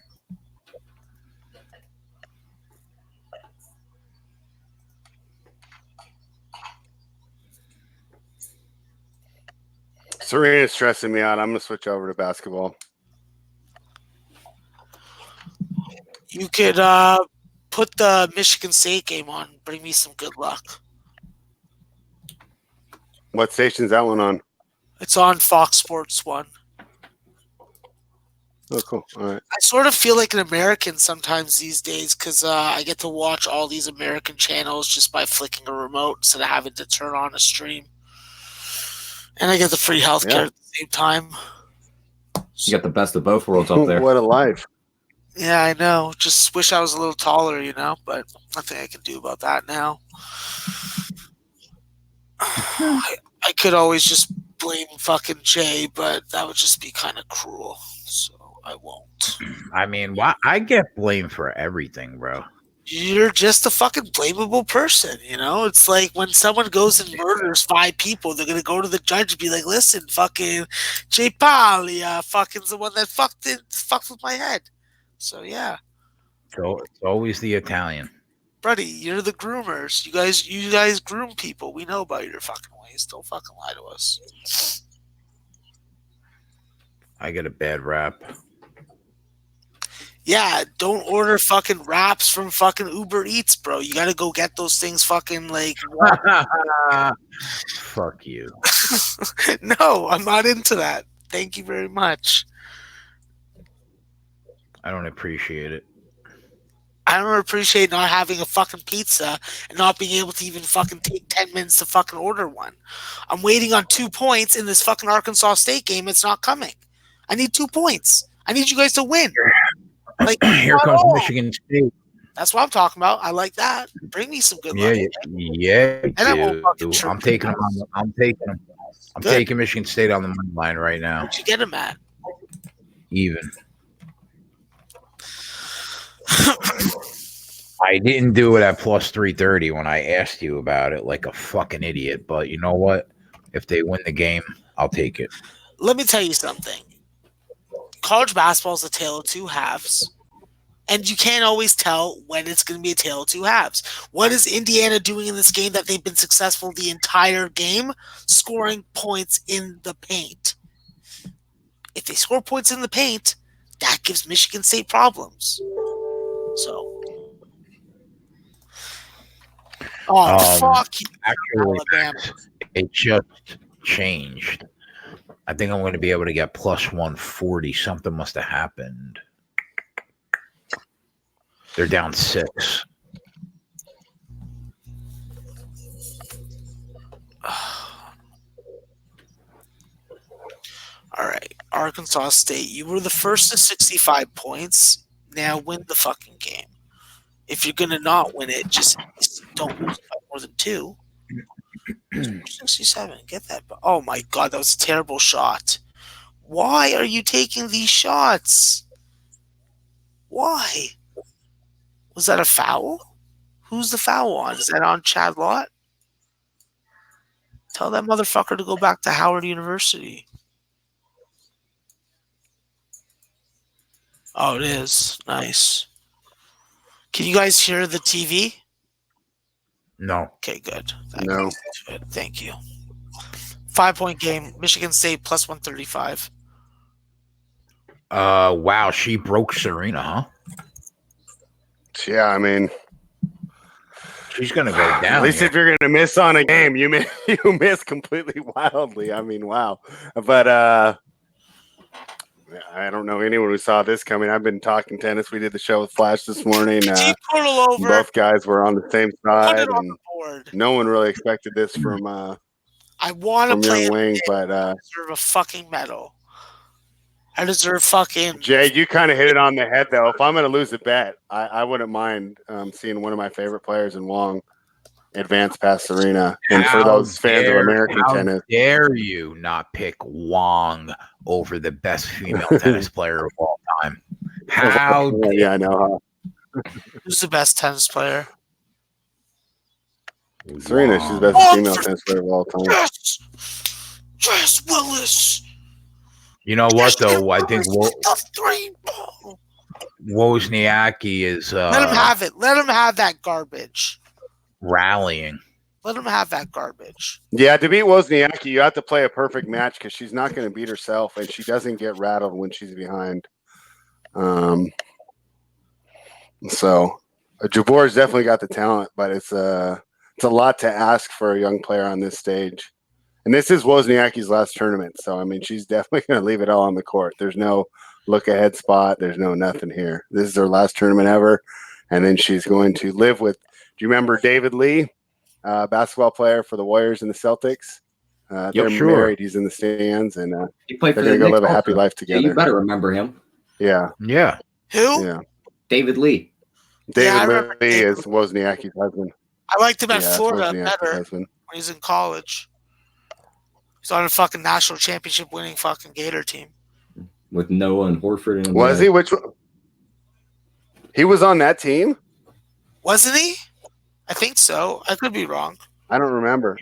Serena's stressing me out. I'm going to switch over to basketball. You could put the Michigan State game on. Bring me some good luck. What station's that one on? It's on Fox Sports 1. Oh, cool. All right. I sort of feel like an American sometimes these days because I get to watch all these American channels just by flicking a remote instead of having to turn on a stream. And I get the free healthcare at the same time. You got the best of both worlds up there. What a life. Yeah, I know. Just wish I was a little taller, but nothing I can do about that now. I could always just blame fucking Jay, but that would just be kind of cruel. So I won't. I mean, I get blamed for everything, bro. You're just a fucking blamable person, It's like when someone goes and murders 5 people, they're gonna go to the judge and be like, "Listen, fucking Jay Paul, fucking's the one that fucked with my head." So yeah. So it's always the Italian. Buddy, you're the groomers. You guys groom people. We know about your fucking ways. Don't fucking lie to us. I get a bad rap. Yeah, don't order fucking wraps from fucking Uber Eats, bro. You gotta go get those things fucking like. Fuck you. No, I'm not into that. Thank you very much. I don't appreciate it. I don't appreciate not having a fucking pizza and not being able to even fucking take 10 minutes to fucking order one. I'm waiting on 2 points in this fucking Arkansas State game. It's not coming. I need 2 points. I need you guys to win. Like, here comes Michigan State. That's what I'm talking about. I like that. Bring me some good luck. Yeah. I'm taking them. I'm Good. taking Michigan State on the money line right now. Where'd you get them at? Even. I didn't do it at plus 330 when I asked you about it like a fucking idiot. But you know what? If they win the game, I'll take it. Let me tell you something. College basketball is a tale of 2 halves. And you can't always tell when it's going to be a tale of 2 halves. What is Indiana doing in this game that they've been successful the entire game? Scoring points in the paint. If they score points in the paint, that gives Michigan State problems. So. Fuck you. Actually, it just changed. I think I'm going to be able to get plus 140. Something must have happened. They're down 6. All right. Arkansas State, you were the first to 65 points. Now win the fucking game. If you're going to not win it, just don't lose by more than 2. 67. Get that. Oh, my God. That was a terrible shot. Why are you taking these shots? Why? Was that a foul? Who's the foul on? Is that on Chad Lott? Tell that motherfucker to go back to Howard University. Oh, it is. Nice. Can you guys hear the TV? No. Okay, good. No. Thank you. 5-point game. Michigan State plus 135. Wow, she broke Serena, huh? Yeah, I mean, she's gonna go down. At least here. if you're gonna miss on a game, you miss completely wildly. I mean, wow. But I don't know anyone who saw this coming. I've been talking tennis. We did the show with Flash this morning. Both guys were on the same side, and no one really expected this from I want to play Young Wing, but I deserve a fucking medal. I deserve fucking. Jay, you kind of hit it on the head, though. If I'm going to lose a bet, I wouldn't mind seeing one of my favorite players in Wong advance past Serena. And for those fans of American tennis, dare you not pick Wong over the best female tennis player of all time? How? Yeah, I know. Who's the best tennis player? Serena. She's the best female tennis player of all time. Yes, Willis. You know what, though? I think Wozniacki is. Let him have it. Let him have that garbage. Rallying. Let him have that garbage. Yeah, to beat Wozniacki, you have to play a perfect match because she's not going to beat herself, and she doesn't get rattled when she's behind. So Jabor's definitely got the talent, but it's a lot to ask for a young player on this stage. And this is Wozniacki's last tournament, so I mean, she's definitely going to leave it all on the court. There's no look ahead spot. There's no nothing here. This is her last tournament ever, and then she's going to live with. Do you remember David Lee, basketball player for the Warriors and the Celtics? They're married. He's in the stands, and they're going to go live a happy life together. Yeah, you better remember him. Yeah. Yeah. Who? Yeah. David Lee. David Lee is Wozniacki's husband. I liked him at Florida better when he's in college. He's on a fucking national championship winning fucking Gator team. With Noah and Horford. Was he? Which one? He was on that team? Wasn't he? I think so. I could be wrong. I don't remember.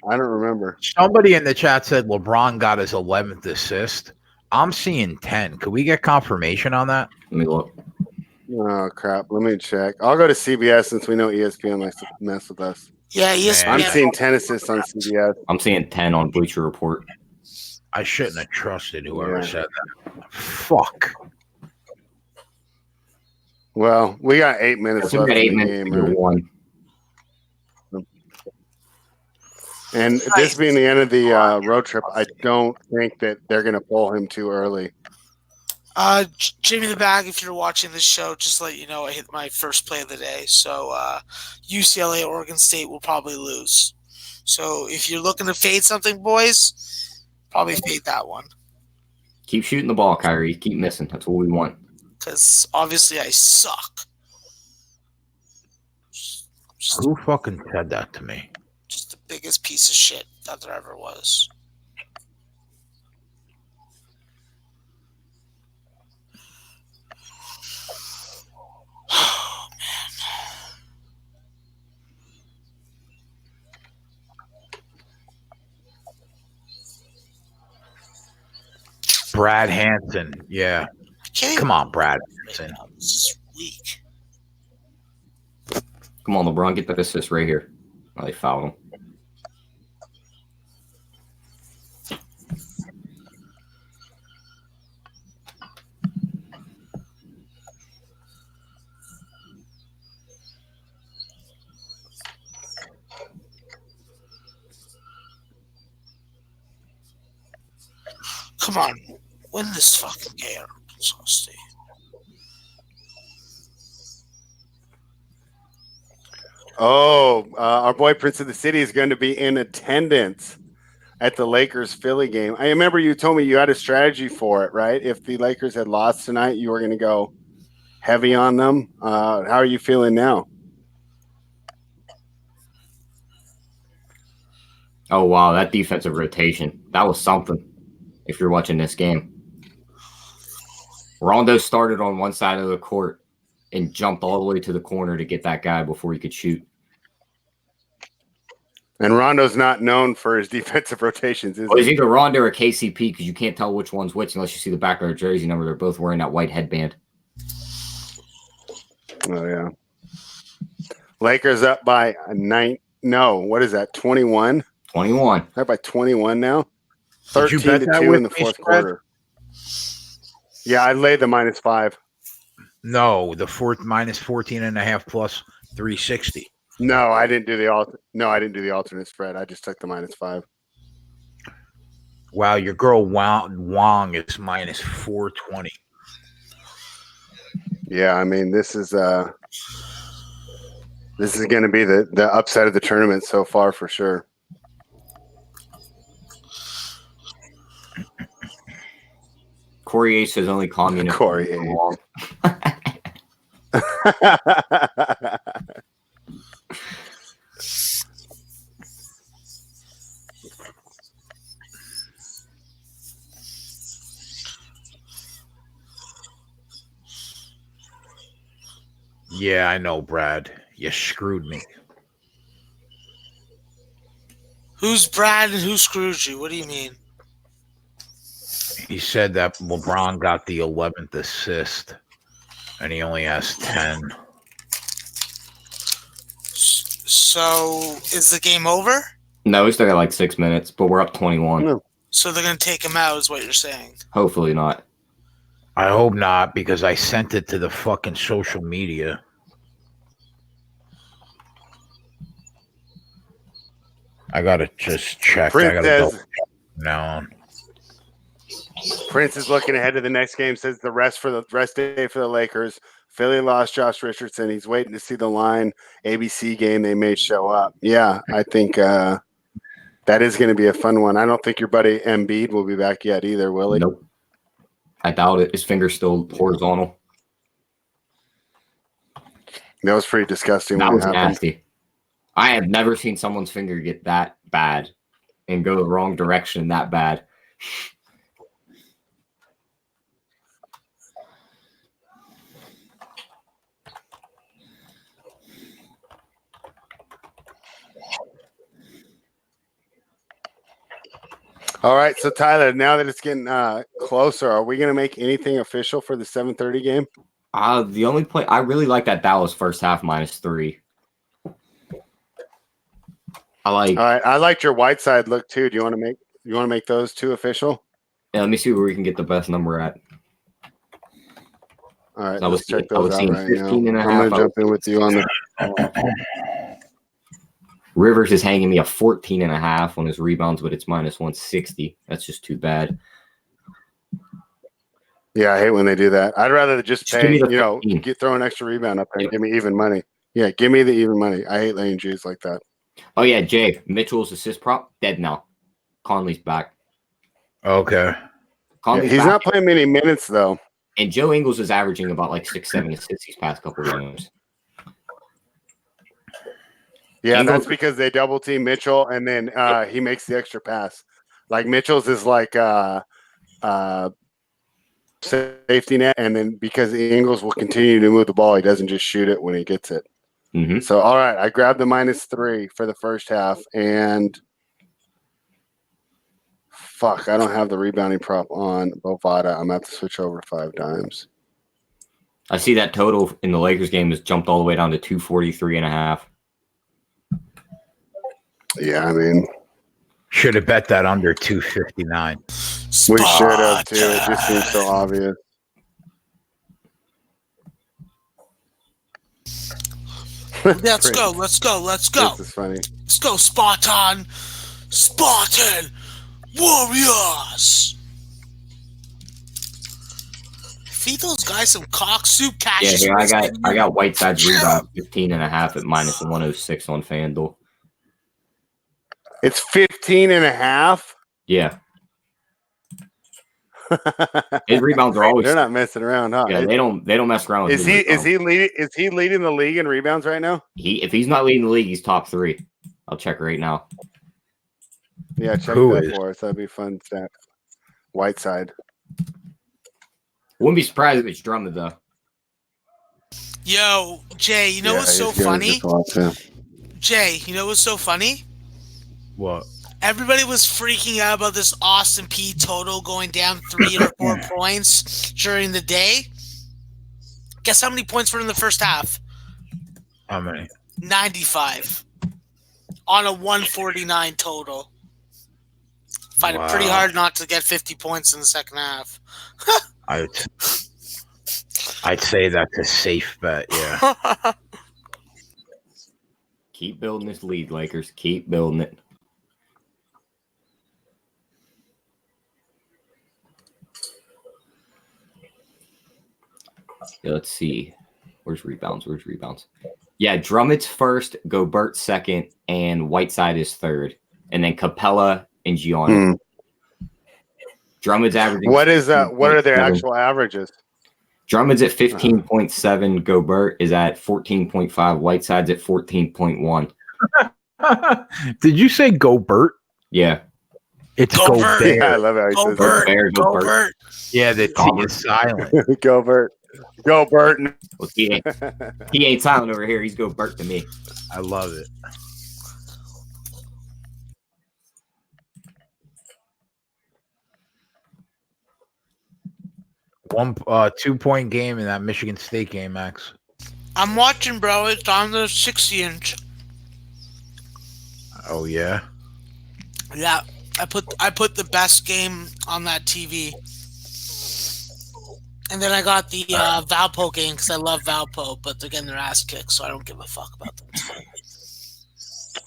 Somebody in the chat said LeBron got his 11th assist. I'm seeing 10. Could we get confirmation on that? Let me look. Oh, crap. Let me check. I'll go to CBS since we know ESPN likes to mess with us. Yeah, ESPN. I'm seeing 10 assists on CBS. I'm seeing 10 on Bleacher Report. I shouldn't have trusted whoever said that. Fuck. Well, we got 8 minutes left in the game. One. And this being the end of the road trip, I don't think that they're going to pull him too early. Jimmy the Bag, if you're watching this show, just let you know I hit my first play of the day. So UCLA, Oregon State will probably lose. So if you're looking to fade something, boys, probably fade that one. Keep shooting the ball, Kyrie. Keep missing. That's what we want. Because obviously I suck. Who fucking said that to me? Just the biggest piece of shit that there ever was. Oh, man. Brad Hansen. Yeah. Come on, Brad Hansen. This is weak. Come on, LeBron. Get that assist right here. Oh, they fouled him. Come on, win this fucking game, Arkansas State. Oh, our boy Prince of the City is going to be in attendance at the Lakers-Philly game. I remember you told me you had a strategy for it, right? If the Lakers had lost tonight, you were going to go heavy on them. How are you feeling now? Oh, wow, that defensive rotation. That was something if you're watching this game. Rondo started on one side of the court and jumped all the way to the corner to get that guy before he could shoot. And Rondo's not known for his defensive rotations, is he? It's either Rondo or KCP because you can't tell which one's which unless you see the back of their jersey number. They're both wearing that white headband. Oh yeah. Lakers up by 9. No, what is that? 21. 21. They're by 21 now. Did you bet 13-2 in the fourth quarter. Yeah, I laid the -5. No, the minus 14.5 plus 360. No, I didn't do the alternate spread. I just took the -5. Wow, your girl Wong is minus 420. Yeah, I mean this is going to be the upset of the tournament so far for sure. Corey H says only communist. Corey H. Yeah, I know, Brad. You screwed me. Who's Brad and who screwed you? What do you mean? He said that LeBron got the 11th assist, and he only has 10. So, is the game over? No, we still got like 6 minutes, but we're up 21. No. So they're going to take him out is what you're saying? Hopefully not. I hope not, because I sent it to the fucking social media. I gotta just check. Prince is looking ahead to the next game. Says the rest day for the Lakers. Philly lost Josh Richardson. He's waiting to see the line. ABC game. They may show up. Yeah, I think that is going to be a fun one. I don't think your buddy Embiid will be back yet either, will he? Nope. I doubt it. His finger's still horizontal. That was pretty disgusting. That was nasty. I have never seen someone's finger get that bad and go the wrong direction that bad. All right, so Tyler, now that it's getting closer, are we going to make anything official for the 7:30 game? The only play I really like that Dallas first half -3. All right, I liked your Whiteside look too. Do you want to make those two official? Yeah, let me see where we can get the best number at. All right, let's check those out right now. I'm going to jump in with you on the. Rivers is hanging me a 14.5 on his rebounds, but it's -160. That's just too bad. Yeah, I hate when they do that. I'd rather just pay, throw an extra rebound up there and give me even money. Yeah, give me the even money. I hate laying G's like that. Oh, yeah, Jay, Mitchell's assist prop, dead now. Conley's back. Okay. He's not playing many minutes, though. And Joe Ingles is averaging about 6-7 assists these past couple of games. Yeah, that's because they double team Mitchell, and then he makes the extra pass. Like Mitchell's is like safety net, and then because Ingles will continue to move the ball, he doesn't just shoot it when he gets it. Mm-hmm. So, all right, I grabbed the -3 for the first half, and fuck, I don't have the rebounding prop on Bovada. I'm going to have to switch over 5 dimes. I see that total in the Lakers game has jumped all the way down to 243.5. Yeah, I mean, should have bet that under 259. We should have too. It just seems so obvious. Let's go. This is funny. Let's go, Spartan Warriors. Feed those guys some cock soup cash. Yeah, I got Whiteside's rebound 15.5 at -106 on FanDuel. It's 15.5. Yeah. His rebounds are always. They're not messing around, huh? Yeah, they don't mess around with Is he leading the league in rebounds right now? If he's not leading the league, he's top 3. I'll check right now. Yeah, check that for us. That'd be fun stat. Whiteside. Wouldn't be surprised if it's Drummond though. Yo, Jay, you know what's so funny? Jay, you know what's so funny? What? Everybody was freaking out about this Austin P total going down 3 or 4 points during the day. Guess how many points were in the first half? How many? 95 on a 149 total. Find it pretty hard not to get 50 points in the second half. I'd say that's a safe bet, yeah. Keep building this lead, Lakers. Keep building it. Yeah, let's see. Where's rebounds? Yeah, Drummond's first, Gobert second, and Whiteside is third. And then Capella and Giannis. Drummond's averaging. What are their actual averages? Drummond's at 15.7. Gobert is at 14.5. Whiteside's at 14.1. Did you say Gobert? Yeah. It's Gobert. Yeah, I love how he says Gobert. Yeah, the T is silent. Gobert. Well, he ain't silent over here. He's Gobert to me. I love it. One 2-point game in that Michigan State game, Max. I'm watching, bro. It's on the 60-inch. Oh yeah. Yeah, I put the best game on that TV, and then I got the Valpo game because I love Valpo, but they're getting their ass kicked, so I don't give a fuck about them.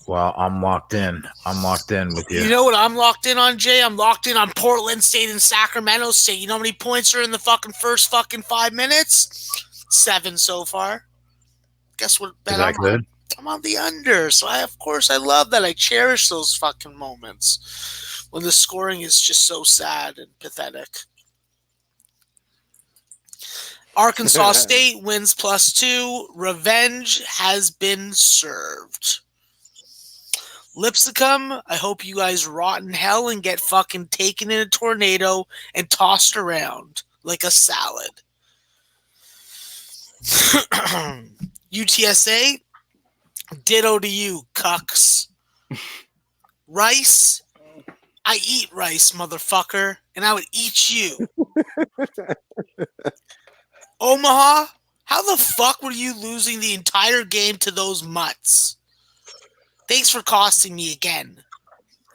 Well, I'm locked in. I'm locked in with you. You know what I'm locked in on, Jay? I'm locked in on Portland State and Sacramento State. You know how many points are in the first 5 minutes? 7 so far. Guess what? Is that good? I'm on the under, so of course I love that. I cherish those fucking moments when the scoring is just so sad and pathetic. Arkansas State wins +2. Revenge has been served. Lipscomb, I hope you guys rot in hell and get fucking taken in a tornado and tossed around like a salad. UTSA, ditto to you, cucks. Rice, I eat rice, motherfucker, and I would eat you. Omaha, how the fuck were you losing the entire game to those mutts? Thanks for costing me again.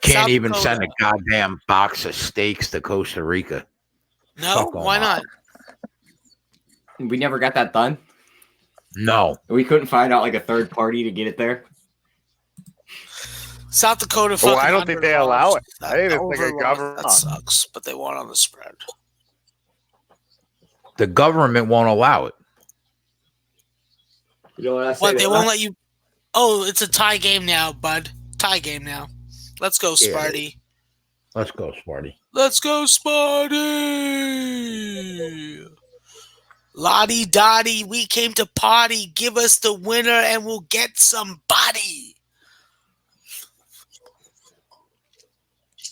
Can't even send a goddamn box of steaks to Costa Rica. No, why not? We never got that done. No. We couldn't find out like a third party to get it there. South Dakota fucking I don't think they allow it. I think it's like a government. That sucks, but they want on the spread. The government won't allow it. You know what I say? What, they won't let you... Oh, it's a tie game now, bud. Tie game now. Let's go, Sparty. Let's go, Sparty. Let's go, Sparty! Lottie Dottie, we came to party. Give us the winner and we'll get some body.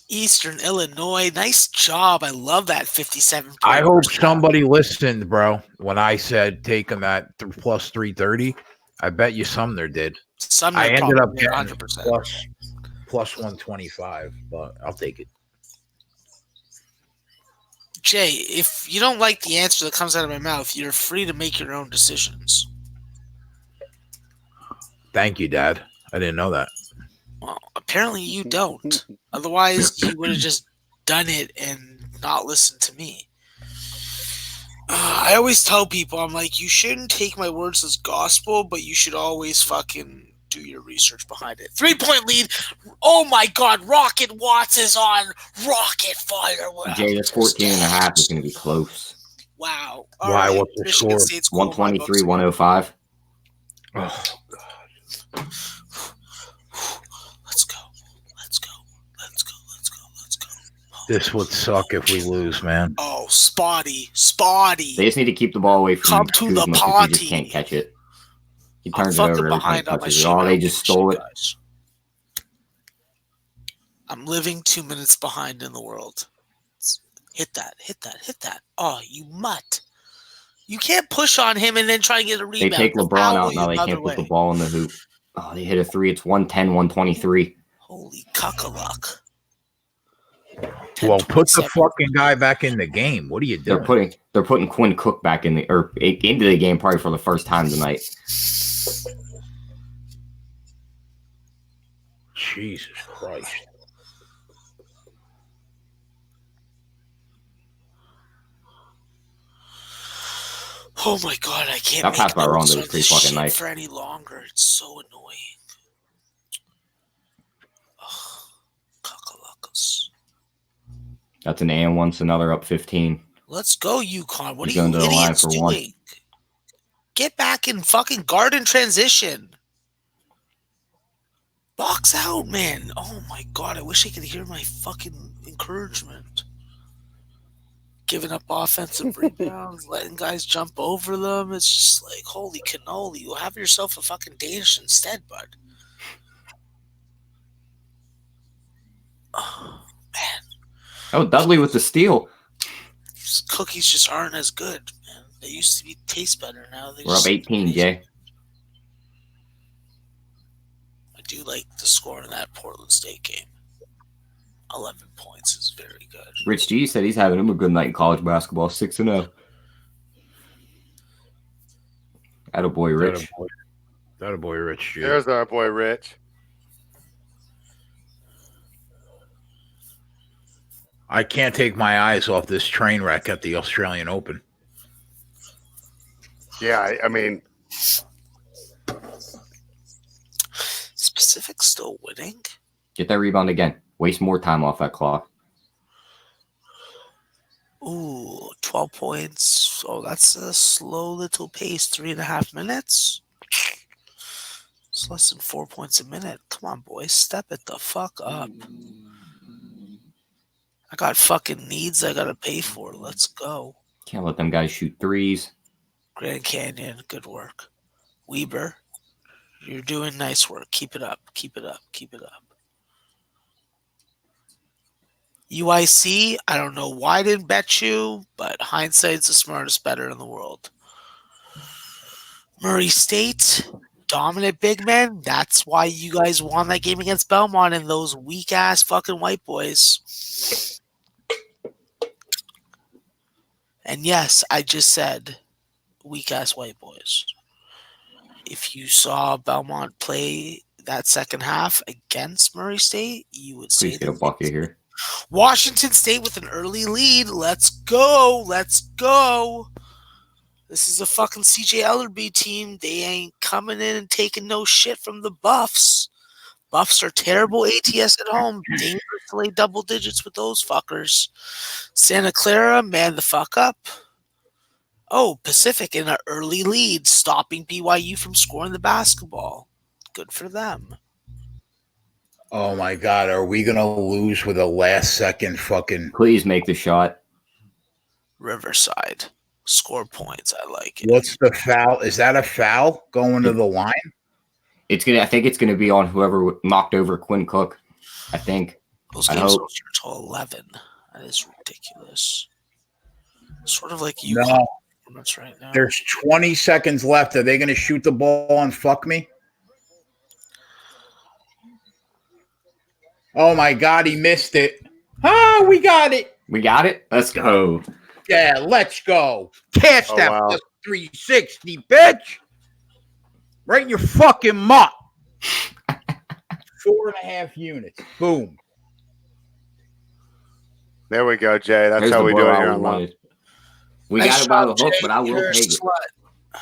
Eastern Illinois, nice job. I love that 57. I hope somebody listened, bro, when I said take them at plus 330. I bet you Sumner did. Sumner I ended up getting 100%. plus 125, but I'll take it. Jay, if you don't like the answer that comes out of my mouth, you're free to make your own decisions. Thank you, Dad. I didn't know that. Well, apparently you don't. Otherwise, you would have just done it and not listened to me. I always tell people, I'm like, you shouldn't take my words as gospel, but you should always fucking do your research behind it. 3-point lead. Oh my God, Rocket Watts is on Rocket Fire. Wow. Jay, this 14.5 is going to be close. Wow. All right. What's the score? 123, 105. Oh, God. Let's go. Let's go. Let's go. Let's go. Let's go. This would suck if we lose, man. Oh, Spotty. Spotty. They just need to keep the ball away from Come to the party. He just can't catch it. He turns it I'm over every time he touches it. Oh, they just stole it. I'm living 2 minutes behind in the world. Hit that. Hit that. Hit that. Oh, you mutt. You can't push on him and then try and get a rebound. They take LeBron out now. They can't put the ball in the hoop. Oh, they hit a 3. It's 110, 123. Holy cuckalack. Well, put the fucking guy back in the game. What are you doing? They're putting Quinn Cook back into the game probably for the first time tonight. Jesus Christ. Oh my God, I can't that pass by Rondo is pretty fucking nice for any longer. It's so annoying. Cuckalakas. That's an and once another up 15. Let's go, UConn. What He's are you going to the line idiots for doing? one. Get back in fucking guard and transition. Box out, man. Oh my God, I wish I could hear my fucking encouragement. Giving up offensive rebounds, letting guys jump over them. It's just like, holy cannoli. You have yourself a fucking Danish instead, bud. Oh, man. Oh, Dudley with the steal. These cookies just aren't as good, man. They used to taste better. Now we're up 18, Jay. I do like the score in that Portland State game. 11 points is very good. Rich G said he's having him a good night in college basketball, 6-0. Attaboy, Rich. Attaboy, Rich G. There's our boy, Rich. I can't take my eyes off this train wreck at the Australian Open. Yeah, I mean... Pacific still winning? Get that rebound again. Waste more time off that clock. Ooh, 12 points. Oh, that's a slow little pace. 3.5 minutes? It's less than 4 points a minute. Come on, boys. Step it the fuck up. I got fucking needs I gotta pay for. Let's go. Can't let them guys shoot threes. Grand Canyon, good work. Weber, you're doing nice work. Keep it up. Keep it up. Keep it up. UIC, I don't know why I didn't bet you, but hindsight's the smartest better in the world. Murray State, dominant big men. That's why you guys won that game against Belmont and those weak-ass fucking white boys. And yes, I just said weak-ass white boys. If you saw Belmont play that second half against Murray State, you would say... Please get a bucket here. Washington State with an early lead. Let's go. Let's go. This is a fucking CJ Ellerby team. They ain't coming in and taking no shit from the Buffs. Buffs are terrible ATS at home. Dangerous to lay double digits with those fuckers. Santa Clara, man the fuck up. Oh, Pacific in an early lead, stopping BYU from scoring the basketball. Good for them. Oh my God, are we gonna lose with a last second fucking... Please make the shot. Riverside. Score points. I like it. What's the foul? Is that a foul going to the line? I think it's gonna be on whoever knocked over Quinn Cook. I think. Those games don't start until 11. That is ridiculous. Sort of like you. No. Right now. There's 20 seconds left. Are they gonna shoot the ball and fuck me? Oh my God, he missed it. Oh, we got it. We got it? Let's go. Yeah, let's go. Cash that wow. plus 360, bitch. Right in your fucking mutt. 4.5 units. Boom. There we go, Jay. That's There's how we do it I here on wanted. Live. We Nice got it by the job, hook, Jay. but I will You're a take it. slut.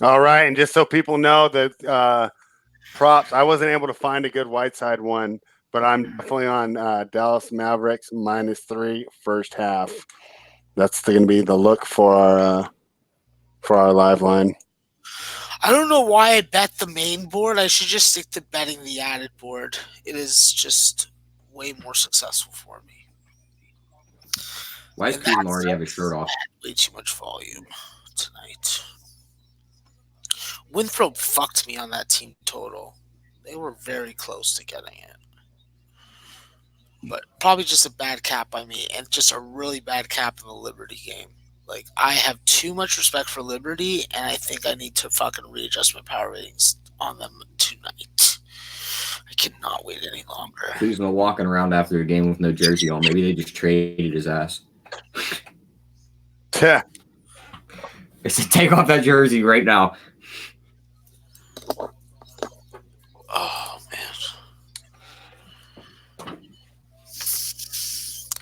All right, and just so people know that props, I wasn't able to find a good Whiteside one, but I'm definitely on Dallas Mavericks -3 first half. That's going to be the look for our live line. I don't know why I bet the main board. I should just stick to betting the added board. It is just way more successful for me. Why does Cleveland already have his shirt off? Way too much volume tonight. Winthrop fucked me on that team total. They were very close to getting it. But probably just a bad cap by me and just a really bad cap in the Liberty game. Like, I have too much respect for Liberty, and I think I need to fucking readjust my power ratings on them tonight. I cannot wait any longer. Kuzma walking around after a game with no jersey on. Maybe they just traded his ass. Yeah. They said, take off that jersey right now. Oh, man.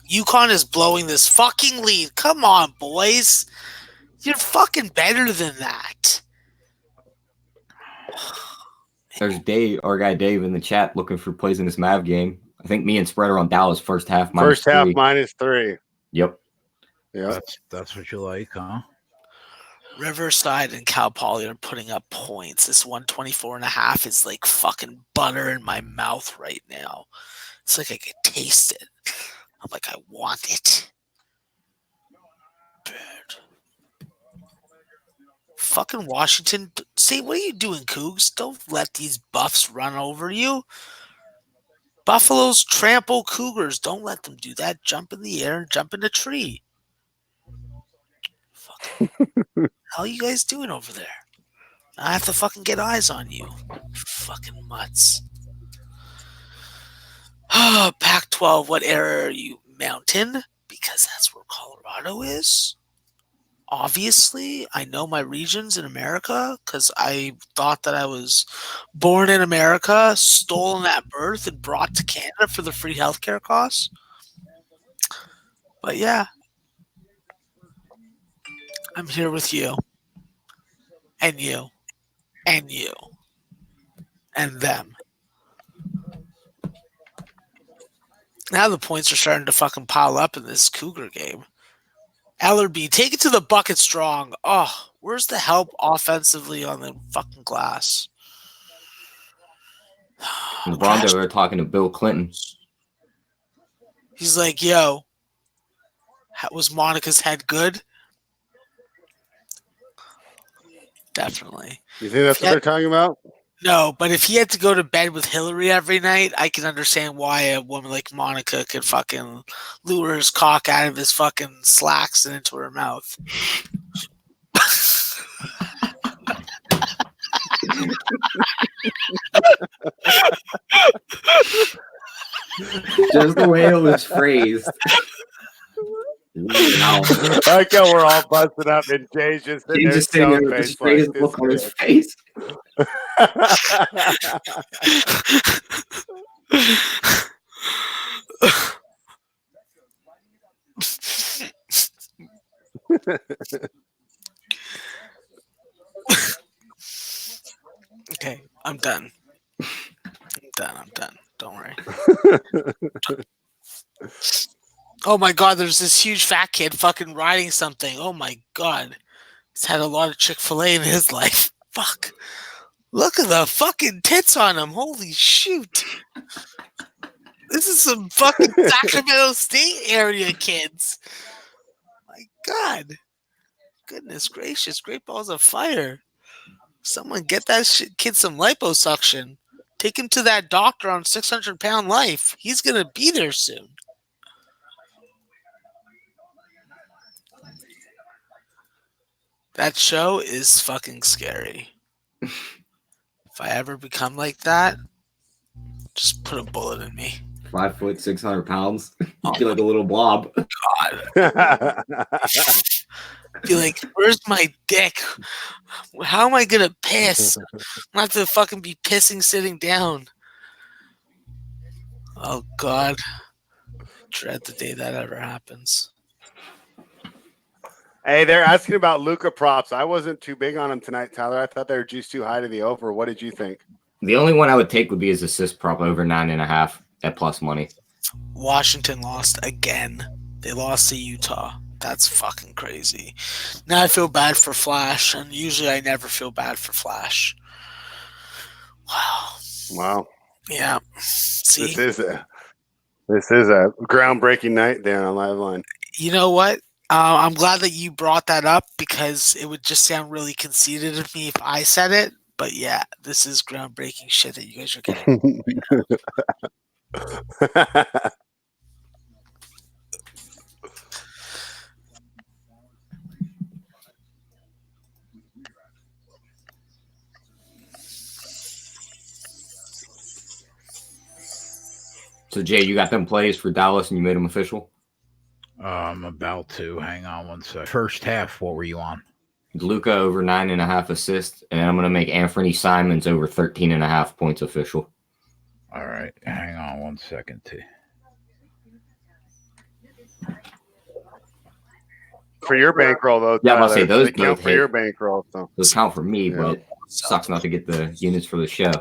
UConn is blowing this fucking lead. Come on, boys. You're fucking better than that. There's Dave, our guy Dave, in the chat looking for plays in this Mav game. I think me and Spread are on Dallas first half -3. First half -3. Yep. Yeah. That's what you like, huh? Riverside and Cal Poly are putting up points. This 124.5 is like fucking butter in my mouth right now. It's like I could taste it. I'm like, I want it. Bad. Fucking Washington. See, what are you doing, Cougs? Don't let these Buffs run over you. Buffaloes trample Cougars. Don't let them do that. Jump in the air and jump in a tree. Fucking how are you guys doing over there? I have to fucking get eyes on you. Fucking mutts. Pac-12, what area are you? Mountain? Because that's where Colorado is. Obviously, I know my regions in America because I thought that I was born in America, stolen at birth, and brought to Canada for the free healthcare costs. But yeah, I'm here with you. And you. And you. And them. Now the points are starting to fucking pile up in this Cougar game. LRB, take it to the bucket strong. Oh, where's the help offensively on the fucking glass? LeBron, we were talking to Bill Clinton. He's like, yo, was Monica's head good? Definitely. You think that's what they're talking about? No, but if he had to go to bed with Hillary every night, I can understand why a woman like Monica could fucking lure his cock out of his fucking slacks and into her mouth. Just the way it was phrased. Wow. I like how we're all busted up and Jay's just sitting there with the straightest look on his face. Okay, I'm done. I'm done. Don't worry. Oh my god, there's this huge fat kid fucking riding something. Oh my god. He's had a lot of Chick-fil-A in his life. Fuck. Look at the fucking tits on him. Holy shoot. This is some fucking Sacramento State area kids. My god. Goodness gracious. Great balls of fire. Someone get that kid some liposuction. Take him to that doctor on 600-pound life. He's going to be there soon. That show is fucking scary. If I ever become like that, just put a bullet in me. 5 foot, 600 pounds. You'd be like a little blob. God. Be like, where's my dick? How am I gonna piss? I'm gonna have to fucking be pissing sitting down. Oh god. Dread the day that ever happens. Hey, they're asking about Luka props. I wasn't too big on him tonight, Tyler. I thought they were juiced too high to the over. What did you think? The only one I would take would be his assist prop over 9.5 at plus money. Washington lost again. They lost to Utah. That's fucking crazy. Now I feel bad for Flash, and usually I never feel bad for Flash. Wow. Yeah. See? This is a groundbreaking night there on Live Line. You know what? I'm glad that you brought that up because it would just sound really conceited of me if I said it. But yeah, this is groundbreaking shit that you guys are getting. So, Jay, you got them plays for Dallas and you made them official? I'm about to. Hang on one sec. First half, what were you on? Luka over 9.5 assists, and I'm going to make Anthony Simons over 13.5 points official. All right. Hang on one second, T. For your bankroll, though, yeah, I'll Tyler, say those count for your bankroll. So. Those count for me, but sucks not to get the units for the show.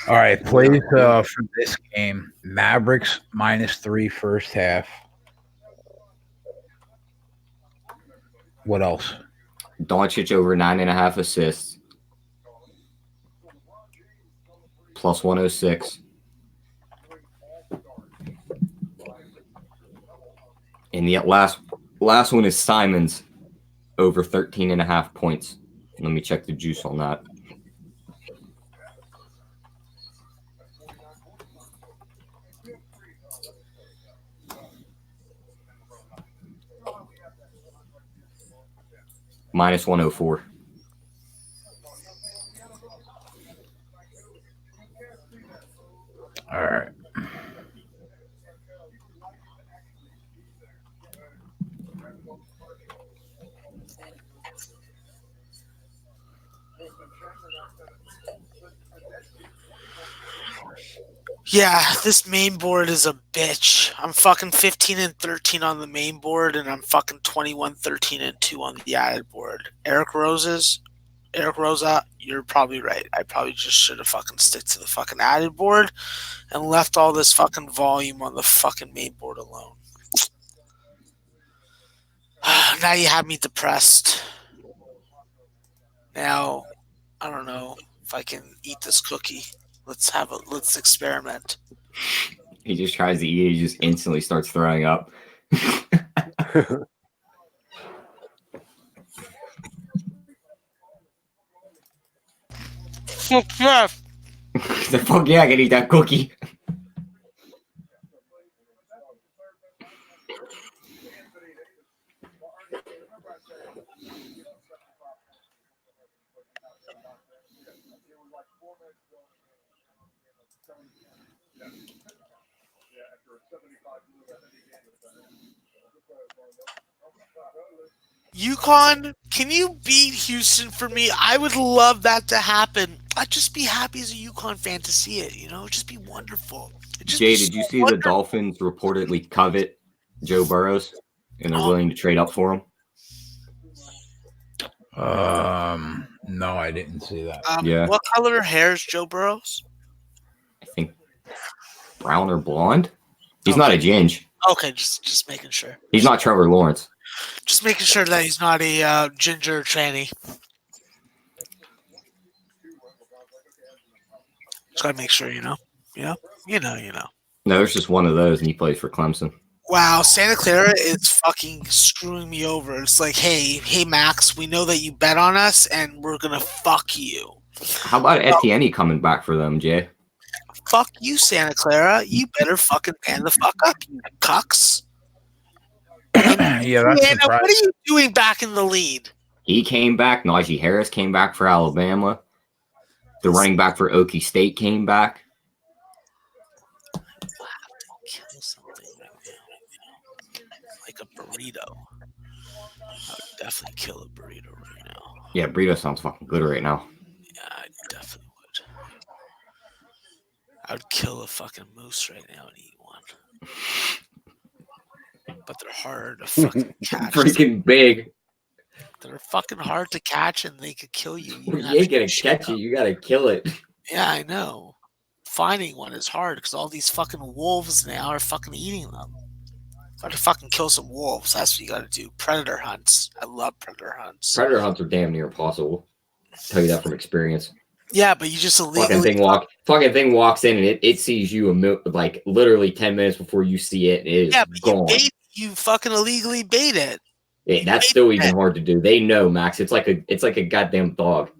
All right, plays for this game. Mavericks -3 first half. What else? Doncic over 9.5 assists. Plus 106. And the last one is Simons over 13.5 points. Let me check the juice on that. Minus 104. All right. Yeah, this main board is a bitch. I'm fucking 15-13 on the main board, and I'm fucking 21-13-2 on the added board. Eric Rosa, you're probably right. I probably just should have fucking stick to the fucking added board and left all this fucking volume on the fucking main board alone. Now you have me depressed. Now, I don't know if I can eat this cookie. Let's experiment. He just tries to eat it. He just instantly starts throwing up. Fuck yeah. Fuck yeah, I can eat that cookie. UConn, can you beat Houston for me? I would love that to happen. I'd just be happy as a UConn fan to see it, It'd just be wonderful. Jay, did you see the Dolphins reportedly covet Joe Burrows and they're willing to trade up for him? No, I didn't see that. Yeah. What color hair is Joe Burrows? I think brown or blonde. He's not a ginge. Okay, just making sure. He's not Trevor Lawrence. Just making sure that he's not a ginger tranny. Just gotta make sure, you know. No, there's just one of those, and he plays for Clemson. Wow, Santa Clara is fucking screwing me over. It's like, hey, Max, we know that you bet on us, and we're gonna fuck you. How about Etienne coming back for them, Jay? Fuck you, Santa Clara. You better fucking pan the fuck up, you cucks. Yeah, that's surprising. What are you doing back in the lead? He came back. Najee Harris came back for Alabama. The running back for Okie State came back. Kill something right now. Like a burrito. I would definitely kill a burrito right now. Yeah, burrito sounds fucking good right now. Yeah, I definitely would. I would kill a fucking moose right now and eat one. But they're hard to fucking catch. Freaking big. They're fucking hard to catch and they could kill you. You ain't gonna catch it. You gotta kill it. Yeah, I know. Finding one is hard because all these fucking wolves now are fucking eating them. Gotta fucking kill some wolves. That's what you gotta do. Predator hunts. I love predator hunts. Predator hunts are damn near impossible. I'll tell you that from experience. Yeah, but you just illegally fucking thing walks in and it sees you like literally 10 minutes before you see it. It is gone. You fucking illegally bait it. Yeah, that's still even hard to do. They know, Max. It's like a goddamn dog.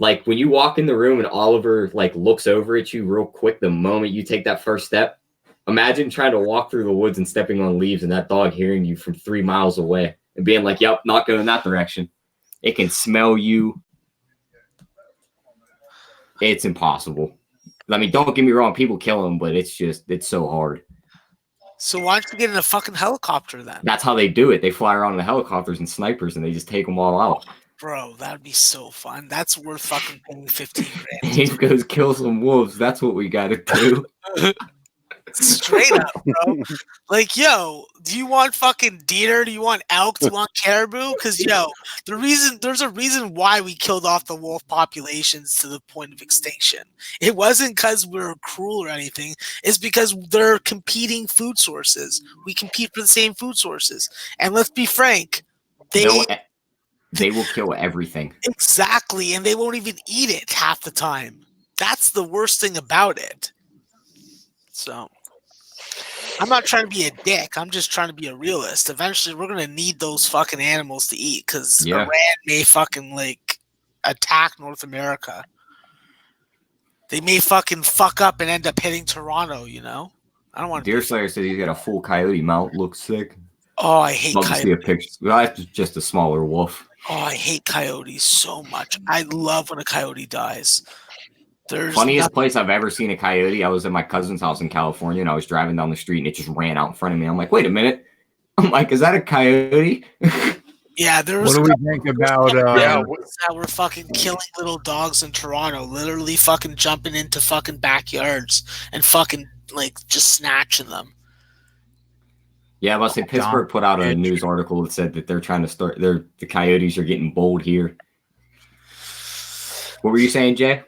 Like when you walk in the room and Oliver like looks over at you real quick the moment you take that first step. Imagine trying to walk through the woods and stepping on leaves and that dog hearing you from 3 miles away and being like, "Yep, not going that direction." It can smell you. It's impossible. I mean, don't get me wrong, people kill them, but it's so hard. So why don't you get in a fucking helicopter then? That's how they do it. They fly around in the helicopters and snipers, and they just take them all out. Bro, that'd be so fun. That's worth fucking paying 15 grand. Dave goes kill some wolves. That's what we got to do. Straight up, bro. Like, yo, do you want fucking deer? Do you want elk? Do you want caribou? Because, yo, there's a reason why we killed off the wolf populations to the point of extinction. It wasn't because we were cruel or anything. It's because they're competing food sources. We compete for the same food sources. And let's be frank, They will kill everything. Exactly, and they won't even eat it half the time. That's the worst thing about it. So, I'm not trying to be a dick. I'm just trying to be a realist. Eventually, we're going to need those fucking animals to eat because Iran may fucking, like, attack North America. They may fucking fuck up and end up hitting Toronto, you know? I don't want to. Deerslayer says he's got a full coyote mount. Looks sick. Oh, I hate coyotes. Love to see a picture. Well, that's just a smaller wolf. Oh, I hate coyotes so much. I love when a coyote dies. Funniest place I've ever seen a coyote. I was at my cousin's house in California, and I was driving down the street, and it just ran out in front of me. I'm like, wait a minute. I'm like, is that a coyote? Yeah, there was. What do we think about? That were fucking killing little dogs in Toronto, literally fucking jumping into fucking backyards and fucking like just snatching them. Yeah, I must say Pittsburgh put out a news article that said that they're trying to start. The coyotes are getting bold here. What were you saying, Jay?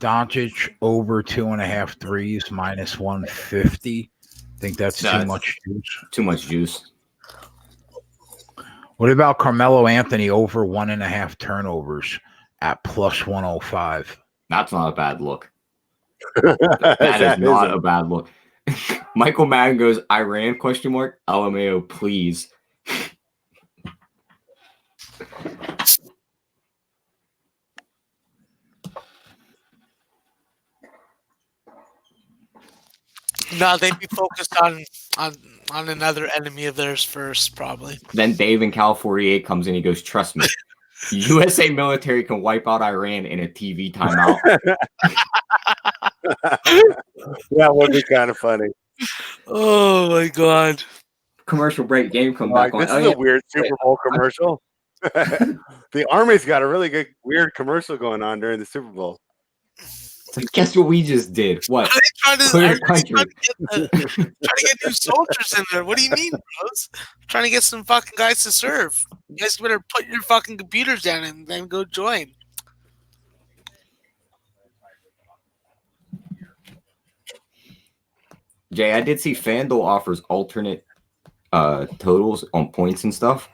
Doncic over 2.5 threes minus 150. Think that's too much juice. Too much juice. What about Carmelo Anthony over 1.5 turnovers at plus 105? That's not a bad look. That is not a bad look. Michael Madden goes, Iran, ? LMAO, please. No, they'd be focused on another enemy of theirs first, probably. Then Dave in Cal 48 comes in. He goes, trust me, USA military can wipe out Iran in a TV timeout. That would be kind of funny. Oh my god! Commercial break. Game come back on. This is a weird Super Bowl commercial. The Army's got a really good weird commercial going on during the Super Bowl. Guess what we just did? What? Trying to get new soldiers in there. What do you mean, bros? Trying to get some fucking guys to serve. You guys better put your fucking computers down and then go join. Jay, I did see FanDuel offers alternate totals on points and stuff.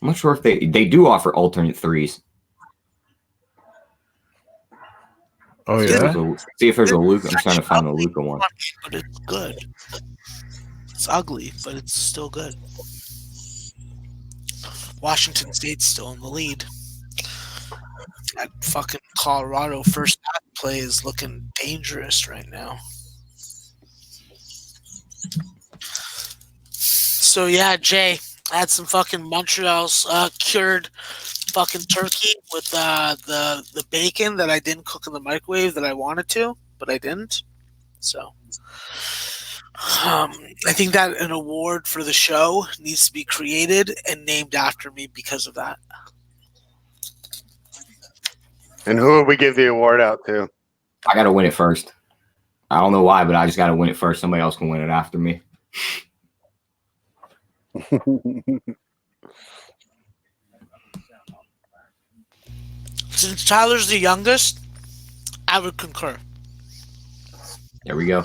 I'm not sure if they do offer alternate threes. Oh yeah. See if there's a Luka. I'm trying to find a Luka one. But it's good. It's ugly, but it's still good. Washington State's still in the lead. That fucking Colorado first half play is looking dangerous right now. So yeah, Jay, I had some fucking Montreal's cured fucking turkey with the bacon that I didn't cook in the microwave that I wanted to, but I didn't. So I think that an award for the show needs to be created and named after me because of that. And who would we give the award out to? I got to win it first. I don't know why, but I just got to win it first. Somebody else can win it after me. Since Tyler's the youngest, I would concur. There we go.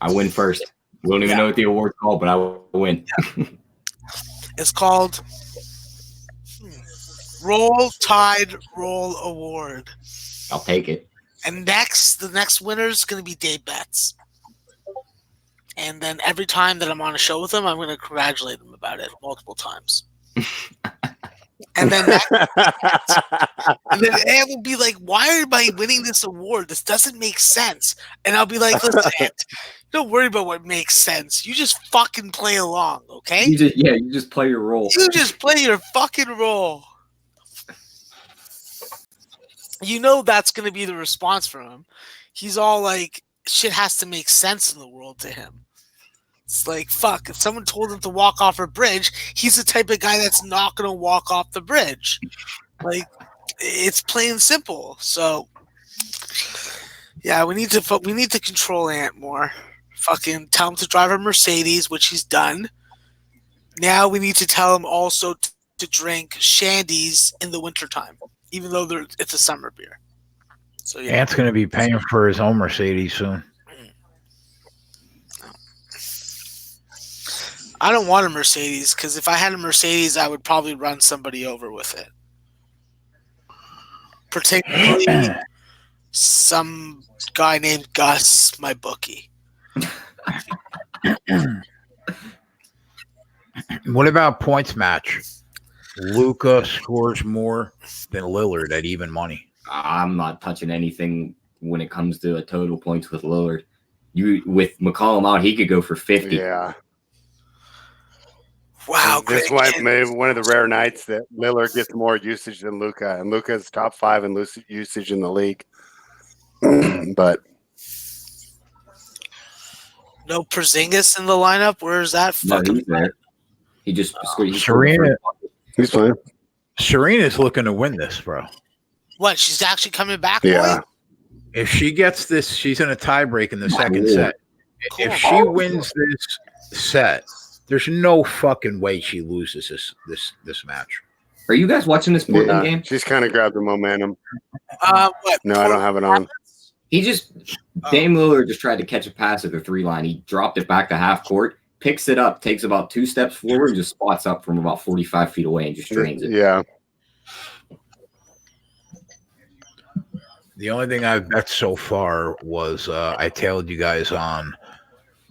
I win first. We don't even know what the award's called, but I will win. Yeah. It's called Roll Tide Roll Award. I'll take it. And the next winner is going to be Dave Betts. And then every time that I'm on a show with him, I'm going to congratulate him about it multiple times. And then Ed will be like, why am I winning this award? This doesn't make sense. And I'll be like, listen, Ed, don't worry about what makes sense. You just fucking play along, okay? You just play your role. You just play your fucking role. You know that's going to be the response from him. He's all like, shit has to make sense in the world to him. It's like, fuck, if someone told him to walk off a bridge, he's the type of guy that's not going to walk off the bridge. Like, it's plain and simple. So, yeah, we need to control Ant more. Fucking tell him to drive a Mercedes, which he's done. Now we need to tell him also to drink shandies in the wintertime, even though it's a summer beer. So yeah. Ant's going to be paying for his own Mercedes soon. I don't want a Mercedes because if I had a Mercedes, I would probably run somebody over with it. Particularly some guy named Gus, my bookie. What about points match? Luka scores more than Lillard at even money. I'm not touching anything when it comes to a total points with Lillard. With McCollum out, he could go for 50. Yeah. Wow, this might be one of the rare nights that Lillard gets more usage than Luka, and Luka's top 5 in usage in the league. But no Porzingis in the lineup. Where's that? No, he's there. He just Serena. He's fine. Serena's looking to win this, bro. What? She's actually coming back. Yeah. Boy? If she gets this, she's in a tie break in the second set. Cool. If she wins this set, there's no fucking way she loses this match. Are you guys watching this Portland game? She's kind of grabbed the momentum. What? No, I don't have it on. Dame Lillard just tried to catch a pass at the 3 line. He dropped it back to half court, picks it up, takes about 2 steps forward, and just spots up from about 45 feet away and just drains it. Yeah. The only thing I've bet so far was I tailed you guys on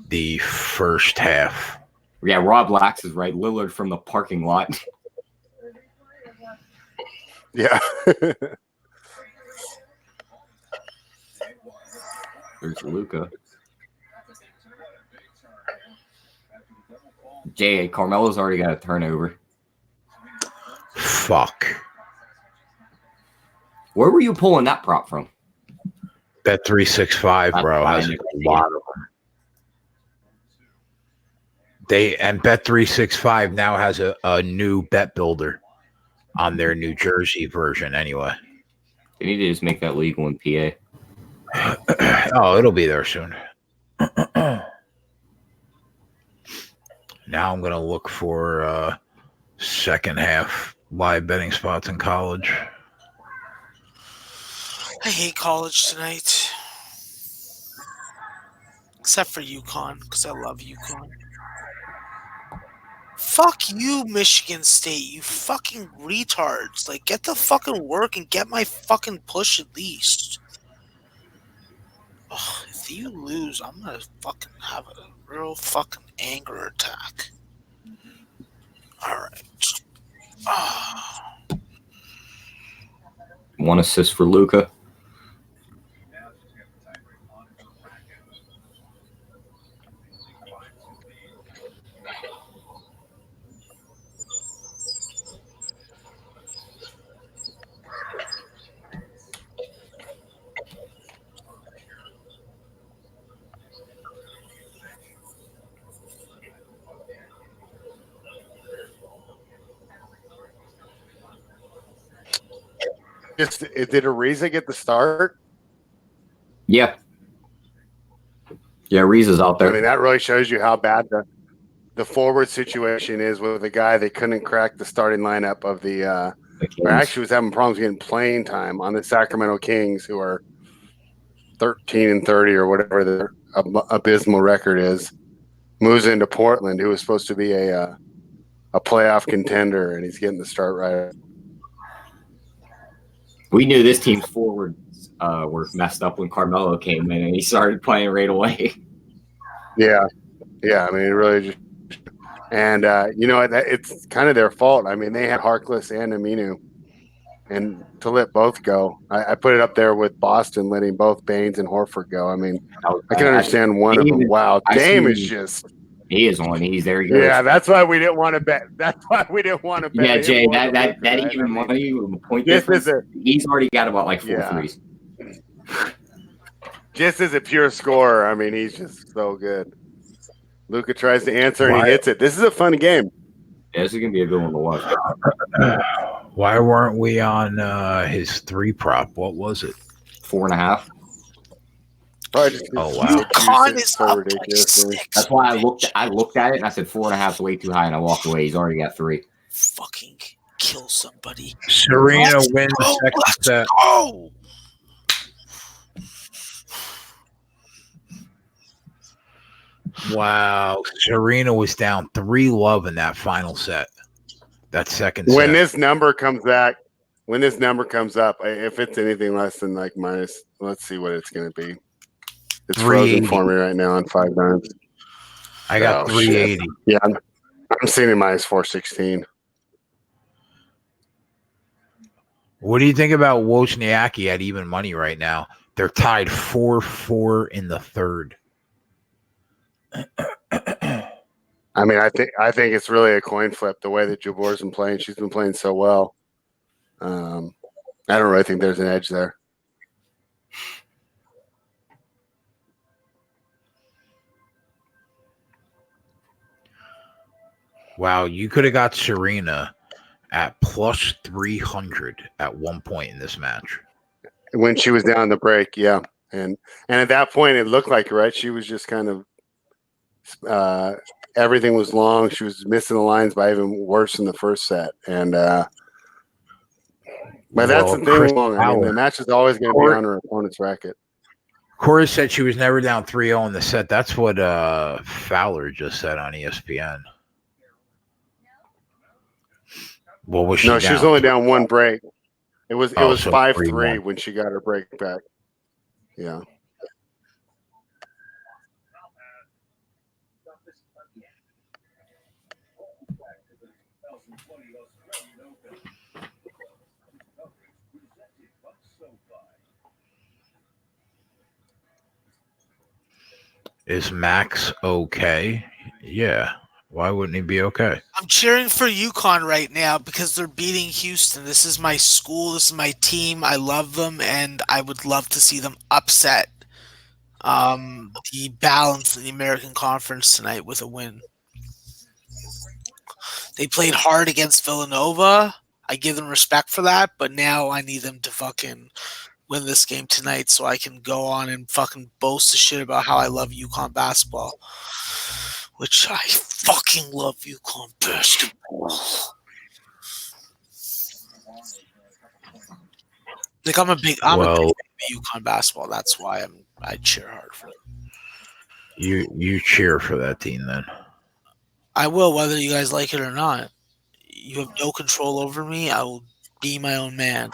the first half. Yeah, Rob Lax is right. Lillard from the parking lot. Yeah. There's Luka. Carmelo's already got a turnover. Fuck. Where were you pulling that prop from? Bet 365, bro, has a lot of them. Bet 365 now has a new bet builder on their New Jersey version anyway. They need to just make that legal in PA. Oh, it'll be there soon. Now I'm going to look for second half live betting spots in college. I hate college tonight. Except for UConn, because I love UConn. Fuck you, Michigan State, you fucking retards. Like, get the fucking work and get my fucking push at least. Ugh, if you lose, I'm gonna fucking have a real fucking anger attack. Alright. One assist for Luka. Did Ariza get the start? Yeah. Yeah, Ariza's out there. I mean, that really shows you how bad the forward situation is with a guy that couldn't crack the starting lineup of or actually was having problems getting playing time on the Sacramento Kings, who are 13-30 or whatever their abysmal record is. Moves into Portland, who was supposed to be a playoff contender, and he's getting the start right. We knew this team's forwards were messed up when Carmelo came in, and he started playing right away. Yeah. I mean, it really just – and, it's kind of their fault. I mean, they had Harkless and Aminu, and to let both go. I put it up there with Boston letting both Baines and Horford go. I mean, I can understand one of them. Wow, Dame is just He is on. He's there. He goes. Yeah, that's why we didn't want to bet. That's why we didn't want to bet. Yeah, Jay, that right? even money point difference. He's already got about like 4 threes. Just as a pure scorer, I mean, he's just so good. Luka tries to answer and he hits it. This is a fun game. Yeah, this is gonna be a good one to watch. Why weren't we on his 3 prop? What was it? 4.5. Oh wow! UConn is so ridiculous. That's why I looked at it and I said 4.5 is way too high, and I walked away. He's already got 3. Fucking kill somebody. Serena wins the second set. Oh, wow! Serena was down 3-love in that final set. That second set. When this number comes up, if it's anything less than like minus, let's see what it's going to be. It's frozen for me right now on 5 dimes. I got 380. Shit. Yeah, I'm seeing it minus 416. What do you think about Wozniacki at even money right now? They're tied 4-4 in the third. I mean, I think it's really a coin flip the way that Jabor's been playing. She's been playing so well. I don't really think there's an edge there. Wow, you could have got Serena at plus 300 at one point in this match. When she was down the break, yeah. And at that point, it looked like, right, she was just kind of everything was long. She was missing the lines by even worse in the first set. And but that's the thing. I mean, the match is always going to be on her opponent's racket. Cora said she was never down 3-0 in the set. That's what Fowler just said on ESPN. What was she down? She was only down 1 break. It was 5-3 when she got her break back. Yeah. Is Max okay? Yeah. Why wouldn't he be okay? I'm cheering for UConn right now because they're beating Houston. This is my school. This is my team. I love them, and I would love to see them upset the balance in the American Conference tonight with a win. They played hard against Villanova. I give them respect for that, but now I need them to fucking win this game tonight so I can go on and fucking boast the shit about how I love UConn basketball. Which I fucking love UConn basketball. Like I'm a big UConn basketball. That's why I cheer hard for it. You cheer for that team then? I will, whether you guys like it or not. You have no control over me. I will be my own man.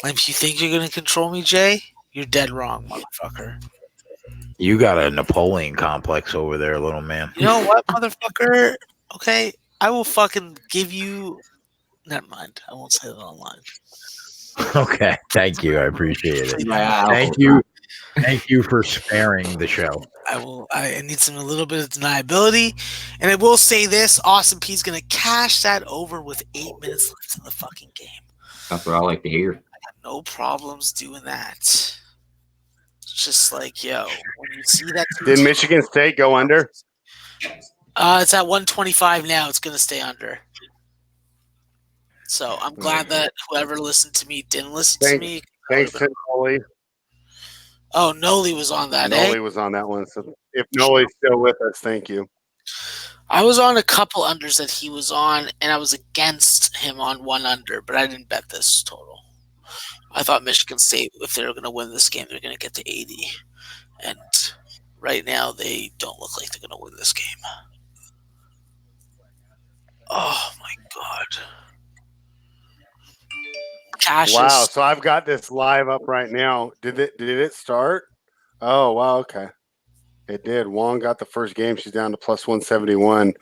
If you think you're going to control me, Jay, you're dead wrong, motherfucker. You got a Napoleon complex over there, little man. You know what, motherfucker? Okay, I will fucking give you... Never mind. I won't say that online. Okay, thank you. I appreciate it. Thank you for sparing the show. I need a little bit of deniability. And I will say this, Austin P's going to cash that over with 8 minutes left in the fucking game. That's what I like to hear. No problems doing that. It's just like, yo, when you see that. Did Michigan State go under? It's at 125 now. It's going to stay under. So I'm glad that whoever listened to me didn't listen to me. Thanks to Noli. Oh, Noli was on that. Noli was on that one. So if Noli's still with us, thank you. I was on a couple unders that he was on, and I was against him on 1 under, but I didn't bet this total. I thought Michigan State, if they were going to win this game, they're going to get to 80. And right now, they don't look like they're going to win this game. Oh, my God. Cassius. Wow, so I've got this live up right now. Did it start? Oh, wow, okay. It did. Wong got the first game. She's down to plus 171.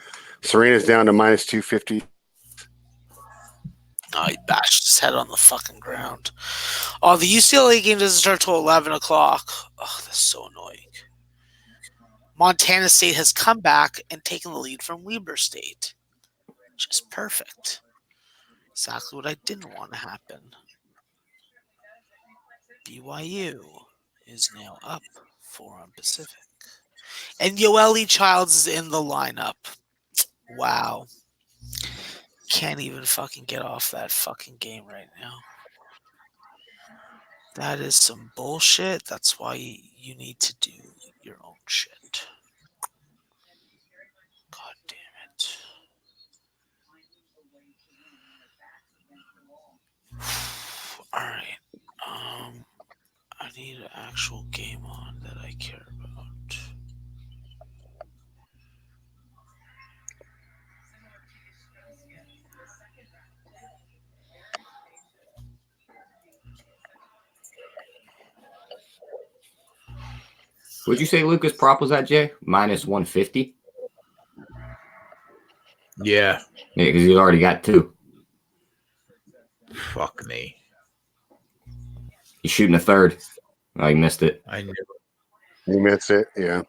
Serena's down to minus 250. Oh, he bashed his head on the fucking ground. Oh, the UCLA game doesn't start till 11 o'clock. Oh, that's so annoying. Montana State has come back and taken the lead from Weber State. Just perfect. Exactly what I didn't want to happen. BYU is now up 4 on Pacific. And Yoeli Childs is in the lineup. Wow. Can't even fucking get off that fucking game right now. That is some bullshit. That's why you need to do your own shit. God damn it. Alright. I need an actual game on that I care about. Would you say Lucas prop was at, Jay? Minus 150? Yeah. Yeah, because he's already got 2. Fuck me. He's shooting a third. Oh, he missed it. I knew. You missed it, yeah.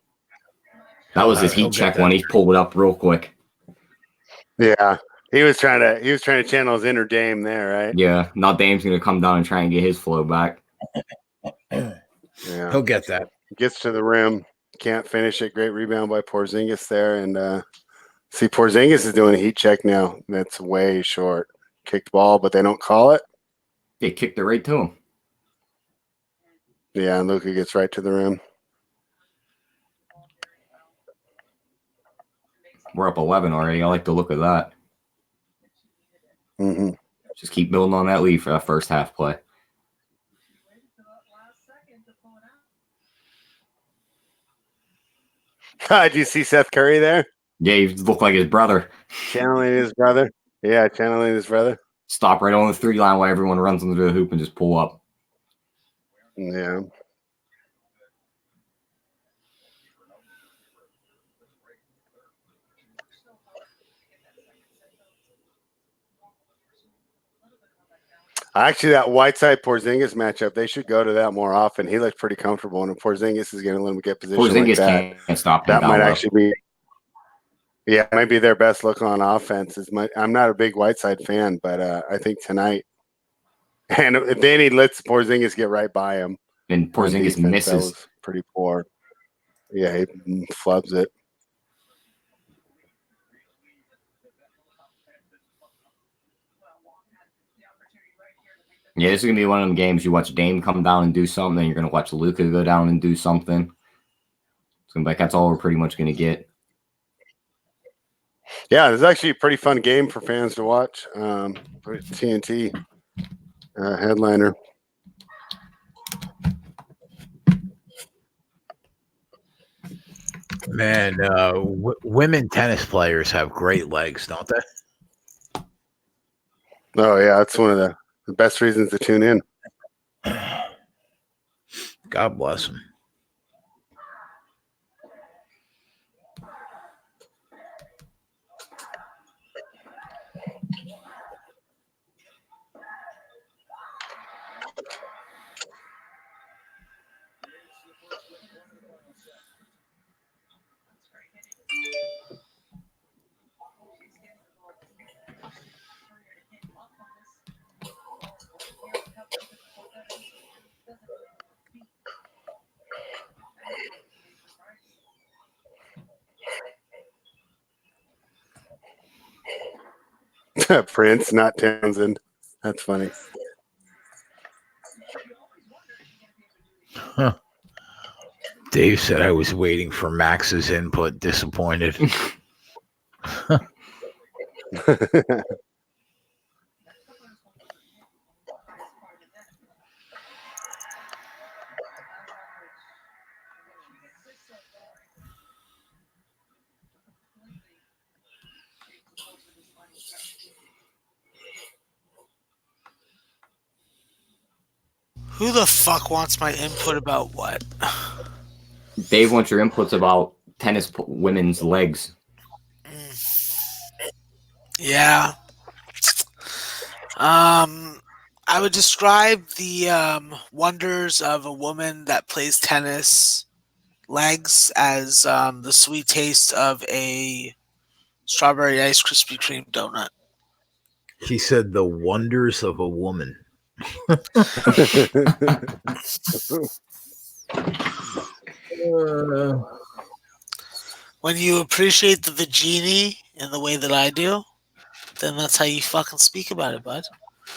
That was his heat check when he pulled it up real quick. Yeah. He was trying to channel his inner Dame there, right? Yeah. Now Dame's gonna come down and try and get his flow back. Yeah. He'll get that. Gets to the rim, can't finish it. Great rebound by Porzingis there. And see, Porzingis is doing a heat check now. That's way short. Kicked ball, but they don't call it. They kicked it right to him. Yeah, and Luka gets right to the rim. We're up 11 already. I like the look of that. Mm-hmm. Just keep building on that lead for that first half play. Did you see Seth Curry there? Yeah, he looked like his brother. Channeling his brother. Yeah, channeling his brother. Stop right on the 3 line while everyone runs into the hoop and just pull up. Yeah. Actually, that Whiteside Porzingis matchup, they should go to that more often. He looked pretty comfortable, and if Porzingis is going to let him get position Porzingis like can't stop him. that might actually be, might be their best look on offense. I'm not a big Whiteside fan, but I think tonight, and then he lets Porzingis get right by him, and Porzingis misses. That was pretty poor. Yeah, he flubs it. Yeah, this is going to be one of them games you watch Dame come down and do something, then you're going to watch Luka go down and do something. It's going to be like, that's all we're pretty much going to get. Yeah, it's actually a pretty fun game for fans to watch. TNT headliner. Man, women tennis players have great legs, don't they? Oh, yeah, that's one of the best reasons to tune in. God bless them. Prince, not Townsend. That's funny. Huh. Dave said I was waiting for Max's input. Disappointed. Who the fuck wants my input about what? Dave wants your inputs about tennis women's legs. Yeah. I would describe the wonders of a woman that plays tennis legs as the sweet taste of a strawberry ice Krispy Kreme donut. He said the wonders of a woman. When you appreciate the vagini in the way that I do, then that's how you fucking speak about it, bud.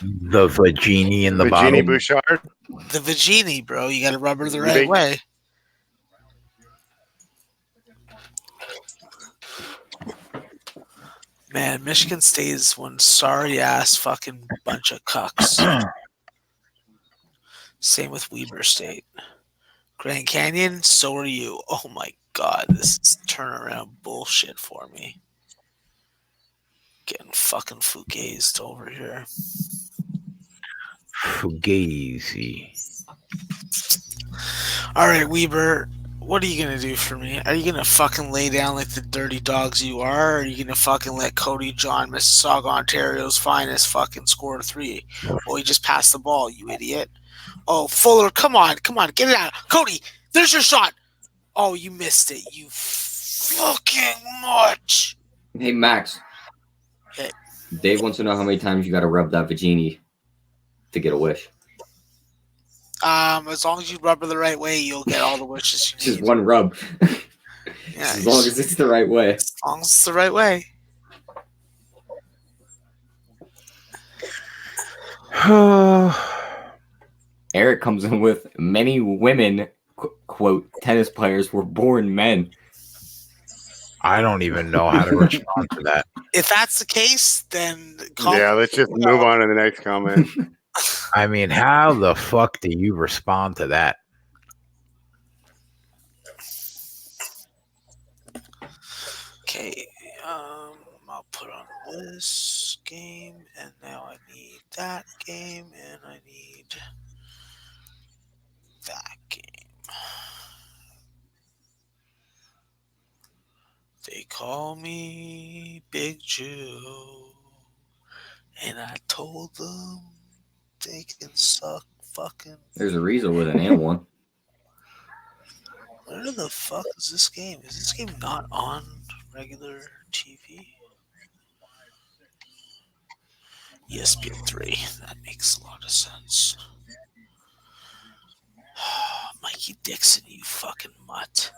The vagini in the bottle. Vagini Bouchard? The vagini, bro. You got to rub her the right way. Man, Michigan State is one sorry-ass fucking bunch of cucks. Same with Weber State. Grand Canyon, so are you. Oh my God, this is turnaround bullshit for me. Getting fucking fugazed over here. Fugazi. All right, Weber, what are you going to do for me? Are you going to fucking lay down like the dirty dogs you are? Or are you going to fucking let Cody John, Mississauga, Ontario's finest, fucking score 3? Oh, he just passed the ball, you idiot. Oh, Fuller, come on, get it out. Cody, there's your shot. Oh, you missed it, you fucking much. Hey, Max. Hey. Dave wants to know how many times you got to rub that vagini to get a wish. As long as you rub her the right way, you'll get all the wishes you need. Just one rub. Yeah, as long as it's the right way. As long as it's the right way. Eric comes in with many women, quote, tennis players were born men. I don't even know how to respond to that. If that's the case, then let's just move on to the next comment. I mean, how the fuck do you respond to that? Okay, I'll put on this game, and now I need that game, and I need that game. They call me Big Joe, and I told them they can suck fucking. There's a reason with an and one. Where the fuck is this game? Is this game not on regular TV? ESPN 3. That makes a lot of sense. Mikey Dixon, you fucking mutt.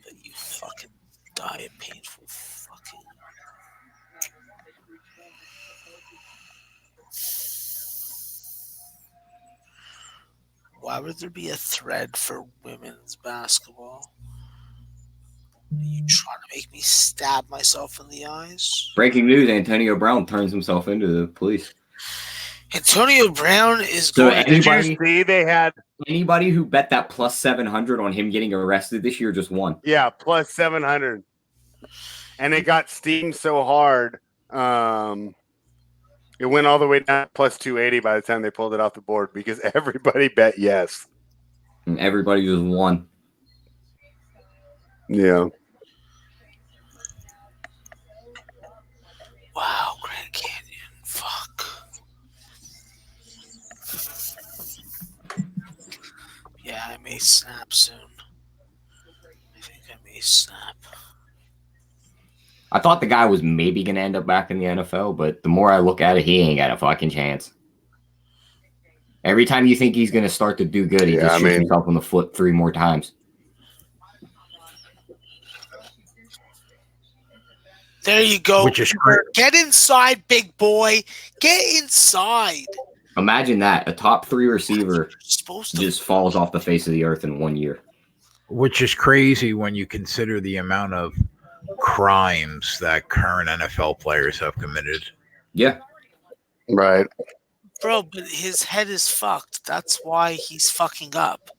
But you fucking die a painful fucking. Why would there be a thread for women's basketball? Are you trying to make me stab myself in the eyes? Breaking news, Antonio Brown turns himself into the police. Antonio Brown is so going. Did you see they had anybody who bet that plus 700 on him getting arrested this year just won? Yeah, plus 700. And it got steamed so hard. It went all the way down to plus 280 by the time they pulled it off the board because everybody bet yes. And everybody just won. Yeah. Wow, Grand Canyon. Fuck. Yeah, I may snap soon. I think I may snap. I thought the guy was maybe going to end up back in the NFL, but the more I look at it, he ain't got a fucking chance. Every time you think he's going to start to do good, he just shoots himself in the foot 3 more times. There you go. Which is great. Get inside, big boy. Get inside. Imagine that. A top 3 receiver just falls off the face of the earth in 1 year. Which is crazy when you consider the amount of crimes that current NFL players have committed. Yeah. Right. Bro, but his head is fucked. That's why he's fucking up.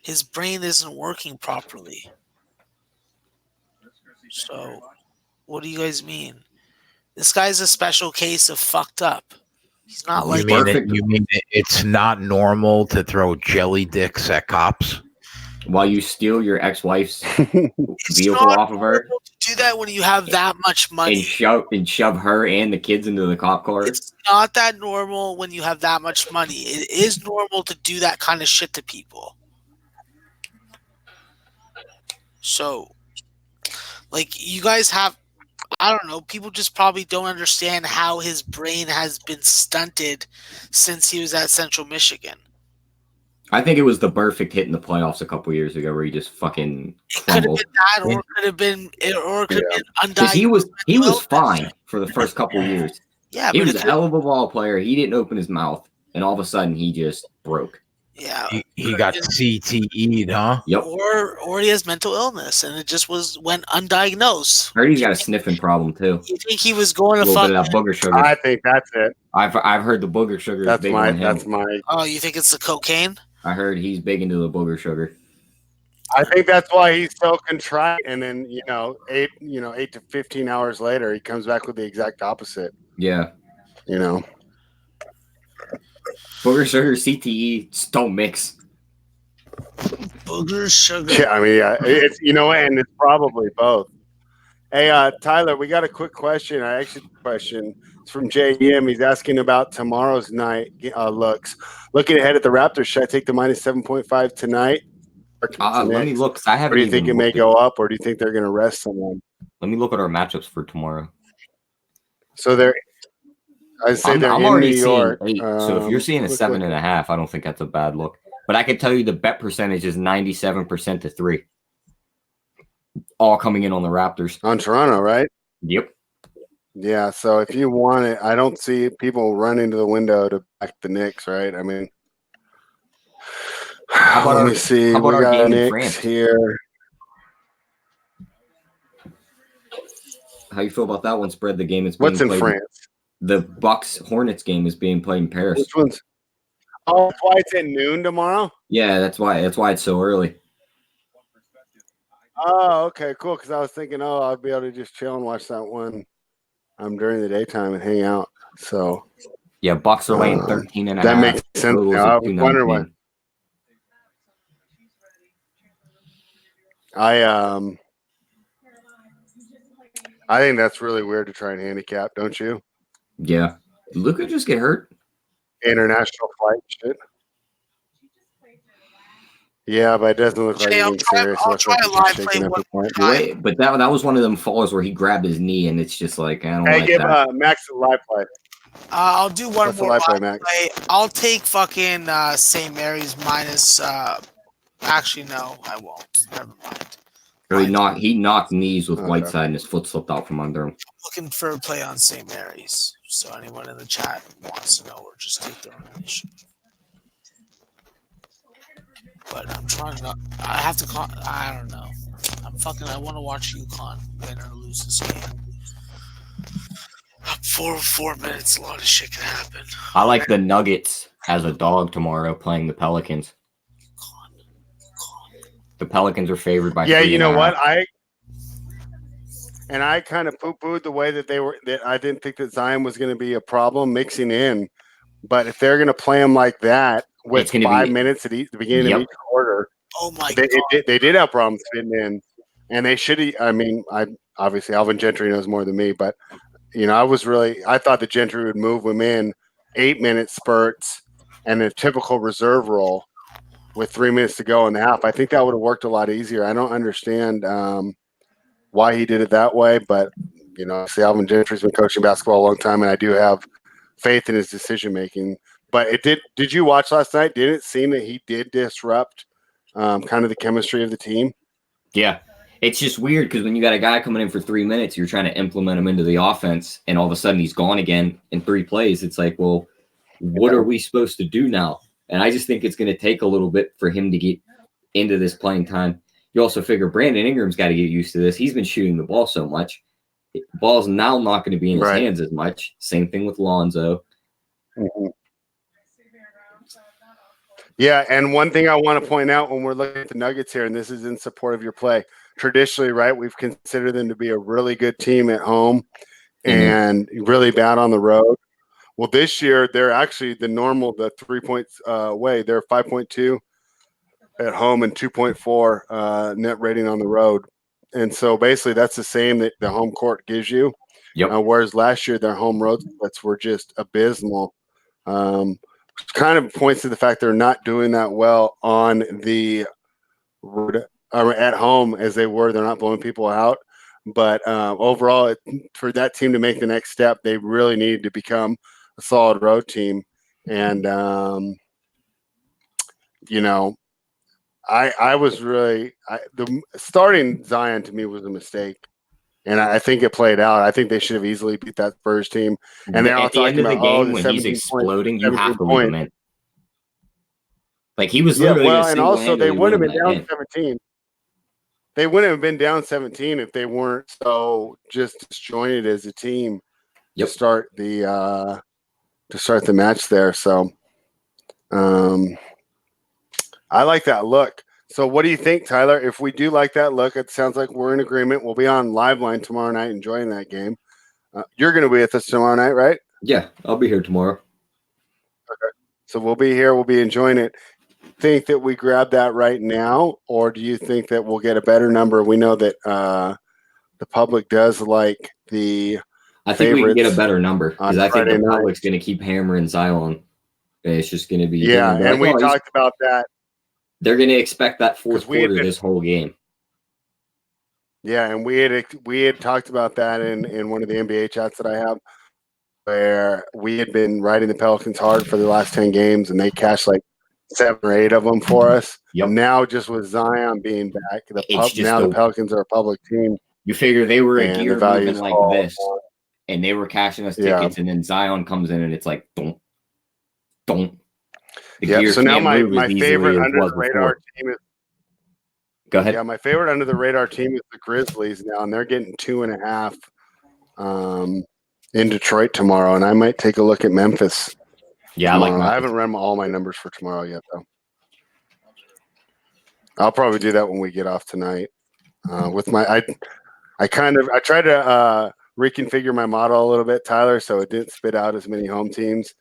His brain isn't working properly. So, what do you guys mean? This guy's a special case of fucked up. He's not like you mean it's not normal to throw jelly dicks at cops? While you steal your ex-wife's vehicle off of her? To do that when you have that much money. And shove her and the kids into the cop car. It's not that normal when you have that much money. It is normal to do that kind of shit to people. So, like, you guys have, I don't know, people just probably don't understand how his brain has been stunted since he was at Central Michigan. I think it was the perfect hit in the playoffs a couple years ago where he just fucking crumbled. It could have been that, or it could have been undiagnosed. He was fine for the first couple years. Yeah, he was a hell of a ball player. He didn't open his mouth, and all of a sudden he just broke. Yeah, he got CTE'd, huh? Yep. Or he has mental illness, and it just went undiagnosed. I heard he's got a sniffing problem too. You think he was going to a little bit of that booger sugar? I think that's it. I've heard the booger sugar. That's is big on him. That's my. Oh, you think it's the cocaine? I heard he's big into the booger sugar. I think that's why he's so contrite, and then 8 to 15 hours later, he comes back with the exact opposite. Yeah, booger sugar, CTE, just don't mix. Booger sugar. Yeah, I mean, it's and it's probably both. Hey, Tyler, we got a quick question. It's from JM. He's asking about tomorrow's night looks. Looking ahead at the Raptors, should I take the minus 7.5 tonight? Let me look. I haven't. Or do you think it may go up, or do you think they're going to rest someone? Let me look at our matchups for tomorrow. So I'm already in New York. Seeing 8. So if you're seeing a 7.5, I don't think that's a bad look. But I can tell you the bet percentage is 97% to 3. All coming in on the Raptors. On Toronto, right? Yep. Yeah, so if you want it, I don't see people running to the window to back the Knicks, right? I mean, let me see. How about we our got game Knicks in France here? How you feel about that one? Spread the game. What's in France? The Bucks Hornets game is being played in Paris. Which one's? Oh, that's why it's at noon tomorrow. Yeah, that's why it's so early. Oh, okay, cool. Because I was thinking, I'll be able to just chill and watch that one during the daytime and hang out. So yeah, Bucks are laying 13.5. That makes sense. I was wondering why. I think that's really weird to try and handicap, don't you? Yeah. Luka just get hurt. International flight shit. Yeah, but it doesn't look like anything serious. I'll try a live play. But that was one of them falls where he grabbed his knee, and it's just like, I don't like give that. Max a live play. I'll do one What's more live live play, Max? play. I'll take fucking St. Mary's minus. Actually, no, I won't. Never mind. He knocked knees with Whiteside, and his foot slipped out from under him. Looking for a play on St. Mary's. So anyone in the chat wants to know, or just take their own initiative. But I'm trying not. I have to. I don't know. I want to watch UConn win or lose this game. 4 minutes. A lot of shit can happen. I like the Nuggets as a dog tomorrow playing the Pelicans. The Pelicans are favored by. Yeah, you know what? I kind of poo-pooed the way that they were. That I didn't think that Zion was going to be a problem mixing in, but if they're going to play him like that with 5 minutes at the beginning of each quarter, oh my God, they did have problems fitting in, and they should. I mean, obviously Alvin Gentry knows more than me, but I thought the Gentry would move him in 8-minute spurts and a typical reserve role with 3 minutes to go in the half. I think that would have worked a lot easier. I don't understand why he did it that way, but see, Alvin Gentry's been coaching basketball a long time, and I do have faith in his decision making. But did you watch last night? Did it seem that he did disrupt kind of the chemistry of the team? Yeah. It's just weird because when you got a guy coming in for 3 minutes, you're trying to implement him into the offense, and all of a sudden he's gone again in 3 plays. It's like, well, what are we supposed to do now? And I just think it's going to take a little bit for him to get into this playing time. You also figure Brandon Ingram's got to get used to this. He's been shooting the ball so much. The ball's now not going to be in his hands as much. Same thing with Lonzo. Mm-hmm. Yeah, and one thing I want to point out when we're looking at the Nuggets here, and this is in support of your play, traditionally, right, we've considered them to be a really good team at home and really bad on the road. Well, this year, they're actually the 3 points away. They're 5.2 at home and 2.4 net rating on the road. And so basically that's the same that the home court gives you. Yep. Whereas last year their home road splits were just abysmal. Which kind of points to the fact they're not doing that well on the road at home as they were. They're not blowing people out. But overall, for that team to make the next step, they really need to become a solid road team. And, I was really the starting Zion to me was a mistake. And I think it played out. I think they should have easily beat that Spurs team. And they're all talking about, game when he's exploding, you have to leave him in. Like he was literally and also they wouldn't have been down 17. They wouldn't have been down 17 if they weren't so just disjointed as a team to start the match there. So I like that look. So what do you think, Tyler? If we do like that look, it sounds like we're in agreement. We'll be on Live Line tomorrow night enjoying that game. You're going to be with us tomorrow night, right? Yeah, I'll be here tomorrow. Okay. So we'll be here. We'll be enjoying it. Think that we grab that right now, or do you think that we'll get a better number? We know that the public does like the I think we can get a better number because I think the public's going to keep hammering Zion. It's just going to be and we talked about that. They're going to expect that fourth quarter this whole game. Yeah, and we had talked about that in one of the NBA chats that I have, where we had been riding the Pelicans hard for the last 10 games, and they cashed like 7 or 8 of them for us. Yep. Now, just with Zion being back, the Pelicans are a public team. You figure they were a gear moving like this, and they were cashing us tickets, and then Zion comes in, and it's like, don't. So now my favorite under the radar team is. Go ahead. Yeah, my favorite under the radar team is the Grizzlies now, and they're getting 2.5 in Detroit tomorrow, and I might take a look at Memphis. Yeah, I haven't run all my numbers for tomorrow yet, though. I'll probably do that when we get off tonight. With my, I tried to reconfigure my model a little bit, Tyler, so it didn't spit out as many home teams.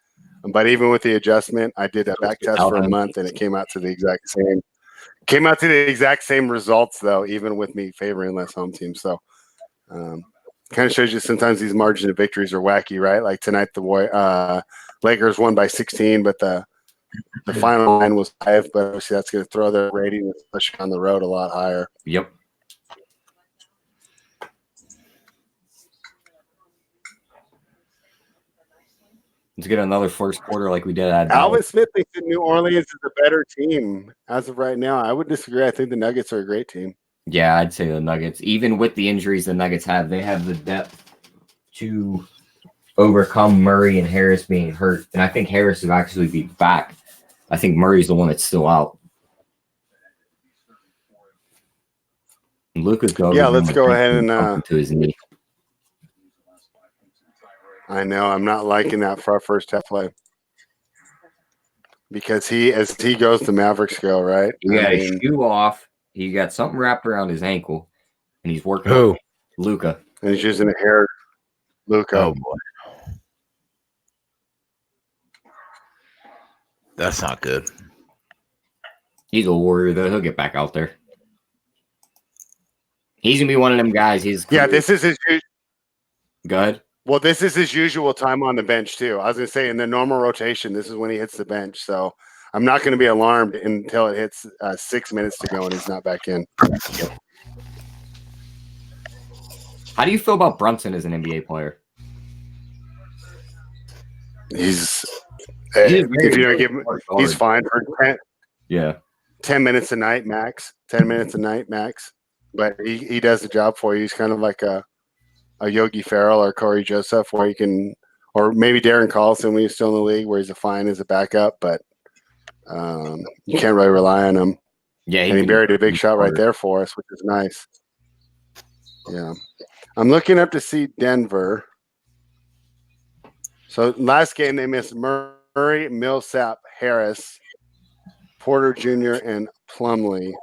But even with the adjustment, I did a back test for a month, and it came out to the exact same. Came out to the exact same results, though, even with me favoring less home teams. So, kind of shows you sometimes these margin of victories are wacky, right? Like tonight, the Lakers won by 16, but the final line was 5. But obviously, that's going to throw their rating, especially on the road, a lot higher. Yep. Let's get another first quarter like we did at Alvin Smith thinks that New Orleans is a better team as of right now. I would disagree. I think the Nuggets are a great team. Yeah, I'd say the Nuggets, even with the injuries the Nuggets have, they have the depth to overcome Murray and Harris being hurt. And I think Harris will actually be back. I think Murray's the one that's still out. Luka's going. Yeah, let's go ahead and to his knee. I know I'm not liking that for our first half play because as he goes, the Mavericks go, right. He got his shoe off. He got something wrapped around his ankle, and he's working. Luka, and he's using a hair. Luka. Oh boy, that's not good. He's a warrior, though. He'll get back out there. He's gonna be one of them guys. This is his. Go ahead. Well, this is his usual time on the bench, too. I was going to say, in the normal rotation, this is when he hits the bench. So I'm not going to be alarmed until it hits 6 minutes to go and he's not back in. How do you feel about Brunson as an NBA player? He's fine for 10 minutes a night max. 10 minutes a night max. But he does the job for you. He's kind of like a Yogi Ferrell or Corey Joseph, where you can, or maybe Darren Collison when he's still in the league, where he's fine as a backup, but you can't really rely on him. Yeah, and he buried a big shot right there for us, which is nice. Yeah, I'm looking up to see Denver. So last game they missed Murray, Millsap, Harris, Porter Jr., and Plumlee.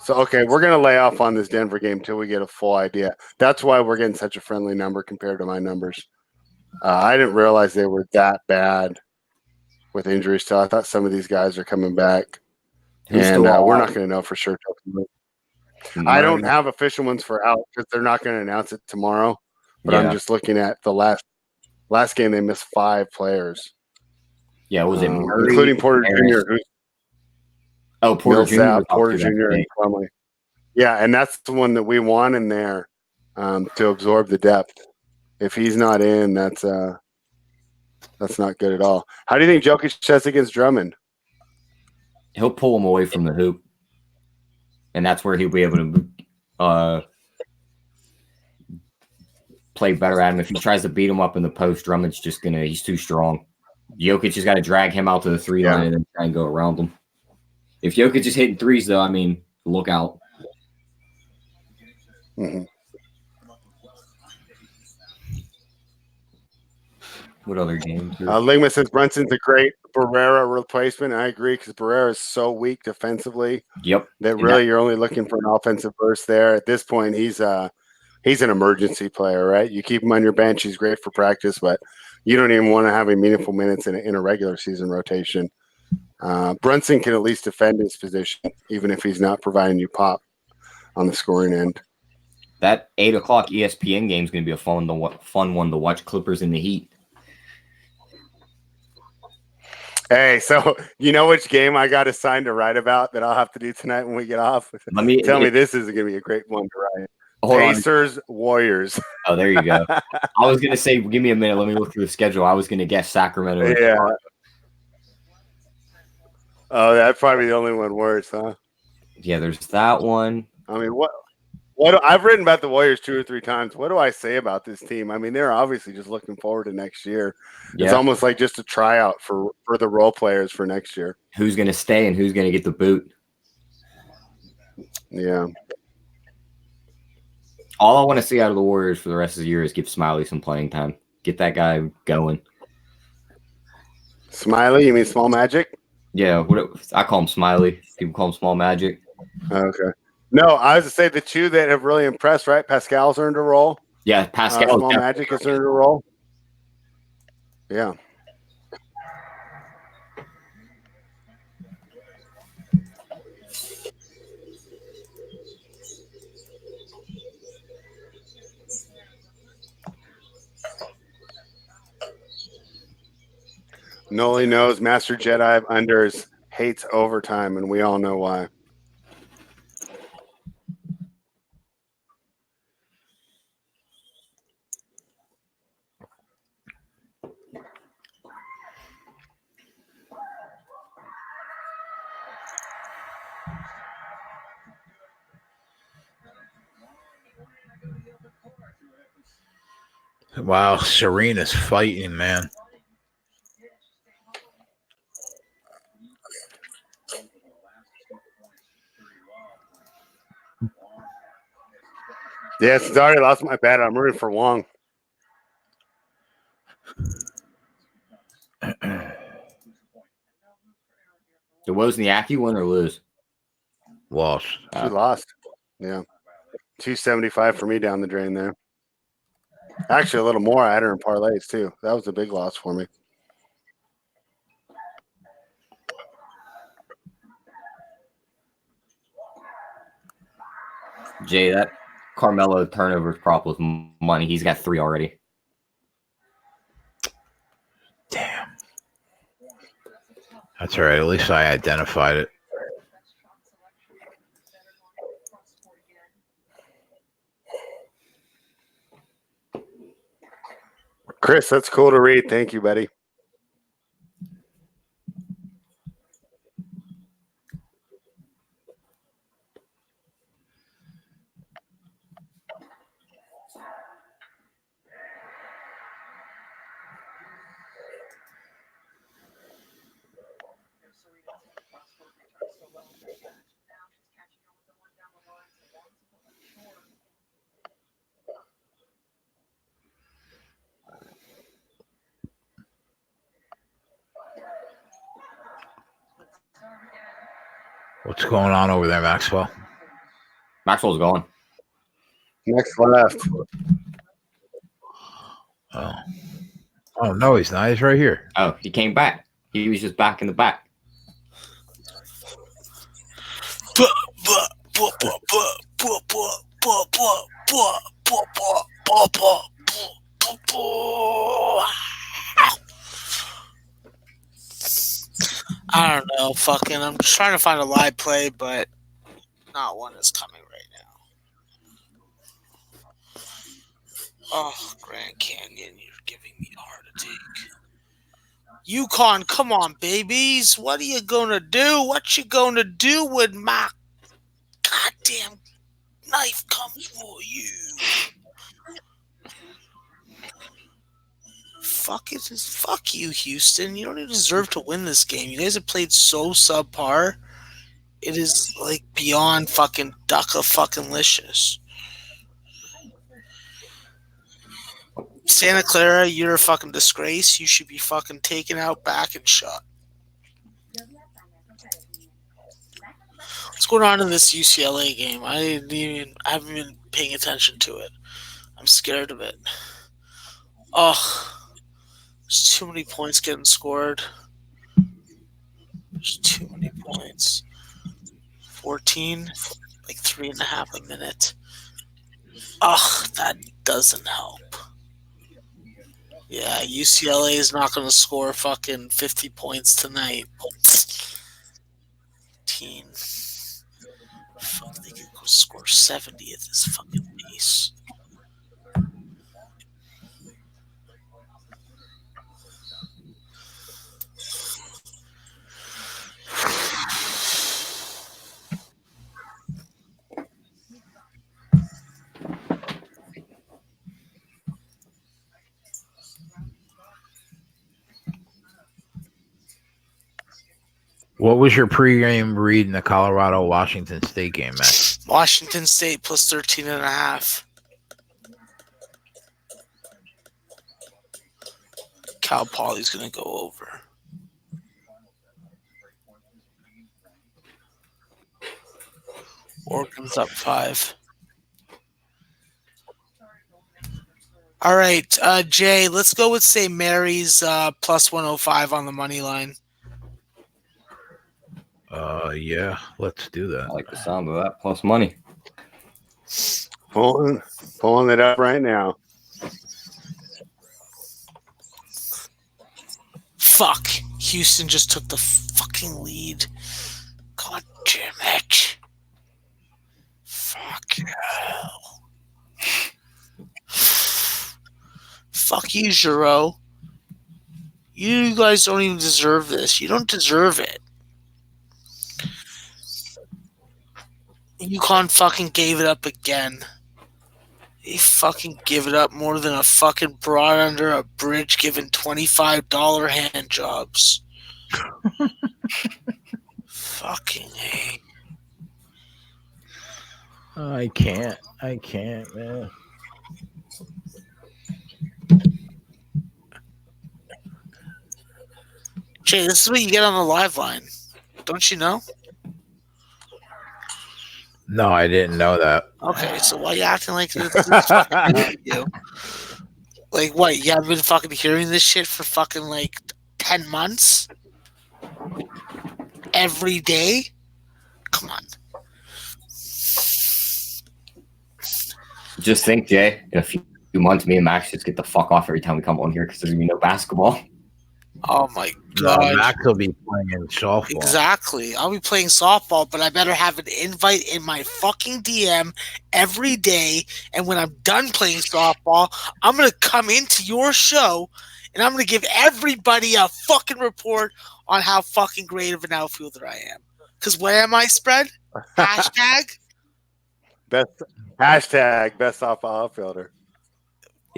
So, okay, we're going to lay off on this Denver game until we get a full idea. That's why we're getting such a friendly number compared to my numbers. I didn't realize they were that bad with injuries, so I thought some of these guys are coming back. And we're not going to know for sure. I don't have official ones for out because they're not going to announce it tomorrow. But I'm just looking at the last game. They missed 5 players. Yeah, was it Murray, including Porter Harris? Jr. Porter Millsap, Jr. Porter Jr. and Plumlee. Yeah, and that's the one that we want in there to absorb the depth. If he's not in, that's not good at all. How do you think Jokic does against Drummond? He'll pull him away from the hoop, and that's where he'll be able to play better at him. If he tries to beat him up in the post, Drummond's just he's too strong. Jokic has got to drag him out to the 3 line and then try and go around him. If Jokic is hitting threes, though, I mean, look out. Mm-hmm. What other games? Ligma says Brunson's a great Barrera replacement. I agree because Barrera is so weak defensively. Yep. That really you're only looking for an offensive burst there. At this point, he's an emergency player, right? You keep him on your bench. He's great for practice, but you don't even want to have meaningful minutes in a regular season rotation. Brunson can at least defend his position, even if he's not providing you pop on the scoring end. That 8 o'clock ESPN game is going to be a fun one to watch. Clippers in the Heat. Hey, so you know which game I got assigned to write about that I'll have to do tonight when we get off? Tell me this is going to be a great one to write. Pacers, Warriors. Oh, there you go. I was going to say, give me a minute. Let me look through the schedule. I was going to guess Sacramento. Yeah. Oh, that's probably the only one worse, huh? Yeah, there's that one. I mean, what I've written about the Warriors 2 or 3 times. What do I say about this team? I mean, they're obviously just looking forward to next year. Yeah. It's almost like just a tryout for the role players for next year. Who's going to stay and who's going to get the boot? Yeah. All I want to see out of the Warriors for the rest of the year is give Smiley some playing time. Get that guy going. Smiley? You mean Small Magic? Yeah, I call him Smiley. People call him Small Magic. Okay. No, I was to say the 2 that have really impressed, right? Pascal's earned a role. Yeah, Pascal. Small Magic has earned a role. Yeah. Noli knows Master Jedi of Unders hates overtime, and we all know why. Wow, Serena's fighting, man. Yeah, since I already lost my bet, I'm rooting for Wong. The Wozniacki win or lose? Lost. She lost. Yeah. 275 for me down the drain there. Actually, a little more. I had her in parlays, too. That was a big loss for me. Jay, that Carmelo turnover prop was money. He's got 3 already. Damn. That's all right. At least I identified it. Chris, that's cool to read. Thank you, buddy. What's going on over there, Maxwell? Maxwell's gone. Next left. Oh no, he's not. He's right here. Oh, he came back. He was just back in the back. I don't know. Fucking, I'm just trying to find a live play, but not one is coming right now. Oh, Grand Canyon, you're giving me a heart attack. Yukon, come on, babies. What are you gonna do? What you gonna do when my goddamn knife comes for you? Fuck you, Houston. You don't even deserve to win this game. You guys have played so subpar. It is like beyond fucking ducka fucking licious. Santa Clara, you're a fucking disgrace. You should be fucking taken out back and shot. What's going on in this UCLA game? I haven't been paying attention to it. I'm scared of it. Oh, there's too many points getting scored. There's too many points. 14, like 3.5 a minute. Ugh, that doesn't help. Yeah, UCLA is not going to score fucking 50 points tonight. 15. Fuck, they could go score 70 at this fucking pace. What was your pregame read in the Colorado-Washington State game, Matt? Washington State plus 13.5. Cal Poly's going to go over. Oregon's up 5. All right, Jay, let's go with St. Mary's plus 105 on the money line. Yeah, let's do that. I like the sound of that plus money. Pulling it up right now. Fuck. Houston just took the fucking lead. God damn it. Fuck hell. Fuck you, Giroux. You guys don't even deserve this. You don't deserve it. UConn fucking gave it up again. They fucking give it up more than a fucking broad under a bridge giving $25 hand jobs. Fucking A. I can't, man. Jay, this is what you get on the live line. Don't you know? No, I didn't know that. Okay, so why are you acting like this fucking new to you? Like, what? You haven't been fucking hearing this shit for fucking, like, 10 months? Every day? Come on. Just think, Jay, in a few months, me and Max just get the fuck off every time we come on here because there's going to be no basketball. Oh, my God. No, Max will be playing in softball. Exactly. I'll be playing softball, but I better have an invite in my fucking DM every day. And when I'm done playing softball, I'm going to come into your show and I'm going to give everybody a fucking report on how fucking great of an outfielder I am. Because what am I, Spread? Hashtag? Best softball outfielder.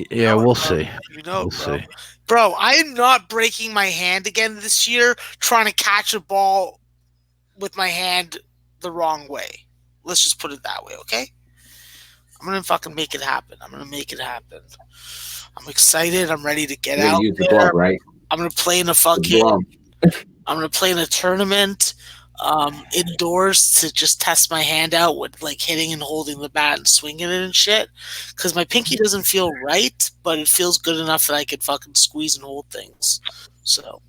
Yeah, we'll see. You know, We'll bro. see. Bro, I am not breaking my hand again this year trying to catch a ball with my hand the wrong way. Let's just put it that way, okay? I'm going to fucking make it happen. I'm excited. I'm ready to get out Use the there. glove, right? I'm going to play in a fucking... I'm going to play in a tournament indoors to just test my hand out with like hitting and holding the bat and swinging it and shit. Because my pinky doesn't feel right, but it feels good enough that I could fucking squeeze and hold things. So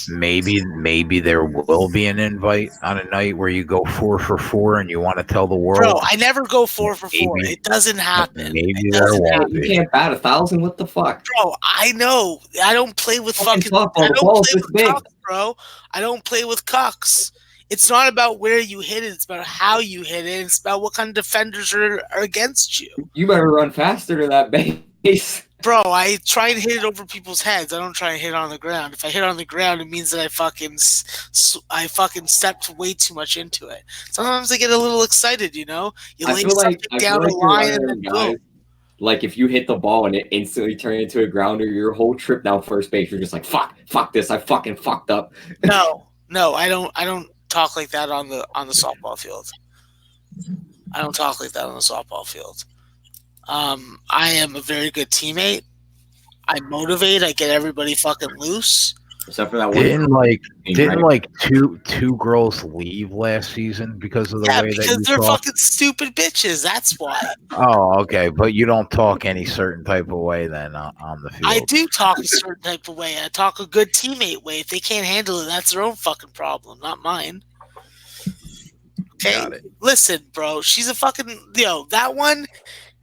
Maybe there will be an invite on a night where you go 4 for 4 and you want to tell the world. Bro, I never go 4 for 4. It doesn't happen. Maybe there won't You be. can't bat 1,000. What the fuck? Bro, I know. I don't play with fucking softball. I The don't ball's play this with big. cucks, bro. I don't play with cucks. It's not about where you hit it. It's about how you hit it. It's about what kind of defenders are against you. You better run faster to that base. Bro, I try and hit it over people's heads. I don't try and hit it on the ground. If I hit it on the ground, it means that I fucking stepped way too much into it. Sometimes I get a little excited, you know? You lay something down the line and then boom. Like if you hit the ball and it instantly turned into a grounder, your whole trip down first base, you're just like, fuck this, I fucking fucked up. No, I don't talk like that on the softball field. I don't talk like that on the softball field. I am a very good teammate. I motivate. I get everybody fucking loose. Except for that one. Didn't like two girls leave last season because of the way that you because they're talk? fucking stupid bitches. That's why. Oh, okay. But you don't talk any certain type of way then on the field. I do talk a certain type of way. I talk a good teammate way. If they can't handle it, that's their own fucking problem, not mine. Okay? Listen, bro. She's a fucking... that one...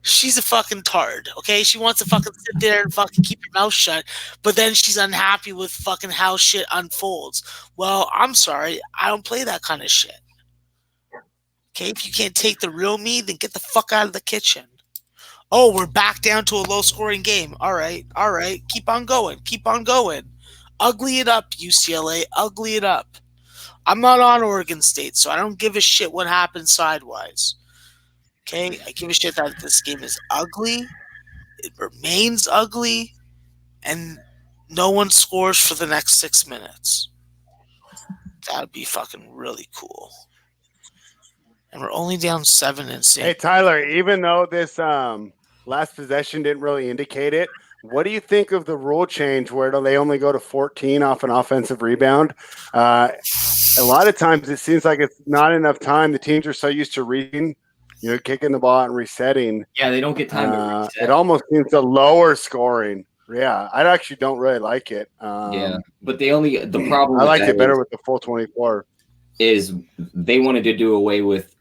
She's a fucking tard, okay? She wants to fucking sit there and fucking keep her mouth shut, but then she's unhappy with fucking how shit unfolds. Well, I'm sorry. I don't play that kind of shit. Okay? If you can't take the real me, then get the fuck out of the kitchen. Oh, we're back down to a low-scoring game. All right. Keep on going. Ugly it up, UCLA. Ugly it up. I'm not on Oregon State, so I don't give a shit what happens sidewise. Okay, I give a shit that this game is ugly. It remains ugly, and no one scores for the next 6 minutes. That'd be fucking really cool. And we're only down 7 and 6. Hey Tyler, even though this last possession didn't really indicate it, what do you think of the rule change where they only go to 14 off an offensive rebound? A lot of times it seems like it's not enough time. The teams are so used to reading. Kicking the ball out and resetting. Yeah, they don't get time to reset. It almost seems a lower scoring. Yeah, I actually don't really like it. Yeah, but the problem. I liked it better with the full 24. Is they wanted to do away with,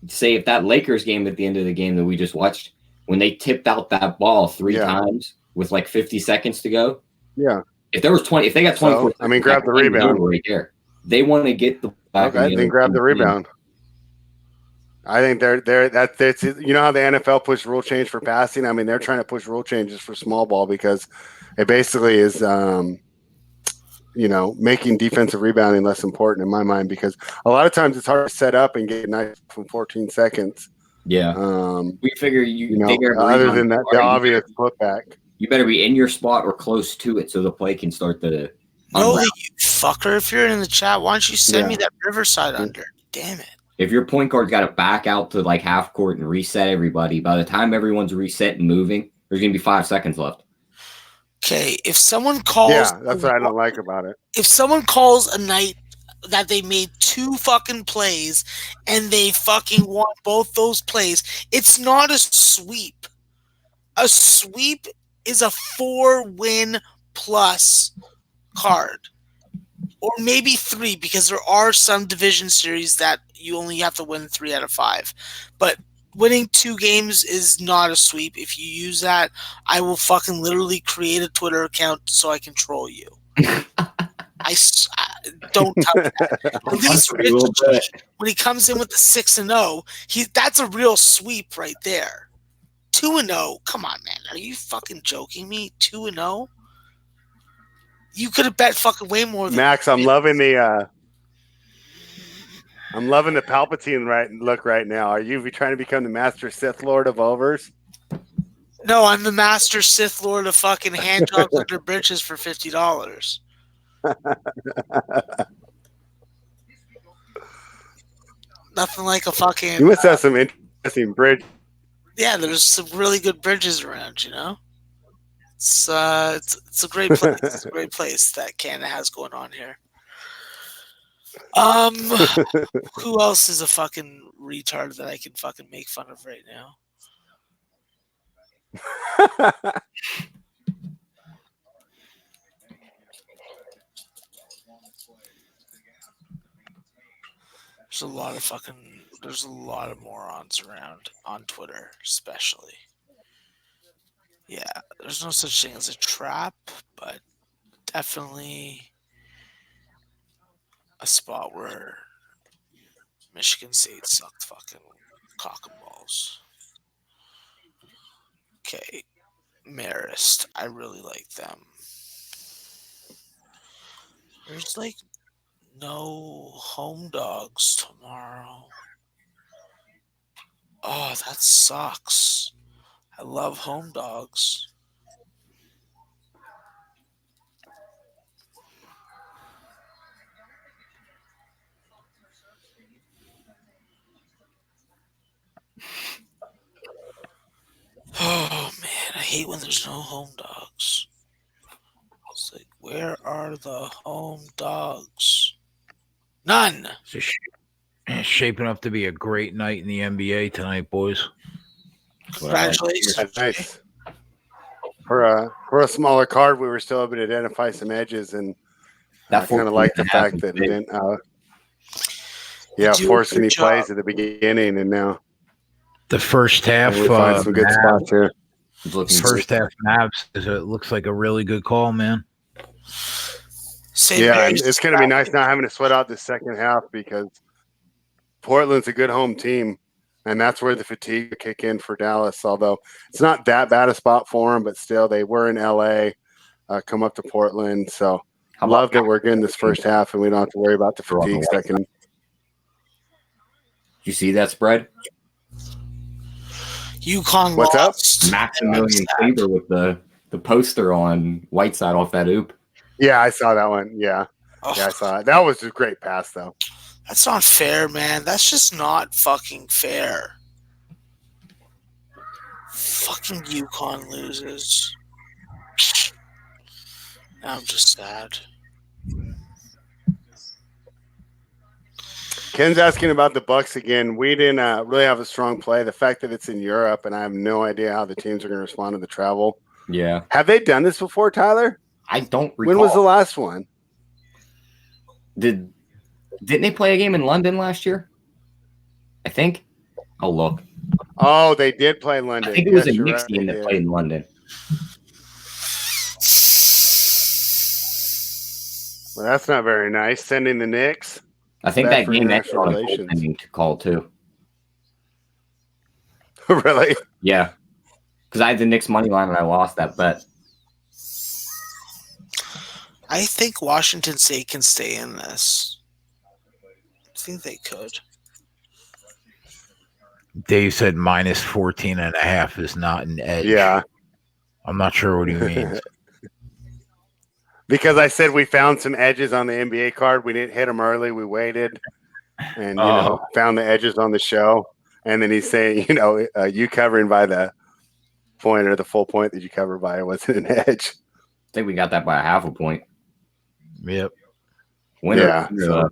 say, if that Lakers game at the end of the game that we just watched, when they tipped out that ball 3 times with like 50 seconds to go. Yeah. If there was 20, if they got 24, grab the rebound right there. They want to get the back. Okay, then grab the rebound. I think that's how the NFL pushed rule change for passing. I mean, they're trying to push rule changes for small ball because it basically is, making defensive rebounding less important in my mind because a lot of times it's hard to set up and get nice from 14 seconds. Yeah. We figure other than that, the obvious putback. You better be in your spot or close to it so the play can start to. No, you fucker! If you're in the chat, why don't you send me that Riverside under? Damn it. If your point guard got to back out to like half court and reset everybody, by the time everyone's reset and moving, there's going to be 5 seconds left. Okay, if someone calls... Yeah, that's what I don't like about it. If someone calls a night that they made 2 fucking plays and they fucking won both those plays, it's not a sweep. A sweep is a 4-win plus card. Or maybe 3, because there are some division series that you only have to win 3 out of 5. But winning 2 games is not a sweep. If you use that, I will fucking literally create a Twitter account so I can troll you. I don't touch that. At least Rich, when he comes in with the 6-0, that's a real sweep right there. 2-0, come on, man. Are you fucking joking me? 2-0? You could have bet fucking way more than Max. I'm loving the Palpatine look right now. Are you trying to become the Master Sith Lord of overs? No, I'm the Master Sith Lord of fucking hand jobs under bridges for $50. Nothing like a fucking. You must have some interesting bridge. Yeah, there's some really good bridges around. It's a great place. It's a great place that Canada has going on here. Who else is a fucking retard that I can fucking make fun of right now? There's a lot of morons around on Twitter, especially. Yeah, there's no such thing as a trap, but definitely a spot where Michigan State sucked fucking cock and balls. Okay, Marist, I really like them. There's like no home dogs tomorrow. Oh, that sucks. I love home dogs. Oh man, I hate when there's no home dogs. It's like, where are the home dogs? None. It's shaping up to be a great night in the NBA tonight, boys. Congratulations. That's nice. For a smaller card, we were still able to identify some edges, and I kind of like the fact that it didn't. Force any plays at the beginning, and now the first half. We find some good spots here. First half Mavs. It looks like a really good call, man. It's going to be nice not having to sweat out the second half because Portland's a good home team, and that's where the fatigue will kick in for Dallas. Although it's not that bad a spot for them, but still, they were in LA, come up to Portland. So I love that we're getting this first half, and we don't have to worry about the fatigue second. You see that spread? UConn What's lost. up? Maximilian Kleber with the poster on Whiteside off that oop. Yeah, I saw that one. Yeah. Yeah, I saw it. That was a great pass, though. That's not fair, man. That's just not fucking fair. Fucking UConn loses. Now I'm just sad. Ken's asking about the Bucks again. We didn't really have a strong play. The fact that it's in Europe, and I have no idea how the teams are going to respond to the travel. Yeah. Have they done this before, Tyler? I don't recall. When was the last one? Didn't they play a game in London last year? I think. I'll look. Oh, they did play in London. I think it was a Knicks team that played in London. Well, that's not very nice. Sending the Knicks. I think that game ended on a goaltending call too. Really? Yeah. Because I had the Knicks money line and I lost that bet. I think Washington State can stay in this. I think they could. Dave said minus 14.5 is not an edge. Yeah. I'm not sure what he means. Because I said we found some edges on the NBA card. We didn't hit them early. We waited and, found the edges on the show. And then he's saying, you covering by the point or the full point that you cover by wasn't an edge. I think we got that by a half a point. Yep. Winner. Yeah.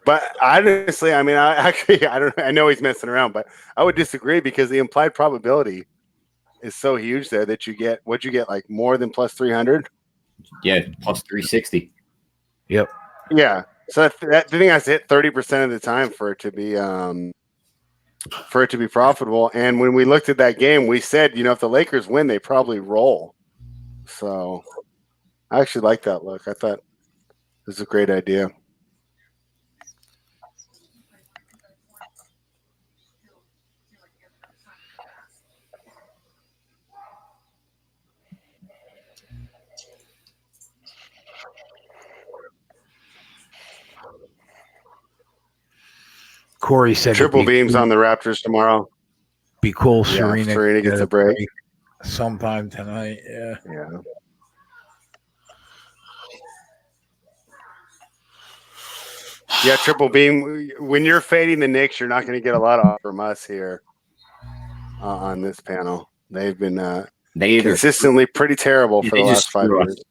But honestly, I mean, I know he's messing around, but I would disagree because the implied probability is so huge there that you get like more than plus 300. Yeah, plus 360. Yep. Yeah. So the thing has to hit 30% of the time for it to be profitable. And when we looked at that game, we said, if the Lakers win, they probably roll. So I actually like that look. I thought it was a great idea. Corey said triple beams on the Raptors tomorrow. Be cool. Serena gets a break sometime tonight. Yeah. Yeah, triple beam. When you're fading the Knicks, you're not going to get a lot off from us here on this panel. They've been consistently pretty terrible for the last 5 years.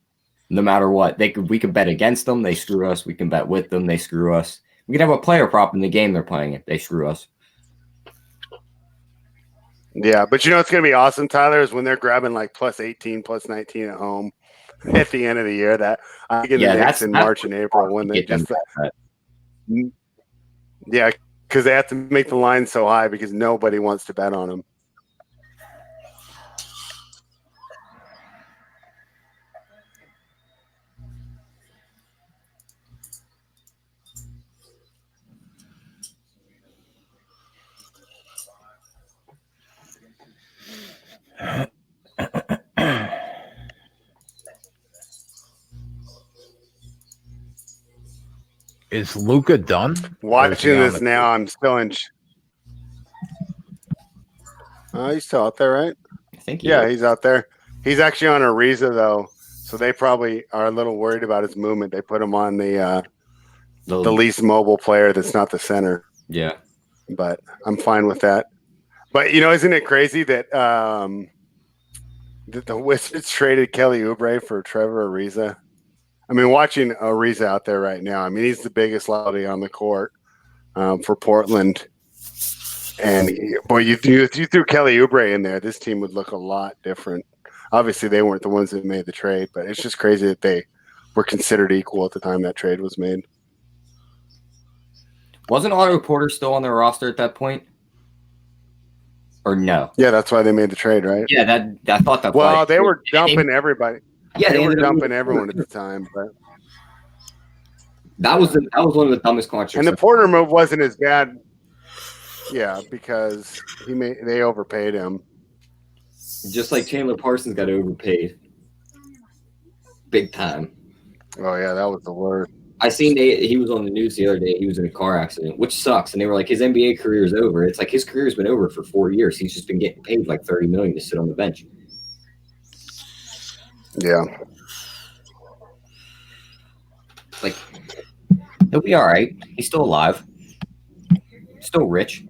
No matter what, we can bet against them. They screw us. We can bet with them. They screw us. We can have a player prop in the game they're playing it. They screw us. Yeah, but it's going to be awesome, Tyler, is when they're grabbing like plus 18, plus 19 at home. at the end of the year. That I think the Knicks in March and April when they just because they have to make the line so high because nobody wants to bet on them. Is Luka done? Watching this now, I'm still in. He's still out there, right? I think he's out there. He's actually on Ariza though, so they probably are a little worried about his movement. They put him on the least mobile player that's not the center. Yeah, but I'm fine with that. But isn't it crazy that the Wizards traded Kelly Oubre for Trevor Ariza? I mean, watching Ariza out there right now, I mean, he's the biggest liability on the court for Portland. And boy, you threw Kelly Oubre in there, this team would look a lot different. Obviously, they weren't the ones that made the trade, but it's just crazy that they were considered equal at the time that trade was made. Wasn't Otto Porter still on their roster at that point? Or no? Yeah, that's why they made the trade, right? Yeah, I thought that. Well, they were dumping everybody. Yeah, they were dumping everyone at the time, but that was one of the dumbest contracts. And the Porter move wasn't as bad. Yeah, because they overpaid him. Just like Chandler Parsons got overpaid. Big time. Oh yeah, that was the worst. I seen he was on the news the other day. He was in a car accident, which sucks. And they were like, his NBA career is over. It's like his career's been over for 4 years. He's just been getting paid like $30 million to sit on the bench. Yeah. Like, he'll be all right. He's still alive. Still rich.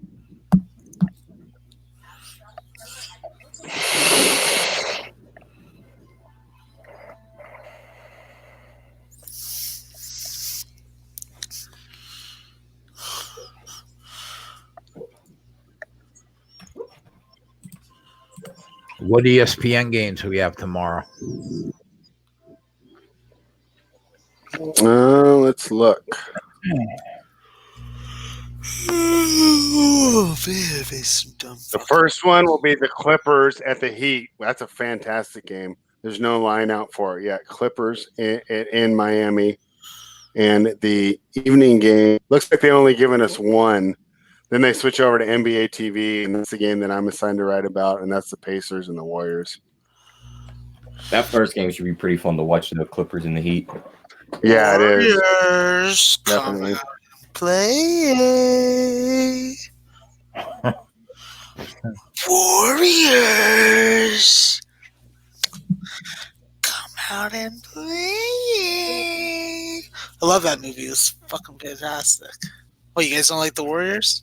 What ESPN games do we have tomorrow? Let's look. The first one will be the Clippers at the Heat. That's a fantastic game. There's no line out for it yet. Clippers in Miami. And the evening game, looks like they've only given us one. Then they switch over to NBA TV, and that's the game that I'm assigned to write about, and that's the Pacers and the Warriors. That first game should be pretty fun to watch, the Clippers and the Heat. Yeah, Warriors, it is. Definitely. Play. Warriors, come out and play. I love that movie. It's fucking fantastic. Oh, you guys don't like the Warriors?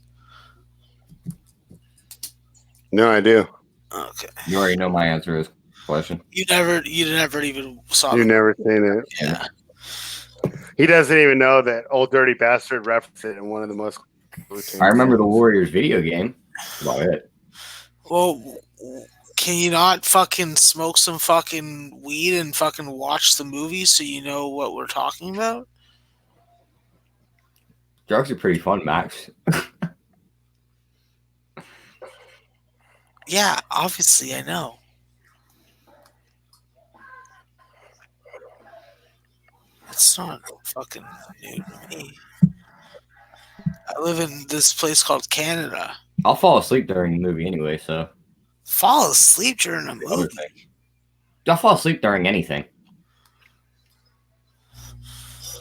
No, I do. Okay. You already know my answer to this question. You never even saw. You've never seen it. Yeah. He doesn't even know that Old Dirty Bastard referenced it in one of the most. I remember the Warriors video game. That's about it. Well, can you not fucking smoke some fucking weed and fucking watch the movie so you know what we're talking about? Drugs are pretty fun, Max. Yeah, obviously, I know. It's not fucking new to me. I live in this place called Canada. I'll fall asleep during the movie anyway, so. Fall asleep during a movie? I'll fall asleep during anything.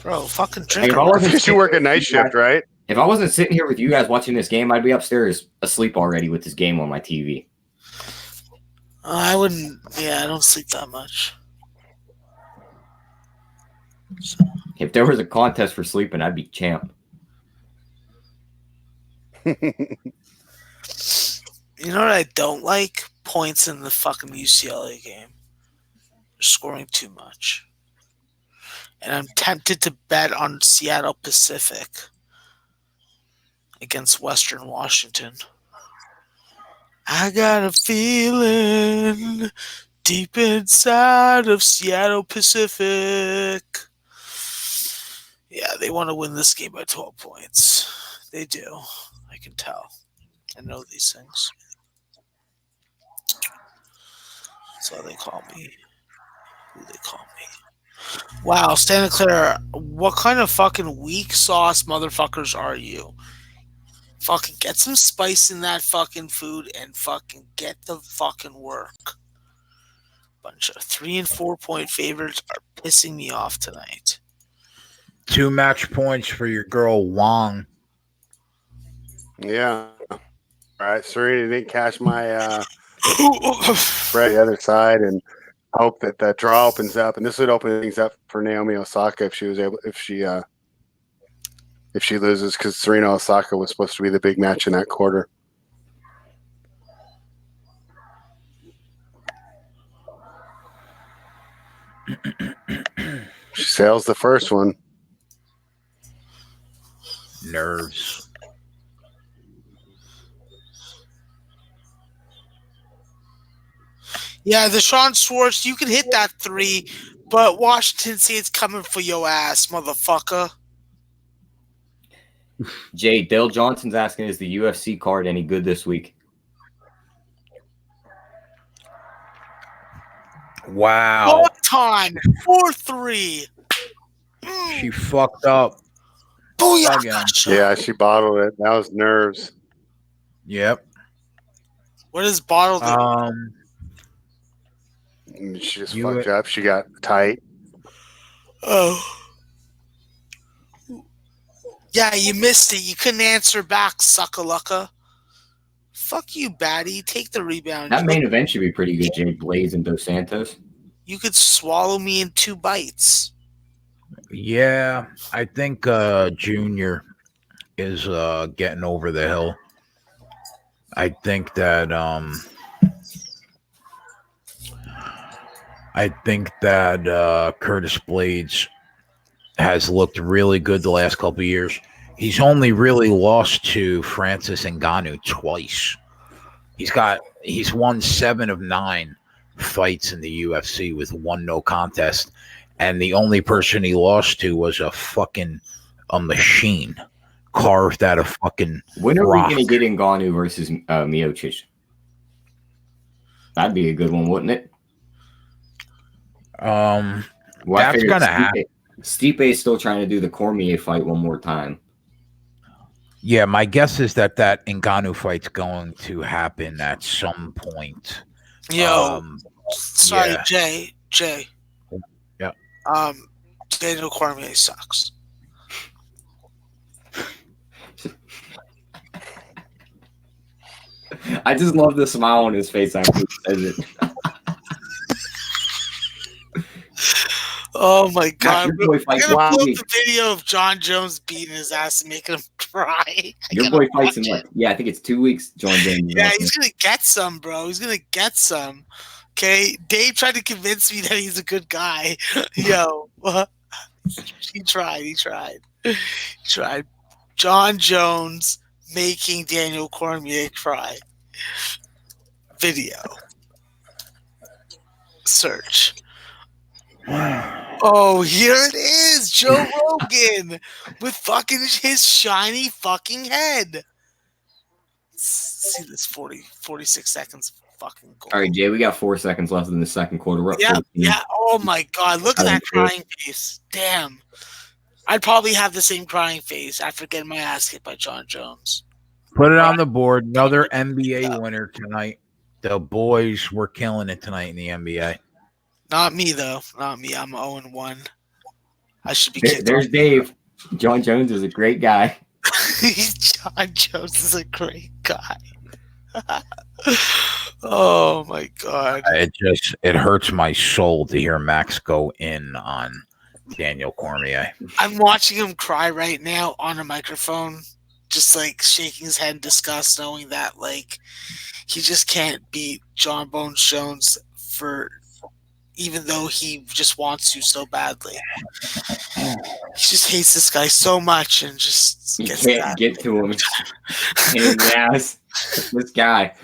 Bro, fucking drink. Because you work a night shift, right? If I wasn't sitting here with you guys watching this game, I'd be upstairs asleep already with this game on my TV. I wouldn't. Yeah, I don't sleep that much. So. If there was a contest for sleeping, I'd be champ. You know what I don't like? Points in the fucking UCLA game. They're scoring too much. And I'm tempted to bet on Seattle Pacific against Western Washington. I got a feeling Deep inside of Seattle Pacific. Yeah, they want to win this game by 12 points. They do. I can tell. I know these things. That's why they call me who they call me. Wow, Santa Clara, what kind of fucking weak sauce motherfuckers are you? Fucking get some spice in that fucking food and fucking get the fucking work. Bunch of 3 and 4 point favorites are pissing me off tonight. 2 match points for your girl Wong. Yeah. All right, Serena didn't cash my spread the other side, and hope that that draw opens up, and this would open things up for Naomi Osaka if she loses, because Serena Osaka was supposed to be the big match in that quarter. She sails the first one. Nerves. Yeah, the Sean Schwartz, you can hit that 3, but Washington State's coming for your ass, motherfucker. Jay, Dale Johnson's asking, is the UFC card any good this week? Wow. Time 4-3. She fucked up. Booyah! Yeah, she bottled it. That was nerves. Yep. What is bottled? She just fucked up. She got tight. Oh. Yeah, you missed it. You couldn't answer back, suckalooka. Fuck you, baddie. Take the rebound. That main event should be pretty good, Jay. Blaze and Dos Santos. You could swallow me in 2 bites. Yeah, I think Junior is getting over the hill. I think that Curtis Blades has looked really good the last couple of years. He's only really lost to Francis Ngannou twice. He's won 7 of 9 fights in the UFC with 1 no contest, and the only person he lost to was a machine carved out of fucking When are rock. we going to get Ngannou versus Miocic? That'd be a good one, wouldn't it? Well, that's gonna happen. Stipe is still trying to do the Cormier fight one more time. Yeah, my guess is that Ngannou fight's going to happen at some point. Yo, sorry, yeah. Jay. Yeah. Daniel Cormier sucks. I just love the smile on his face after he says it. Oh my god! Your boy fights I'm gonna pull up the video of John Jones beating his ass and making him cry. Your boy fights in what? Yeah, I think it's 2 weeks. John Jones. Yeah, he's gonna get some, bro. He's gonna get some. Okay, Dave tried to convince me that he's a good guy. Yo, he tried. John Jones making Daniel Cormier cry. Video. Search. Oh, here it is, Joe Rogan with fucking his shiny fucking head. See this 46 seconds fucking goal. All right, Jay, we got 4 seconds left in the second quarter. We're up Yeah, 14. yeah. Oh my god, look at that crying face. Damn. I'd probably have the same crying face after getting my ass hit by John Jones. Put it on the board. Another NBA winner tonight. The boys were killing it tonight in the NBA. Not me, though. Not me. I'm 0-1. I should be There's Dave. John Jones is a great guy. John Jones is a great guy. Oh, my God. It hurts my soul to hear Max go in on Daniel Cormier. I'm watching him cry right now on a microphone, just like shaking his head in disgust, knowing that like he just can't beat John Bones Jones even though he just wants to so badly. He just hates this guy so much and just you can't get to him. Yes, this guy.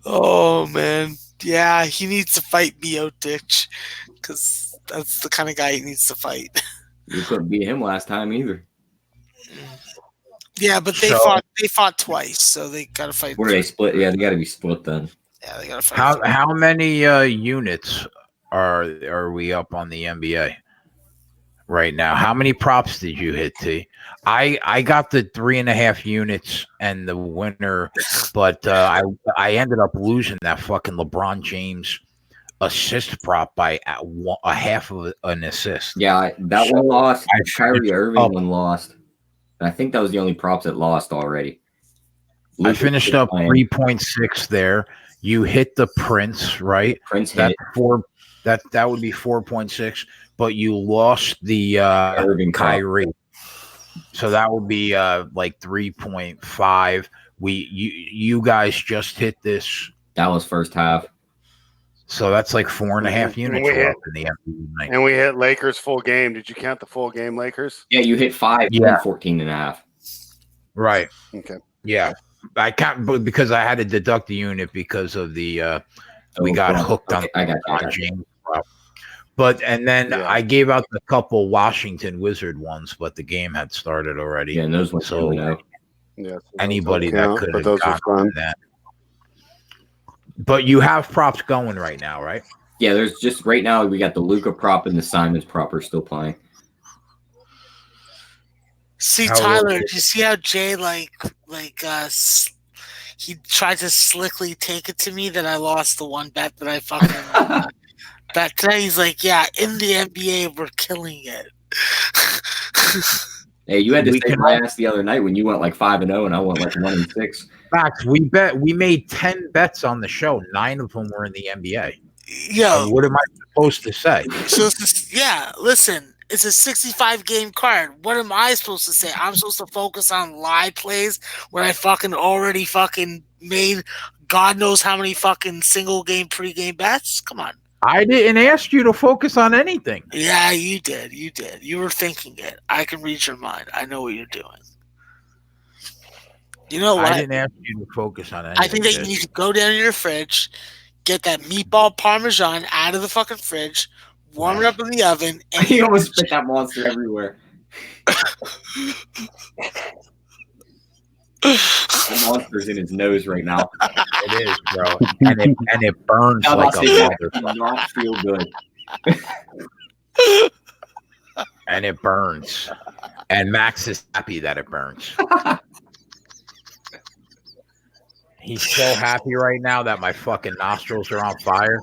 Oh man, Yeah, he needs to fight Miocic because that's the kind of guy he needs to fight. You couldn't beat him last time either. Yeah, but they fought twice, so they got to fight. Where they split? Yeah, they got to be split then. Yeah, they got to fight. How many units are we up on the NBA right now? How many props did you hit, T? I got the 3.5 units and the winner, but I ended up losing that fucking LeBron James assist prop by a half of an assist. Yeah, that one lost. Kyrie Irving one lost. And I think that was the only props that lost already. I finished up 3.6 there. You hit the Prince, right? Prince hit. That would be 4.6, but you lost the Irving Kyrie. So that would be like 3.5. You guys just hit this. That was first half. So that's like 4.5 units in the NBA night. And we hit Lakers full game. Did you count the full game, Lakers? Yeah, you hit 5 and 14.5. Right. Okay. Yeah. I can't, but because I had to deduct the unit because of the we got hooked on James. But and then I gave out the couple Washington Wizard ones, but the game had started already. Yeah, and those ones anybody that could have gotten that. But you have props going right now, right? Yeah, there's just right now we got the Luka prop and the Simons prop are still playing. See, Tyler, did you see how Jay he tried to slickly take it to me that I lost the one bet that I fucking bet today? He's like, yeah, in the NBA we're killing it. Hey, you had to say my ass the other night when you went like 5-0 and I went like 1-6. Max, we made 10 bets on the show. 9 of them were in the NBA. Yo, what am I supposed to say? So listen, it's a 65 game card. What am I supposed to say? I'm supposed to focus on live plays when I fucking already fucking made God knows how many fucking single game pregame bets? Come on. I didn't ask you to focus on anything. Yeah, you did. You did. You were thinking it. I can read your mind. I know what you're doing. You know what? I didn't ask you to focus on anything. I think that you need to go down to your fridge, get that meatball parmesan out of the fucking fridge, warm it up in the oven, and he almost spit that monster everywhere. The monster's in his nose right now. It is, bro, and it burns like a mother. Does not feel good. And it burns, and Max is happy that it burns. He's so happy right now that my fucking nostrils are on fire.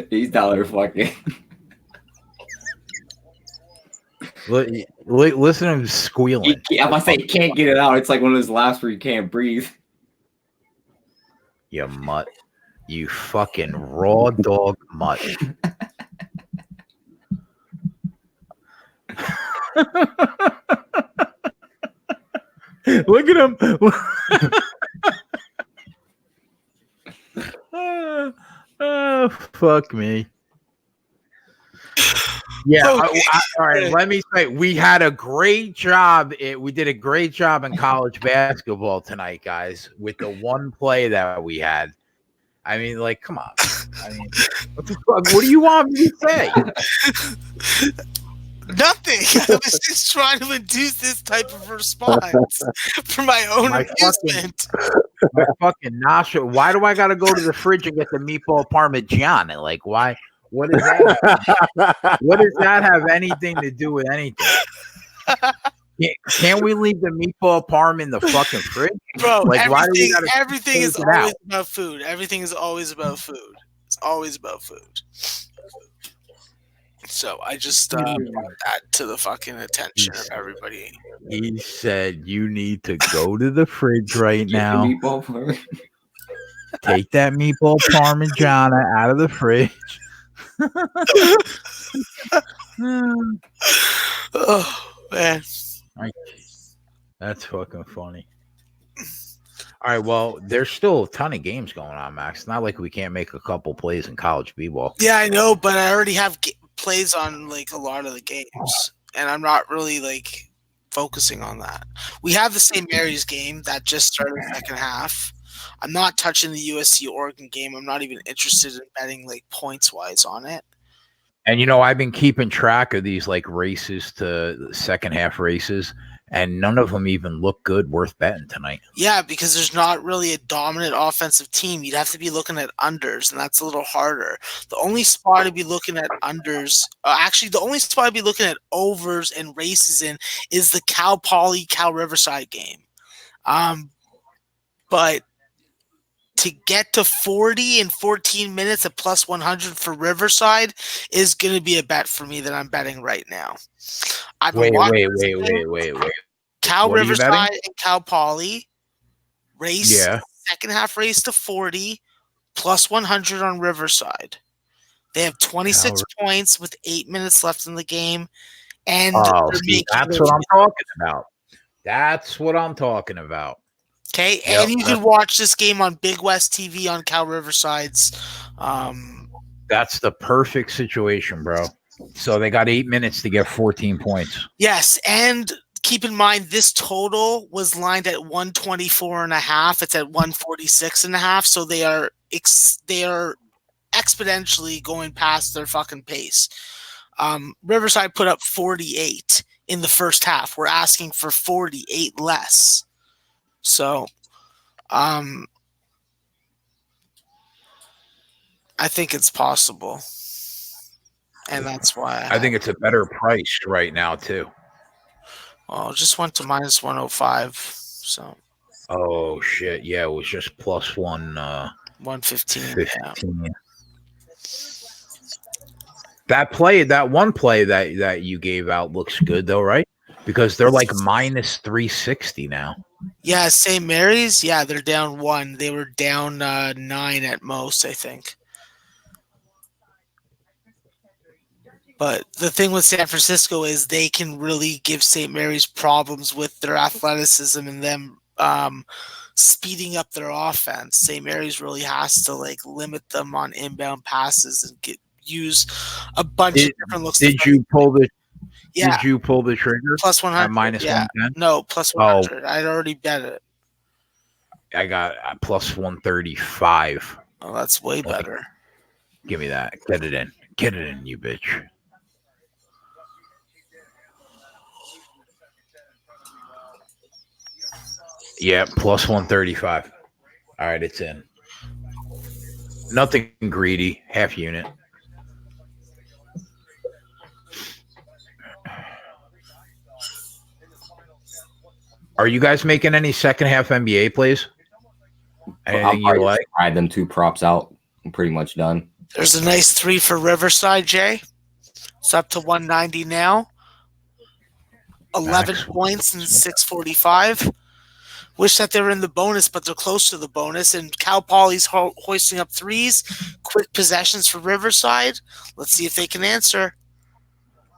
He's down there fucking. Listen to him squealing. I'm about to say he can't get it out. It's like one of those laughs where you can't breathe. You mutt. You fucking raw dog mutt. Look at him. Fuck me. Yeah. All right. Let me say, we had a great job. We did a great job in college basketball tonight, guys, with the one play that we had. I mean, like, come on. I mean, what the fuck? What do you want me to say? Nothing. I was just trying to induce this type of response for my own amusement. My fucking nostril. Why do I got to go to the fridge and get the meatball parmesan? Like, why? What does that? What does that have anything to do with anything? Can't we leave the meatball parm in the fucking fridge, bro? Like, everything is always about food. Everything is always about food. It's always about food. So I just brought that to the fucking attention of everybody. He said, "You need to go to the fridge right now. Take that meatball parmigiana out of the fridge." Oh man, that's fucking funny. All right, well, there's still a ton of games going on, Max. It's not like we can't make a couple plays in college b-ball. Yeah, I know, but I already have plays on like a lot of the games, and I'm not really like focusing on that. We have the St. Mary's game that just started the second half. I'm not touching the USC Oregon game. I'm not even interested in betting like points wise on it. And I've been keeping track of these like races to second half races, and none of them even look good, worth betting tonight. Yeah, because there's not really a dominant offensive team. You'd have to be looking at unders, and that's a little harder. The only spot I'd be looking at unders, actually, the only spot I'd be looking at overs and races in is the Cal Poly Cal Riverside game. But to get to 40 in 14 minutes at plus 100 for Riverside is going to be a bet for me that I'm betting right now. Wait. Cal What Riverside and Cal Poly race, Yeah. second half race to 40, plus 100 on Riverside. They have 26 points with 8 minutes left in the game. And that's what I'm talking about. That's what I'm talking about. Okay, and you can watch this game on Big West TV on Cal Riverside's. That's the perfect situation, bro. So they got 8 minutes to get 14 points. Yes, and keep in mind this total was lined at 124.5. It's at 146.5. So they are exponentially going past their fucking pace. Riverside put up 48 in the first half. We're asking for 48 less. So, I think it's possible, and that's why I think it's a better price right now too. Well, it just went to minus 105. So. Oh shit! Yeah, it was just plus 115. Yeah. That one play that you gave out looks good though, right? Because they're like minus 360 now. Yeah, St. Mary's. Yeah, they're down 1. They were down 9 at most, I think. But the thing with San Francisco is they can really give St. Mary's problems with their athleticism and them speeding up their offense. St. Mary's really has to like limit them on inbound passes and use a bunch of different looks. Did you pull the? Yeah. Did you pull the trigger? Plus 100. Minus 110? No, plus 100. I'd already bet it. I got plus 135. Oh, that's way better. Give me that. Get it in. Get it in, you bitch. Yeah, plus 135. All right, it's in. Nothing greedy. Half unit. Are you guys making any second half NBA plays? Anything you like? I them 2 props out. I'm pretty much done. There's a nice 3 for Riverside, Jay. It's up to 190 now. 11 points in 6:45. Wish that they were in the bonus, but they're close to the bonus. And Cal Poly's hoisting up 3s. Quick possessions for Riverside. Let's see if they can answer.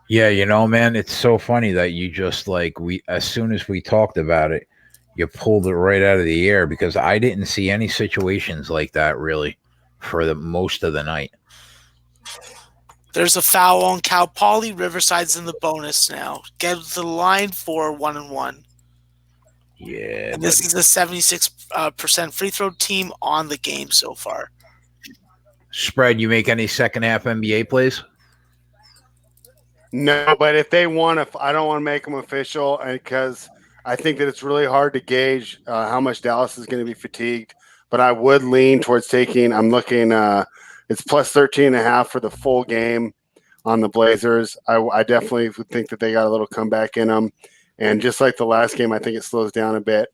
Yeah, man, it's so funny that you just as soon as we talked about it, you pulled it right out of the air because I didn't see any situations like that really for the most of the night. There's a foul on Cal Poly. Riverside's in the bonus now. Get to the line for 1-1. Yeah. And this is a 76% free throw team on the game so far. Spread, you make any second half NBA plays? No, but if they want to, I don't want to make them official because I think that it's really hard to gauge how much Dallas is going to be fatigued. But I would lean towards taking. I'm looking. It's plus 13.5 for the full game on the Blazers. I definitely would think that they got a little comeback in them. And just like the last game, I think it slows down a bit.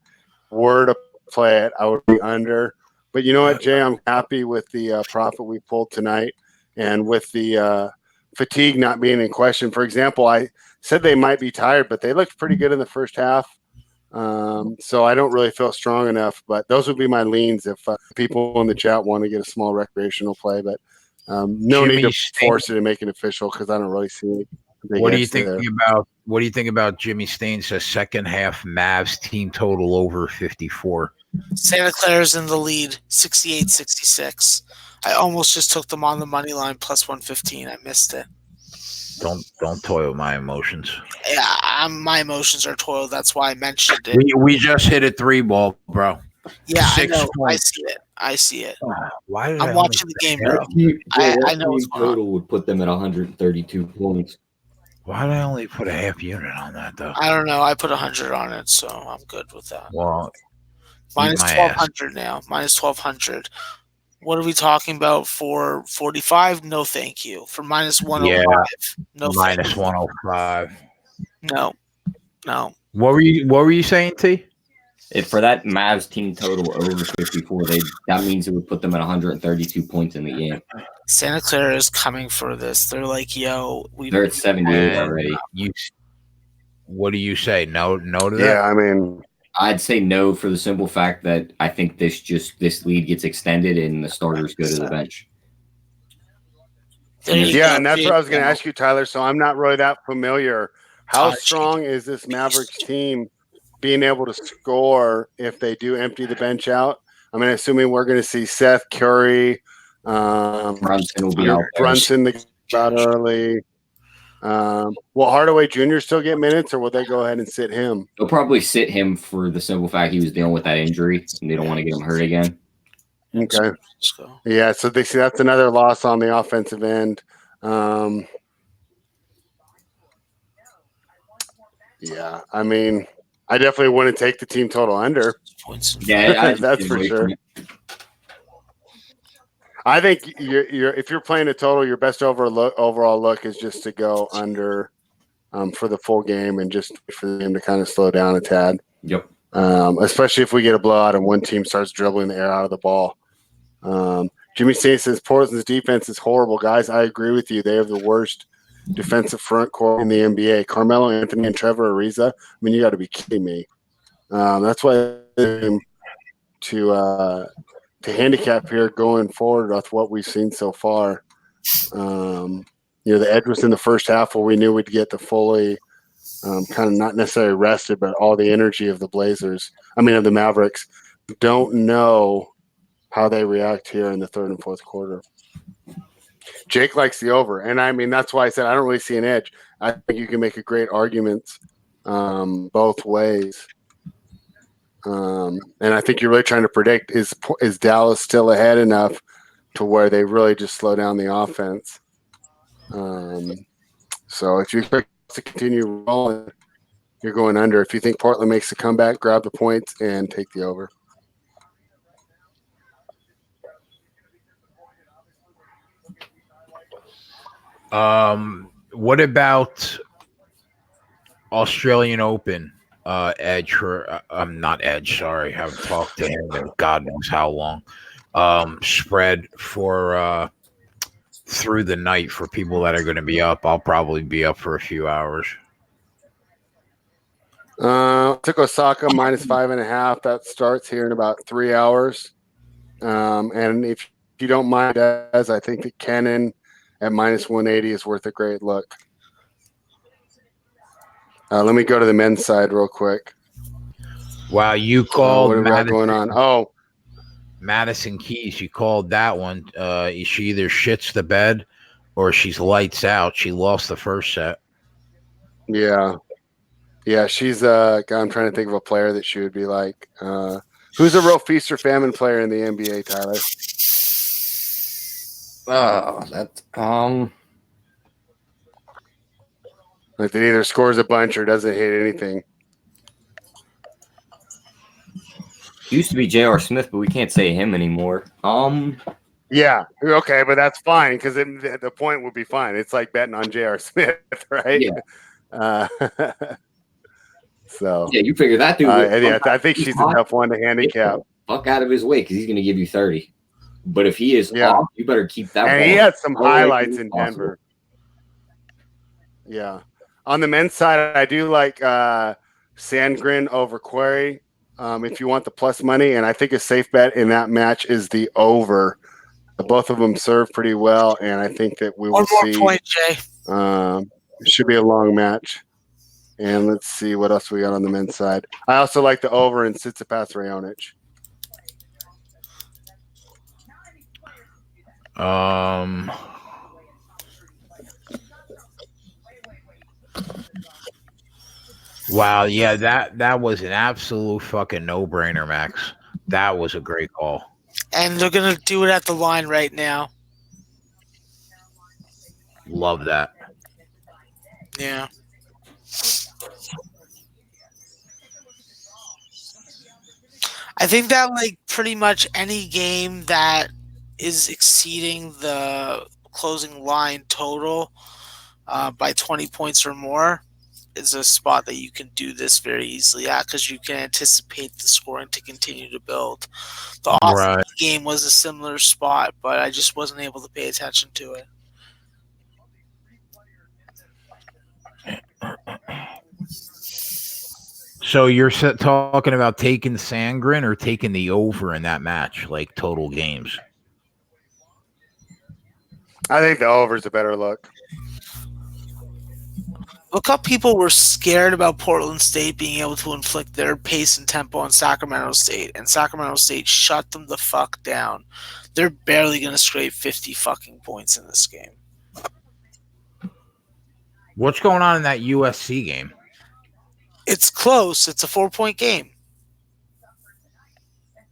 Were to play it, I would be under. But you know what, Jay? I'm happy with the profit we pulled tonight, and with the fatigue not being in question. For example, I said they might be tired, but they looked pretty good in the first half. So I don't really feel strong enough, but those would be my leans if people in the chat want to get a small recreational play, but no need to force it and make it official because I don't really see it. What do you think about Jimmy Staines' second half Mavs team total over 54? Santa Clara's in the lead, 68-66. I almost just took them on the money line plus 115. I missed it. Don't toil my emotions. Yeah, my emotions are toiled. That's why I mentioned it. We just hit a 3 ball, bro. Yeah, 6 I know. points. I see it. Why did I'm watching the game now. I know what's going on. Total would put them at 132 points. Why did I only put a half unit on that though? I don't know. I put 100 on it, so I'm good with that. Well, minus 1,200 now. Minus 1,200. What are we talking about for 45? No, thank you. For minus 105. No, minus 105. No. What were you saying, T? If for that Mavs team total over 54, that means it would put them at 132 points in the game. Santa Clara is coming for this. They're like, yo, they're at 78 already. What do you say? No to that? Yeah, I mean, I'd say no for the simple fact that I think this lead gets extended and the starters go to the bench. Yeah, and that's what I was going to ask you, Tyler. So I'm not really that familiar. How strong is this Mavericks team being able to score if they do empty the bench out? I mean, assuming we're going to see Seth Curry, Brunson will be out. Brunson the out early. Will Hardaway Jr. still get minutes, or will they go ahead and sit him? They'll probably sit him for the simple fact he was dealing with that injury, and they don't want to get him hurt again. Okay. Yeah, so they see that's another loss on the offensive end. Yeah, I mean, I definitely wouldn't take the team total under. Yeah, that's for sure. I think if you're playing a total, your best overall look is just to go under for the full game and just for the game to kind of slow down a tad. Yep. Especially if we get a blowout and one team starts dribbling the air out of the ball. Jimmy State says Portland's defense is horrible. Guys, I agree with you. They have the worst defensive front court in the NBA. Carmelo Anthony and Trevor Ariza. I mean, you got to be kidding me. That's why to handicap here going forward with what we've seen so far. The edge was in the first half where we knew we'd get the fully kind of not necessarily rested, but all the energy of the of the Mavericks. Don't know how they react here in the third and fourth quarter. Jake likes the over, and I mean that's why I said I don't really see an edge. I think you can make a great argument both ways, and I think you're really trying to predict is Dallas still ahead enough to where they really just slow down the offense. So if you expect to continue rolling, you're going under. If you think Portland makes a comeback, grab the points and take the over. What about Australian Open edge for not edge, sorry, I haven't talked to him in God knows how long. Spread for through the night for people that are going to be up. I'll probably be up for a few hours. Took Osaka minus 5.5. That starts here in about 3 hours. And if you don't mind, as I think that Kennan at minus 180 is worth a great look. Let me go to the men's side real quick. Wow, you called what do we got going on? Oh, Madison Keys, you called that one. She either shits the bed or she's lights out. She lost the first set. Yeah, she's I'm trying to think of a player that she would be like. Who's a real feast or famine player in the NBA, Tyler? Like that either scores a bunch or doesn't hit anything. Used to be J.R. Smith, but we can't say him anymore. Yeah, okay, but that's fine because the point would be fine. It's like betting on J.R. Smith, right? Yeah. So yeah, you figure that dude. I think she's a tough one to handicap. Fuck out of his way because he's going to give you 30. But if he is off, you better keep that. And he had some highlights in Denver. Yeah. On the men's side, I do like Sandgren over Query. If you want the plus money, and I think a safe bet in that match is the over. Both of them serve pretty well, and I think that we will see. One more point, Jay. It should be a long match. And let's see what else we got on the men's side. I also like the over in Tsitsipas Raonic. Wow, yeah, that was an absolute fucking no-brainer, Max. That was a great call. And they're going to do it at the line right now. Love that. Yeah. I think that like pretty much any game that is exceeding the closing line total by 20 points or more is a spot that you can do this very easily at because you can anticipate the scoring to continue to build. The offense game was a similar spot, but I just wasn't able to pay attention to it. So you're talking about taking Sandgren or taking the over in that match, like total games? I think the over is a better look. Look how people were scared about Portland State being able to inflict their pace and tempo on Sacramento State, and Sacramento State shut them the fuck down. They're barely going to scrape 50 fucking points in this game. What's going on in that USC game? It's close. It's a 4-point game.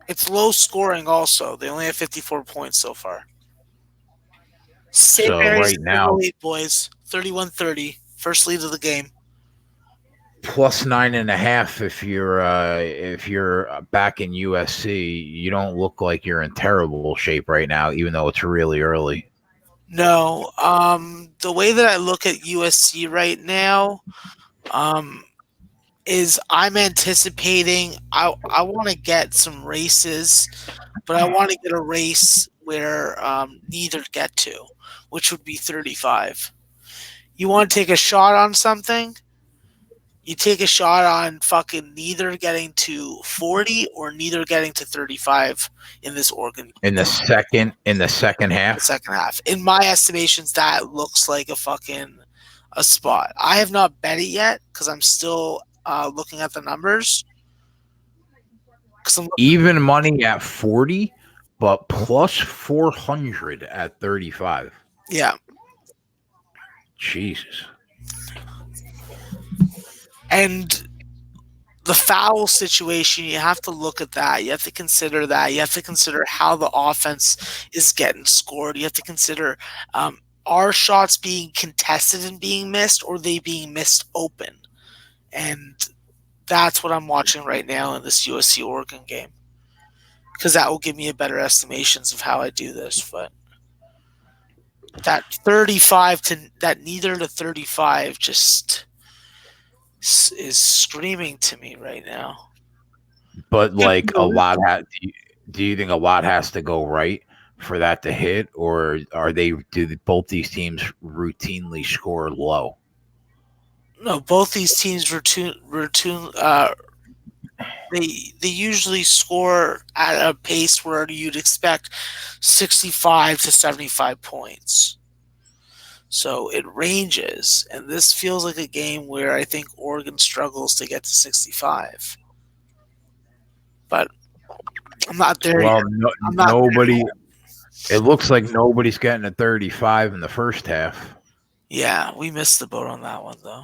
It's low scoring also. They only have 54 points so far. St. Mary's right now, boys, 31-30. First lead of the game. Plus 9.5 if you're back in USC. You don't look like you're in terrible shape right now, even though it's really early. No. The way that I look at USC right now, is I'm anticipating I want to get some races, but I want to get a race where neither get to, which would be 35. You want to take a shot on something? You take a shot on fucking neither getting to 40 or neither getting to 35 in this Oregon. In the second half? The second half. In my estimations, that looks like a spot. I have not bet it yet because I'm still looking at the numbers. Even money at 40, but plus 400 at 35. Yeah. Jesus. And the foul situation, you have to look at that. You have to consider that. You have to consider how the offense is getting scored. You have to consider are shots being contested and being missed, or are they being missed open? And that's what I'm watching right now in this USC Oregon game, because that will give me a better estimations of how I do this. But that 35 to that neither to 35 just is screaming to me right now. But like a lot, do you think a lot has to go right for that to hit, or do both these teams routinely score low? No, both these teams they usually score at a pace where you'd expect 65 to 75 points. So it ranges, and this feels like a game where I think Oregon struggles to get to 65. But I'm not there yet. Nobody. It looks like nobody's getting a 35 in the first half. Yeah, we missed the boat on that one, though.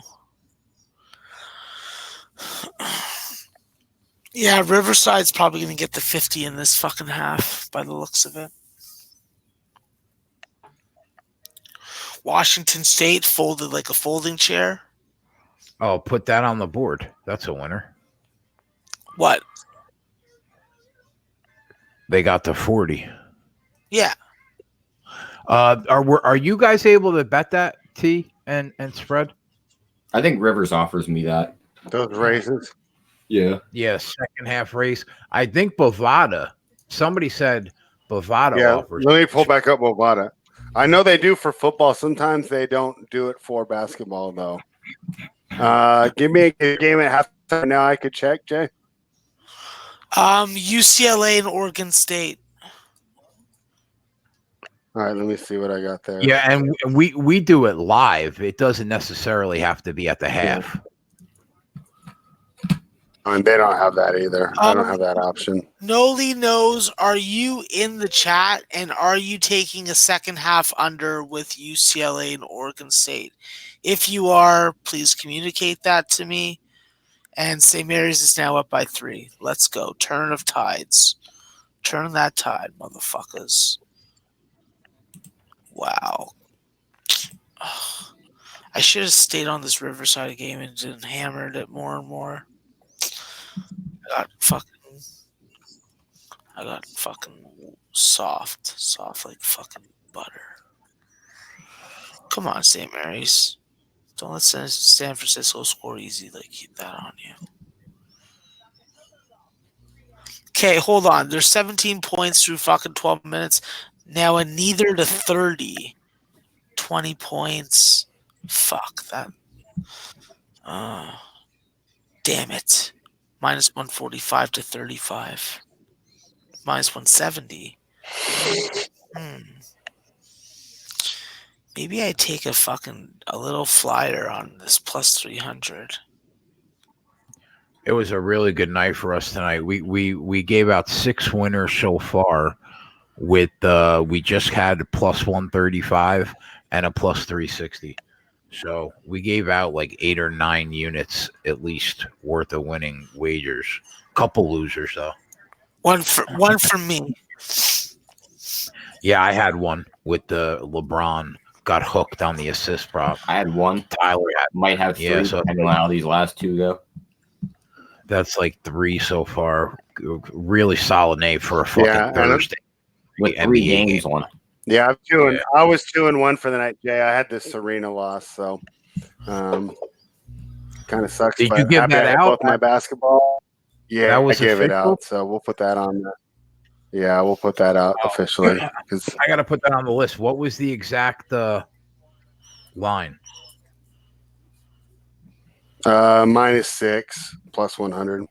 Yeah, Riverside's probably going to get the 50 in this fucking half by the looks of it. Washington State folded like a folding chair. Oh, put that on the board. That's a winner. What? They got to 40. Yeah. Are you guys able to bet that T and spread? I think Rivers offers me that. Those races. Yeah. Yeah, second half race. I think Bovada. Somebody said Bovada offers. Let me pull back up Bovada. I know they do for football. Sometimes they don't do it for basketball, though. Give me a game at halftime now. I could check, Jay. UCLA and Oregon State. All right, let me see what I got there. Yeah, and we do it live. It doesn't necessarily have to be at the half. And they don't have that either. I don't have that option. Noli knows, are you in the chat, and are you taking a second half under with UCLA and Oregon State? If you are, please communicate that to me. And St. Mary's is now up by 3. Let's go. Turn of tides. Turn that tide, motherfuckers. Wow. Ugh. I should have stayed on this Riverside game and just hammered it more and more. I got fucking soft like fucking butter. Come on, St. Mary's. Don't let San Francisco score easy. Like, keep that on you. Okay, hold on. There's 17 points through fucking 12 minutes. Now a neither to 30. 20 points. Fuck that. Damn it. Minus 145 to 35. Minus 170. Maybe I take a little flyer on this plus 300. It was a really good night for us tonight. We gave out 6 winners so far. With we just had plus 135 and a plus 360. So we gave out like 8 or 9 units at least worth of winning wagers. Couple losers though. One for me. Yeah, I had one with the LeBron. Got hooked on the assist prop. I had one. Tyler might have 3. So depending on how these last 2 go. That's like 3 so far. Really solid night for a fucking Thursday. With 3 games on. Yeah, I was 2-1 for the night, Jay. I had this Serena loss, so kind of sucks. Did you give that out? Both my basketball. Yeah, I gave it out, so we'll put that on there. Yeah, we'll put that out officially. I got to put that on the list. What was the exact line? -6 plus 100.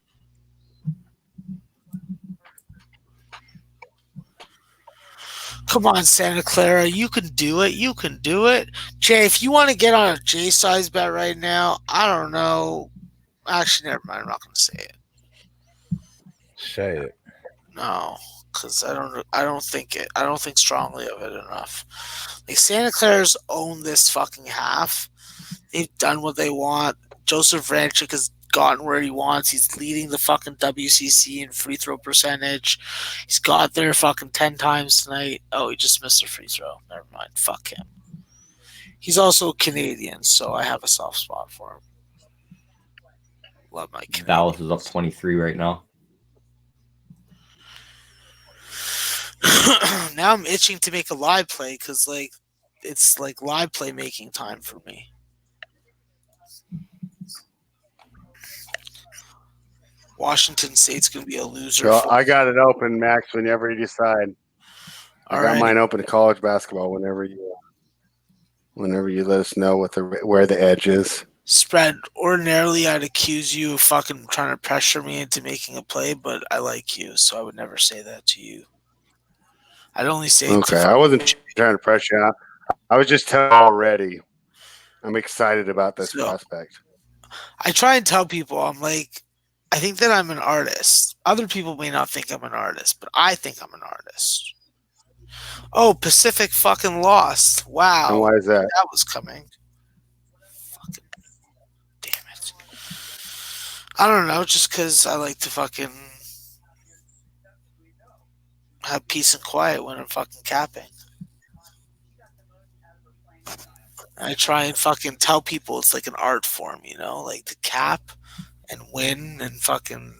Come on, Santa Clara. You can do it. You can do it. Jay, if you want to get on a J size bet right now, I don't know. Actually, never mind. I'm not going to say it. Say it. No, because I don't think strongly of it enough. Like, Santa Clara's owned this fucking half. They've done what they want. Joseph Vrancic has gotten where he wants. He's leading the fucking WCC in free throw percentage. He's got there fucking 10 times tonight. Oh, he just missed a free throw. Never mind. Fuck him. He's also Canadian, so I have a soft spot for him. Love my Canadians. Dallas is up 23 right now. Now I'm itching to make a live play because it's like live play making time for me. Washington State's going to be a loser. So I got it open, Max, whenever you decide. I got mine open to college basketball whenever you let us know where the edge is. Spread. Ordinarily, I'd accuse you of fucking trying to pressure me into making a play, but I like you, so I would never say that to you. I'd only say okay. I wasn't trying to pressure you. I was just telling you already. I'm excited about this prospect. I try and tell people, I'm like, I think that I'm an artist. Other people may not think I'm an artist, but I think I'm an artist. Oh, Pacific fucking lost. Wow. And why is that? That was coming. Fucking damn it. I don't know, just because I like to fucking have peace and quiet when I'm fucking capping. I try and fucking tell people it's like an art form, like to cap and win and fucking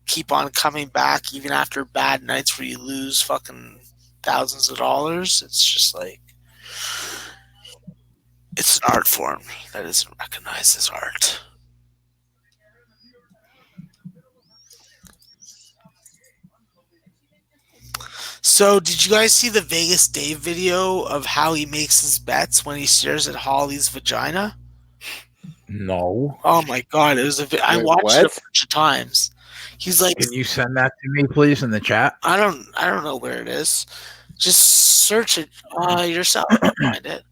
keep on coming back even after bad nights where you lose fucking thousands of dollars. It's just like, it's an art form that isn't recognized as art. So, did you guys see the Vegas Dave video of how he makes his bets when he stares at Holly's vagina? No. Oh my god, it was I watched it a bunch of times. He's like, can you send that to me, please, in the chat? I don't know where it is. Just search it yourself and find it.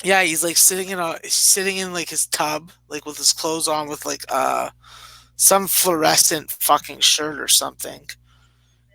Yeah, he's like sitting in like his tub, like with his clothes on, with like some fluorescent fucking shirt or something,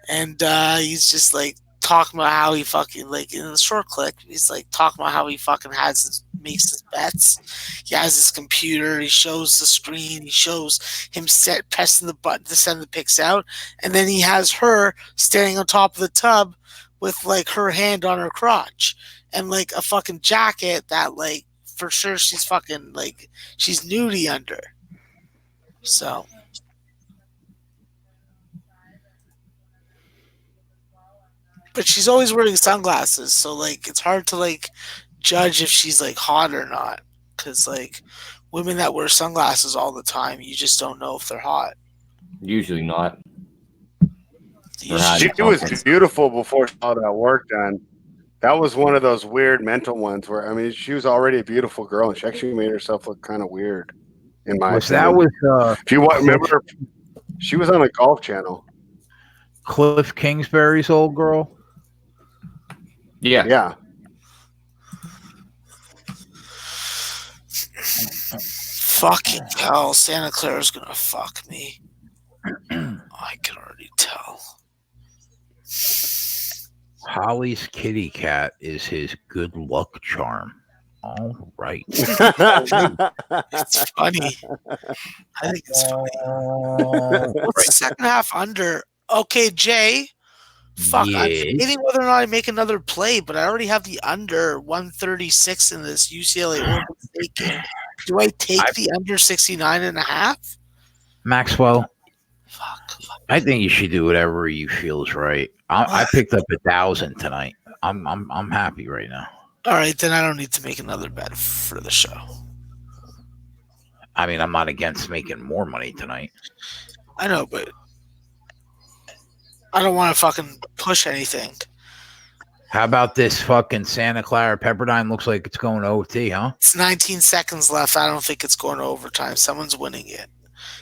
and he's just like talking about how he fucking, like, in the short clip, he's like talking about how he fucking has his makes his bets. He has his computer. He shows the screen. He shows him pressing the button to send the picks out. And then he has her standing on top of the tub with, like, her hand on her crotch and, like, a fucking jacket that, like, for sure she's fucking, like, she's nudie under. So. But she's always wearing sunglasses, so, like, it's hard to, like, judge if she's, like, hot or not. Because, like, women that wear sunglasses all the time, you just don't know if they're hot. Usually not. She was beautiful before she had all that work done. That was one of those weird mental ones where, I mean, she was already a beautiful girl, and she actually made herself look kind of weird, in my opinion. If you remember, she was on the Golf Channel. Cliff Kingsbury's old girl? Yeah. Yeah. Fucking hell, Santa Clara's gonna fuck me. I can already tell. Holly's kitty cat is his good luck charm. All right. It's funny. I think it's funny. What's the second half under? Okay, Jay. Fuck, I'm debating whether or not I make another play, but I already have the under 136 in this UCLA Oregon State game. Do I take the under 69.5? Maxwell, fuck. I think you should do whatever you feel is right. I picked up 1,000 tonight. I'm happy right now. All right, then I don't need to make another bet for the show. I mean, I'm not against making more money tonight. I know, but I don't want to fucking push anything. How about this fucking Santa Clara Pepperdine? Looks like it's going to OT, huh? It's 19 seconds left. I don't think it's going to overtime. Someone's winning it.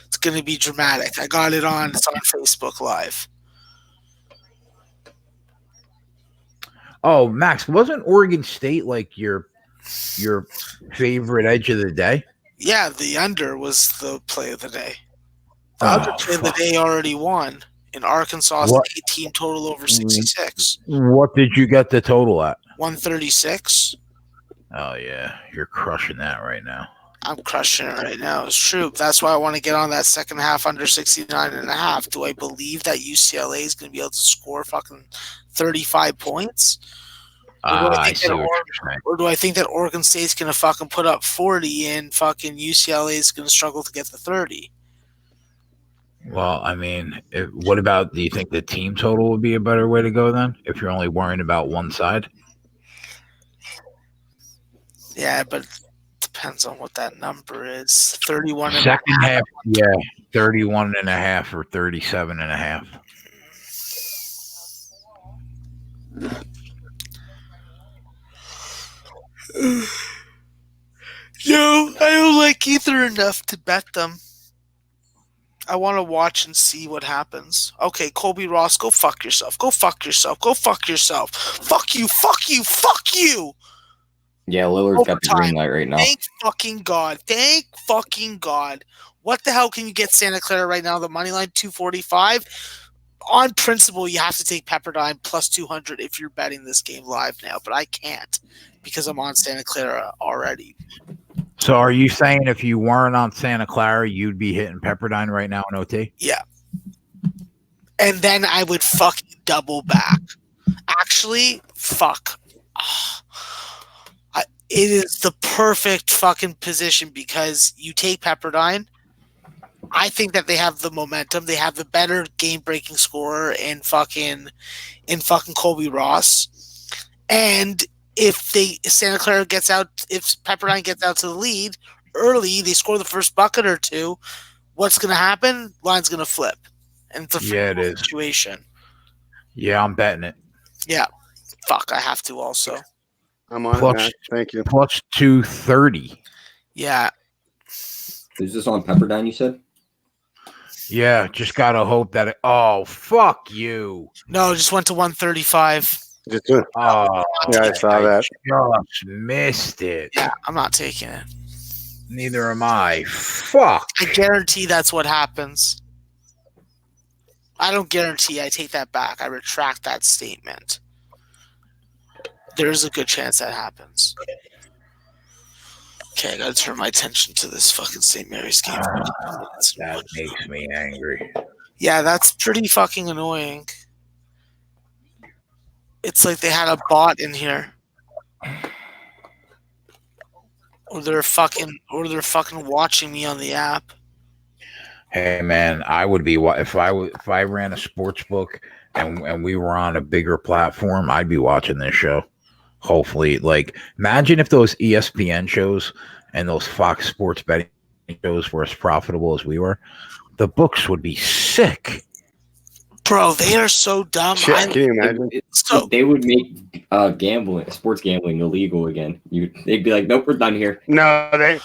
It's going to be dramatic. I got it on. It's on Facebook Live. Oh, Max, wasn't Oregon State like your favorite edge of the day? Yeah, the under was the play of the day. The other play of the day already won. In Arkansas, 18 total over 66. What did you get the total at? 136. Oh, yeah. You're crushing that right now. I'm crushing it right now. It's true. That's why I want to get on that second half under 69.5. Do I believe that UCLA is going to be able to score fucking 35 points? Or do I think that Oregon State's going to fucking put up 40 and fucking UCLA is going to struggle to get the 30? Well, I mean, what about, do you think the team total would be a better way to go then, if you're only worrying about one side? Yeah, but it depends on what that number is. 31 and second half, yeah, 31.5 or 37.5. No, I don't like either enough to bet them. I want to watch and see what happens. Okay, Colby Ross, go fuck yourself. Go fuck yourself. Go fuck yourself. Fuck you. Fuck you. Fuck you. Yeah, Lillard's got the green light right now. Thank fucking God. Thank fucking God. What the hell can you get Santa Clara right now? The money line 245. On principle, you have to take Pepperdine plus 200 if you're betting this game live now, but I can't because I'm on Santa Clara already. So are you saying if you weren't on Santa Clara, you'd be hitting Pepperdine right now in OT? Yeah. And then I would fucking double back. Actually, fuck. It is the perfect fucking position because you take Pepperdine. I think that they have the momentum. They have the better game-breaking scorer in fucking Colby Ross. And if Santa Clara gets out, if Pepperdine gets out to the lead early, they score the first bucket or two. What's going to happen? Line's going to flip, and it's a it is situation. Yeah, I'm betting it. Yeah, fuck, I have to also. I'm on plus, that. Thank you. Plus 230. Yeah. Is this on Pepperdine? You said. Yeah, just gotta hope that. Oh, fuck you! No, just went to 135. Yeah, I saw that. Just missed it. Yeah, I'm not taking it. Neither am I. Fuck. I guarantee that's what happens. I don't guarantee. I take that back. I retract that statement. There's a good chance that happens. Okay, I gotta turn my attention to this fucking St. Mary's game. That makes me angry. Yeah, that's pretty fucking annoying. It's like they had a bot in here. Or they're fucking watching me on the app. Hey man, I would be if I ran a sports book and we were on a bigger platform, I'd be watching this show. Hopefully, like imagine if those ESPN shows and those Fox Sports betting shows were as profitable as we were. The books would be sick. Bro, they are so dumb. Can you imagine? They would make sports gambling illegal again. They'd be like, nope, we're done here. No,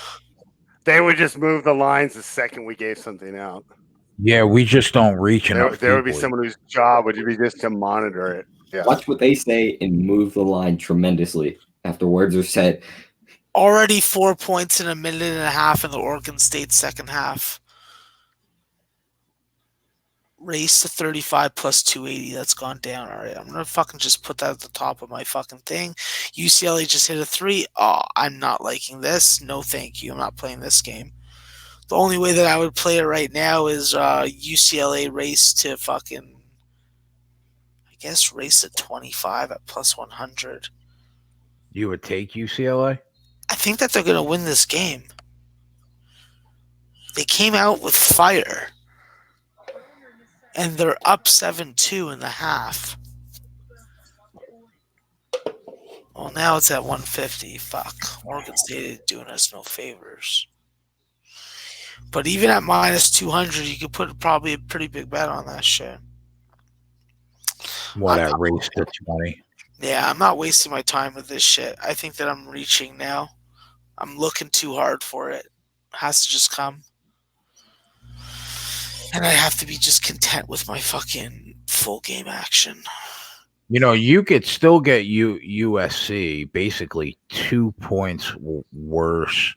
they would just move the lines the second we gave something out. Yeah, we just don't reach enough. There would be someone whose job would be just to monitor it. Yeah. Watch what they say and move the line tremendously after words are said. Already 4 points in a minute and a half in the Oregon State second half. Race to 35 plus 280. That's gone down. All right, I'm going to fucking just put that at the top of my fucking thing. UCLA just hit a 3. Oh, I'm not liking this. No, thank you. I'm not playing this game. The only way that I would play it right now is UCLA race to fucking, I guess, race to 25 at plus 100. You would take UCLA? I think that they're going to win this game. They came out with fire. And they're up 7-2 in the half. Well, now it's at 150. Fuck. Oregon State is doing us no favors. But even at minus 200, you could put probably a pretty big bet on that shit. What, at race to 20? Yeah, I'm not wasting my time with this shit. I think that I'm reaching now. I'm looking too hard for it. It has to just come. And I have to be just content with my fucking full game action. You know, you could still get USC basically 2 points worse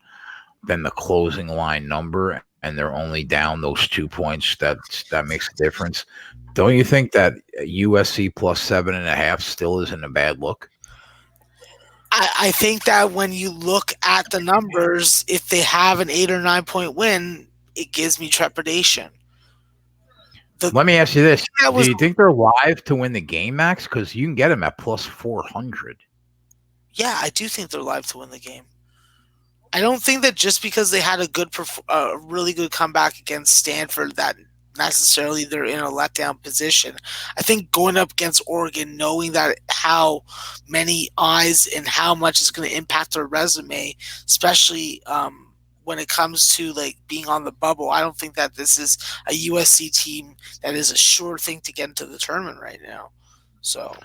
than the closing line number, and they're only down those 2 points. That makes a difference. Don't you think that USC plus 7.5 still isn't a bad look? I think that when you look at the numbers, if they have an 8 or 9 point win, it gives me trepidation. Let me ask you this. Do you think they're live to win the game, Max? Because you can get them at plus 400. Yeah, I do think they're live to win the game. I don't think that just because they had a really good comeback against Stanford that necessarily they're in a letdown position. I think going up against Oregon, knowing that how many eyes and how much is going to impact their resume, especially when it comes to like being on the bubble, I don't think that this is a USC team that is a sure thing to get into the tournament right now. So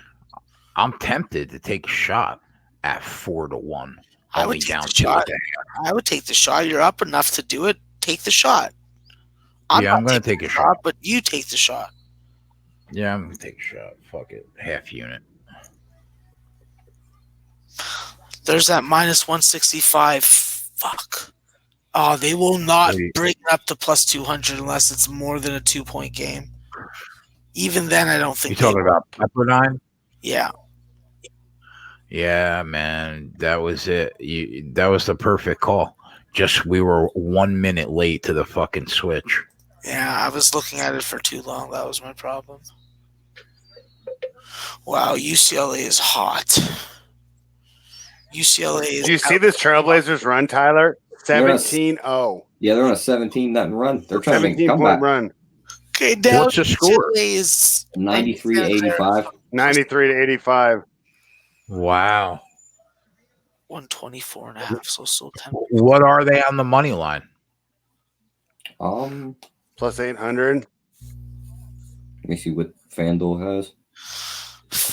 I'm tempted to take a shot at 4-1. I would take the shot. I would take the shot. You're up enough to do it. Take the shot. I'm going to take a shot, but you take the shot. Yeah, I'm going to take a shot. Fuck it. Half unit. There's that minus 165. Fuck. Oh, they will not bring it up to plus 200 unless it's more than a 2 point game. Even then, I don't think. You talking about Pepperdine? Yeah. Yeah, man, that was it. That was the perfect call. Just we were 1 minute late to the fucking switch. Yeah, I was looking at it for too long. That was my problem. Wow, UCLA is hot. UCLA is. Do you see this Trailblazers run, Tyler? 17-0. Yeah, they're on a 17-0 run. They're trying to make a comeback. Run. Okay, now what's the score? Is 93-85. 93-85. Wow. 124.5. So still 10. What are they on the money line? Plus 800. Let me see what FanDuel has.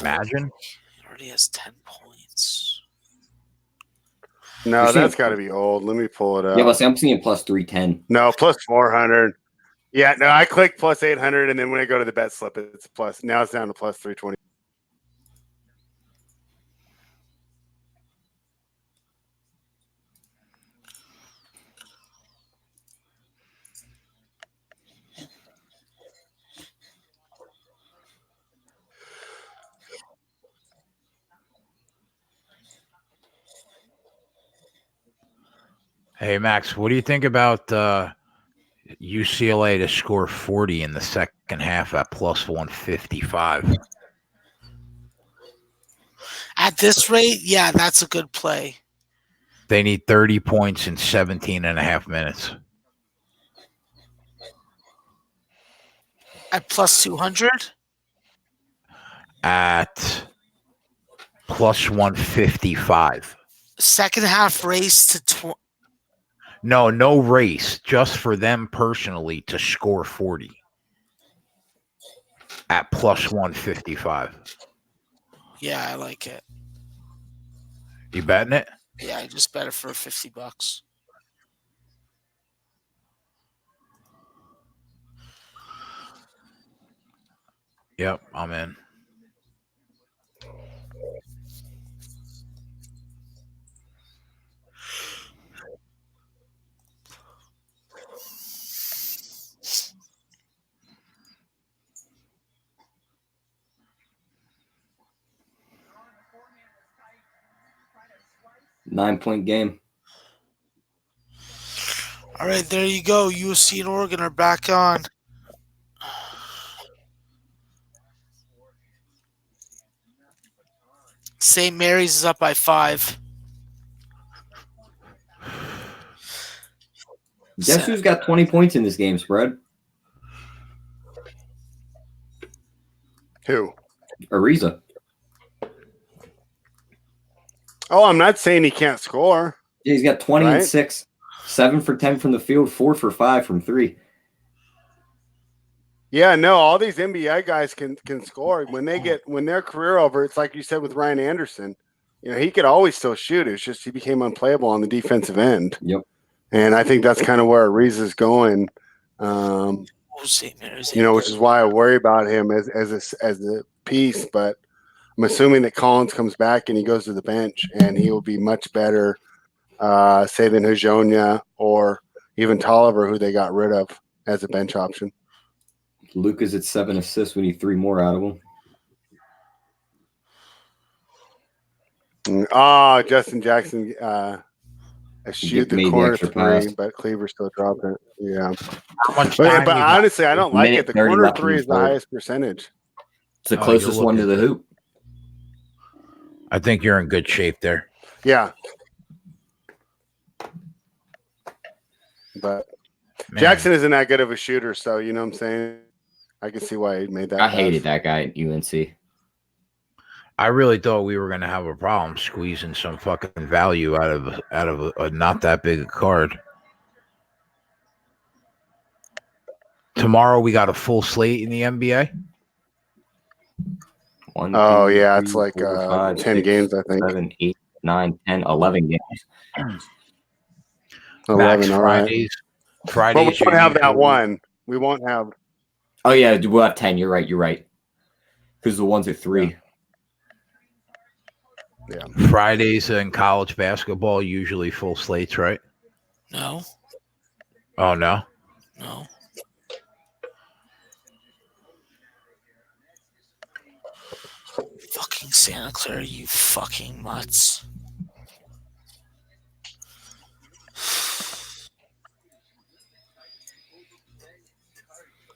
Imagine. He already has 10 points. No, that's got to be old. Let me pull it up. Yeah, but I'm seeing plus 310. No, plus 400. Yeah, no, I click plus 800, and then when I go to the bet slip, it's plus. Now it's down to plus 320. Hey, Max, what do you think about UCLA to score 40 in the second half at plus 155? At this rate, yeah, that's a good play. They need 30 points in 17 and a half minutes. At plus 200? At plus 155. Second half race to No race, just for them personally to score 40 at plus 155. Yeah, I like it. You betting it? Yeah, I just bet it for $50. Yep, I'm in. Nine-point game. All right, there you go. USC and Oregon are back on. St. Mary's is up by 5. Guess who's got 20 points in this game spread? Who? Ariza. Oh, I'm not saying he can't score. Yeah, he's got 20 and 6. 7 for 10 from the field, 4 for 5 from 3. Yeah, no, all these NBA guys can score. When their career over, it's like you said with Ryan Anderson. You know, he could always still shoot. It's just he became unplayable on the defensive end. Yep. And I think that's kind of where Ariza's going. St. Mary's, you know, which is why I worry about him as a piece. But I'm assuming that Collins comes back and he goes to the bench, and he will be much better, say, than Hajonia or even Tolliver, who they got rid of as a bench option. Luka's at 7 assists. We need 3 more out of him. Justin Jackson shoot the corner 3, but Cleaver still dropped it. Yeah. But honestly, I don't like it. The corner 3 is the highest percentage. It's the closest one to the hoop. I think you're in good shape there. Yeah. But Jackson isn't that good of a shooter, so you know what I'm saying? I can see why he made that. I hated that guy at UNC. I really thought we were going to have a problem squeezing some fucking value out of a not that big a card. Tomorrow we got a full slate in the NBA. 1, oh, 2, yeah, 3, it's like 4, 5, 10 6, games, I think. 7, 8, 9, 10, 11 games. 11, Max, all right. Fridays. But we won't have that one. We won't have. Oh, yeah, we'll have 10. You're right. Because the ones at 3. Yeah. Fridays in college basketball, usually full slates, right? No. Oh, no? No. Fucking Santa Clara, you fucking mutts.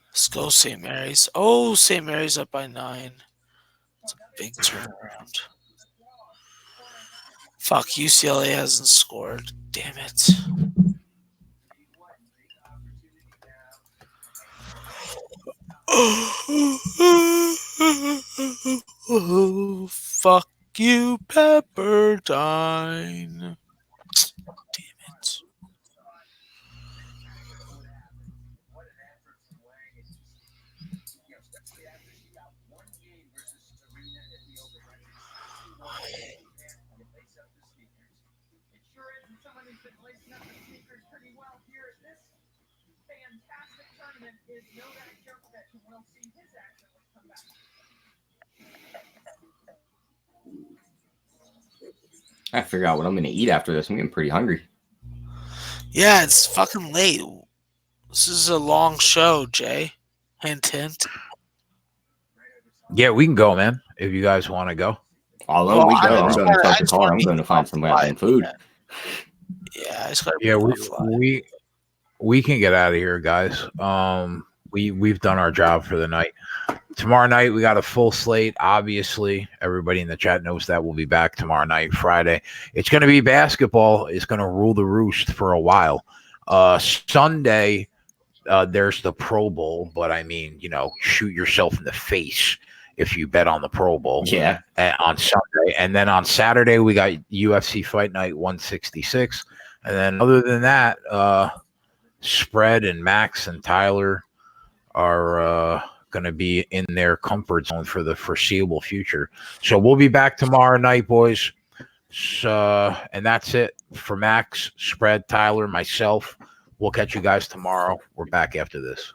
Let's go, St. Mary's. Oh, St. Mary's up by 9. It's a big turnaround. Fuck, UCLA hasn't scored. Damn it. Oh, fuck you, Pepperdine. Damn it. I figure out what I'm going to eat after this. I'm getting pretty hungry. Yeah, it's fucking late. This is a long show, Jay. Hint, hint. Yeah, we can go, man, if you guys want to go. Although we go, I'm going to start the car. I'm going to find some goddamn food. Yeah, I just gotta Yeah, fly. we can get out of here, guys. We've done our job for the night. Tomorrow night we got a full slate. Obviously, everybody in the chat knows that we'll be back tomorrow night, Friday. It's going to be basketball. It's going to rule the roost for a while. Sunday, there's the Pro Bowl, but I mean, shoot yourself in the face if you bet on the Pro Bowl. Yeah. On Sunday, and then on Saturday we got UFC Fight Night 166, and then other than that, Spread and Max and Tyler are going to be in their comfort zone for the foreseeable future. So we'll be back tomorrow night, boys. So, and that's it for Max, Spread, Tyler, myself. We'll catch you guys tomorrow. We're back after this.